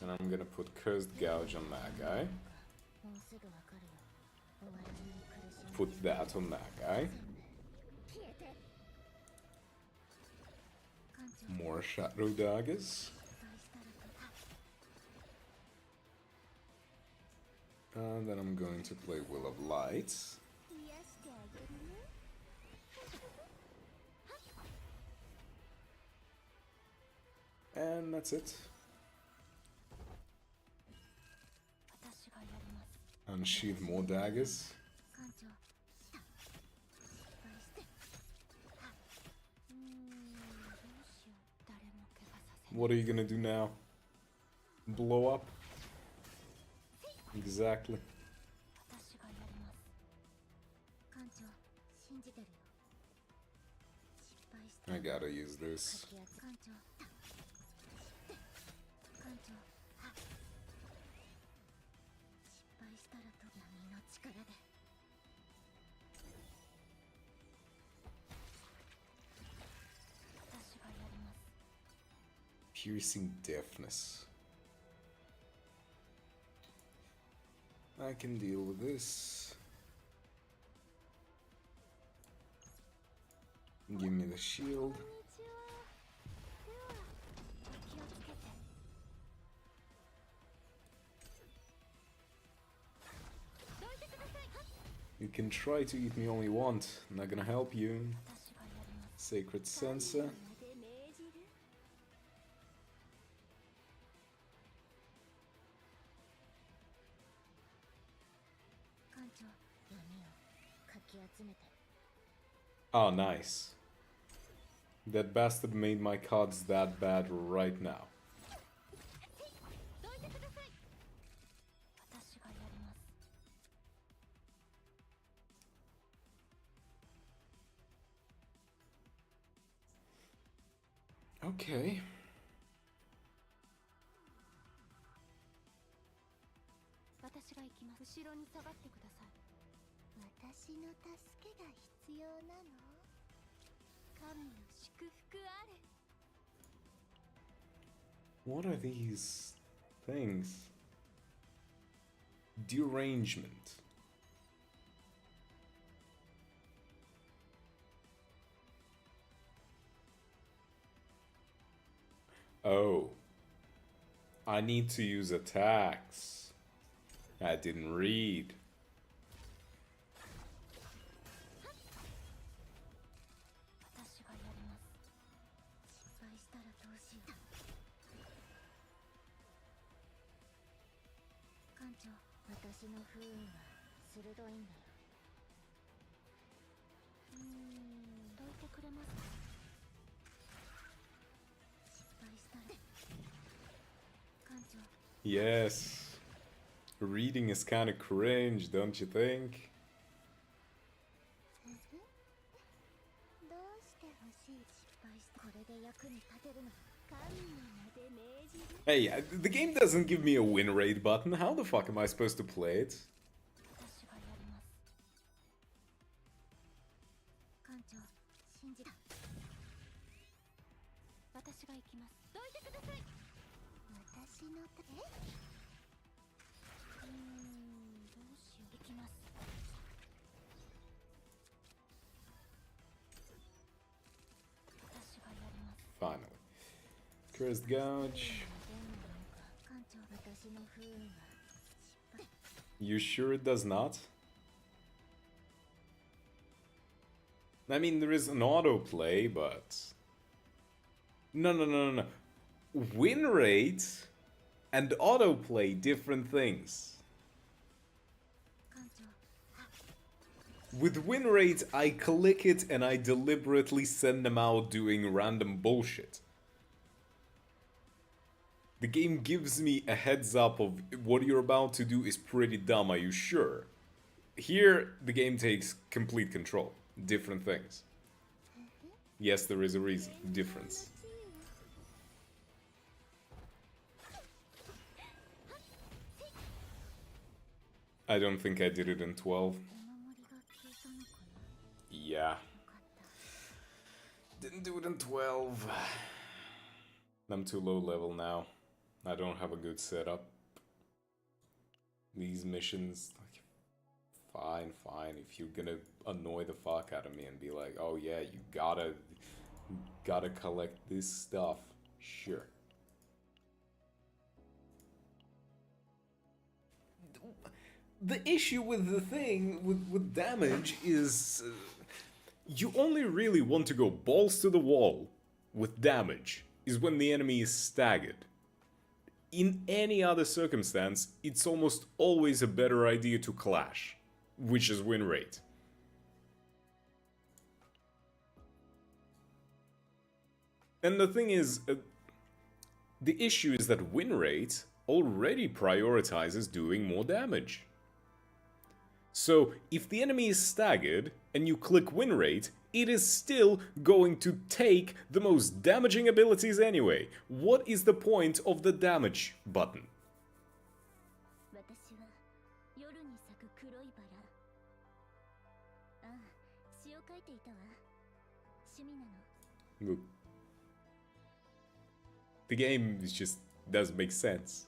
A: and I'm gonna put Cursed Gouge on that guy.
C: もうすぐわかるよ。終わらない苦しみ。
A: Put that on that guy.
C: 消えて。艦長。
A: More Shadow Daggers.
C: 失敗したらと。
A: And then I'm going to play Will of Light.
C: 癒してあげるね。
A: And that's it.
C: 私がやります。
A: Unsheath more daggers.
C: 艦長。失敗して。どうしよう。誰も怪我させない。
A: What are you gonna do now? Blow up? Exactly.
C: 私がやります。艦長、信じてるよ。失敗した。
A: I gotta use this.
C: かき集艦長。艦長。失敗したらと闇の力で。私がやります。
A: Piercing Deafness. I can deal with this. Give me the shield.
C: こんにちは。では、気をつけて。 どいてください。
A: You can try to eat me all you want. I'm not gonna help you.
C: 私がやります。
A: Sacred Censer.
C: で命じる。艦長、闇をかき集めて。
A: Oh, nice. That bastard made my cards that bad right now.
C: どいてください。私がやります。
A: Okay.
C: 私が行きます。後ろに下がってください。私の助けが必要なの？神の祝福あれ。
A: What are these things? Derangement. Oh. I need to use attacks. I didn't read.
C: 艦長、私の不運は鋭いんだよ。どいてくれますか。失敗したら艦長。
A: Yes. Reading is kind of cringe, don't you think?
C: どうしてほしい。失敗したこれで役に立てるの。神の名で命じる。
A: Hey, the game doesn't give me a win rate button. How the fuck am I supposed to play it?
C: 私がやります。艦長、信じた。私が行きます。どいてください。私の手。どうしよう。行きます。私がやります。
A: Finally. Cursed Gouge.
C: 艦長、私の不運は失敗。
A: You sure it does not? I mean, there is an autoplay, but... No. Win rate and autoplay, different things.
C: 艦長、
A: With win rate, I click it and I deliberately send them out doing random bullshit. The game gives me a heads up of what you're about to do is pretty dumb, are you sure? Here, the game takes complete control. Different things. Yes, there is a reason. Difference. I don't think I did it in 12.
C: お守りが消えたのかな。
A: Yeah.
C: よかった。
A: Didn't do it in 12. I'm too low level now. I don't have a good setup. These missions, like, fine. If you're gonna annoy the fuck out of me and be like, oh yeah, you gotta collect this stuff, sure. The issue with the thing, with damage, is you only really want to go balls to the wall with damage is when the enemy is staggered. In any other circumstance, it's almost always a better idea to clash, which is win rate. And the thing is, the issue is that win rate already prioritizes doing more damage. So, if the enemy is staggered and you click win rate, it is still going to take the most damaging abilities anyway. What is the point of the damage button?
C: 私は夜に咲く黒いバラ。ああ、詩を書いていたわ。趣味なの。
A: Look. The game is just doesn't make sense.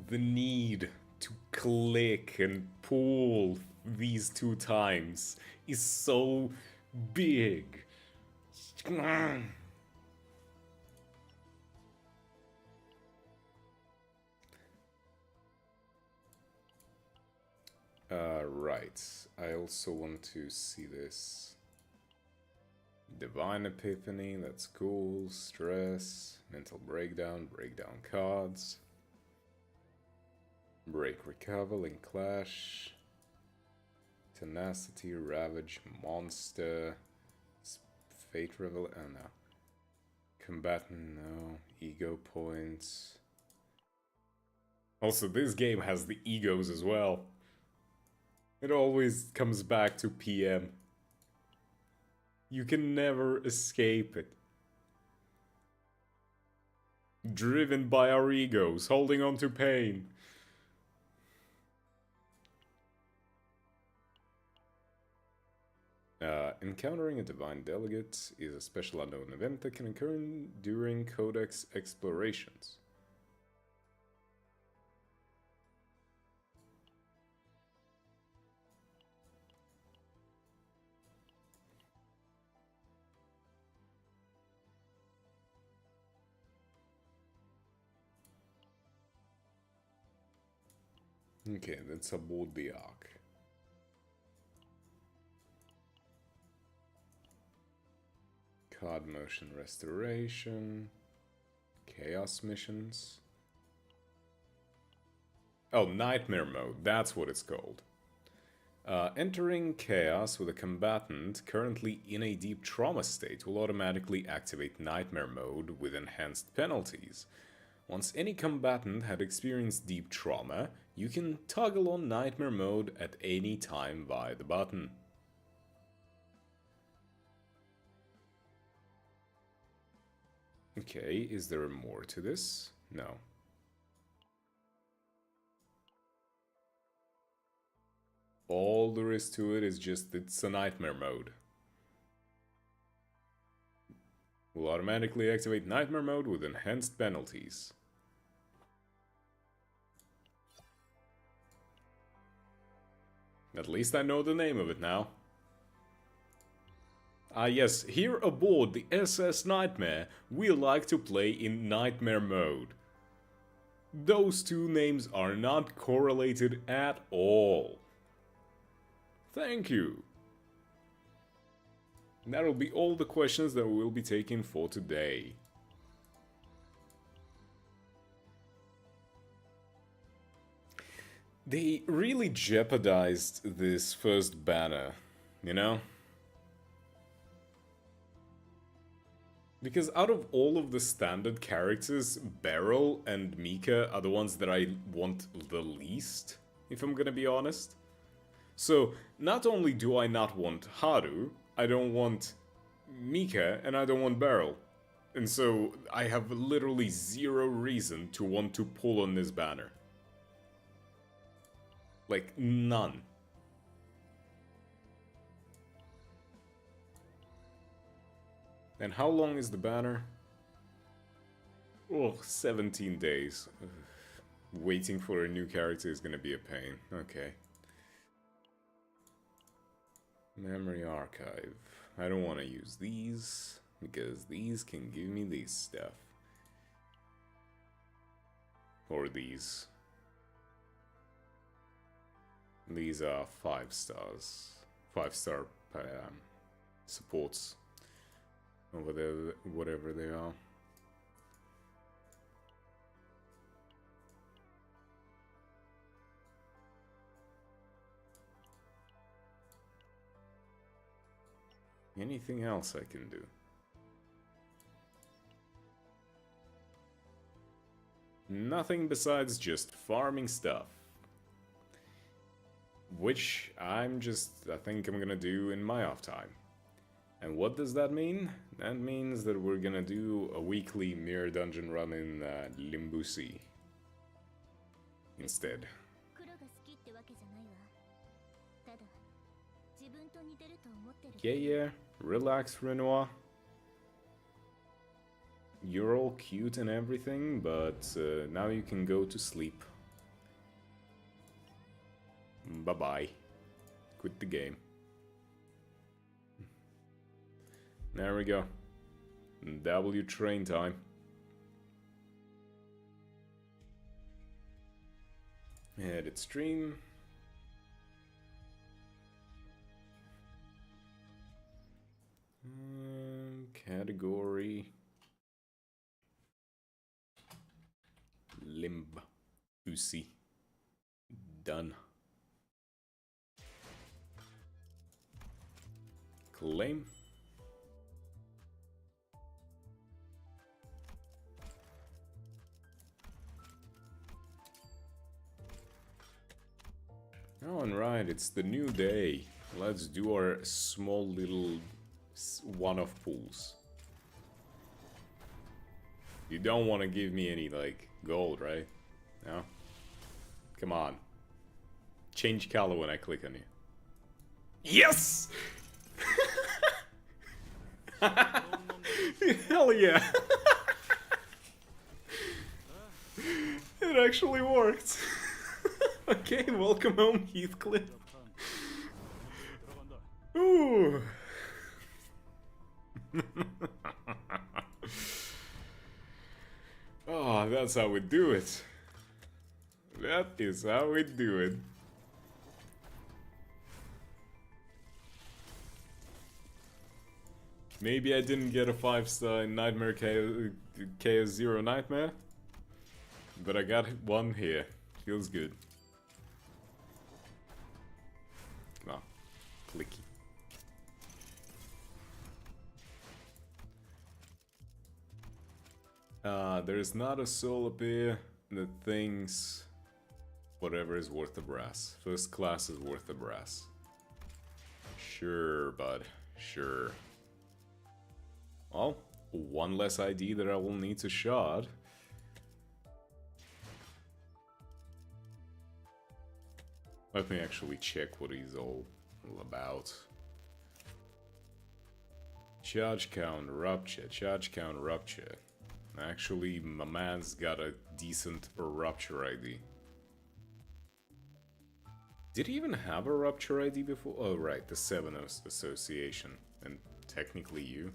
A: The need to click and pull these two times is so big. Right. I also want to see this. Divine Epiphany, that's cool. Stress, Mental Breakdown, Breakdown cards. Break Recover, Link Clash. Tenacity, Ravage, Monster. Fate Revel, oh no. Combatant, no. Ego points. Also, this game has the egos as well. It always comes back to PM. You can never escape it. Driven by our egos, holding on to pain. Encountering a Divine Delegate is a special unknown event that can occur during Codex explorations. Okay, let's aboard the Ark. COD motion restoration. Chaos missions. Oh, Nightmare mode, that's what it's called. Entering Chaos with a combatant currently in a deep trauma state will automatically activate Nightmare mode with enhanced penalties. Once any combatant had experienced deep trauma, you can toggle on Nightmare mode at any time via the button. Okay, is there more to this? No. All there is to it is just it's a Nightmare mode. Will automatically activate Nightmare mode with enhanced penalties. At least I know the name of it now. Ah yes, here aboard the SS Nightmare, we like to play in Nightmare mode. Those two names are not correlated at all. Thank you. That'll be all the questions that we'll be taking for today. They really jeopardized this first banner, you know? Because out of all of the standard characters, Beryl and Mika are the ones that I want the least, if I'm gonna be honest. So, not only do I not want Haru, I don't want Mika, and I don't want Beryl. And so, I have literally zero reason to want to pull on this banner. Like, none. And how long is the banner? Oh, 17 days. Ugh. Waiting for a new character is gonna be a pain. Okay. Memory archive. I don't want to use these, because these can give me this stuff. Or these. These are 5 stars. 5-star supports. Over there, whatever they are. Anything else I can do? Nothing besides just farming stuff. Which I think I'm gonna do in my off time. And what does that mean? That means that we're gonna do a weekly mirror dungeon run in Limbusi instead. Yeah, relax, Renoir. You're all cute and everything, but now you can go to sleep. Bye-bye. Quit the game. There we go. W train time. Edit stream. Category. Limbusi. Done. Claim. Oh, and right, it's the new day. Let's do our small little one-off pulls. You don't want to give me any, like, gold, right? No? Come on. Change color when I click on you. Yes! Hell yeah! It actually worked. Okay, welcome home, Heathcliff. Ooh. Oh, that's how we do it. That is how we do it. Maybe I didn't get a 5-star in Nightmare Chaos Zero Nightmare, but I got one here. Feels good. Oh, clicky. There's not a soul up here that thinks whatever is worth the brass. First class is worth the brass. Sure, bud. Sure. Well, one less ID that I will need to shard. Let me actually check what he's all about. Charge count, rupture, charge count, rupture. Actually, my man's got a decent rupture ID. Did he even have a rupture ID before? Oh, right, the 7 association. And technically you.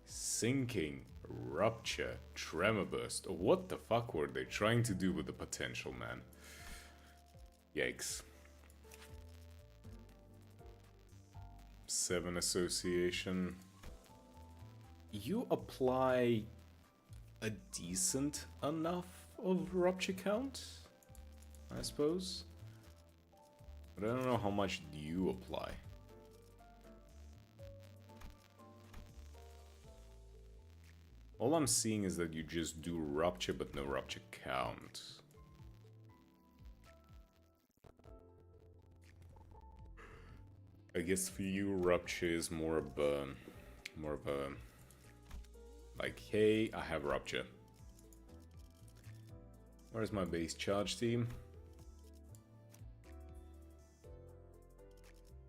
A: Sinking, rupture, tremor burst. What the fuck were they trying to do with the potential, man? Yikes. 7 association. You apply a decent enough of rupture count, I suppose. But I don't know how much do you apply. All I'm seeing is that you just do rupture but no rupture count. I guess for you, rupture is more of a, like, hey, I have rupture. Where's my base charge team?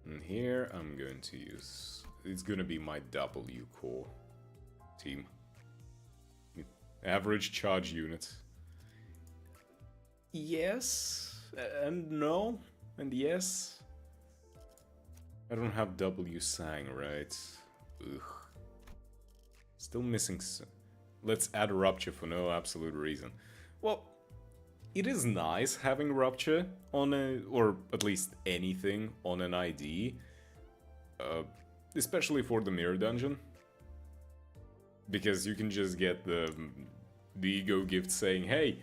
A: And here I'm going to use, it's gonna be my W core team. Average charge unit. Yes, and no, and yes. I don't have W Sang, right? Ugh. Still missing. Let's add rupture for no absolute reason. Well, it is nice having rupture on a, or at least anything on an ID, especially for the mirror dungeon, because you can just get the ego gift saying, hey,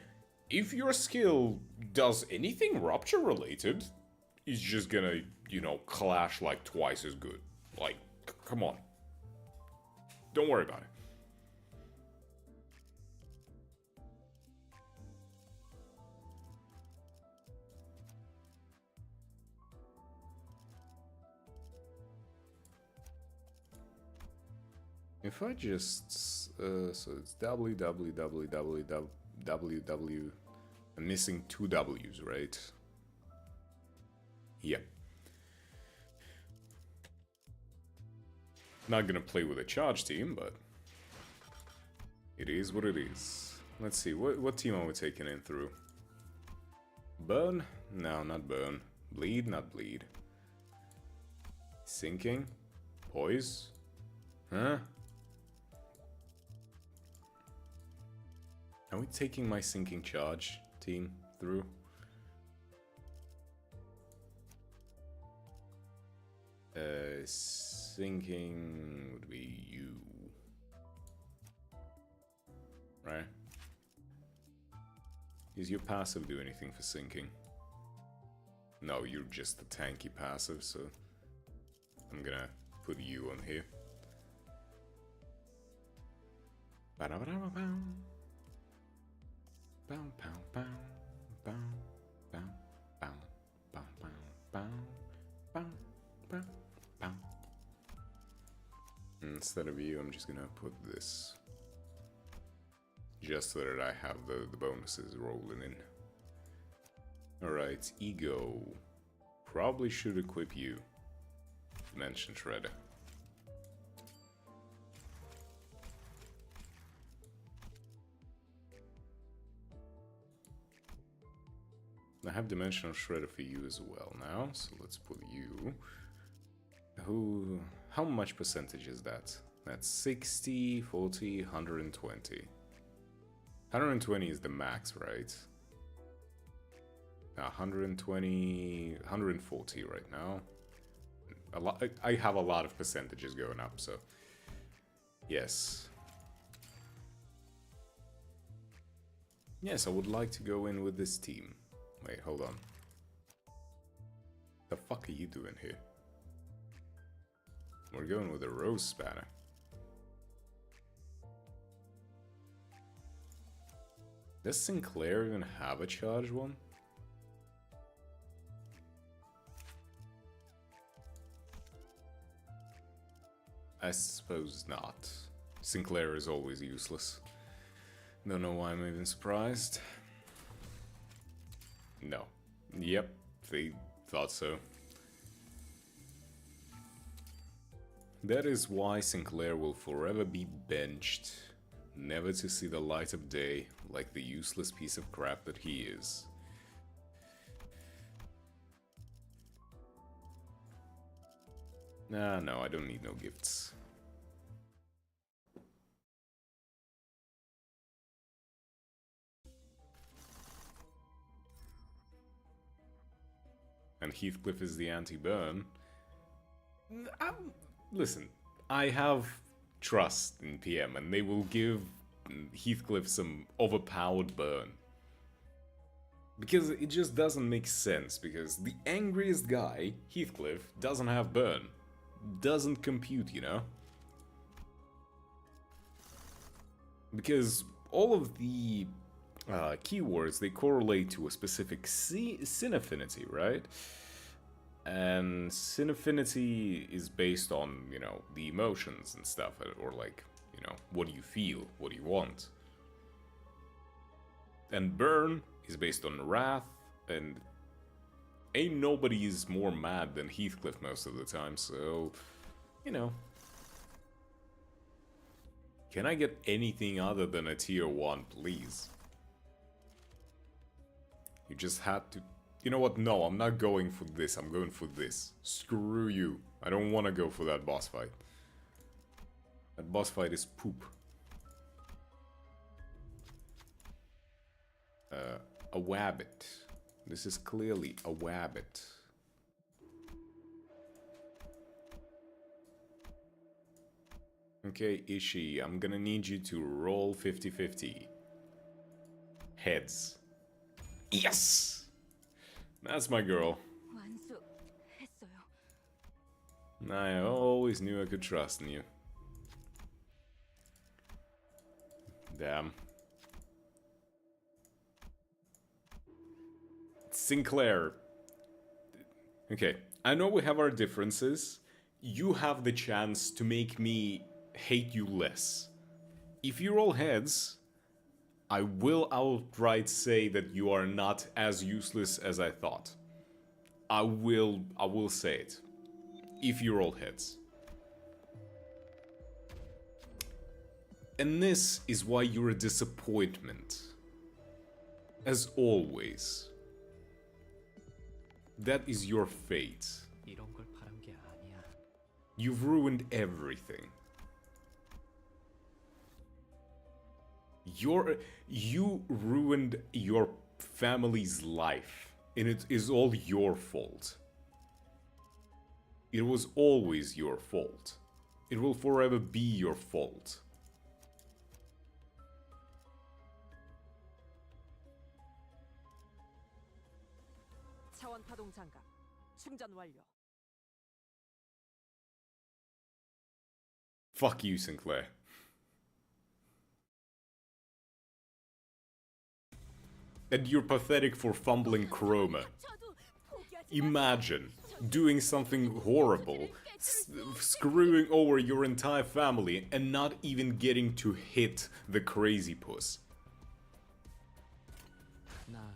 A: if your skill does anything rupture related, it's just gonna, you know, clash like twice as good. Like, come on. Don't worry about it. If I just, so it's www. I'm missing 2 W's, right? Yep. Not gonna play with a charge team, but it is what it is. Let's see, what team are we taking in through? Burn? No, not burn. Bleed? Not bleed. Sinking? Poise? Huh? Are we taking my sinking charge team through? Sinking would be you. Right? Does your passive do anything for sinking? No, you're just a tanky passive, so I'm gonna put you on here. Instead of you, I'm just gonna put this. Just so that I have the bonuses rolling in. Alright, ego. Probably should equip you. Dimension Shredder. I have Dimensional Shredder for you as well now, so let's put you. How much percentage is that? That's 60, 40, 120. 120 is the max, right? 120, 140 right now. A lot. I have a lot of percentages going up, so yes. Yes, I would like to go in with this team. Wait, hold on. The fuck are you doing here? We're going with a Rose Spanner. Does Sinclair even have a charge one? I suppose not. Sinclair is always useless. Don't know why I'm even surprised. No. Yep, they thought so. That is why Sinclair will forever be benched, never to see the light of day like the useless piece of crap that he is. Nah, no, I don't need no gifts. And Heathcliff is the anti-burn. Listen, I have trust in PM, and they will give Heathcliff some overpowered burn. Because it just doesn't make sense, because the angriest guy, Heathcliff, doesn't have burn. Doesn't compute, you know? Because all of the keywords, they correlate to a specific sin affinity, right? And sin affinity is based on, you know, the emotions and stuff, or like, you know, what do you feel, what do you want? And burn is based on wrath, and ain't nobody is more mad than Heathcliff most of the time, so, you know. Can I get anything other than a tier 1, please? You just had to... You know what? No, I'm not going for this. I'm going for this. Screw you. I don't want to go for that boss fight. That boss fight is poop. A wabbit. This is clearly a wabbit. Okay, Ishii, I'm gonna need you to roll 50-50. Heads. Yes! That's my girl. I always knew I could trust in you. Damn. Sinclair. Okay, I know we have our differences. You have the chance to make me hate you less. If you roll heads, I will outright say that you are not as useless as I thought. I will say it. If you roll heads. And this is why you're a disappointment. As always. That is your fate. You've ruined everything. You ruined your family's life, and it is all your fault. It was always your fault. It will forever be your fault.
E: 차원 파동 장갑 충전 완료.
A: Fuck you, Sinclair. And you're pathetic for fumbling Chroma. Imagine doing something horrible, screwing over your entire family, and not even getting to hit the crazy puss.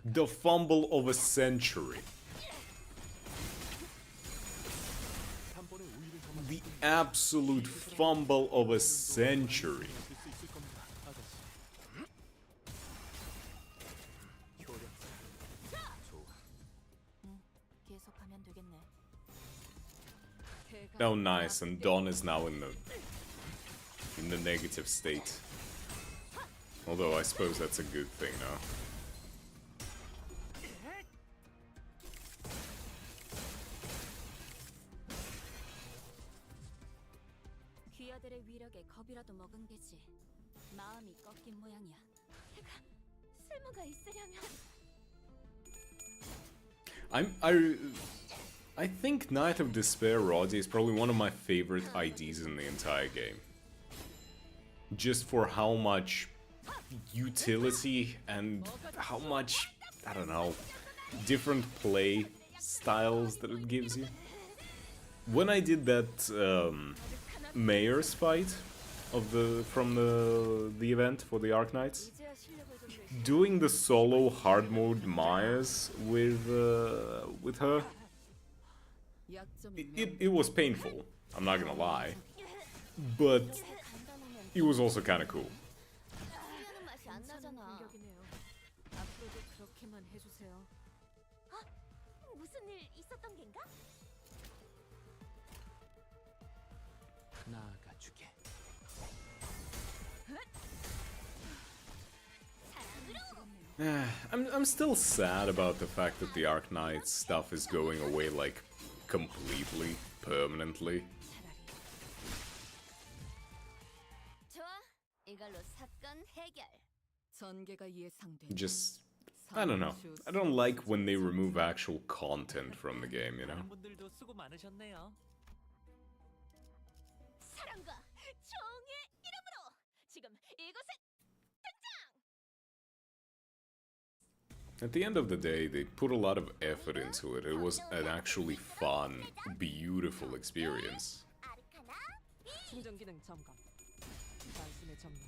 A: The fumble of a century. The absolute fumble of a century. Oh nice, and Dawn is now in the negative state. Although I suppose that's a good thing now.
C: 아들의 위력에 겁이라도 먹은 게지. 마음이 꺾인 모양이야. 내가 쓸모가 있으려면
A: I think Night of Despair Roddy is probably one of my favorite IDs in the entire game. Just for how much utility and how much, I don't know, different play styles that it gives you. When I did that Mayor's fight of from the event for the Arknights, doing the solo hard mode Myers with her, it was painful. I'm not gonna lie, but it was also kind of cool.
C: 후회하는 맛이 안 나잖아.
E: 공격이네요. 앞으로도 그렇게만 해주세요.
C: 무슨 일 있었던 겐가?
F: 나아가주게.
A: I'm still sad about the fact that the Arknights stuff is going away like completely, permanently.
C: 좋아. 이걸로 사건 해결.
E: 전개가 예상돼.
A: Just, I don't know. I don't like when they remove actual content from the game, you know?
F: 많은 분들도 수고 많으셨네요.
C: 사랑과 정의 이름으로 지금 이곳에
A: At the end of the day, they put a lot of effort into it. It was an actually fun, beautiful experience.
C: 아르카나
E: 충전 기능 점검. 단순의 점검.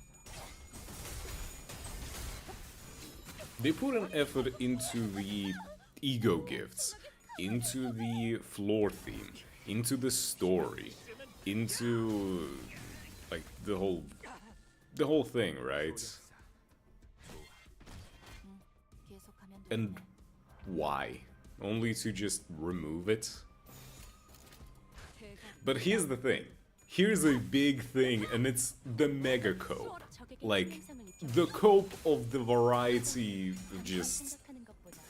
A: They put an effort into the ego gifts, into the floor theme, into the story, into like the whole thing, right?
C: 계속하면 돼.
A: And why? Only to just remove it? But here's the thing. Here's a big thing, and it's the mega cope. Like, the cope of the variety just
C: 생각하는 것보다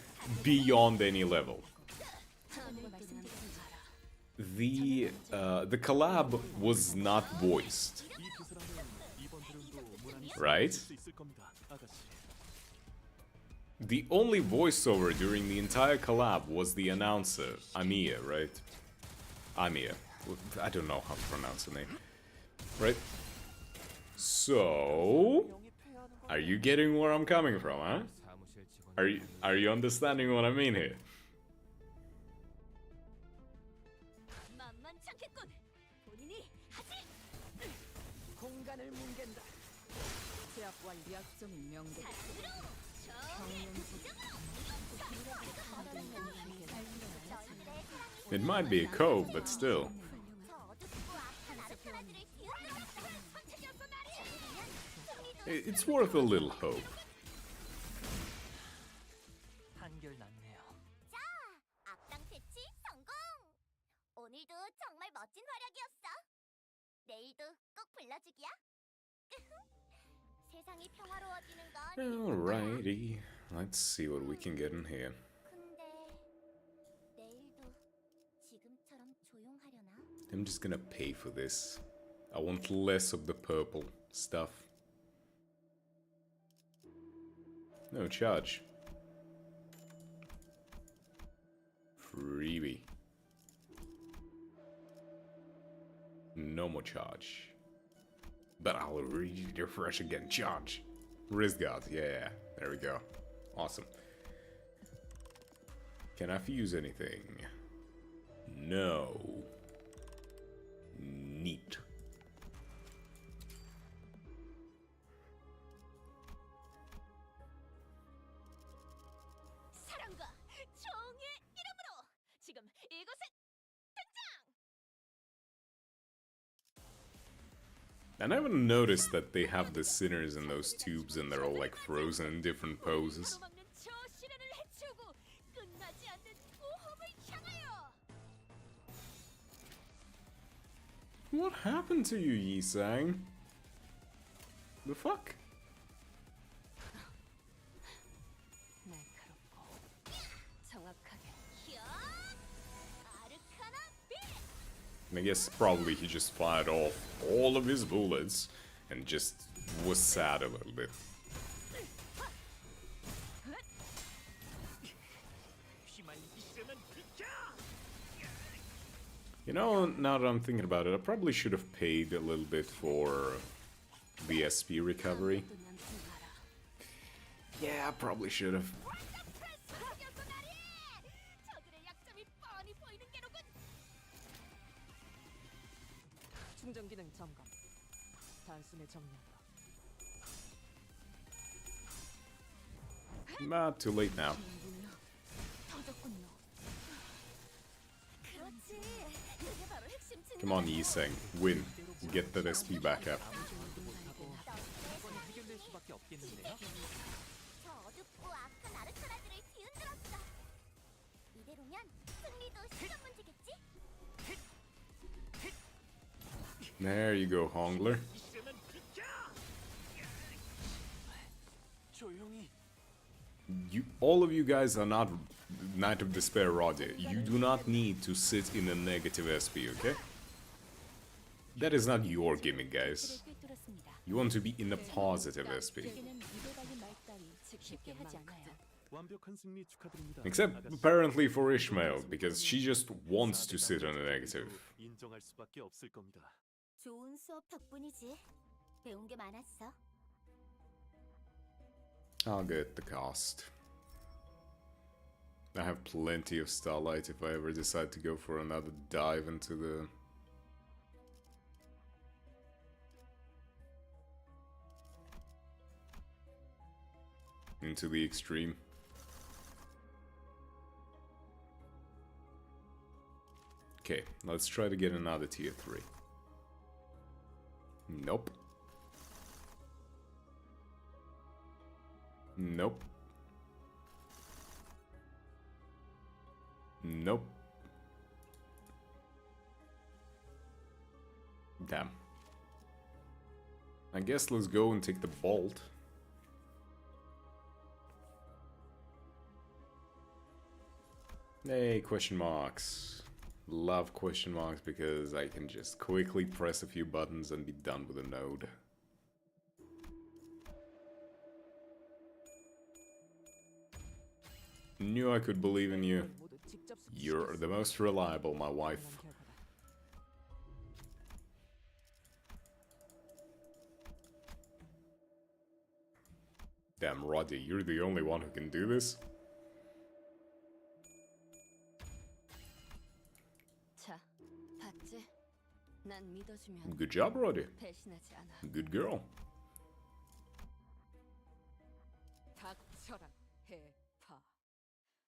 A: beyond any level.
C: 처음으로 말씀드리는
A: The collab was not voiced,
F: 이 비서라면 이번 드론도 무난히
A: right?
F: 수 있을 겁니다, 아가씨.
A: The only voiceover during the entire collab was the announcer, Amiya, right? Amiya. I don't know how to pronounce the name. Right? So, are you getting where I'm coming from, huh? Are you understanding what I mean here?
C: 만만찮겠군. 본인이 하지.
E: 공간을 뭉갠다. 제압 완료. 약점이 명백.
A: It might be a cope, but still.
C: 저 어둡고 악한 아르카나들을 뒤흔들었던 선택이었어 말이야.
A: It's worth a little hope.
F: 한결났네요.
C: 자, 악당 퇴치 성공. 오늘도 정말 멋진 활약이었어. 내일도 꼭 불러주기야. 세상이 평화로워지는 건
A: Alrighty. Let's see what we can get in here.
C: 근데 내일도 지금처럼 조용하려나?
A: I'm just gonna pay for this. I want less of the purple stuff. No charge. Freebie. No more charge. But I'll refresh again. Charge. Wrist guard. Yeah, there we go. Awesome. Can I fuse anything? No. Neat.
C: 사랑과 정의 이름으로 지금 이곳에
A: I never noticed that they have the sinners in those tubes and they're all like frozen in different poses.
C: 가로막는 저 시련을 해치우고 끝나지 않는 모험을 향하여.
A: What happened to you, Yi-sang? The fuck?
C: 날카롭고 정확하게. 히어! 아르카나 빛!
A: And I guess probably he just fired off all of his bullets and just was sad a little bit. You know, now that I'm thinking about it, I probably should have paid a little bit for the SP recovery. Yeah, I probably should have.
C: 저들의 약점이 뻔히 보이는 게로군.
E: 충전 기능 점검. 단숨에 정리한다.
A: Not too late now.
C: 터졌군요. 그렇지. 그게 바로 핵심 증거.
A: Come on, Yiseng. Win. Get that SP back up.
F: 이번에 해결될 수밖에 없겠는데요?
C: 저 어둡고 악한 아르카나들을 뒤흔들었어. 이대로면 승리도 시간 문제겠지?
A: There you go, Hongler.
F: 조용히.
A: All of you guys are not Knight of Despair Roddy. You do not need to sit in a negative SP, okay? That is not your gimmick, guys.
C: 꿰뚫었습니다.
A: You want to be in a positive SP.
C: 제게는 입에 달린 말 따위 쉽게 하지 않아요.
F: 완벽한 승리 축하드립니다.
A: Except
F: 아가씨.
A: apparently for Ishmael, because she just wants to sit on a negative.
F: 인정할 수밖에 없을 겁니다.
C: 좋은 수업 덕분이지. 배운 게 많았어.
A: I'll get the cost. I have plenty of Starlight if I ever decide to go for another dive into the... into the extreme. Okay, let's try to get another tier 3. Nope. Nope. Nope. Damn. I guess let's go and take the bolt. Hey, question marks. Love question marks because I can just quickly press a few buttons and be done with a node. Knew I could believe in you.
E: 모두 직접
A: You're the most reliable, my wife.
E: 결과다.
A: Damn, Roddy, you're the only one who can do this?
C: 자, 봤지? 난 믿어주면
A: Good job, Roddy.
C: 배신하지 않아.
A: Good girl.
E: 닥쳐라, 해파.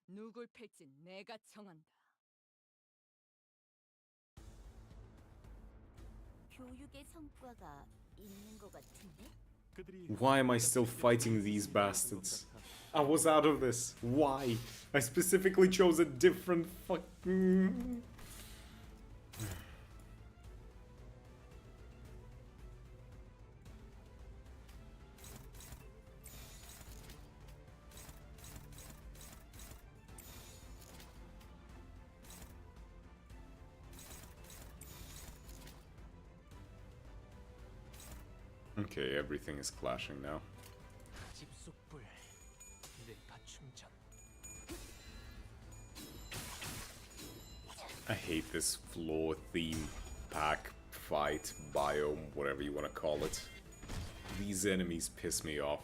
E: 누굴 팰지 내가 정한다.
C: 교육의 성과가 있는 것 같은데?
F: 그들이
A: Why am I still fighting these bastards? I was out of this. Why? I specifically chose a different fucking... Okay, everything is clashing now.
F: 집속불 뇌파 충전.
A: I hate this floor theme, pack, fight, biome, whatever you want to call it. These enemies piss me off.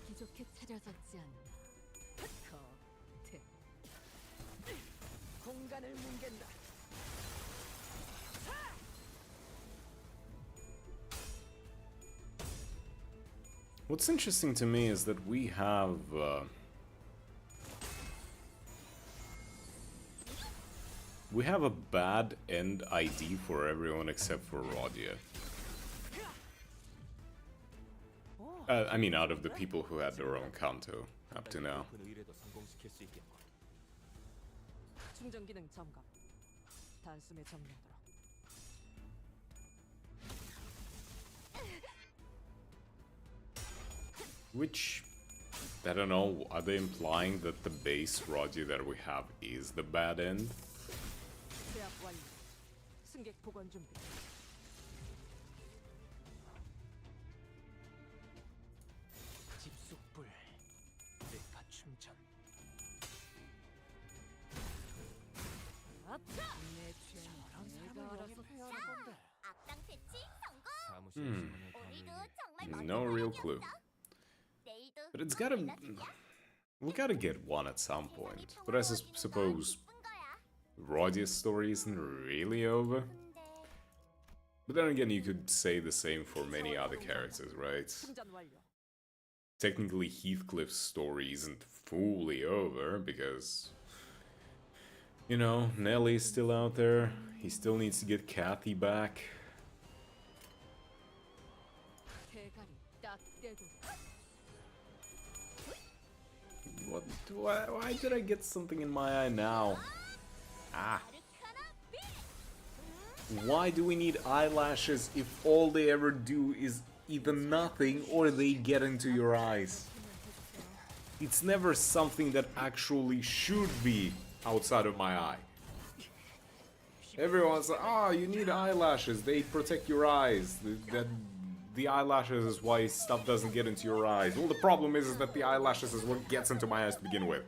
E: 기적해 차려졌지 않나. 거태. 공간을 뭉갠다.
A: What's interesting to me is that we have a bad end ID for everyone except for Rodia. I mean, out of the people who had their own Kanto up to now.
F: 높은 의뢰도 성공시킬 수 있겠군.
E: 충전 기능 점검. 단숨에 정리하도록.
A: Which I don't know, are they implying that the base Roddy that we have is the bad end?
E: 제압 완료. 승객 복원 준비.
F: 집속불 뇌파 충전.
E: 아차! 내 죄는 내가 알아서
F: 해야 하는 건데.
C: 악당 배치 성공.
F: 사무실
A: Hmm.
F: 시간을
C: 오늘도
F: 가면
C: 정말
A: No real clue.
C: 내일도
A: But it's gotta... We gotta get one at some point. But I suppose Roddy's story isn't really over. But then again, you could say the same for many other characters, right?
E: 충전 완료.
A: Technically, Heathcliff's story isn't fully over, because... You know, Nellie's still out there. He still needs to get Kathy back.
E: 대가리 딱 떼도.
A: What? Why did I get something in my eye now? Ah. Why do we need eyelashes if all they ever do is either nothing or they get into your eyes? It's never something that actually should be outside of my eye. Everyone's like, oh, you need eyelashes, they protect your eyes. The eyelashes is why stuff doesn't get into your eyes. Well, the problem is that the eyelashes is what gets into my eyes to begin with.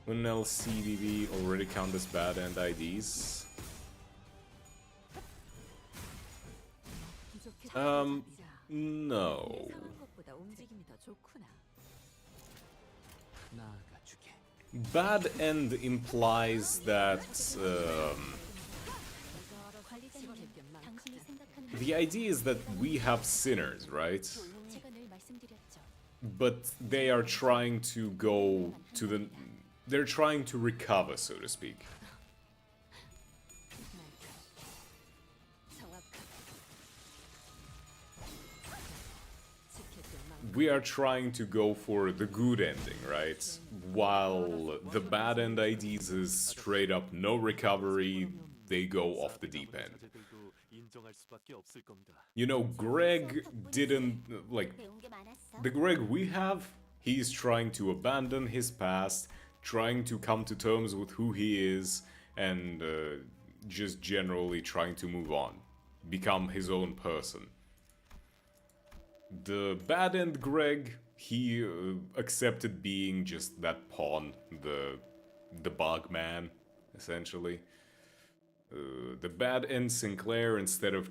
A: Wouldn't LCDV already count as bad end IDs? No.
E: 것보다 움직임이 더 좋구나.
F: 나아가주게.
A: Bad end implies that
C: 관리자님, 당신이 생각하는
A: the idea is that we have sinners, right?
C: 제가 늘 말씀드렸죠.
A: But they are trying to go to the... They're trying to recover, so to speak. We are trying to go for the good ending, right? While the bad end IDs is straight up no recovery, they go off the deep end.
F: 자들도 인정할 수밖에 없을 겁니다.
A: You know, Greg didn't, like,
C: 배운 게 많았어.
A: the Greg we have, he's trying to abandon his past, trying to come to terms with who he is, and just generally trying to move on, become his own person. The bad end Greg, he accepted being just that pawn, the bug man, essentially. The bad end Sinclair, instead of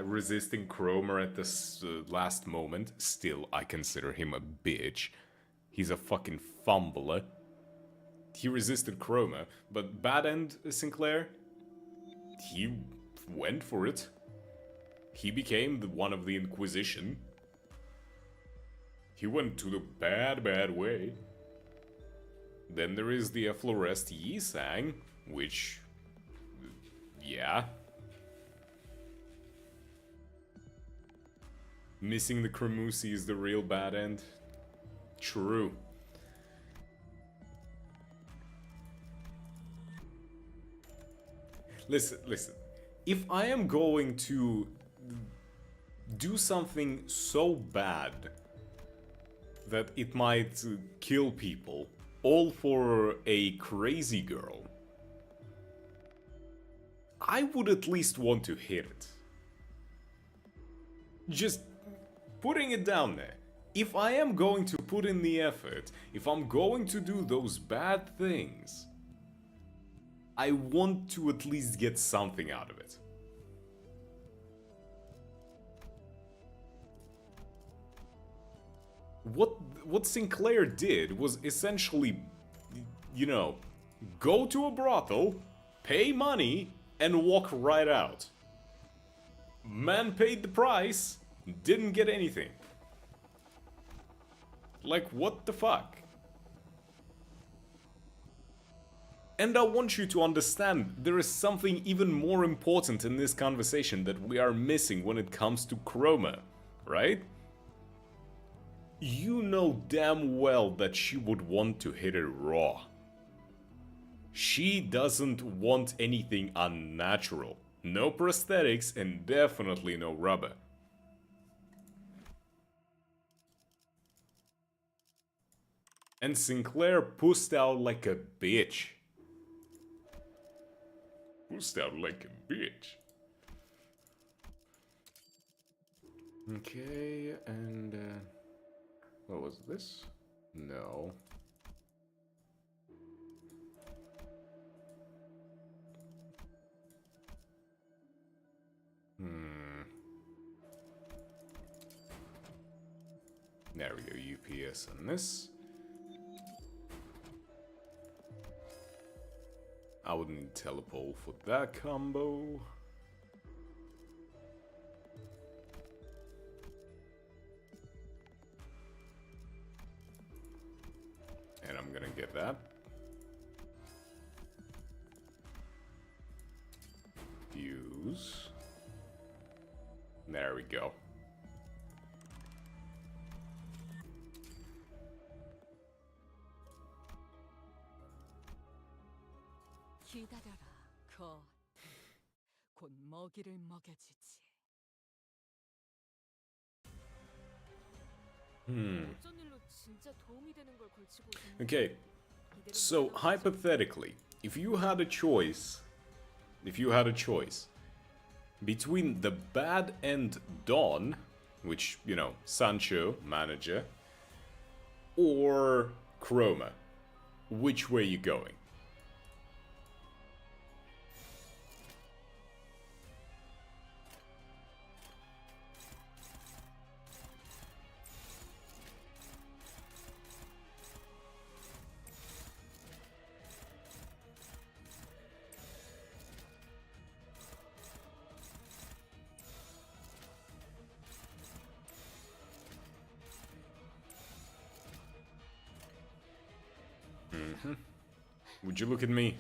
A: resisting Cromer at this last moment, still I consider him a bitch. He's a fucking fumbler. He resisted Cromer, but bad end Sinclair, he went for it. He became one of the Inquisition. He went to the bad way. Then there is the Efflorest Yi-Sang, which... yeah. Missing the Cremusi is the real bad end. True. Listen. If I am going to do something so bad that it might kill people, all for a crazy girl, I would at least want to hit it. Just putting it down there. If I am going to put in the effort, if I'm going to do those bad things, I want to at least get something out of it. What Sinclair did was essentially, you know, go to a brothel, pay money, and walk right out. Man paid the price, didn't get anything. Like, what the fuck? And I want you to understand, there is something even more important in this conversation that we are missing when it comes to Chroma, right? You know damn well that she would want to hit it raw. She doesn't want anything unnatural. No prosthetics and definitely no rubber. And Sinclair pussed out like a bitch. Pussed out like a bitch. Okay, and what was this? No. There we go, UPS on this. I would need telepole for that combo. And I'm gonna get that. Fuse. There we go.
E: 기다려라, 거. 곧 먹이를 먹여주지.
G: 어쩐 일로 진짜 도움이 되는 걸 걸치고 있는
A: Okay,
G: 이대로
A: so
G: 물러나서
A: hypothetically, if you had a choice between the bad and Don, which, you know, Sancho, manager, or Chroma, which way you going? Would you look at me?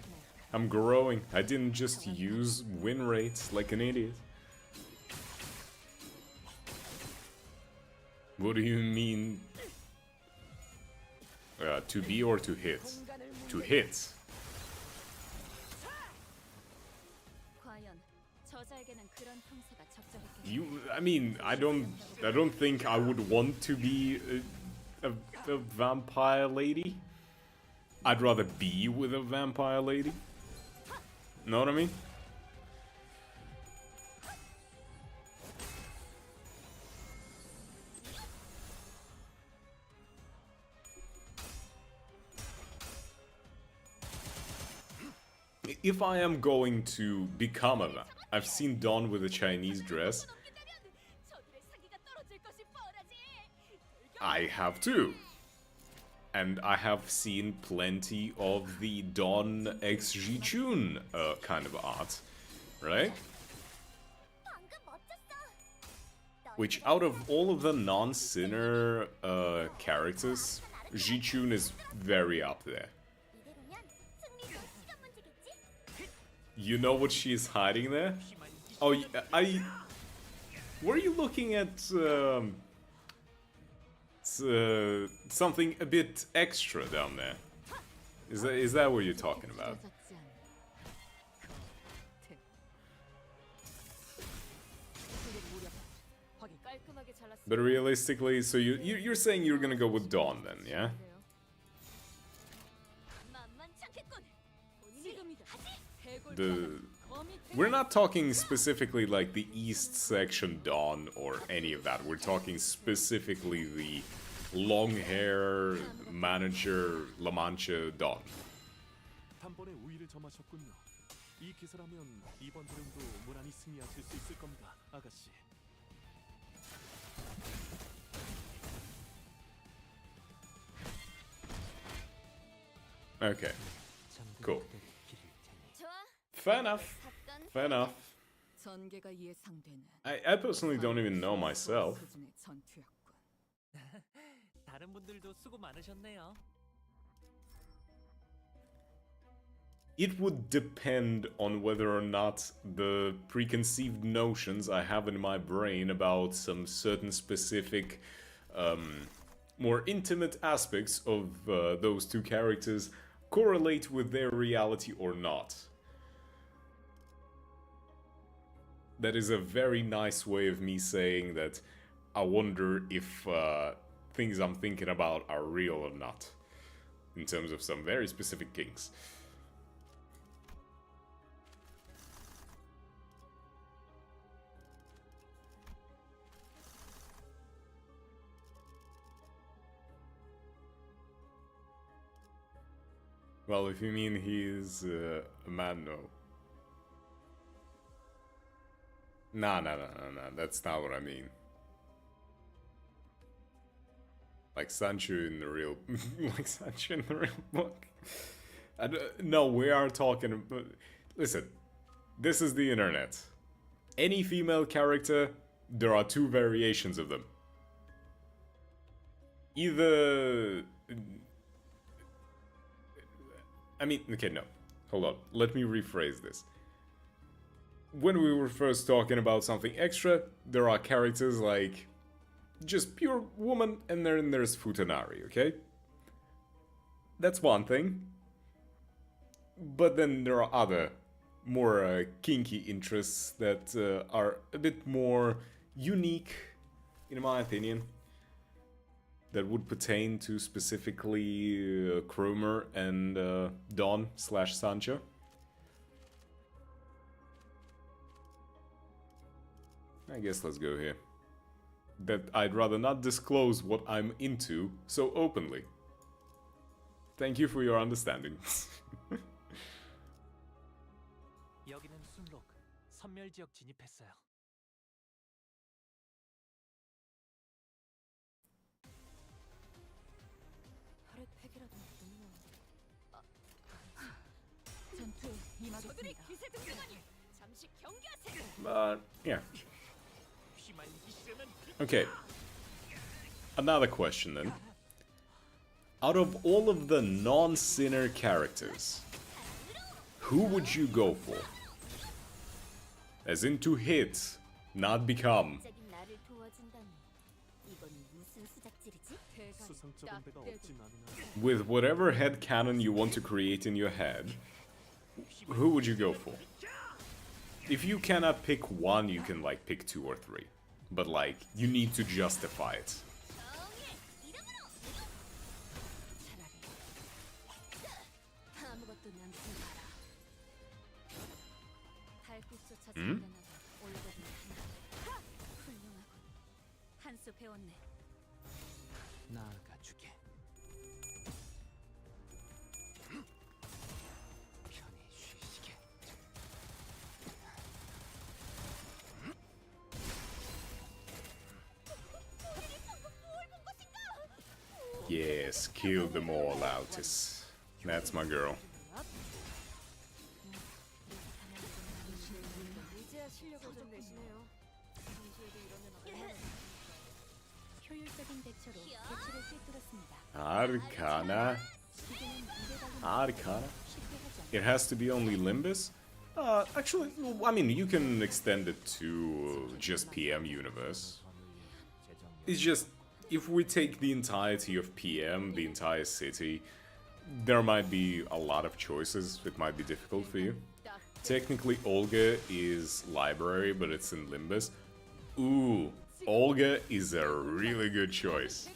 A: I'm growing. I didn't just use win rates like an idiot. What do you mean? To be or to hit? To hit.
C: 과연 저자에게는 그런 형세가 적절했겠지.
A: I mean, I don't think I would want to be a vampire lady. I'd rather be with a vampire lady. Know what I mean? If I am going to become a vampire, I've seen Dawn with a Chinese dress.
C: 저들의 사기가 떨어질 것이 뻔하지.
A: I have too. And I have seen plenty of the Dawn X Ji-chun kind of art, right?
C: 방금 멋졌어.
A: Which, out of all of the non-Sinner characters, Ji-chun is very up there.
C: 이대로면 승리도 시간 문제겠지?
A: You know what she is hiding there? Oh, were you looking at something a bit extra down there? Is that what you're talking about?
E: 길어졌지 않아. 태. 승객 무력. 확인.
G: 깔끔하게 잘랐습니다.
A: But realistically, so you're saying you're gonna go with Dawn then, yeah?
C: 만만찮겠군.
G: 지금이다.
A: We're not talking specifically like the East Section Dawn or any of that. We're talking specifically the long hair manager La Mancha Dawn.
F: 단번에 우위를 점하셨군요. 이 기세라면 이번 대련도 무난히 승리하실 수 있을 겁니다, 아가씨.
A: Okay, cool.
C: 좋아.
A: Fair enough.
C: 사건
A: Fair enough.
E: 전개가 예상되는
A: I personally don't even know myself.
E: 수준의 전투였군.
F: 다른 분들도 수고 많으셨네요.
A: It would depend on whether or not the preconceived notions I have in my brain about some certain specific, more intimate aspects of those two characters correlate with their reality or not. That is a very nice way of me saying that I wonder if things I'm thinking about are real or not. in terms of some very specific kinks. Well, if you mean he's a man, no. Nah, that's not what I mean. Like Sancho in the real... like Sancho in the real book. No, we are talking about... Listen, this is the internet. Any female character, there are two variations of them. Either... I mean, okay, no. Hold on. Let me rephrase this. When we were first talking about something extra, there are characters like just pure woman, and then there's Futanari, okay? That's one thing. But then there are other, more kinky interests that are a bit more unique, in my opinion, that would pertain to specifically Cromer and Dawn / Sancho. I guess let's go here. That I'd rather not disclose what I'm into so openly. Thank you for your understanding.
F: 여기는 순록 선멸 지역 진입했어요.
G: 혈액팩이라도 있군요.
E: 전투에
G: 저들이
E: 임하겠습니다.
G: 기세 등등하니 잠시 경계하세요.
A: But, yeah. Okay. Another question then. Out of all of the non-sinner characters, who would you go for? As in to hit, not become.
C: 갑자기 나를 도와준다니. 이건 무슨 수작질이지?
F: 수상쩍은 데가 없진 않으나
A: With whatever headcanon you want to create in your head, who would you go for? If you cannot pick one, you can like pick 2 or 3. But like, you need to justify it.
C: 아무것도 남지 마라. 달빛조차
A: 음?
C: 장난하고 올가긴 하나. 훌륭하군. 한 수 배웠네.
F: 나아가주게. 편히 쉬시게.
A: Yes, kill them all, Altis. That's my girl.
G: 이제야 실력을 좀 내시네요. 평소에도 이러면 안
C: 효율적인 대처로 대치를 꿰뚫었습니다.
A: Arcana.
C: 기계는 이래가긴
A: Arcana.
C: 쉽게 하지 않아.
A: It has to be only Limbus? Actually, I mean, you can extend it to just PM universe. It's just, if we take the entirety of PM, the entire city, there might be a lot of choices. It might be difficult for you. Technically, Olga is library, but it's in Limbus. Ooh, Olga is a really good choice.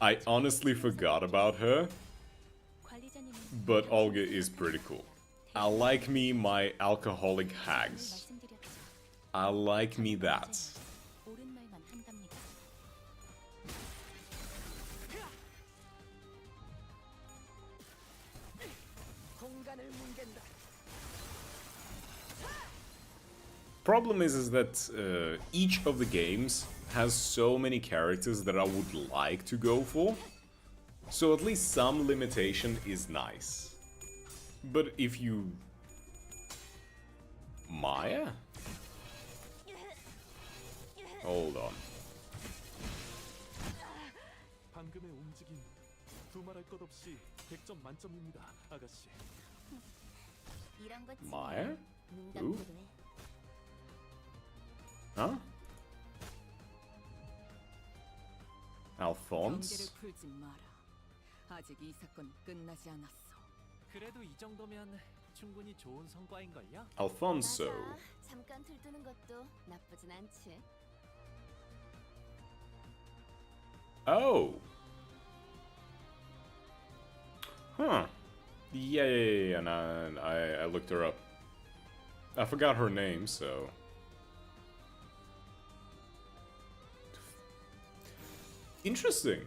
A: I honestly forgot about her,
C: 관리자님은
A: but Olga is pretty cool. I like me my alcoholic hags.
C: 말씀드렸죠.
A: I like me that.
C: 옳은 말만 한답니다.
E: 공간을 뭉갠다.
A: Problem is that each of the games has so many characters that I would like to go for. So at least some limitation is nice. But if you... Maya? Hold on.
F: 방금의 움직임 두말할 것 없이 100점 만점입니다, 아가씨.
C: 이런 것
A: Maya?
C: 농담으로 해.
A: Huh?
E: 경계를
A: Alphonse?
E: 풀지 마라. 아직 이 사건 끝나지 않았어.
F: 그래도 이 정도면 충분히 좋은 성과인걸요?
A: Alfonso.
C: 맞아. 잠깐 들뜨는 것도 나쁘진 않지.
A: Oh! Huh. Yeah, and I looked her up. I forgot her name, so... Interesting.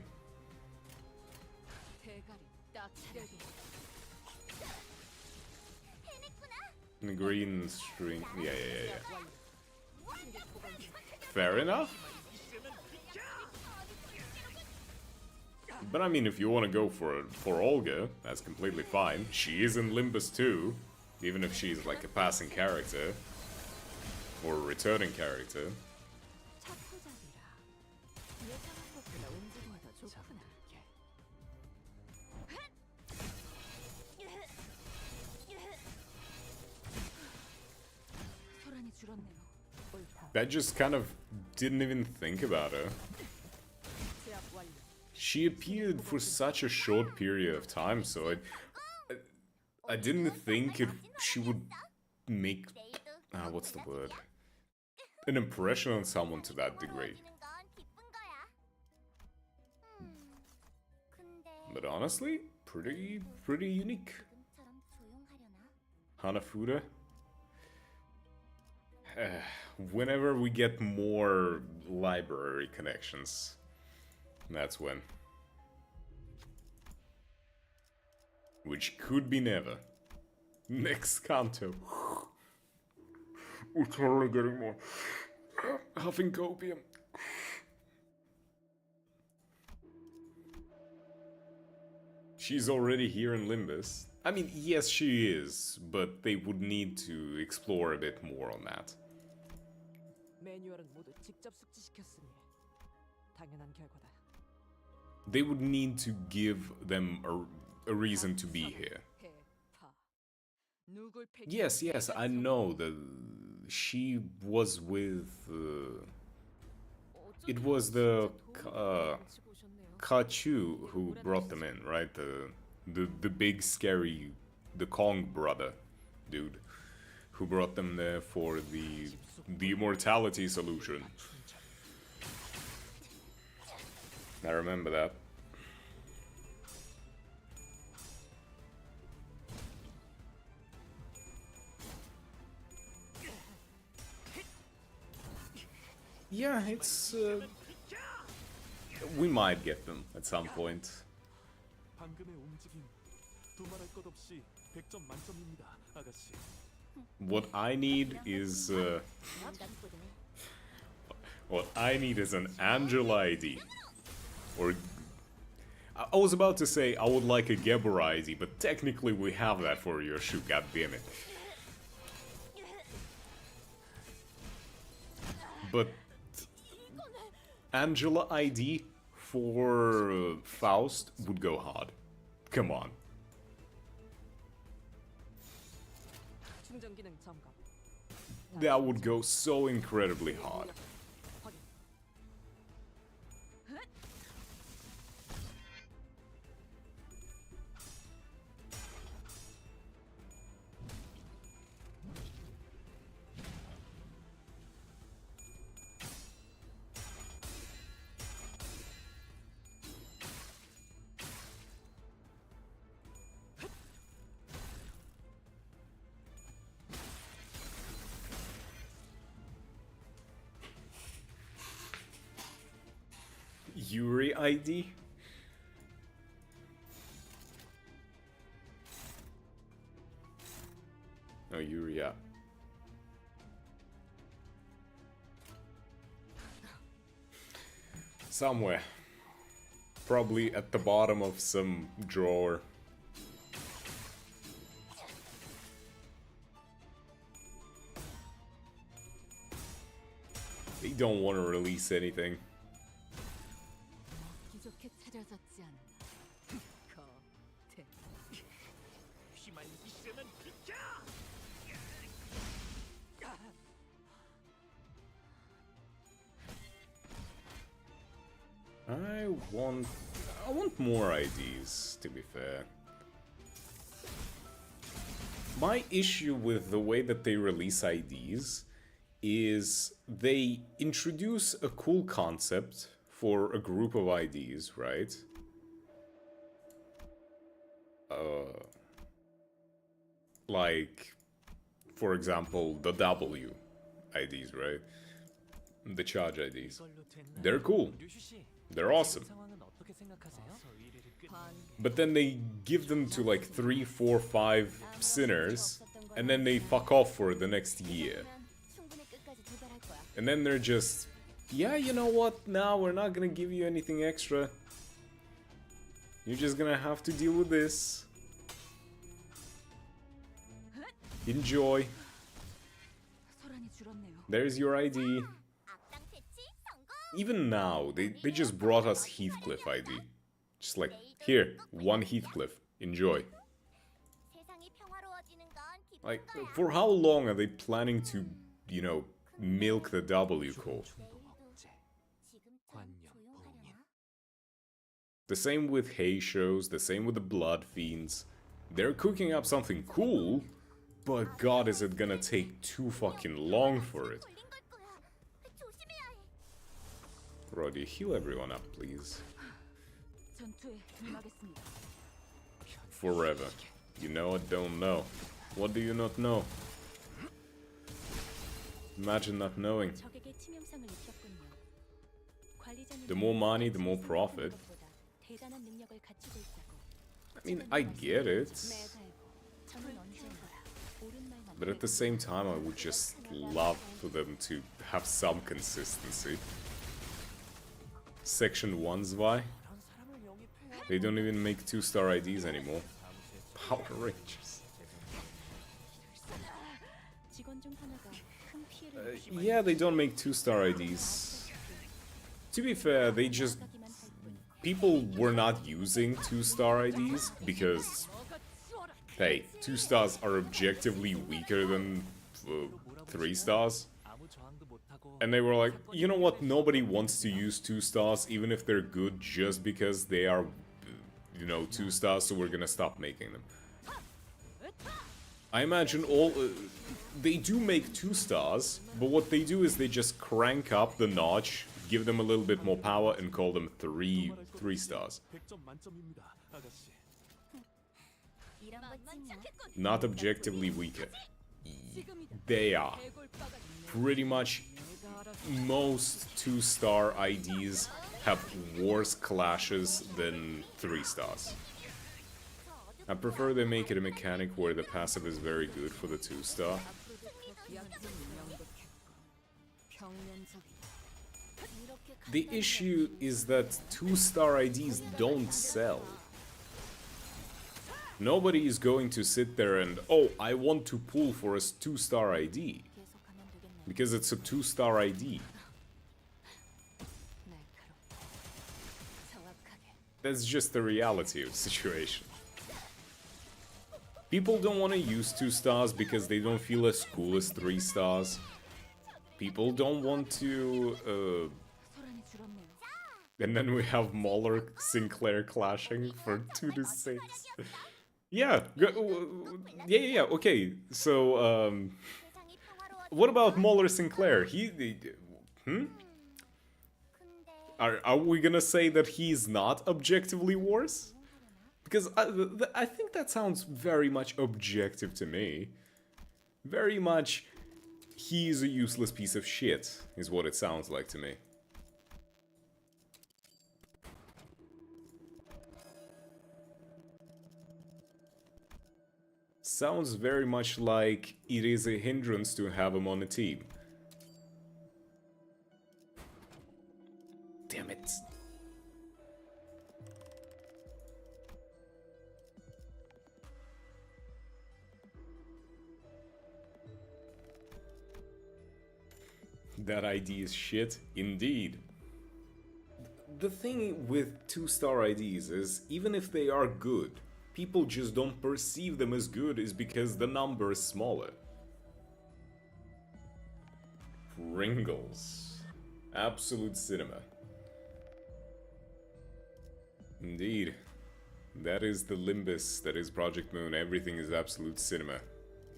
A: The green string... Yeah. Fair enough. But I mean, if you want to go for Olga, that's completely fine. She is in Limbus too, even if she's like a passing character. Or a returning character. I just kind of didn't even think about her. She appeared for such a short period of time, so I didn't think she would make... what's the word? An impression on someone to that degree. But honestly, pretty unique. Hanafuda. Whenever we get more library connections, that's when. Which could be never. Next Kanto. We're totally getting more. Huffing copium. She's already here in Limbus. I mean, yes, she is, but they would need to explore a bit more on that. They would need to give them a reason to be here. Yes, I know that she was with... it was the Kachu who brought them in, right? The big scary, the Kong brother dude, who brought them there for the immortality solution. I remember that. Yeah, it's... we might get them at some point. What I need is... what I need is an Angela ID. Or... I was about to say I would like a Gebra ID, but technically we have that for Yoshu, goddammit. But... Angela ID for Faust would go hard. Come on. That would go so incredibly hard. Yuri ID? Oh, Yuri, yeah. Somewhere. Probably at the bottom of some drawer. They don't want to release anything. I want more IDs, to be fair. My issue with the way that they release IDs is they introduce a cool concept for a group of IDs, right? like, for example, the W IDs, right? The charge IDs. They're cool. They're awesome. But then they give them to like 3, 4, 5 sinners, and then they fuck off for the next year. And then they're just, yeah, you know what? Now we're not gonna give you anything extra. You're just gonna have to deal with this. Enjoy. There's your ID. Even now, they just brought us Heathcliff ID. Just like, here, 1 Heathcliff. Enjoy. Like, for how long are they planning to, you know, milk the W call? The same with Hay shows, the same with the Blood Fiends. They're cooking up something cool, but god is it gonna take too fucking long for it. Roddy, heal everyone up, please. Forever. You know or don't know. What do you not know? Imagine not knowing. The more money, the more profit. I mean, I get it. But at the same time, I would just love for them to have some consistency. Section 1's why? They don't even make 2-star IDs anymore. Power Rangers. Yeah, they don't make 2-star IDs. To be fair, they just... People were not using 2-star IDs because... Hey, 2 stars are objectively weaker than 3 stars. And they were like, you know what, nobody wants to use 2 stars even if they're good just because they are, you know, 2 stars, so we're gonna stop making them. I imagine all... they do make 2 stars, but what they do is they just crank up the notch, give them a little bit more power, and call them 3 stars. Not objectively weaker. They are. Pretty much most 2-star IDs have worse clashes than 3 stars. I prefer they make it a mechanic where the passive is very good for the 2-star. The issue is that 2-star IDs don't sell. Nobody is going to sit there and, oh, I want to pull for a 2-star ID. Because it's a 2-star ID. That's just the reality of the situation. People don't want to use 2 stars because they don't feel as cool as 3 stars. People don't want to... And then we have Muller Sinclair clashing for 2 to 6. Yeah, yeah, okay. So, what about Muller Sinclair? Are we gonna say that he's not objectively worse? Because I think that sounds very much objective to me. Very much, he's a useless piece of shit, is what it sounds like to me. Sounds very much like it is a hindrance to have him on a team. Damn it. That ID is shit, indeed. The thing with 2-star IDs is, even if they are good, people just don't perceive them as good is because the number is smaller. Pringles. Absolute cinema. Indeed. That is the Limbus, that is Project Moon, everything is absolute cinema.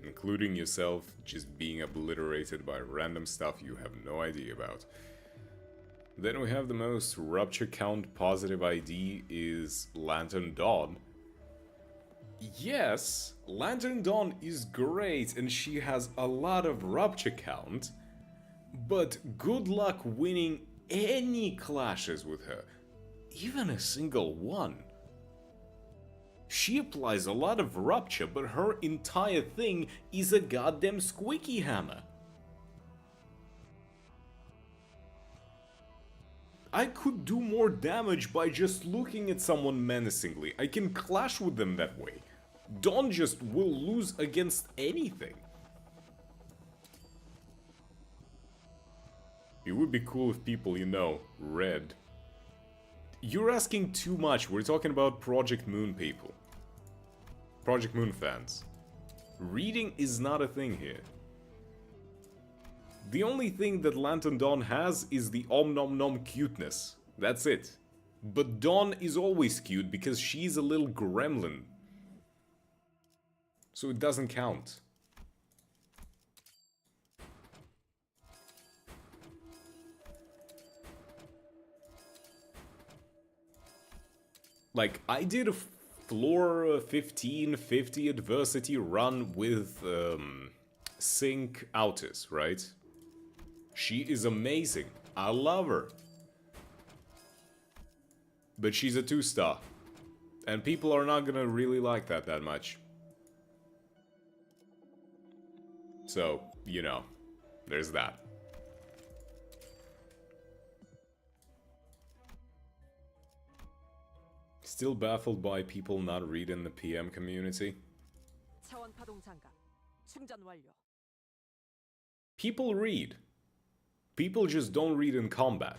A: Including yourself just being obliterated by random stuff you have no idea about. Then we have the most rupture count positive ID is Lantern Dawn. yes, Lantern Dawn is great and she has a lot of rupture count, but good luck winning any clashes with her, even a single one. She applies a lot of rupture, but her entire thing is a goddamn squeaky hammer. I could do more damage by just looking at someone menacingly. I can clash with them that way. Dawn just will lose against anything. It would be cool if people, you know, read. You're asking too much. We're talking about Project Moon people. Project Moon fans. Reading is not a thing here. The only thing that Lantern Dawn has is the om nom nom cuteness. That's it. But Dawn is always cute because she's a little gremlin. So it doesn't count. Like, I did a floor 1550 adversity run with Sync Autis, right? She is amazing. I love her. But she's a 2-star. And people are not gonna really like that much. So, you know, there's that. Still baffled by people not reading the PM community.
E: 차원 파동 장갑 충전 완료.
A: People read. People just don't read in combat.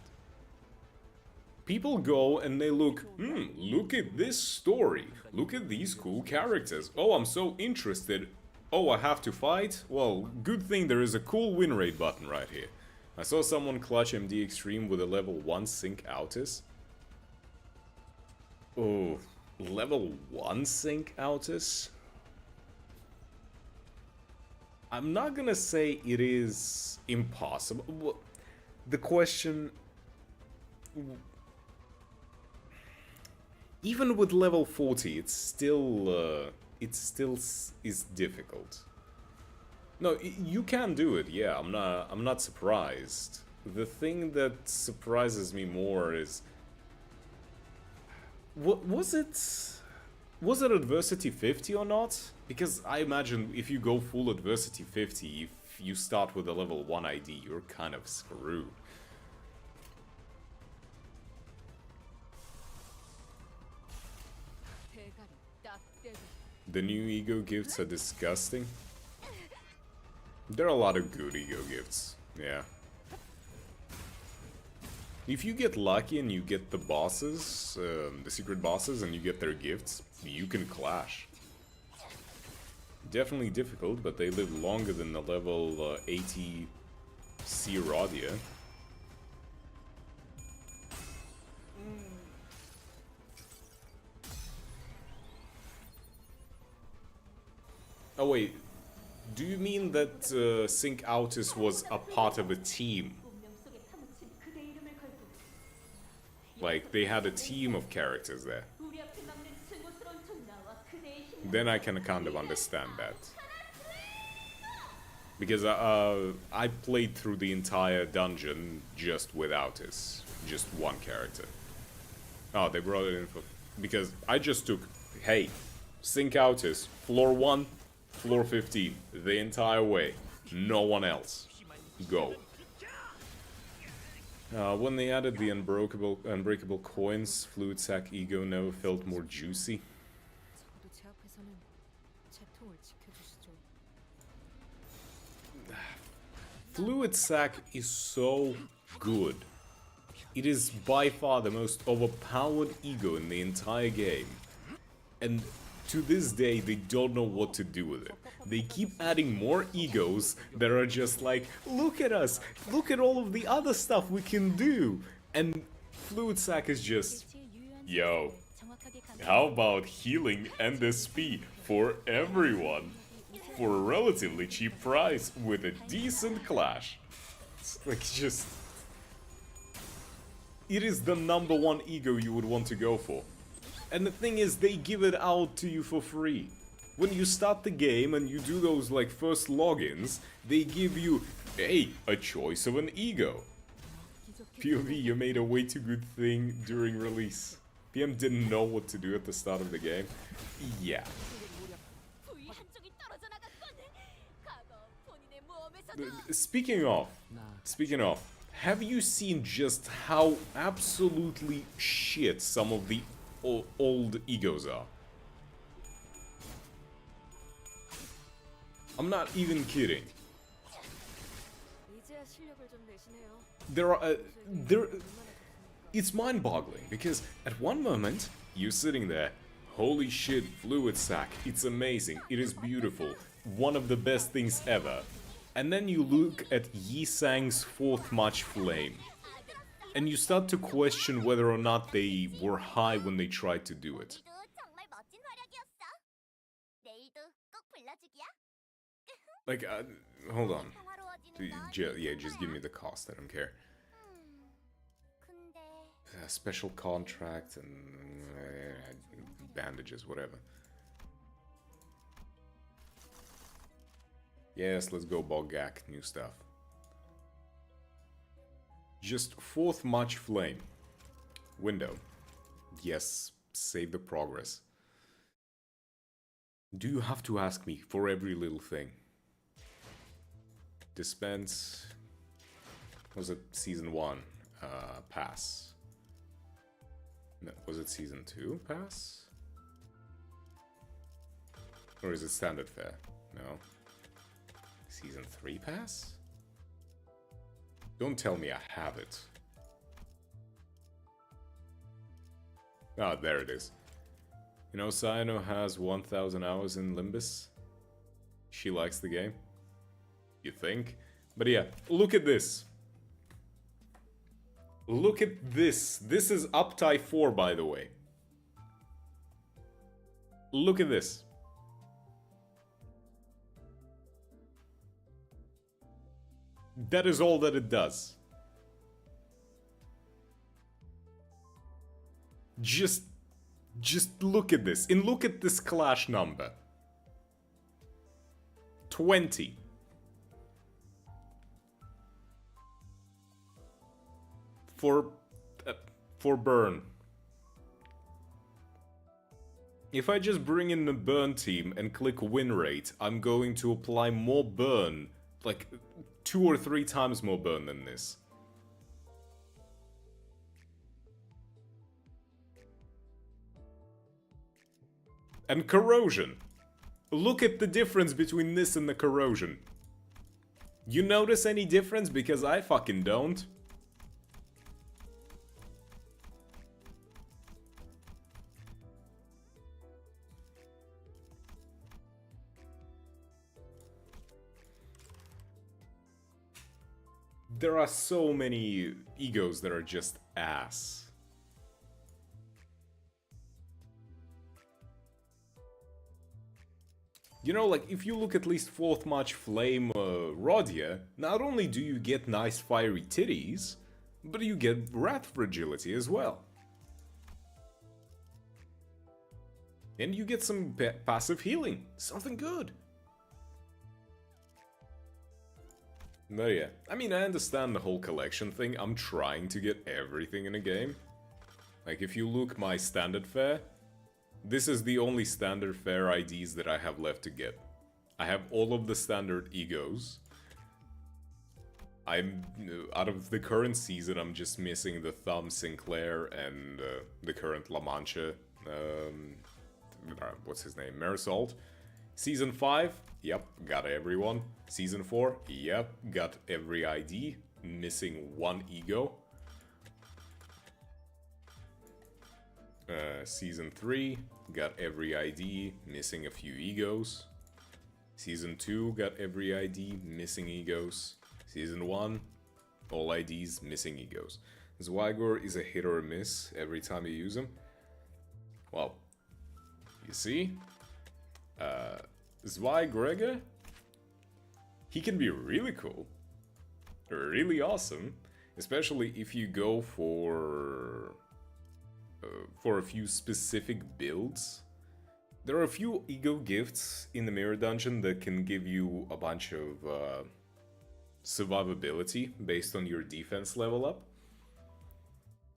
A: People go and they look, look at this story. Look at these cool characters. Oh, I'm so interested. Oh, I have to fight? Well, good thing there is a cool win rate button right here. I saw someone clutch MD Extreme with a level 1 Sync Autis. Oh, level 1 Sync Autis? I'm not gonna say it is impossible. Well, the question... Even with level 40, it's still is difficult. No, you can do it, yeah, I'm not surprised. The thing that surprises me more is... Was it Adversity 50 or not? Because I imagine if you go full Adversity 50, if you start with a level 1 ID, you're kind of screwed. The new ego gifts are disgusting. There are a lot of good ego gifts, yeah. If you get lucky and you get the bosses, the secret bosses, and you get their gifts, you can clash. Definitely difficult, but they live longer than the level 80 C Rodia. Oh wait, do you mean that Sync Autis was a part of a team? Like, they had a team of characters there. Then I can kind of understand that. Because I played through the entire dungeon just with Autis. Just one character. Oh, they brought it in for... Because I just took, hey, Sync Autis, floor 1, floor 15, the entire way. No one else. Go. When they added the unbreakable coins, Fluid Sack Ego never felt more juicy.
G: 적어도 제 앞에서는 채통을 지켜주시죠.
A: Fluid Sack is so good. It is by far the most overpowered ego in the entire game. And to this day, they don't know what to do with it. They keep adding more egos that are just like, look at us, look at all of the other stuff we can do. And Fluid Sack is just, yo, how about healing and SP for everyone? For a relatively cheap price with a decent clash. It's like just... It is the #1 ego you would want to go for. And the thing is, they give it out to you for free. When you start the game and you do those like first logins, they give you, hey, a choice of an ego. POV, you made a way too good thing during release. PM didn't know what to do at the start of the game. Yeah.
G: 부위 한쪽이 떨어져 나갔군. 과거 본인의 모험에서도
A: Speaking of, have you seen just how absolutely shit some of the old egos are? I'm not even kidding.
G: 이제야 실력을 좀 내시네요.
A: It's mind-boggling because at one moment you're sitting there, holy shit, fluid sac, it's amazing, it is beautiful, one of the best things ever. And then you look at Yi Sang's fourth match flame, and you start to question whether or not they were high when they tried to do it.
C: 우리도 정말 멋진 활약이었어. 내일도 꼭 불러주기야.
A: Like, hold on.
C: 평화로워지는 건
A: Yeah, just give me the cost, I don't care.
C: 근데
A: Special contract and bandages, whatever. Yes, let's go Bogak, new stuff. Just fourth match flame. Window. Yes, save the progress. Do you have to ask me for every little thing? Dispense. Was it season 1? Pass. No, was it season 2? Pass? Or is it standard fare? No. Season 3 pass? Don't tell me I have it. Ah, there it is. You know, Sayano has 1,000 hours in Limbus. She likes the game. You think? But yeah, look at this. Look at this. This is Uptai 4, by the way. Look at this. That is all that it does. Just look at this. And look at this clash number. 20. For burn. If I just bring in the burn team and click win rate, I'm going to apply more burn, like 2 or 3 times more burn than this. And corrosion. Look at the difference between this and the corrosion. You notice any difference? Because I fucking don't. There are so many egos that are just ass. You know, like, if you look at least 4th match Flame Rodia, not only do you get nice fiery titties, but you get wrath fragility as well. And you get some passive healing, something good. But yeah, I mean, I understand the whole collection thing. I'm trying to get everything in a game. Like, if you look my standard fare, this is the only standard fare IDs that I have left to get. I have all of the standard egos. I'm, out of the current season, I'm just missing the Thumb Sinclair and the current La Mancha, what's his name, Marisol. Season 5, yep, got everyone. Season 4, yep, got every ID, missing 1 ego. Season 3, got every ID, missing a few egos. Season 2, got every ID, missing egos. Season 1, all IDs, missing egos. Zwygor is a hit or a miss every time you use him. Well, you see? Zwygregor, he can be really cool, really awesome, especially if you go for for a few specific builds. There are a few ego gifts in the Mirror Dungeon that can give you a bunch of survivability based on your defense level up.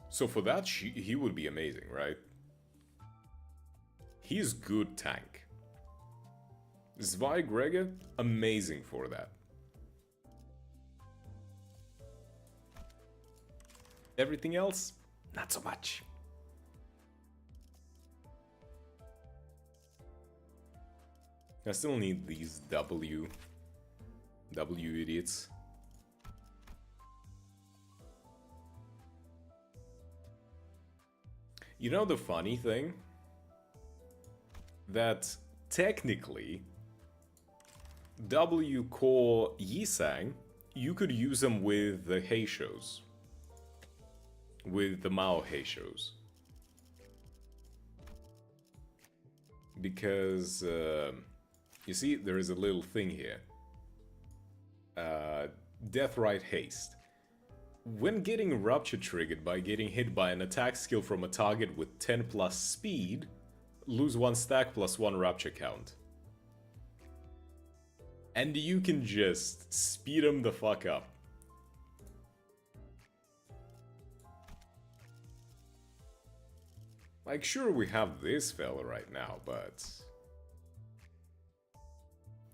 A: So for that, he would be amazing, right? He's good tank. Zweigregge, amazing for that. Everything else, not so much. I still need these W idiots. You know the funny thing? That technically, W core Yisang, you could use them with the Heishos. With the Mao Heishos. Because, you see, there is a little thing here. Deathrite Haste. When getting Rupture triggered by getting hit by an attack skill from a target with 10 plus speed, lose 1 stack plus 1 Rupture count. And you can just speed them the fuck up. Like, sure, we have this fella right now, but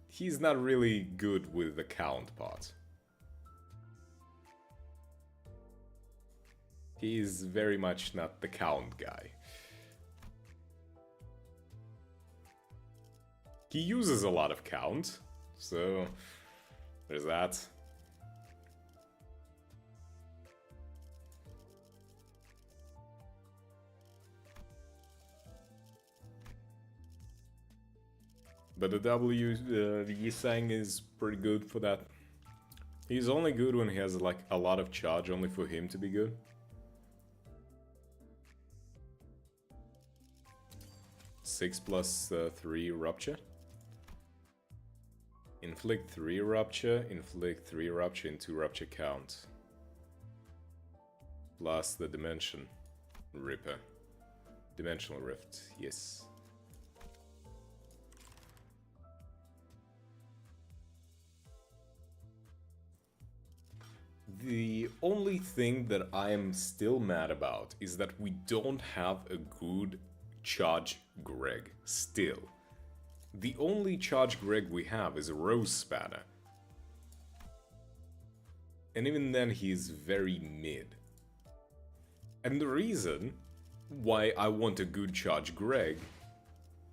A: he's not really good with the count part. He's very much not the count guy. He uses a lot of count, so there's that. But the the Yisang is pretty good for that. He's only good when he has like a lot of charge, only for him to be good. Six plus 3 Rupture. Inflict 3 Rupture, inflict 3 Rupture into Rupture count. Plus the Dimension Ripper. Dimensional Rift, yes. The only thing that I am still mad about is that we don't have a good charge Greg still. The only charge Greg we have is a Rose Spanner. And even then he's very mid. And the reason why I want a good charge Greg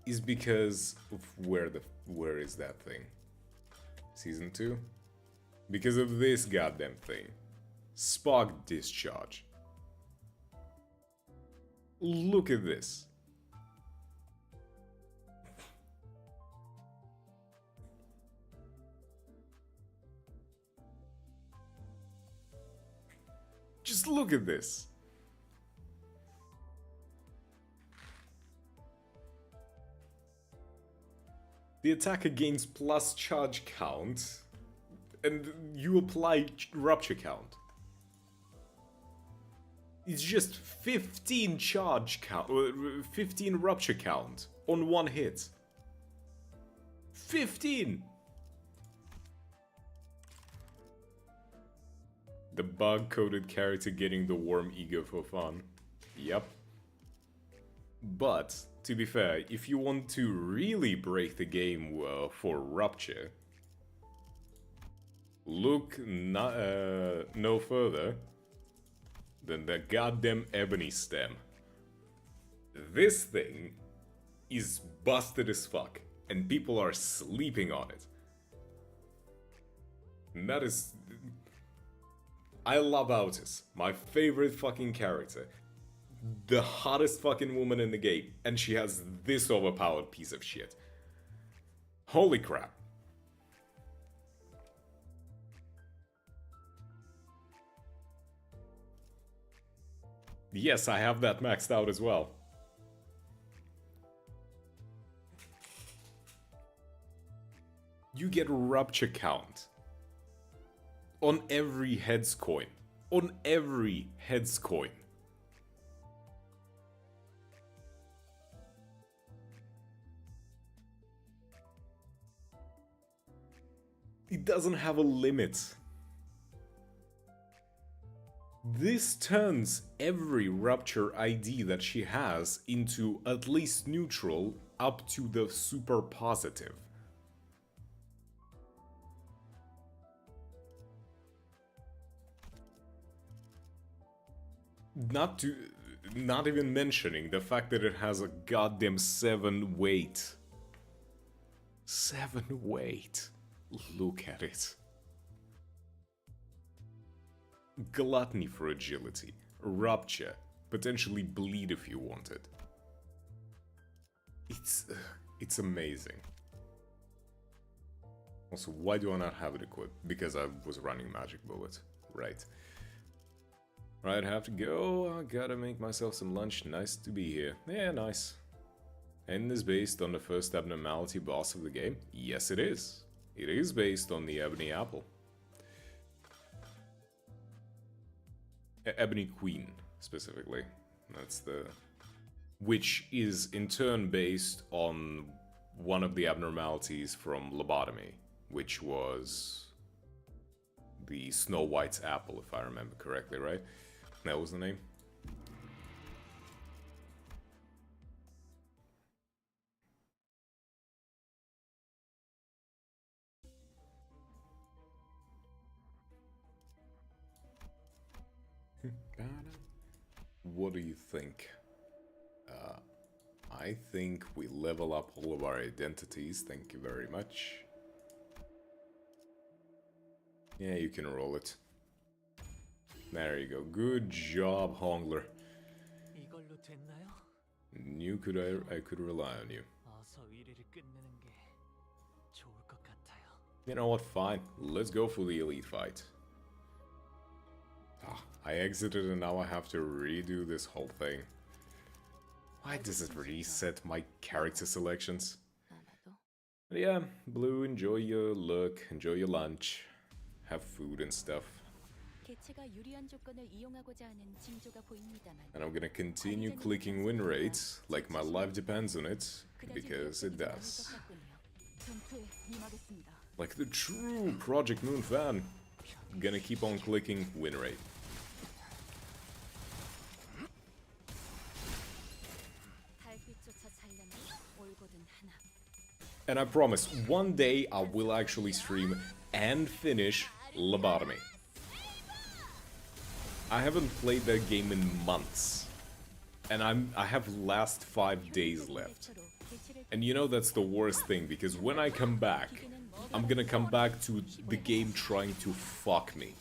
A: is because of where is that thing? Season 2? Because of this goddamn thing. Spark Discharge. Look at this. Just look at this. The attacker gains plus charge count, and you apply Rupture count. It's just 15 charge count, 15 Rupture count on one hit. 15! The bug-coded character getting the warm ego for fun. Yep. But, to be fair, if you want to really break the game for Rupture, look no further than the goddamn Ebony Stem. This thing is busted as fuck, and people are sleeping on it. And that is... I love Autis, my favorite fucking character. The hottest fucking woman in the game, and she has this overpowered piece of shit. Holy crap. Yes, I have that maxed out as well. You get Rupture count on every heads coin. On every heads coin. It doesn't have a limit. This turns every Rupture ID that she has into at least neutral up to the super positive. Not even mentioning the fact that it has a goddamn 7 weight. 7 weight. Look at it. Gluttony for agility, rupture, potentially bleed if you want it. It's amazing. Also, why do I not have it equipped? Because I was running Magic Bullet, right? Right, I have to go. I gotta make myself some lunch. Nice to be here. Yeah, nice. And is based on the first abnormality boss of the game? Yes, it is. It is based on the Ebony Apple. Ebony Queen, specifically. That's the... Which is in turn based on one of the abnormalities from Lobotomy, which was the Snow White's apple, if I remember correctly, right? That was the name. What do you think? I think we level up all of our identities, thank you very much. Yeah, you can roll it. There you go, good job, Hongler.
F: 이걸로 됐나요?
A: Knew I could rely on you.
F: 어서 의뢰를 끝내는 게 좋을 것 같아요.
A: You know what, fine, let's go for the elite fight. I exited and now I have to redo this whole thing. Why does it reset my character selections? But yeah, Blue, enjoy your look, enjoy your lunch, have food and stuff. And I'm gonna continue clicking win rates, like my life depends on it, because it does. Like the true Project Moon fan, I'm gonna keep on clicking win rate. And I promise, one day I will actually stream and finish Lobotomy. I haven't played that game in months. And I have last 5 days left. And you know that's the worst thing, because when I come back, I'm gonna come back to the game trying to fuck me.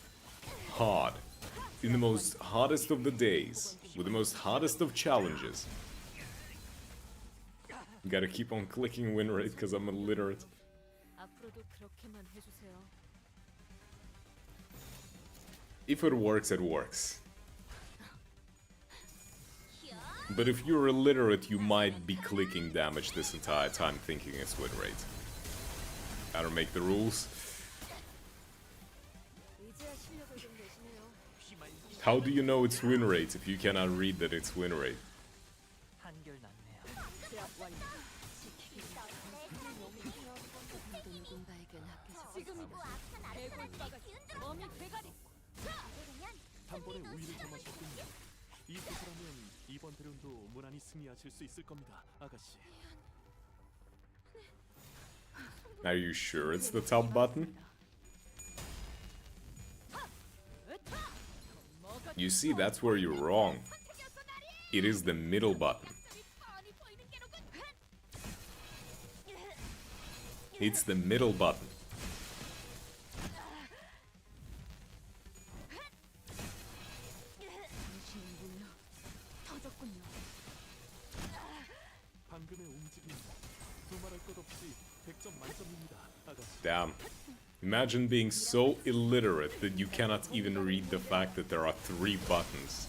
A: Hard. In the most hardest of the days. With the most hardest of challenges. Gotta keep on clicking win rate because I'm illiterate. If it works, it works. But if you're illiterate, you might be clicking damage this entire time thinking it's win rate. I don't make the rules. How do you know it's win rate if you cannot read that it's win rate?
F: 단번에 우위를 점하셨군요. 이 기세라면 이번 대련도 무난히 승리하실 수 있을 겁니다, 아가씨.
A: Are you sure it's the top button? You see, that's where you're wrong. It is the middle button. It's the middle button. Damn. Imagine being so illiterate that you cannot even read the fact that there are 3 buttons.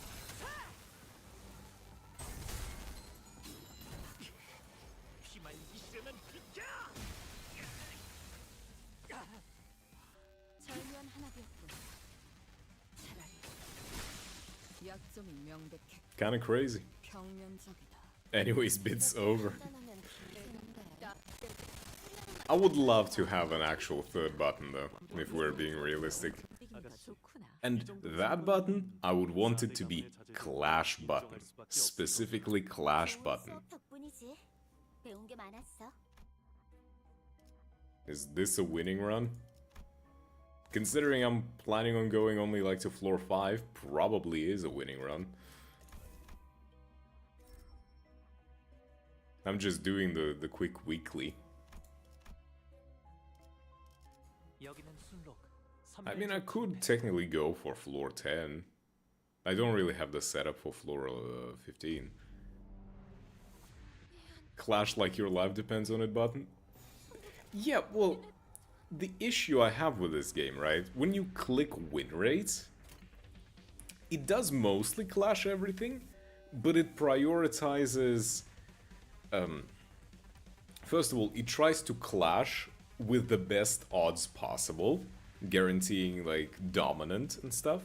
A: Kinda crazy. Anyways, bid's over. I would love to have an actual third button though, if we're being realistic. And that button, I would want it to be Clash button. Specifically Clash button.
C: 수업 덕분이지. 배운 게 많았어.
A: Is this a winning run? Considering I'm planning on going only like to floor 5, probably is a winning run. I'm just doing the quick weekly. I mean, I could technically go for floor 10. I don't really have the setup for floor 15. Clash like your life depends on it button? Yeah, well, the issue I have with this game, right? When you click win rate, it does mostly clash everything, but it prioritizes... first of all, it tries to clash with the best odds possible, guaranteeing like dominant and stuff.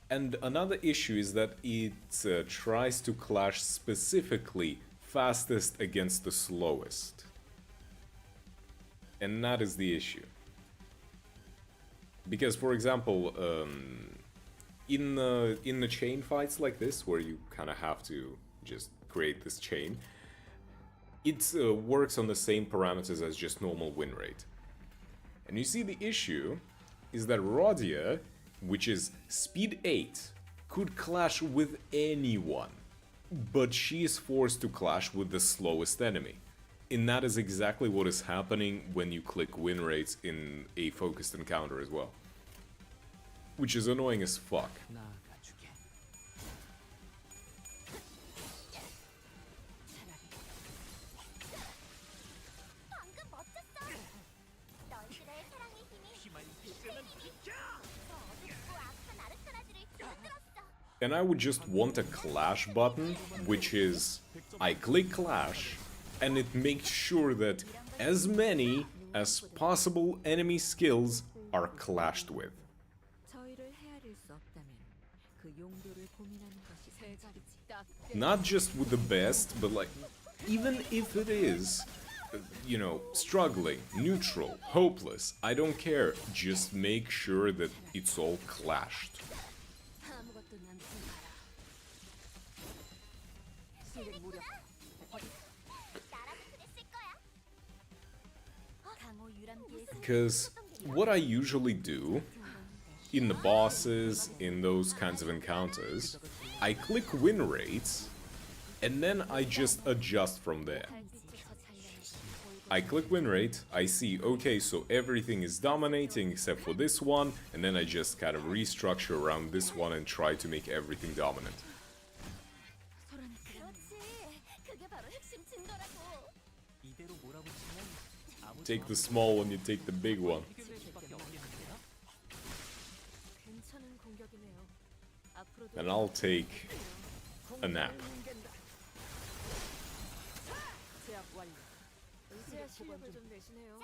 A: And another issue is that it tries to clash specifically fastest against the slowest. And that is the issue. Because, for example, in the chain fights like this, where you kind of have to just create this chain, it works on the same parameters as just normal win rate. And you see the issue is that Rodia, which is speed 8, could clash with anyone, but she is forced to clash with the slowest enemy. And that is exactly what is happening when you click win rates in a focused encounter as well. Which is annoying as fuck.
C: 방금 멋졌어. 너희들의 사랑의 힘이 어둡고 악한 아르카나즈를 흔들었어.
A: And I would just want a clash button, which is I click clash, and it makes sure that as many as possible enemy skills are clashed with.
E: 저희를 헤아릴 수 없다면 그 용도를 고민하는 것이 세자리지.
A: Not just with the best, but like, even if it is, you know, struggling, neutral, hopeless, I don't care. Just make sure that it's all clashed.
C: 아무것도 남지 마라. 나라도 그랬을 거야. 강호 유람기에서
A: Because what I usually do in the bosses, in those kinds of encounters, I click win rates, and then I just adjust from there. I click win rate, I see, okay, so everything is dominating except for this one, and then I just kind of restructure around this one and try to make everything dominant.
C: 그렇지. 그게 바로 핵심 증거라고.
A: Take the small one, you take the big one.
G: 괜찮은 공격이네요. 앞으로도
A: And I'll take a nap.
E: 제압 완료.
G: 의지와 실력을 좀 내시네요.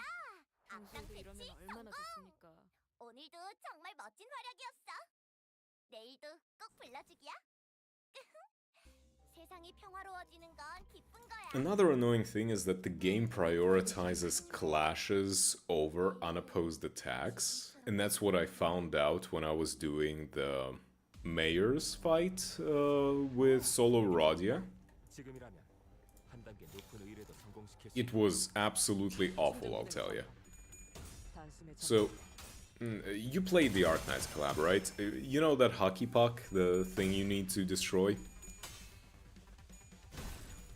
G: 평소에도 이러면 얼마나 좋습니까?
C: 오늘도 정말 멋진 활약이었어. 내일도 꼭 불러주기야. 세상이 평화로워지는 건 기쁜 거야.
A: Another annoying thing is that the game prioritizes clashes over unopposed attacks. And that's what I found out when I was doing the Mayor's fight with Solo Rodia. It was absolutely awful, I'll tell you.
E: 단숨에
A: So, you played the Arknights collab, right? You know that hockey puck, the thing you need to destroy?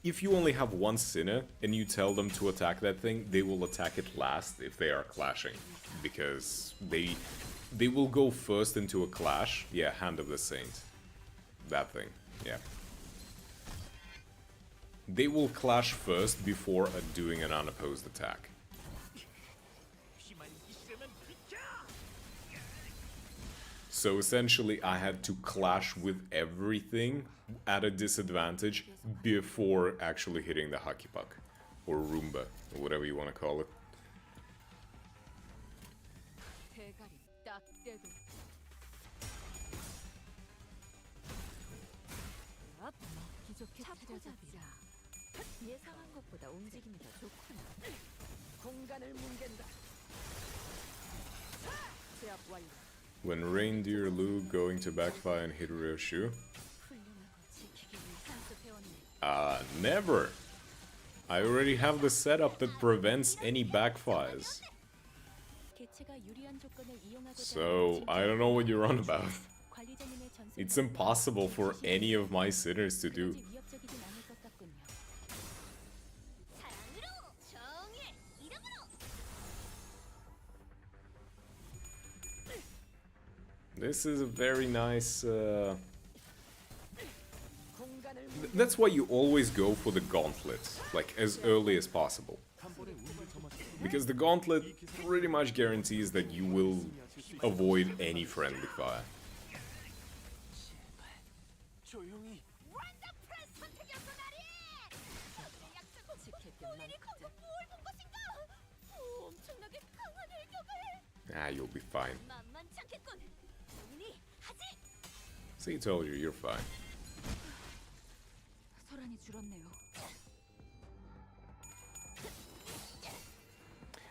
A: If you only have one Sinner and you tell them to attack that thing, they will attack it last if they are clashing. Because they will go first into a clash. Yeah, Hand of the Saint. That thing, yeah. They will clash first before doing an unopposed attack. So essentially I had to clash with everything at a disadvantage before actually hitting the hockey puck. Or Roomba, or whatever you want to call it.
E: 대가리 딱 떼도. 앞 먹기 좋게 차려잡자. 예상한 것보다 움직임이 더 좋구나.
G: 공간을 뭉갠다. 제압 완료.
A: When Reindeer Lu going to backfire and hit Ryoshu?
E: 훌륭하고 지키기 위해 산수 배웠네.
A: Never! I already have the setup that prevents any backfires.
E: 개체가 유리한 조건을 이용하고자
A: So, I don't know what you're on about.
E: 관리자님의 전술
A: It's impossible for any of my sinners to do.
E: 그다지 위협적이진 않을 것 같군요.
C: 사랑으로 정의 이름으로
A: This is a very nice...
G: 공간을
A: That's why you always go for the gauntlet, like as early as possible.
F: 단번에 우위를 점하셨군요.
A: Because the gauntlet pretty much guarantees that you will avoid any friendly fire.
F: 조용히.
C: 원더풀한 선택이었어 나리. 너의 약속은
E: 지킬 게
C: 본인이
E: 많거든.
C: 방금 뭘본 것인가? 엄청나게 강한 일격을
A: Ah, you'll be fine.
C: 만만찮겠군. 본인이 하지.
A: See, told you, you're fine.
E: 소란이 줄었네요.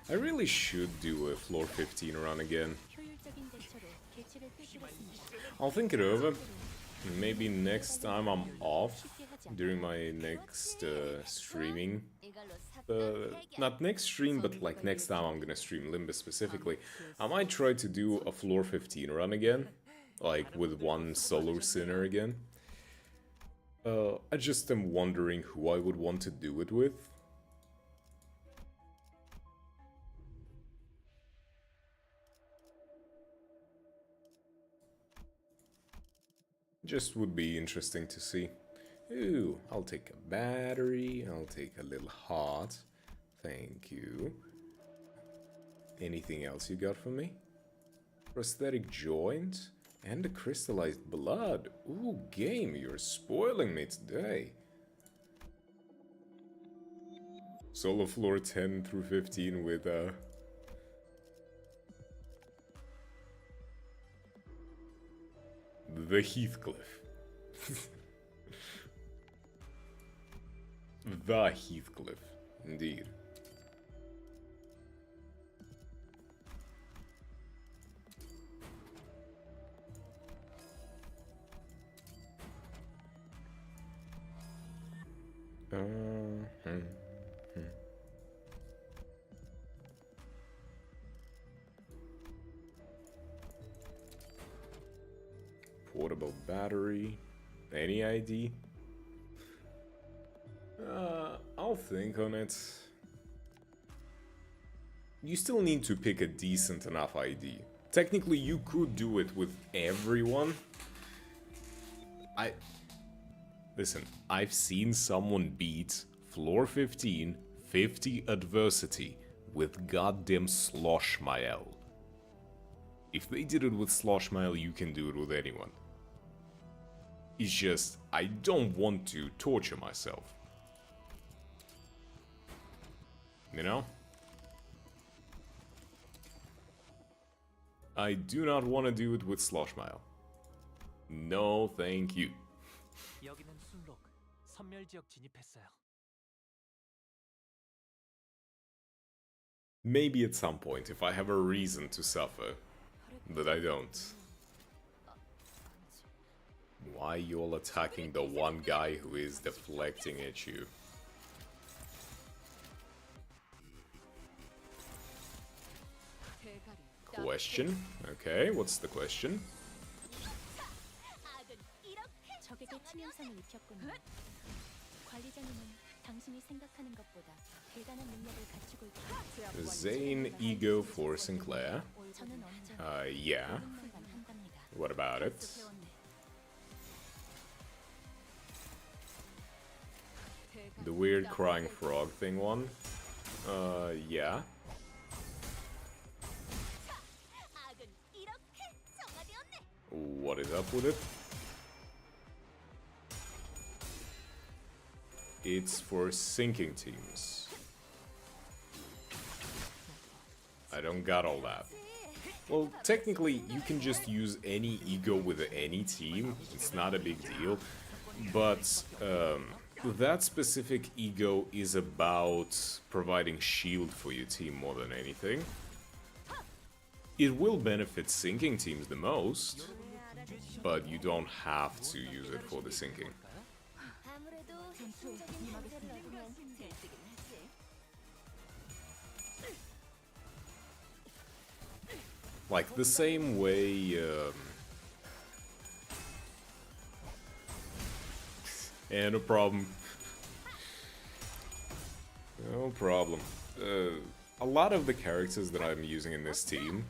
A: I really should do a floor 15 run again.
E: 효율적인 대처로 개체를 꿰뚫었습니다.
A: I'll think it over. Maybe next time I'm off during my next streaming.
C: 이걸로
A: Not next stream, but like next time I'm gonna stream Limbus specifically. I might try to do a floor 15 run again, like with one solo sinner again. I just am wondering who I would want to do it with. Just would be interesting to see. Ooh, I'll take a battery, I'll take a little heart. Thank you. Anything else you got for me? Prosthetic joint and a crystallized blood. Ooh, game, you're spoiling me today. Solo floor 10 through 15 with the Heathcliff. The Heathcliff, indeed. Portable battery. Any ID? I'll think on it. You still need to pick a decent enough ID. Technically, you could do it with everyone. Listen, I've seen someone beat floor 15, 50 adversity with goddamn Sloshmael. If they did it with Sloshmael, you can do it with anyone. It's just, I don't want to torture myself. You know? I do not want to do it with Sloshmael. No, thank you.
F: 여기는 순록. 선멸 지역 진입했어요.
A: Maybe at some point, if I have a reason to suffer. But I don't. Why you all attacking the one guy who is deflecting at you? Question? Okay, what's the question?
C: 악은 이렇게
E: 적에게 치명상을 입혔군요. 관리자님은 당신이 생각하는 것보다 대단한 능력을 갖추고 있다.
A: Zane ego for Sinclair.
E: 저는 언제나
A: Yeah.
E: 순간 한답니다.
A: What about it?
E: 배웠네.
A: The weird crying frog thing one? Yeah.
C: 악은 이렇게 정화되었네.
A: What is up with it? It's for sinking teams. I don't got all that. Well, technically, you can just use any ego with any team. It's not a big deal. But, that specific ego is about providing shield for your team more than anything. It will benefit sinking teams the most, but you don't have to use it for the sinking.
C: 아무래도 핵심적인 단서를 얻으면 재뜨긴 하지.
A: Like the same way, and no problem. No problem. A lot of the characters that I'm using in this team.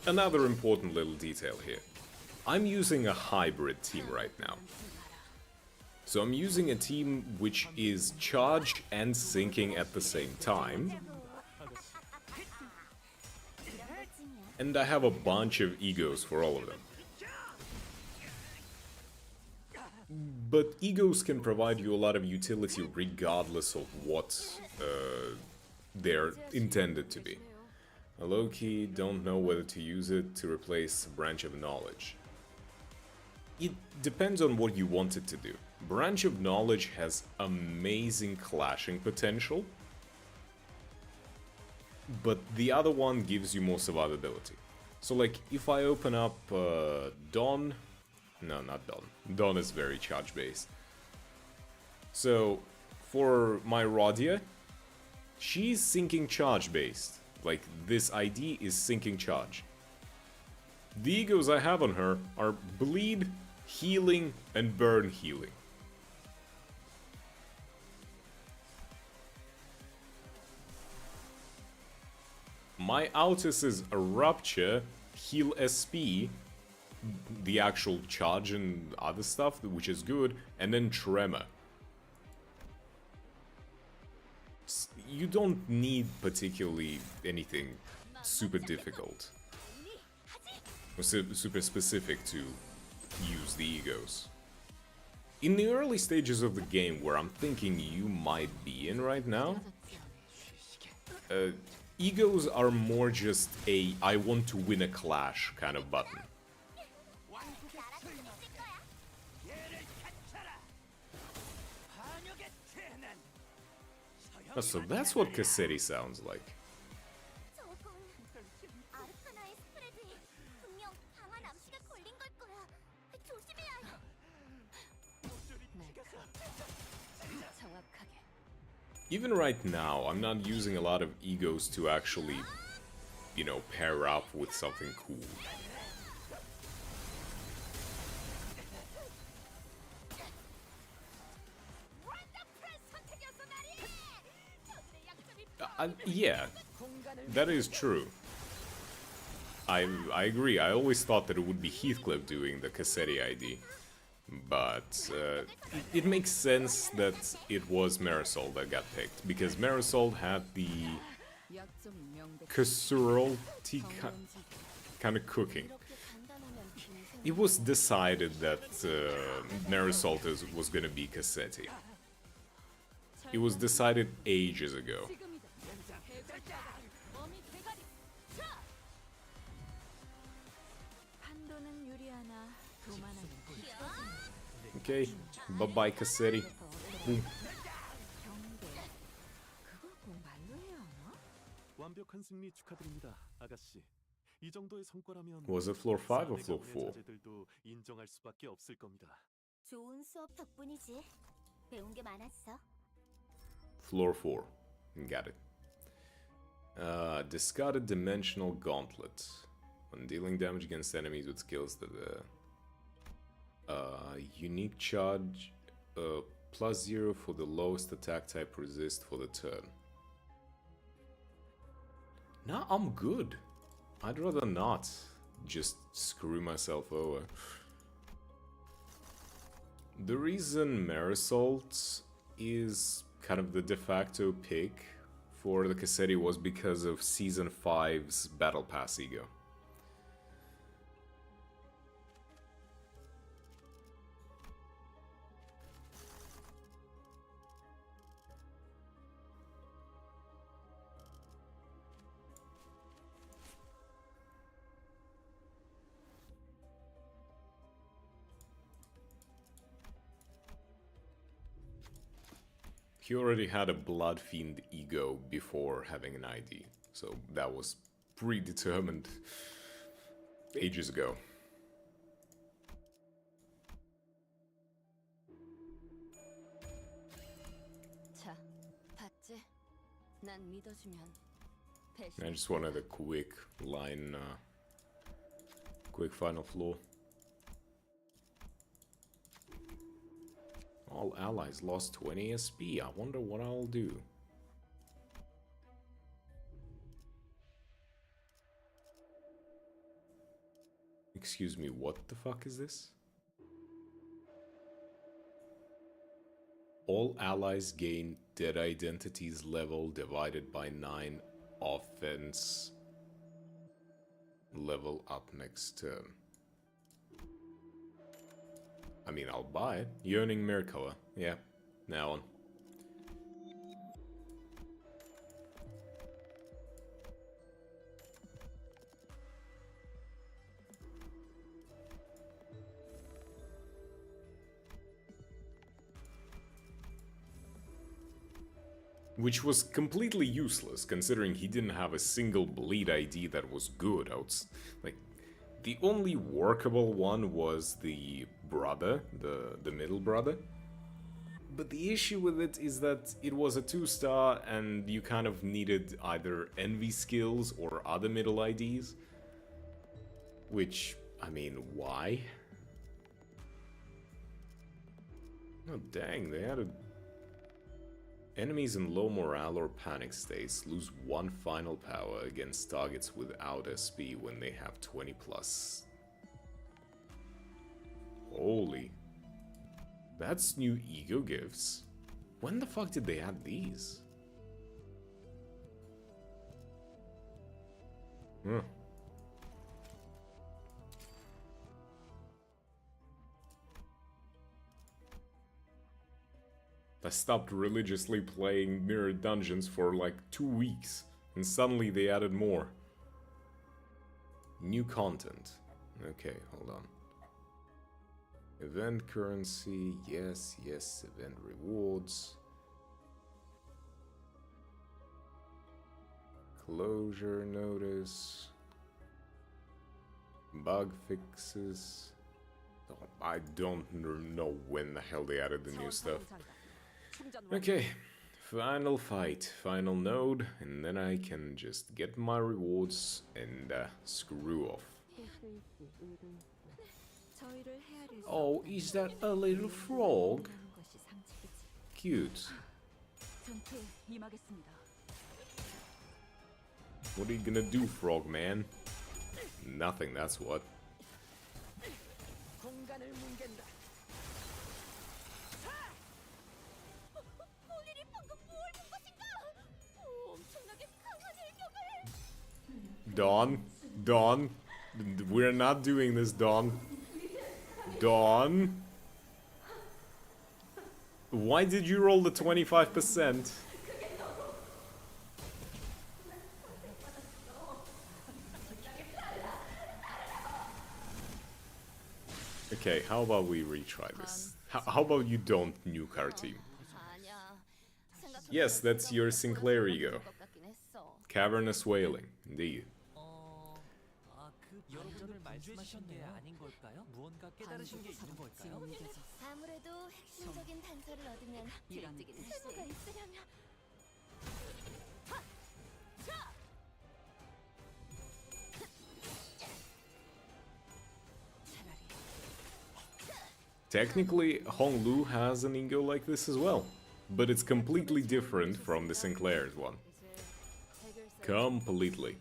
A: Another important little detail here. I'm using a hybrid team right now. So I'm using a team which is charged and sinking at the same time. And I have a bunch of egos for all of them. But egos can provide you a lot of utility regardless of what they're intended to be. A low-key don't know whether to use it to replace Branch of Knowledge. It depends on what you want it to do. Branch of Knowledge has amazing clashing potential, but the other one gives you more survivability. So like, if I open up Dawn... No, not Dawn. Dawn is very charge-based. So, for my Rodia, she's sinking charge-based. Like, this ID is sinking charge. The egos I have on her are Bleed, Healing, and Burn Healing. My Autis is a Rupture, Heal SP, the actual charge and other stuff, which is good, and then Tremor. You don't need particularly anything super difficult or super specific to use the egos. In the early stages of the game, where I'm thinking you might be in right now, egos are more just a I want to win a clash kind of button. So that's what Cassetti sounds like.
C: 저건 아르카나의 스프레드에 분명 강한 암시가 걸린 걸 거야. 조심해야 해.
E: 정확하게.
A: Even right now, I'm not using a lot of egos to actually, you know, pair up with something cool. Yeah, that is true. I agree. I always thought that it would be Heathcliff doing the Cassetti ID. But it makes sense that it was Marisol that got picked, because Marisol had the casserole tea kind of cooking. It was decided that Marisol was gonna be Cassetti. It was decided ages ago. Okay, bye-bye Cassetti. Boom.
F: 완벽한 승리 축하드립니다, 아가씨. 이 정도의 성과라면
A: Was it floor 5 or floor 4?
F: 자제들도 인정할 수밖에 없을 겁니다.
C: 좋은 수업 덕분이지. 배운 게 많았어.
A: Floor 4. Got it. Discarded Dimensional Gauntlet. When dealing damage against enemies with skills that unique charge +0 for the lowest attack type resist for the turn. Nah, I'm good. I'd rather not just screw myself over. The reason Marisol is kind of the de facto pick for the Cassetti was because of Season 5's Battle Pass ego. He already had a Blood Fiend ego before having an ID, so that was predetermined ages ago.
E: 자, 봤지? 난 믿어주면
A: I just wanted a quick line, quick final floor. All allies lost 20 SP. I wonder what I'll do. Excuse me, what the fuck is this? All allies gain dead identities level divided by 9 offense level up next turn. I mean, I'll buy it. Yearning Mirkala. Yeah, now on. Which was completely useless, considering he didn't have a single bleed ID that was good. Like, the only workable one was the brother, the middle brother. But the issue with it is that it was a 2-star and you kind of needed either envy skills or other middle IDs. Which, I mean, why? Oh dang, they added... Enemies in low morale or panic states lose 1 final power against targets without SP when they have 20+. Holy. That's new ego gifts. When the fuck did they add these? Huh. I stopped religiously playing Mirror Dungeons for like 2 weeks, and suddenly they added more. New content. Okay, hold on. Event currency, yes, yes, event rewards. Closure notice. Bug fixes. Oh, I don't know when the hell they added the new stuff. Okay, final fight, final node, and then I can just get my rewards and screw off. Oh, is that a little frog? Cute. What are you gonna do, frog man? Nothing, that's what. Dawn? Dawn? We're not doing this, Dawn. Dawn? Why did you roll the 25%? Okay, how about we retry this? How about you don't nuke our team? Yes, that's your Sinclair ego. Cavernous wailing, indeed.
F: 여러분들 말씀하신 게 아닌 걸까요? 무언가 깨달으신 게 있는 걸까요?
C: 아무래도 핵심적인 단서를 얻으면 들뜨기는 쓸모가 있으려면
A: Technically, Honglu has an ego like this as well, but it's completely different from the Sinclair's one. Completely.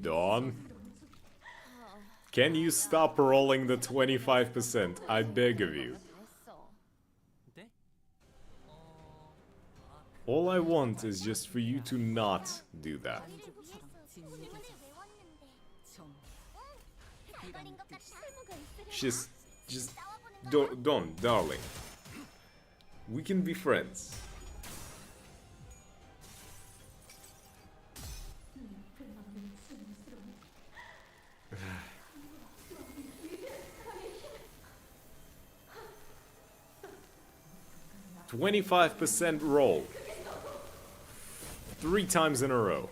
A: Dawn? Can you stop rolling the 25%? I beg of you. All I want is just for you to not do that. Just don't, darling. We can be friends. 25% roll. 3 times in a row.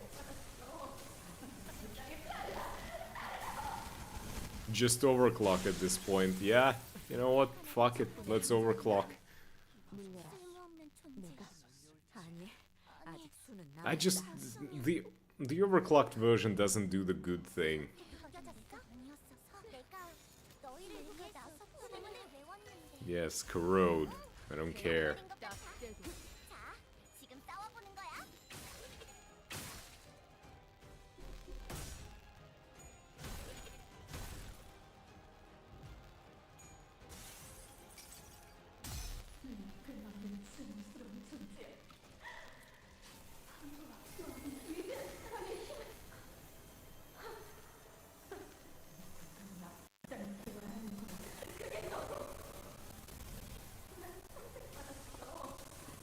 A: Just overclock at this point. Yeah, you know what? Fuck it. Let's overclock.
C: 쓸모없는 존재야.
G: 아니, 아직 수는 남.
A: I just... The overclocked version doesn't do the good thing.
C: 버겨졌어? 아니었어서 내가 너희를 위해서 소문을 외웠는데.
A: Yes, corrode. I don't care.
C: 자, 지금 싸워보는 거야.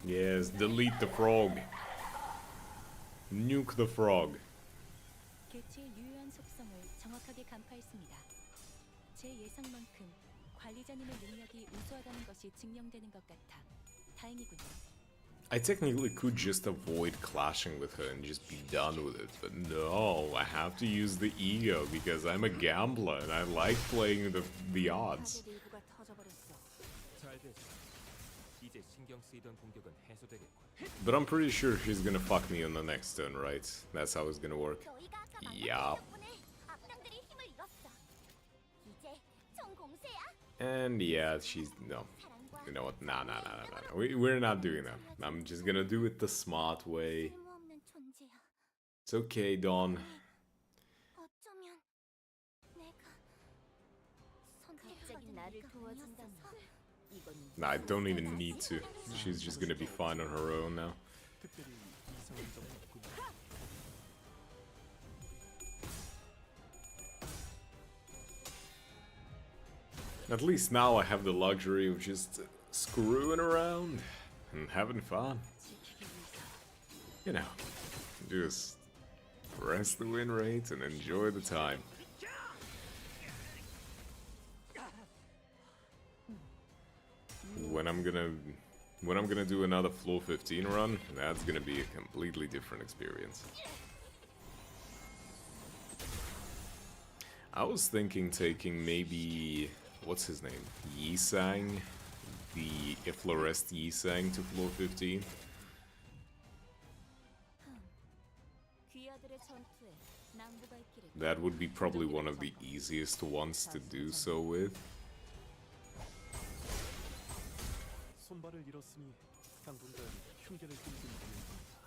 A: Yes, delete the frog. Nuke the frog.
E: 개체의 유효한 속성을 정확하게 간파했습니다. 제 예상만큼 관리자님의 능력이 우수하다는 것이 증명되는 것 같아 다행이군요.
A: I technically could just avoid clashing with her and just be done with it, but no, I have to use the ego because I'm a gambler and I like playing the odds.
G: 타겟 일부가 터져버렸어.
F: 잘 됐어. 이제 신경 쓰이던 공격은 해소되겠군.
A: But I'm pretty sure she's gonna fuck me on the next turn, right? That's how it's gonna work.
C: 너희가 아까
A: Yup.
C: 덕분에 악당들이 힘을 잃었어. 이제 총 공세야.
A: And yeah, she's... no.
C: 사랑과
A: You know what? Nah. We're not doing that. I'm just gonna do it the smart way.
C: 쓸모없는 존재야.
A: It's okay, Dawn.
C: 어쩌면 내가 갑자기 나를 도와준다면 이건
A: Nah, I don't even need to. She's just gonna be fine on her own now.
F: 특별히 이상한 점은 없군요.
A: At least now I have the luxury of just screwing around and having fun. You know, just press the win rate and enjoy the time. When I'm gonna do another Floor 15 run, that's gonna be a completely different experience. I was thinking taking maybe... what's his name? Yisang? The Iflorest Yisang to Floor 15?
E: 귀하들의 전투에 낭부가 있기를.
A: That would be probably one of the easiest ones to do so with.
F: 손발을 잃었으니 당분간 흉계를 끌고 있는 겁니다.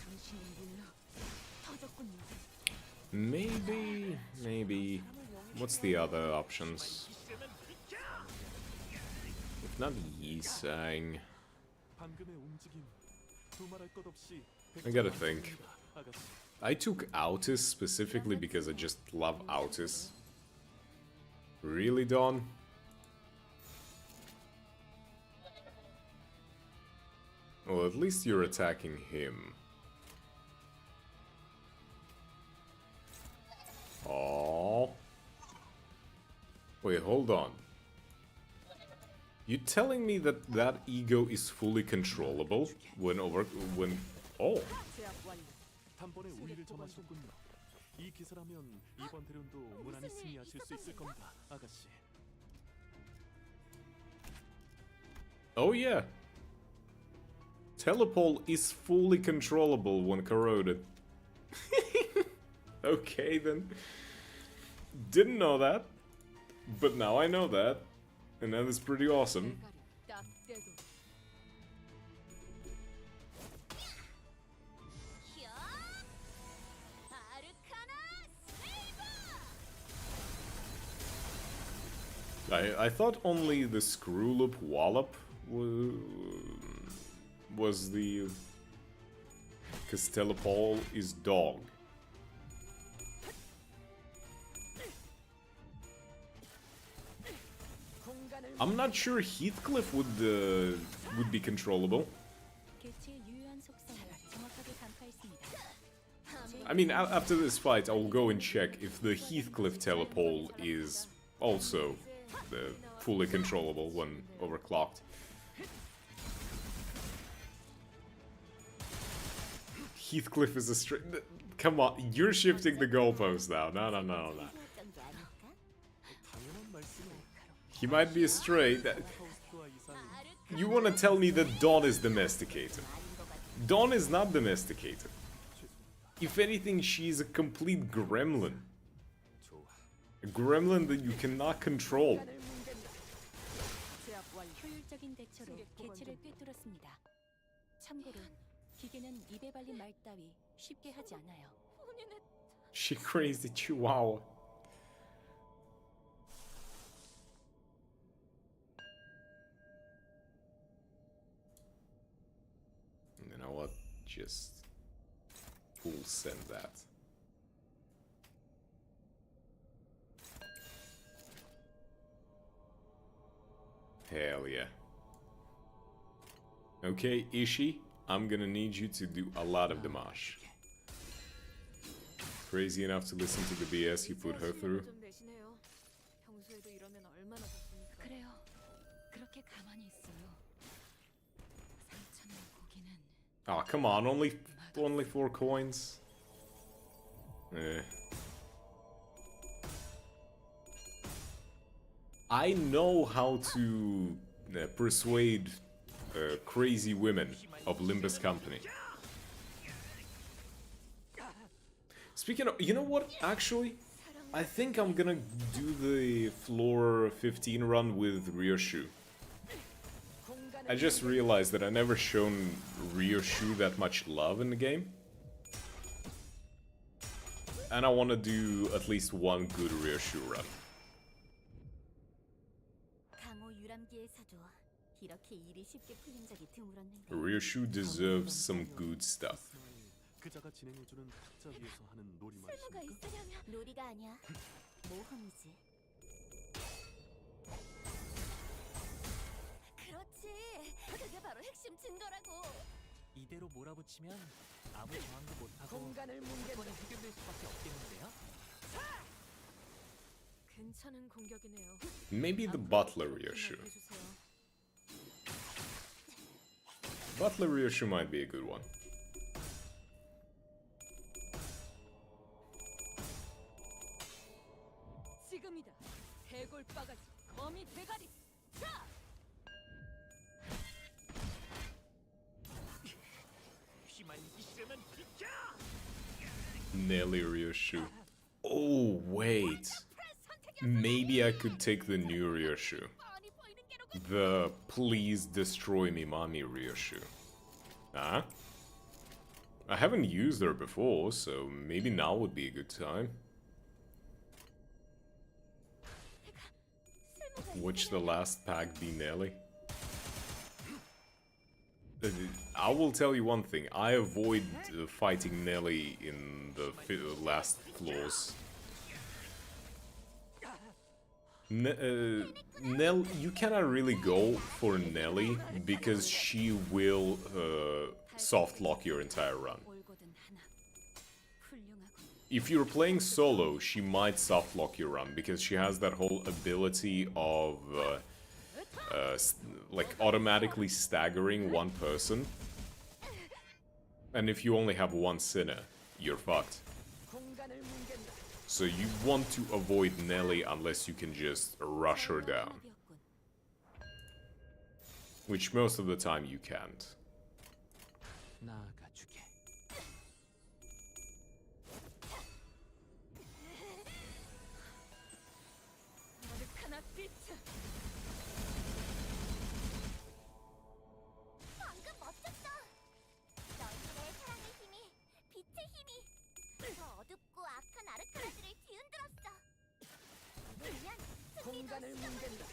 G: 당신은 물러 터졌군요.
A: Maybe... What's the other options? If not Yisang...
F: 방금의 움직임 두말할 것 없이
A: I gotta think.
F: 아가씨.
A: I took Autis specifically because I just love Autis. Really, Dawn? Well, at least you're attacking him. Oh. Wait, hold on. You telling me that that ego is fully controllable when oh.
G: 제압 완료.
F: 단번에 우위를 점하셨군요. 이 기세라면 이번 대련도 무난히 승리하실 수 있을 겁니다, 아가씨.
A: Oh yeah. Telepole is fully controllable when corroded. Okay then. Didn't know that. But now I know that. And that is pretty awesome.
G: 딱 떼도.
A: I thought only the Screw Loop Wallop was the... Because Telepole is dog. I'm not sure Heathcliff would be controllable.
E: 개체의 유효한 속성을 정확하게
A: I mean, after this fight, I'll go and check if the Heathcliff telepole is also fully controllable when overclocked. Heathcliff is a straight... Come on, you're shifting the goalpost now. No.
C: 어떤 게 아닐까?
F: 당연한 말씀을.
A: He might be a stray.
F: 파우스트와 이상
A: You wanna tell me that Dawn is domesticated? Dawn is not domesticated. If anything, she's a complete gremlin.
F: 좋아.
A: A gremlin that you cannot control.
G: 제압 완료.
E: 효율적인 대처로 개체를 꿰뚫었습니다. 참고로 기계는 입에 발린 말 따위 쉽게 하지 않아요.
A: She crazy chihuahua. You know what? Just full send that. Hell yeah. Okay, Ishii, I'm gonna need you to do a lot of damage. Crazy enough to listen to the BS you put her through.
G: 좀 내시네요. 평소에도 이러면 얼마나 좋습니까?
E: 그래요. 그렇게 가만히 있어요. 상처는 고기는
A: Oh, come on, only 4 coins. Eh. I know how to persuade crazy women of Limbus Company. Speaking of, you know what? Actually, I think I'm gonna do the floor 15 run with Ryoshu. I just realized that I never shown Ryoshu that much love in the game. And I want to do at least one good Ryoshu run.
C: 강호 유람기에서도 이렇게 일이 쉽게 풀린 적이 드물었는데
A: Ryoshu deserves some good stuff.
F: 그자가 진행해주는 탁자 위에서 하는 놀이
C: 쓸모가
F: 말입니까?
C: 있으려면 놀이가 아니야 모험이지. 그렇지, 그게 바로 핵심 증거라고.
H: 이대로 몰아붙이면 아무 저항도 못하고
G: 공간을 뭉개.
H: 이번에 해결될 수밖에 없겠는데요?
G: 괜찮은 공격이네요.
A: Maybe the Butler Ryoshu.
G: 해주세요.
A: Butler Ryoshu might be a good one.
G: 지금이다. 해골 바가지, 거미 대가리. 자!
H: 휘말리기 싫으면 비켜!
A: Nelly Ryoshu. Oh, wait. Maybe I could take the new Ryoshu. The Please Destroy Me Mommy Ryoshu. Huh? I haven't used her before, so maybe now would be a good time. Watch the last pack be Nelly. I will tell you one thing, I avoid fighting Nelly in the last floors. Nell, you cannot really go for Nelly because she will soft lock your entire run.
E: 올거든 하나. 훌륭하군.
A: If you're playing solo, she might soft lock your run because she has that whole ability of like automatically staggering one person. And if you only have one sinner, you're fucked.
G: 공간을 뭉갠다.
A: So you want to avoid Nelly unless you can just rush her down.
E: 합이었군.
A: Which most of the time you can't.
H: 나아가주게.
G: 아르카나 비트.
C: 방금 멋졌어. 너희의 사랑의 힘이, 빛의 힘이 저 어둡고 악한 아르카나들을 뒤흔들었어. 물론
G: 공간을 뭉갠다.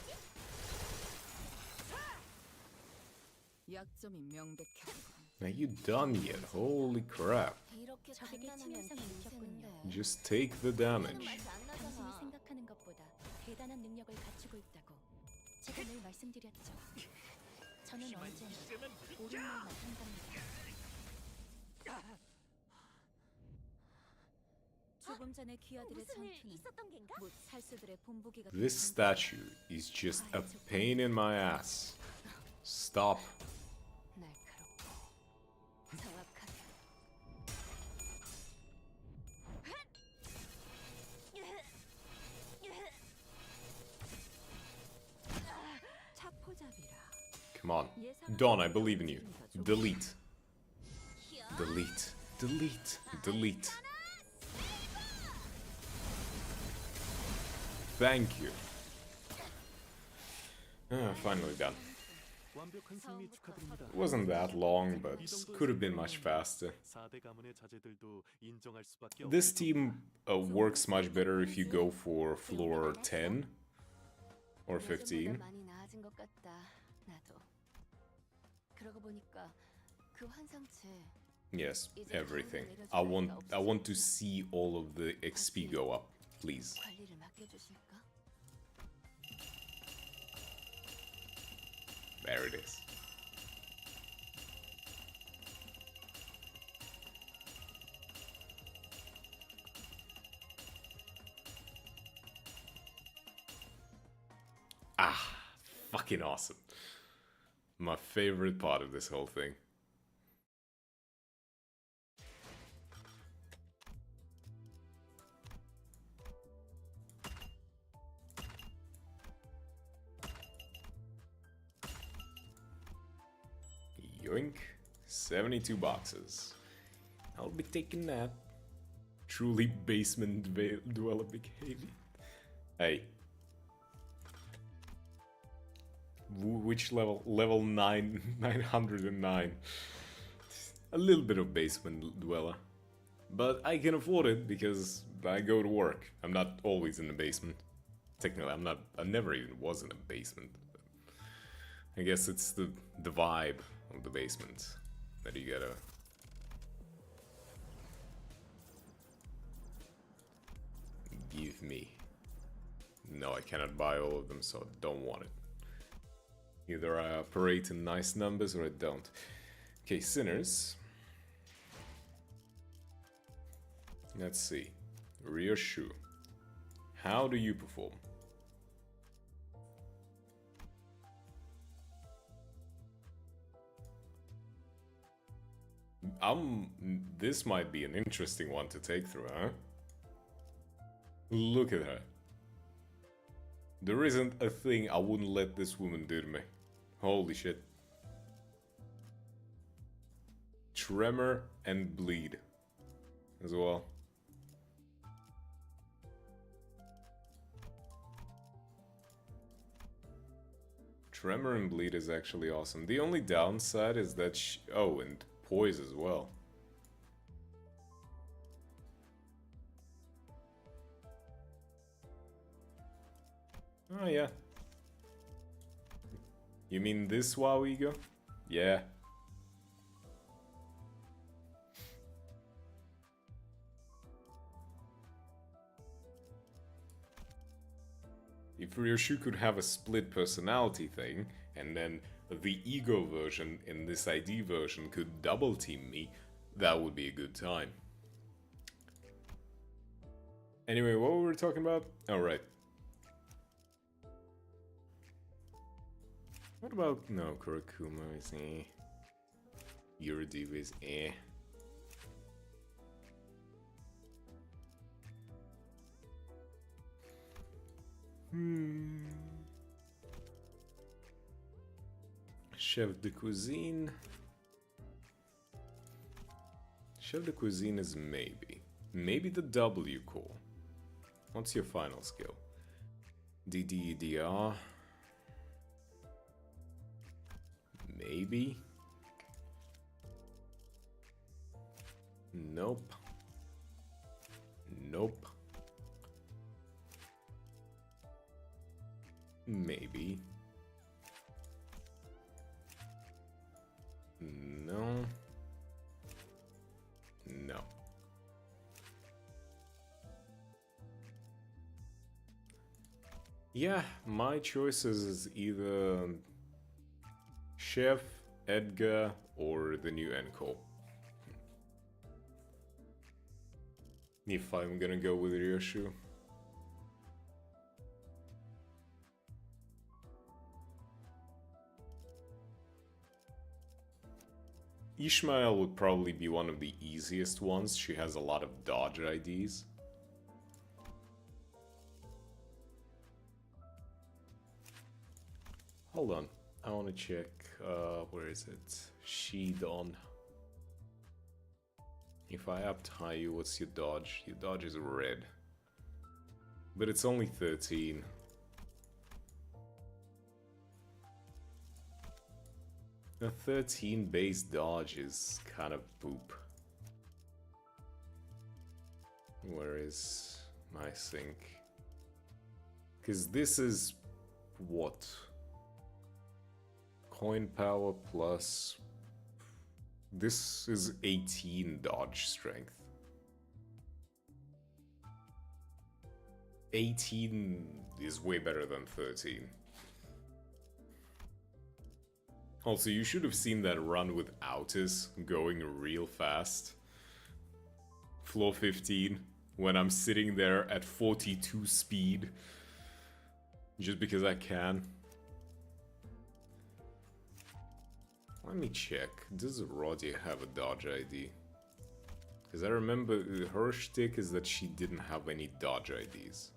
G: 약점이 명백해.
A: Are you done yet? Holy crap.
C: 이렇게
E: 적에게
C: 간단하면
E: 치명상을 입혔군요.
A: Just take the damage.
C: 맛이 안
E: 당신이
C: 나잖아.
E: 생각하는 것보다 대단한 능력을 갖추고 있다고 제가 늘 말씀드렸죠. 저는 언제나 옳은 말만 한답니다. 조금 전에 귀하들의
C: 무슨 일
E: 전투는
C: 있었던 겐가?
E: 못 살수들의 본보기가
A: This statue is just a pain in my ass. Stop.
E: 날카롭고 정확하게 차포잡이라.
A: Come on. Dawn, I believe in you. Delete. Delete. Delete. Delete. Thank you. Finally done.
F: 완벽한 승리 축하드립니다.
A: It wasn't that long, but could have been much faster.
F: 4대 가문의 자제들도 인정할 수밖에
A: This
F: 없겠죠.
A: team works much better if you go for floor 10 or 15.
E: 많이 나아진 것 같다. 나도. 그러고 보니까 그 환상체
A: Yes, everything. I want to see all of the XP go up, please.
E: 관리를 맡겨주실까?
A: There it is. Ah, fucking awesome. My favorite part of this whole thing. Yoink. 72 boxes. I'll be taking that. Truly basement dweller behavior. Hey. Which level? Level 909. A little bit of basement dweller. But I can afford it because I go to work. I'm not always in the basement. Technically, I never even was in a basement. I guess it's the vibe of the basement that you gotta... give me. No, I cannot buy all of them, so I don't want it. Either I operate in nice numbers or I don't. Okay, Sinners. Let's see. Rear Shoe. How do you perform? This might be an interesting one to take through, huh? Look at her. There isn't a thing I wouldn't let this woman do to me. Holy shit. Tremor and bleed as well. Tremor and bleed is actually awesome. The only downside is that oh, and poise as well. Oh yeah. You mean this WoW ego? Yeah. If Ryoshu could have a split personality thing, and then the ego version in this ID version could double team me, that would be a good time. Anyway, what were we talking about? Oh, right. What about... no, Kurakuma is eh. Yuridiv is eh. Chef de cuisine. Chef de cuisine is maybe. Maybe the W core. What's your final skill? DDDR. Maybe. Nope. Nope. Maybe. No. No. Yeah, my choices is either Chef, Edgar, or the new Encol. if I'm gonna go with Ryoshu. Ishmael would probably be one of the easiest ones. She has a lot of dodge IDs. Hold on, I want to check, where is it? Shidon. If I upped Hayu, what's your dodge? Your dodge is red. But it's only 13. A 13 base dodge is kind of poop. Where is my sync? Because this is what? Coin power plus... This is 18 dodge strength. 18 is way better than 13. Also, you should have seen that run with Autis going real fast. Floor 15, when I'm sitting there at 42 speed. Just because I can. Let me check. Does Roddy have a dodge ID? Because I remember her shtick is that she didn't have any dodge IDs.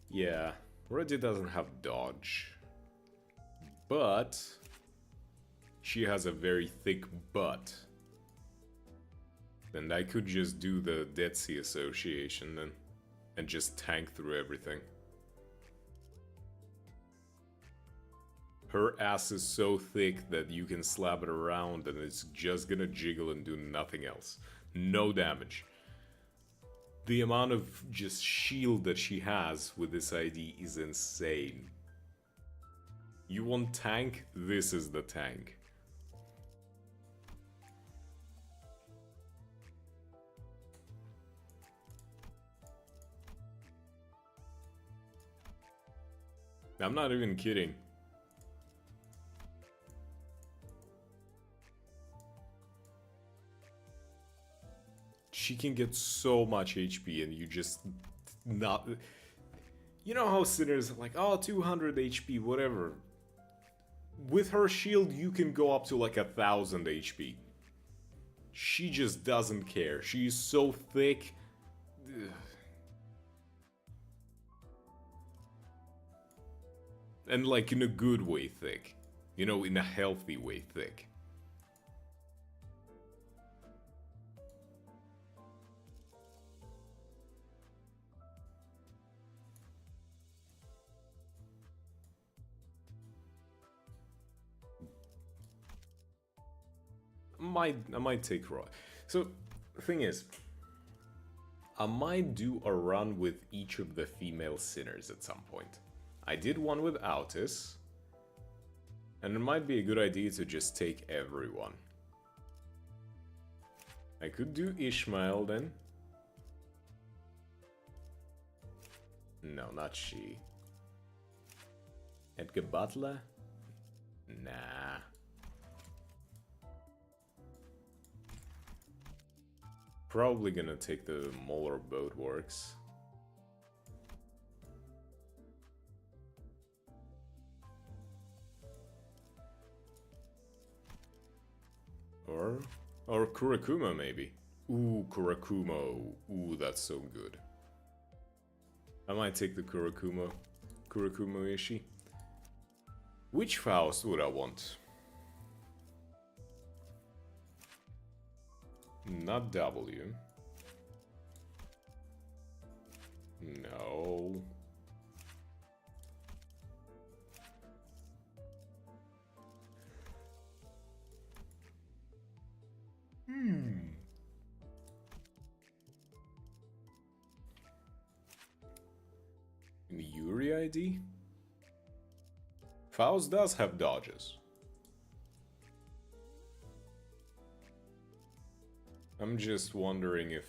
A: Yeah, Roddy doesn't have dodge. But she has a very thick butt. Then I could just do the Dead Sea Association then and just tank through everything. Her ass is so thick that you can slap it around and it's just gonna jiggle and do nothing else. No damage. The amount of just shield that she has with this ID is insane. You want tank? This is the tank. I'm not even kidding. She can get so much HP and you just not... You know how sinners are like, oh, 200 HP, whatever. With her shield, you can go up to like 1000 HP. She just doesn't care. She's so thick. Ugh. And like in a good way thick. You know, in a healthy way thick. I might take Raw. So, the thing is, I might do a run with each of the female sinners at some point. I did one with Autis, and it might be a good idea to just take everyone. I could do Ishmael then. No, not she. Edgar Butler? Nah. Probably gonna take the Molar Boatworks. Or Kurakuma maybe. Ooh, Kurakumo. Ooh, that's so good. I might take the Kurakumo Ishii. Which Faust would I want? Not W. No. Yuri ID? Faust does have dodges. I'm just wondering if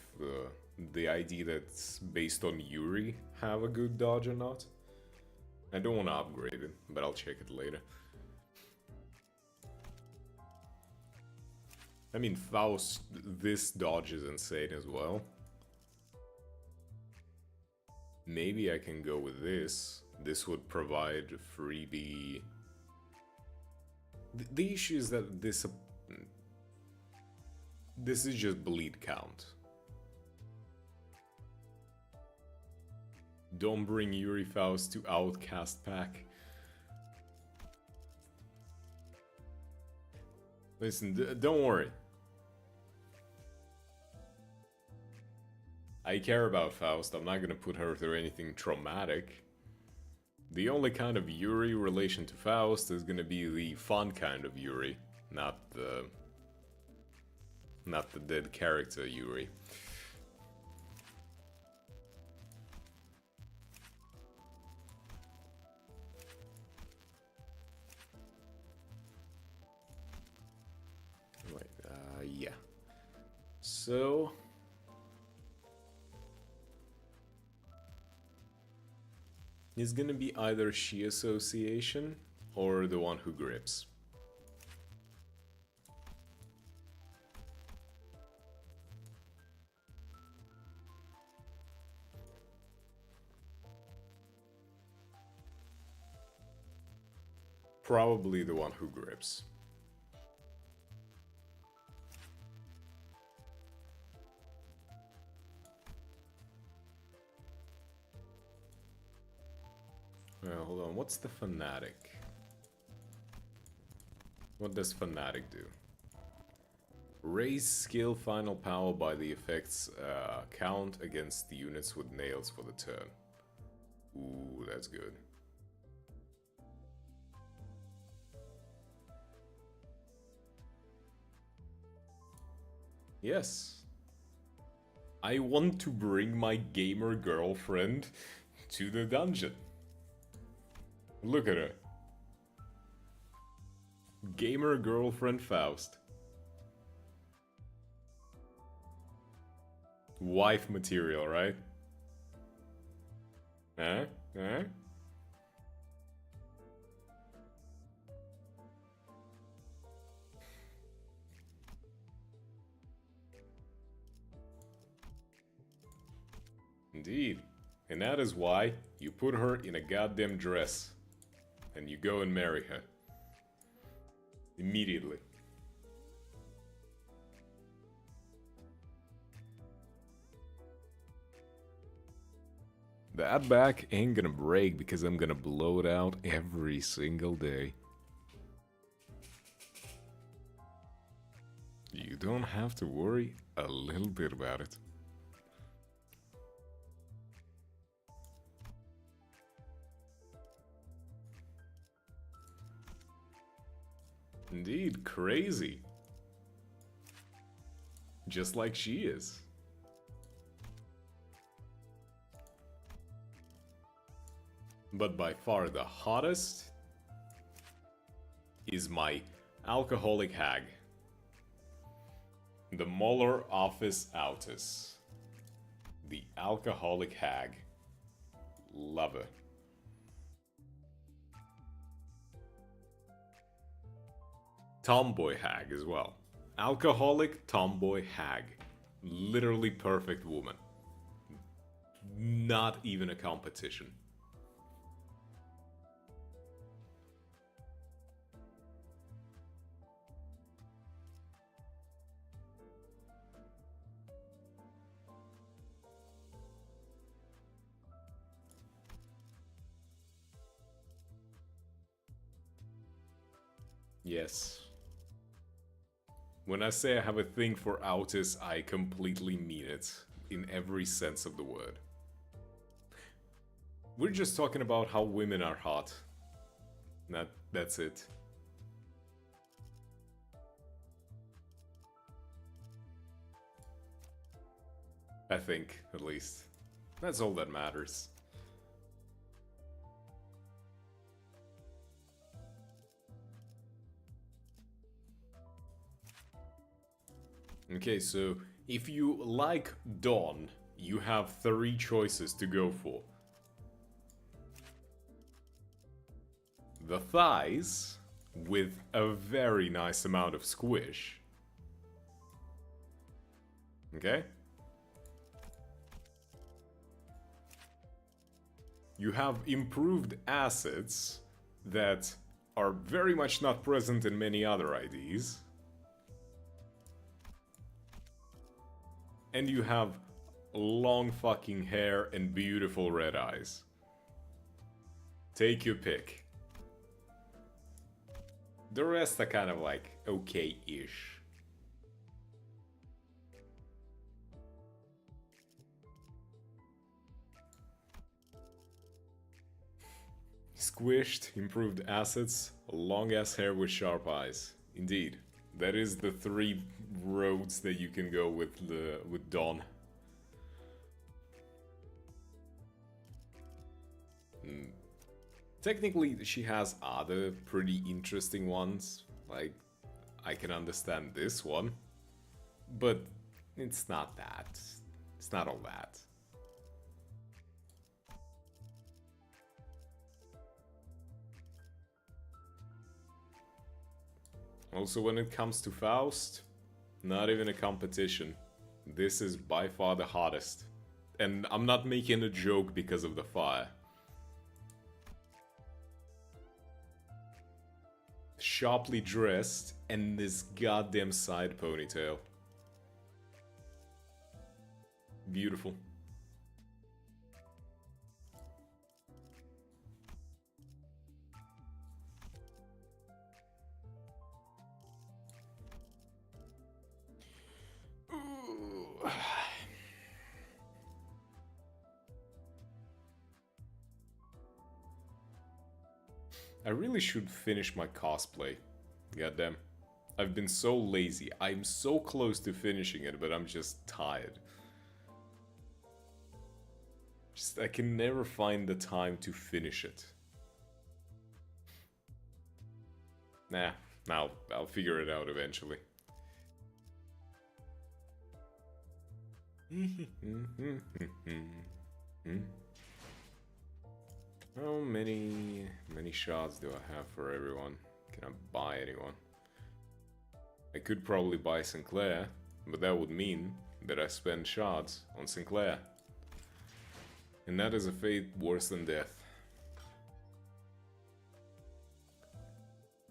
A: the ID that's based on Yuri have a good dodge or not. I don't want to upgrade it, but I'll check it later. I mean, Faust, this dodge is insane as well. Maybe I can go with this. This would provide freebie. The issue is that this is just bleed count. Don't bring Yuri Faust to Outcast pack. Listen, don't worry. I care about Faust. I'm not gonna put her through anything traumatic. The only kind of Yuri relation to Faust is gonna be the fun kind of Yuri, not the dead character Yuri. Yeah. So it's gonna be either She Association or the one who grips. Probably the one who grips. Hold on, what's the Fanatic? What does Fanatic do? Raise skill final power by the effects count against the units with nails for the turn. Ooh, that's good. Yes. I want to bring my gamer girlfriend to the dungeon. Look at her. Gamer girlfriend Faust. Wife material, right? Huh? Huh? Indeed. And that is why you put her in a goddamn dress. And you go and marry her. Immediately. That back ain't gonna break because I'm gonna blow it out every single day. You don't have to worry a little bit about it. Indeed, crazy. Just like she is. But by far the hottest is my alcoholic hag. The Molar Office Autus. The alcoholic hag. Love her. Tomboy hag as well. Alcoholic tomboy hag. Literally perfect woman. Not even a competition. Yes. When I say I have a thing for Autus, I completely mean it. In every sense of the word. We're just talking about how women are hot. That's it. I think, at least. That's all that matters. Okay, so If you like Dawn, you have 3 choices to go for. The thighs, with a very nice amount of squish. Okay? You have improved assets that are very much not present in many other IDs. And you have long fucking hair and beautiful red eyes. Take your pick. The rest are kind of like okay-ish. Squished, improved assets, long ass hair with sharp eyes. Indeed, that is the 3 roads that you can go with Dawn. Technically, she has other pretty interesting ones. Like, I can understand this one, but it's not that. It's not all that. Also, when it comes to Faust, not even a competition. This is by far the hottest. And I'm not making a joke because of the fire. Sharply dressed and this goddamn side ponytail. Beautiful. I really should finish my cosplay. Goddamn. I've been so lazy. I'm so close to finishing it, but I'm just tired. I can never find the time to finish it. Nah, I'll figure it out eventually. How many shards do I have for everyone? Can I buy anyone? I could probably buy Sinclair, but that would mean that I spend shards on Sinclair. And that is a fate worse than death.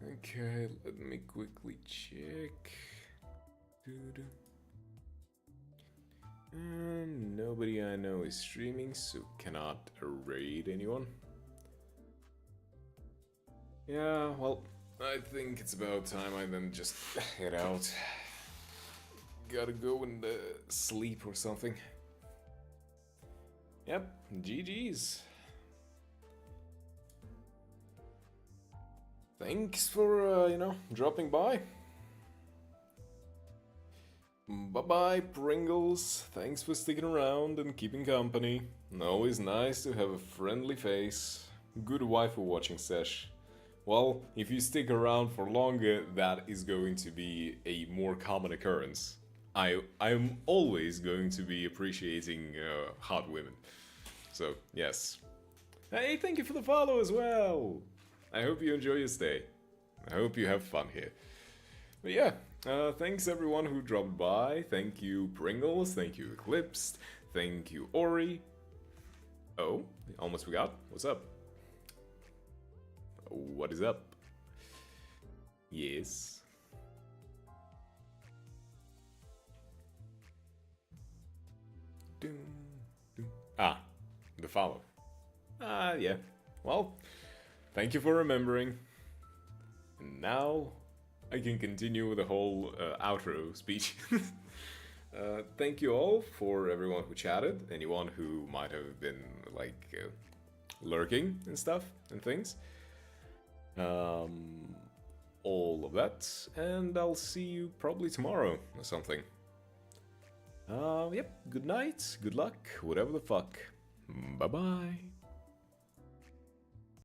A: Okay, let me quickly check. Nobody I know is streaming, so cannot raid anyone. Yeah, well, I think it's about time I then just head out. Gotta go and sleep or something. Yep, GG's. Thanks for, dropping by. Bye-bye, Pringles. Thanks for sticking around and keeping company. Always nice to have a friendly face. Good waifu watching sesh. Well, if you stick around for longer, that is going to be a more common occurrence. I'm always going to be appreciating hot women. So, yes. Hey, thank you for the follow as well! I hope you enjoy your stay. I hope you have fun here. But yeah, thanks everyone who dropped by. Thank you, Pringles. Thank you, Eclipsed. Thank you, Ori. Oh, almost forgot. What's up? What is up? Yes. Ah, the follow. Yeah. Well, thank you for remembering. And now I can continue with the whole outro speech. Thank you all for everyone who chatted, anyone who might have been like lurking and stuff and things. All of that, and I'll see you probably tomorrow or something. Yep, good night, good luck, whatever the fuck. Bye-bye.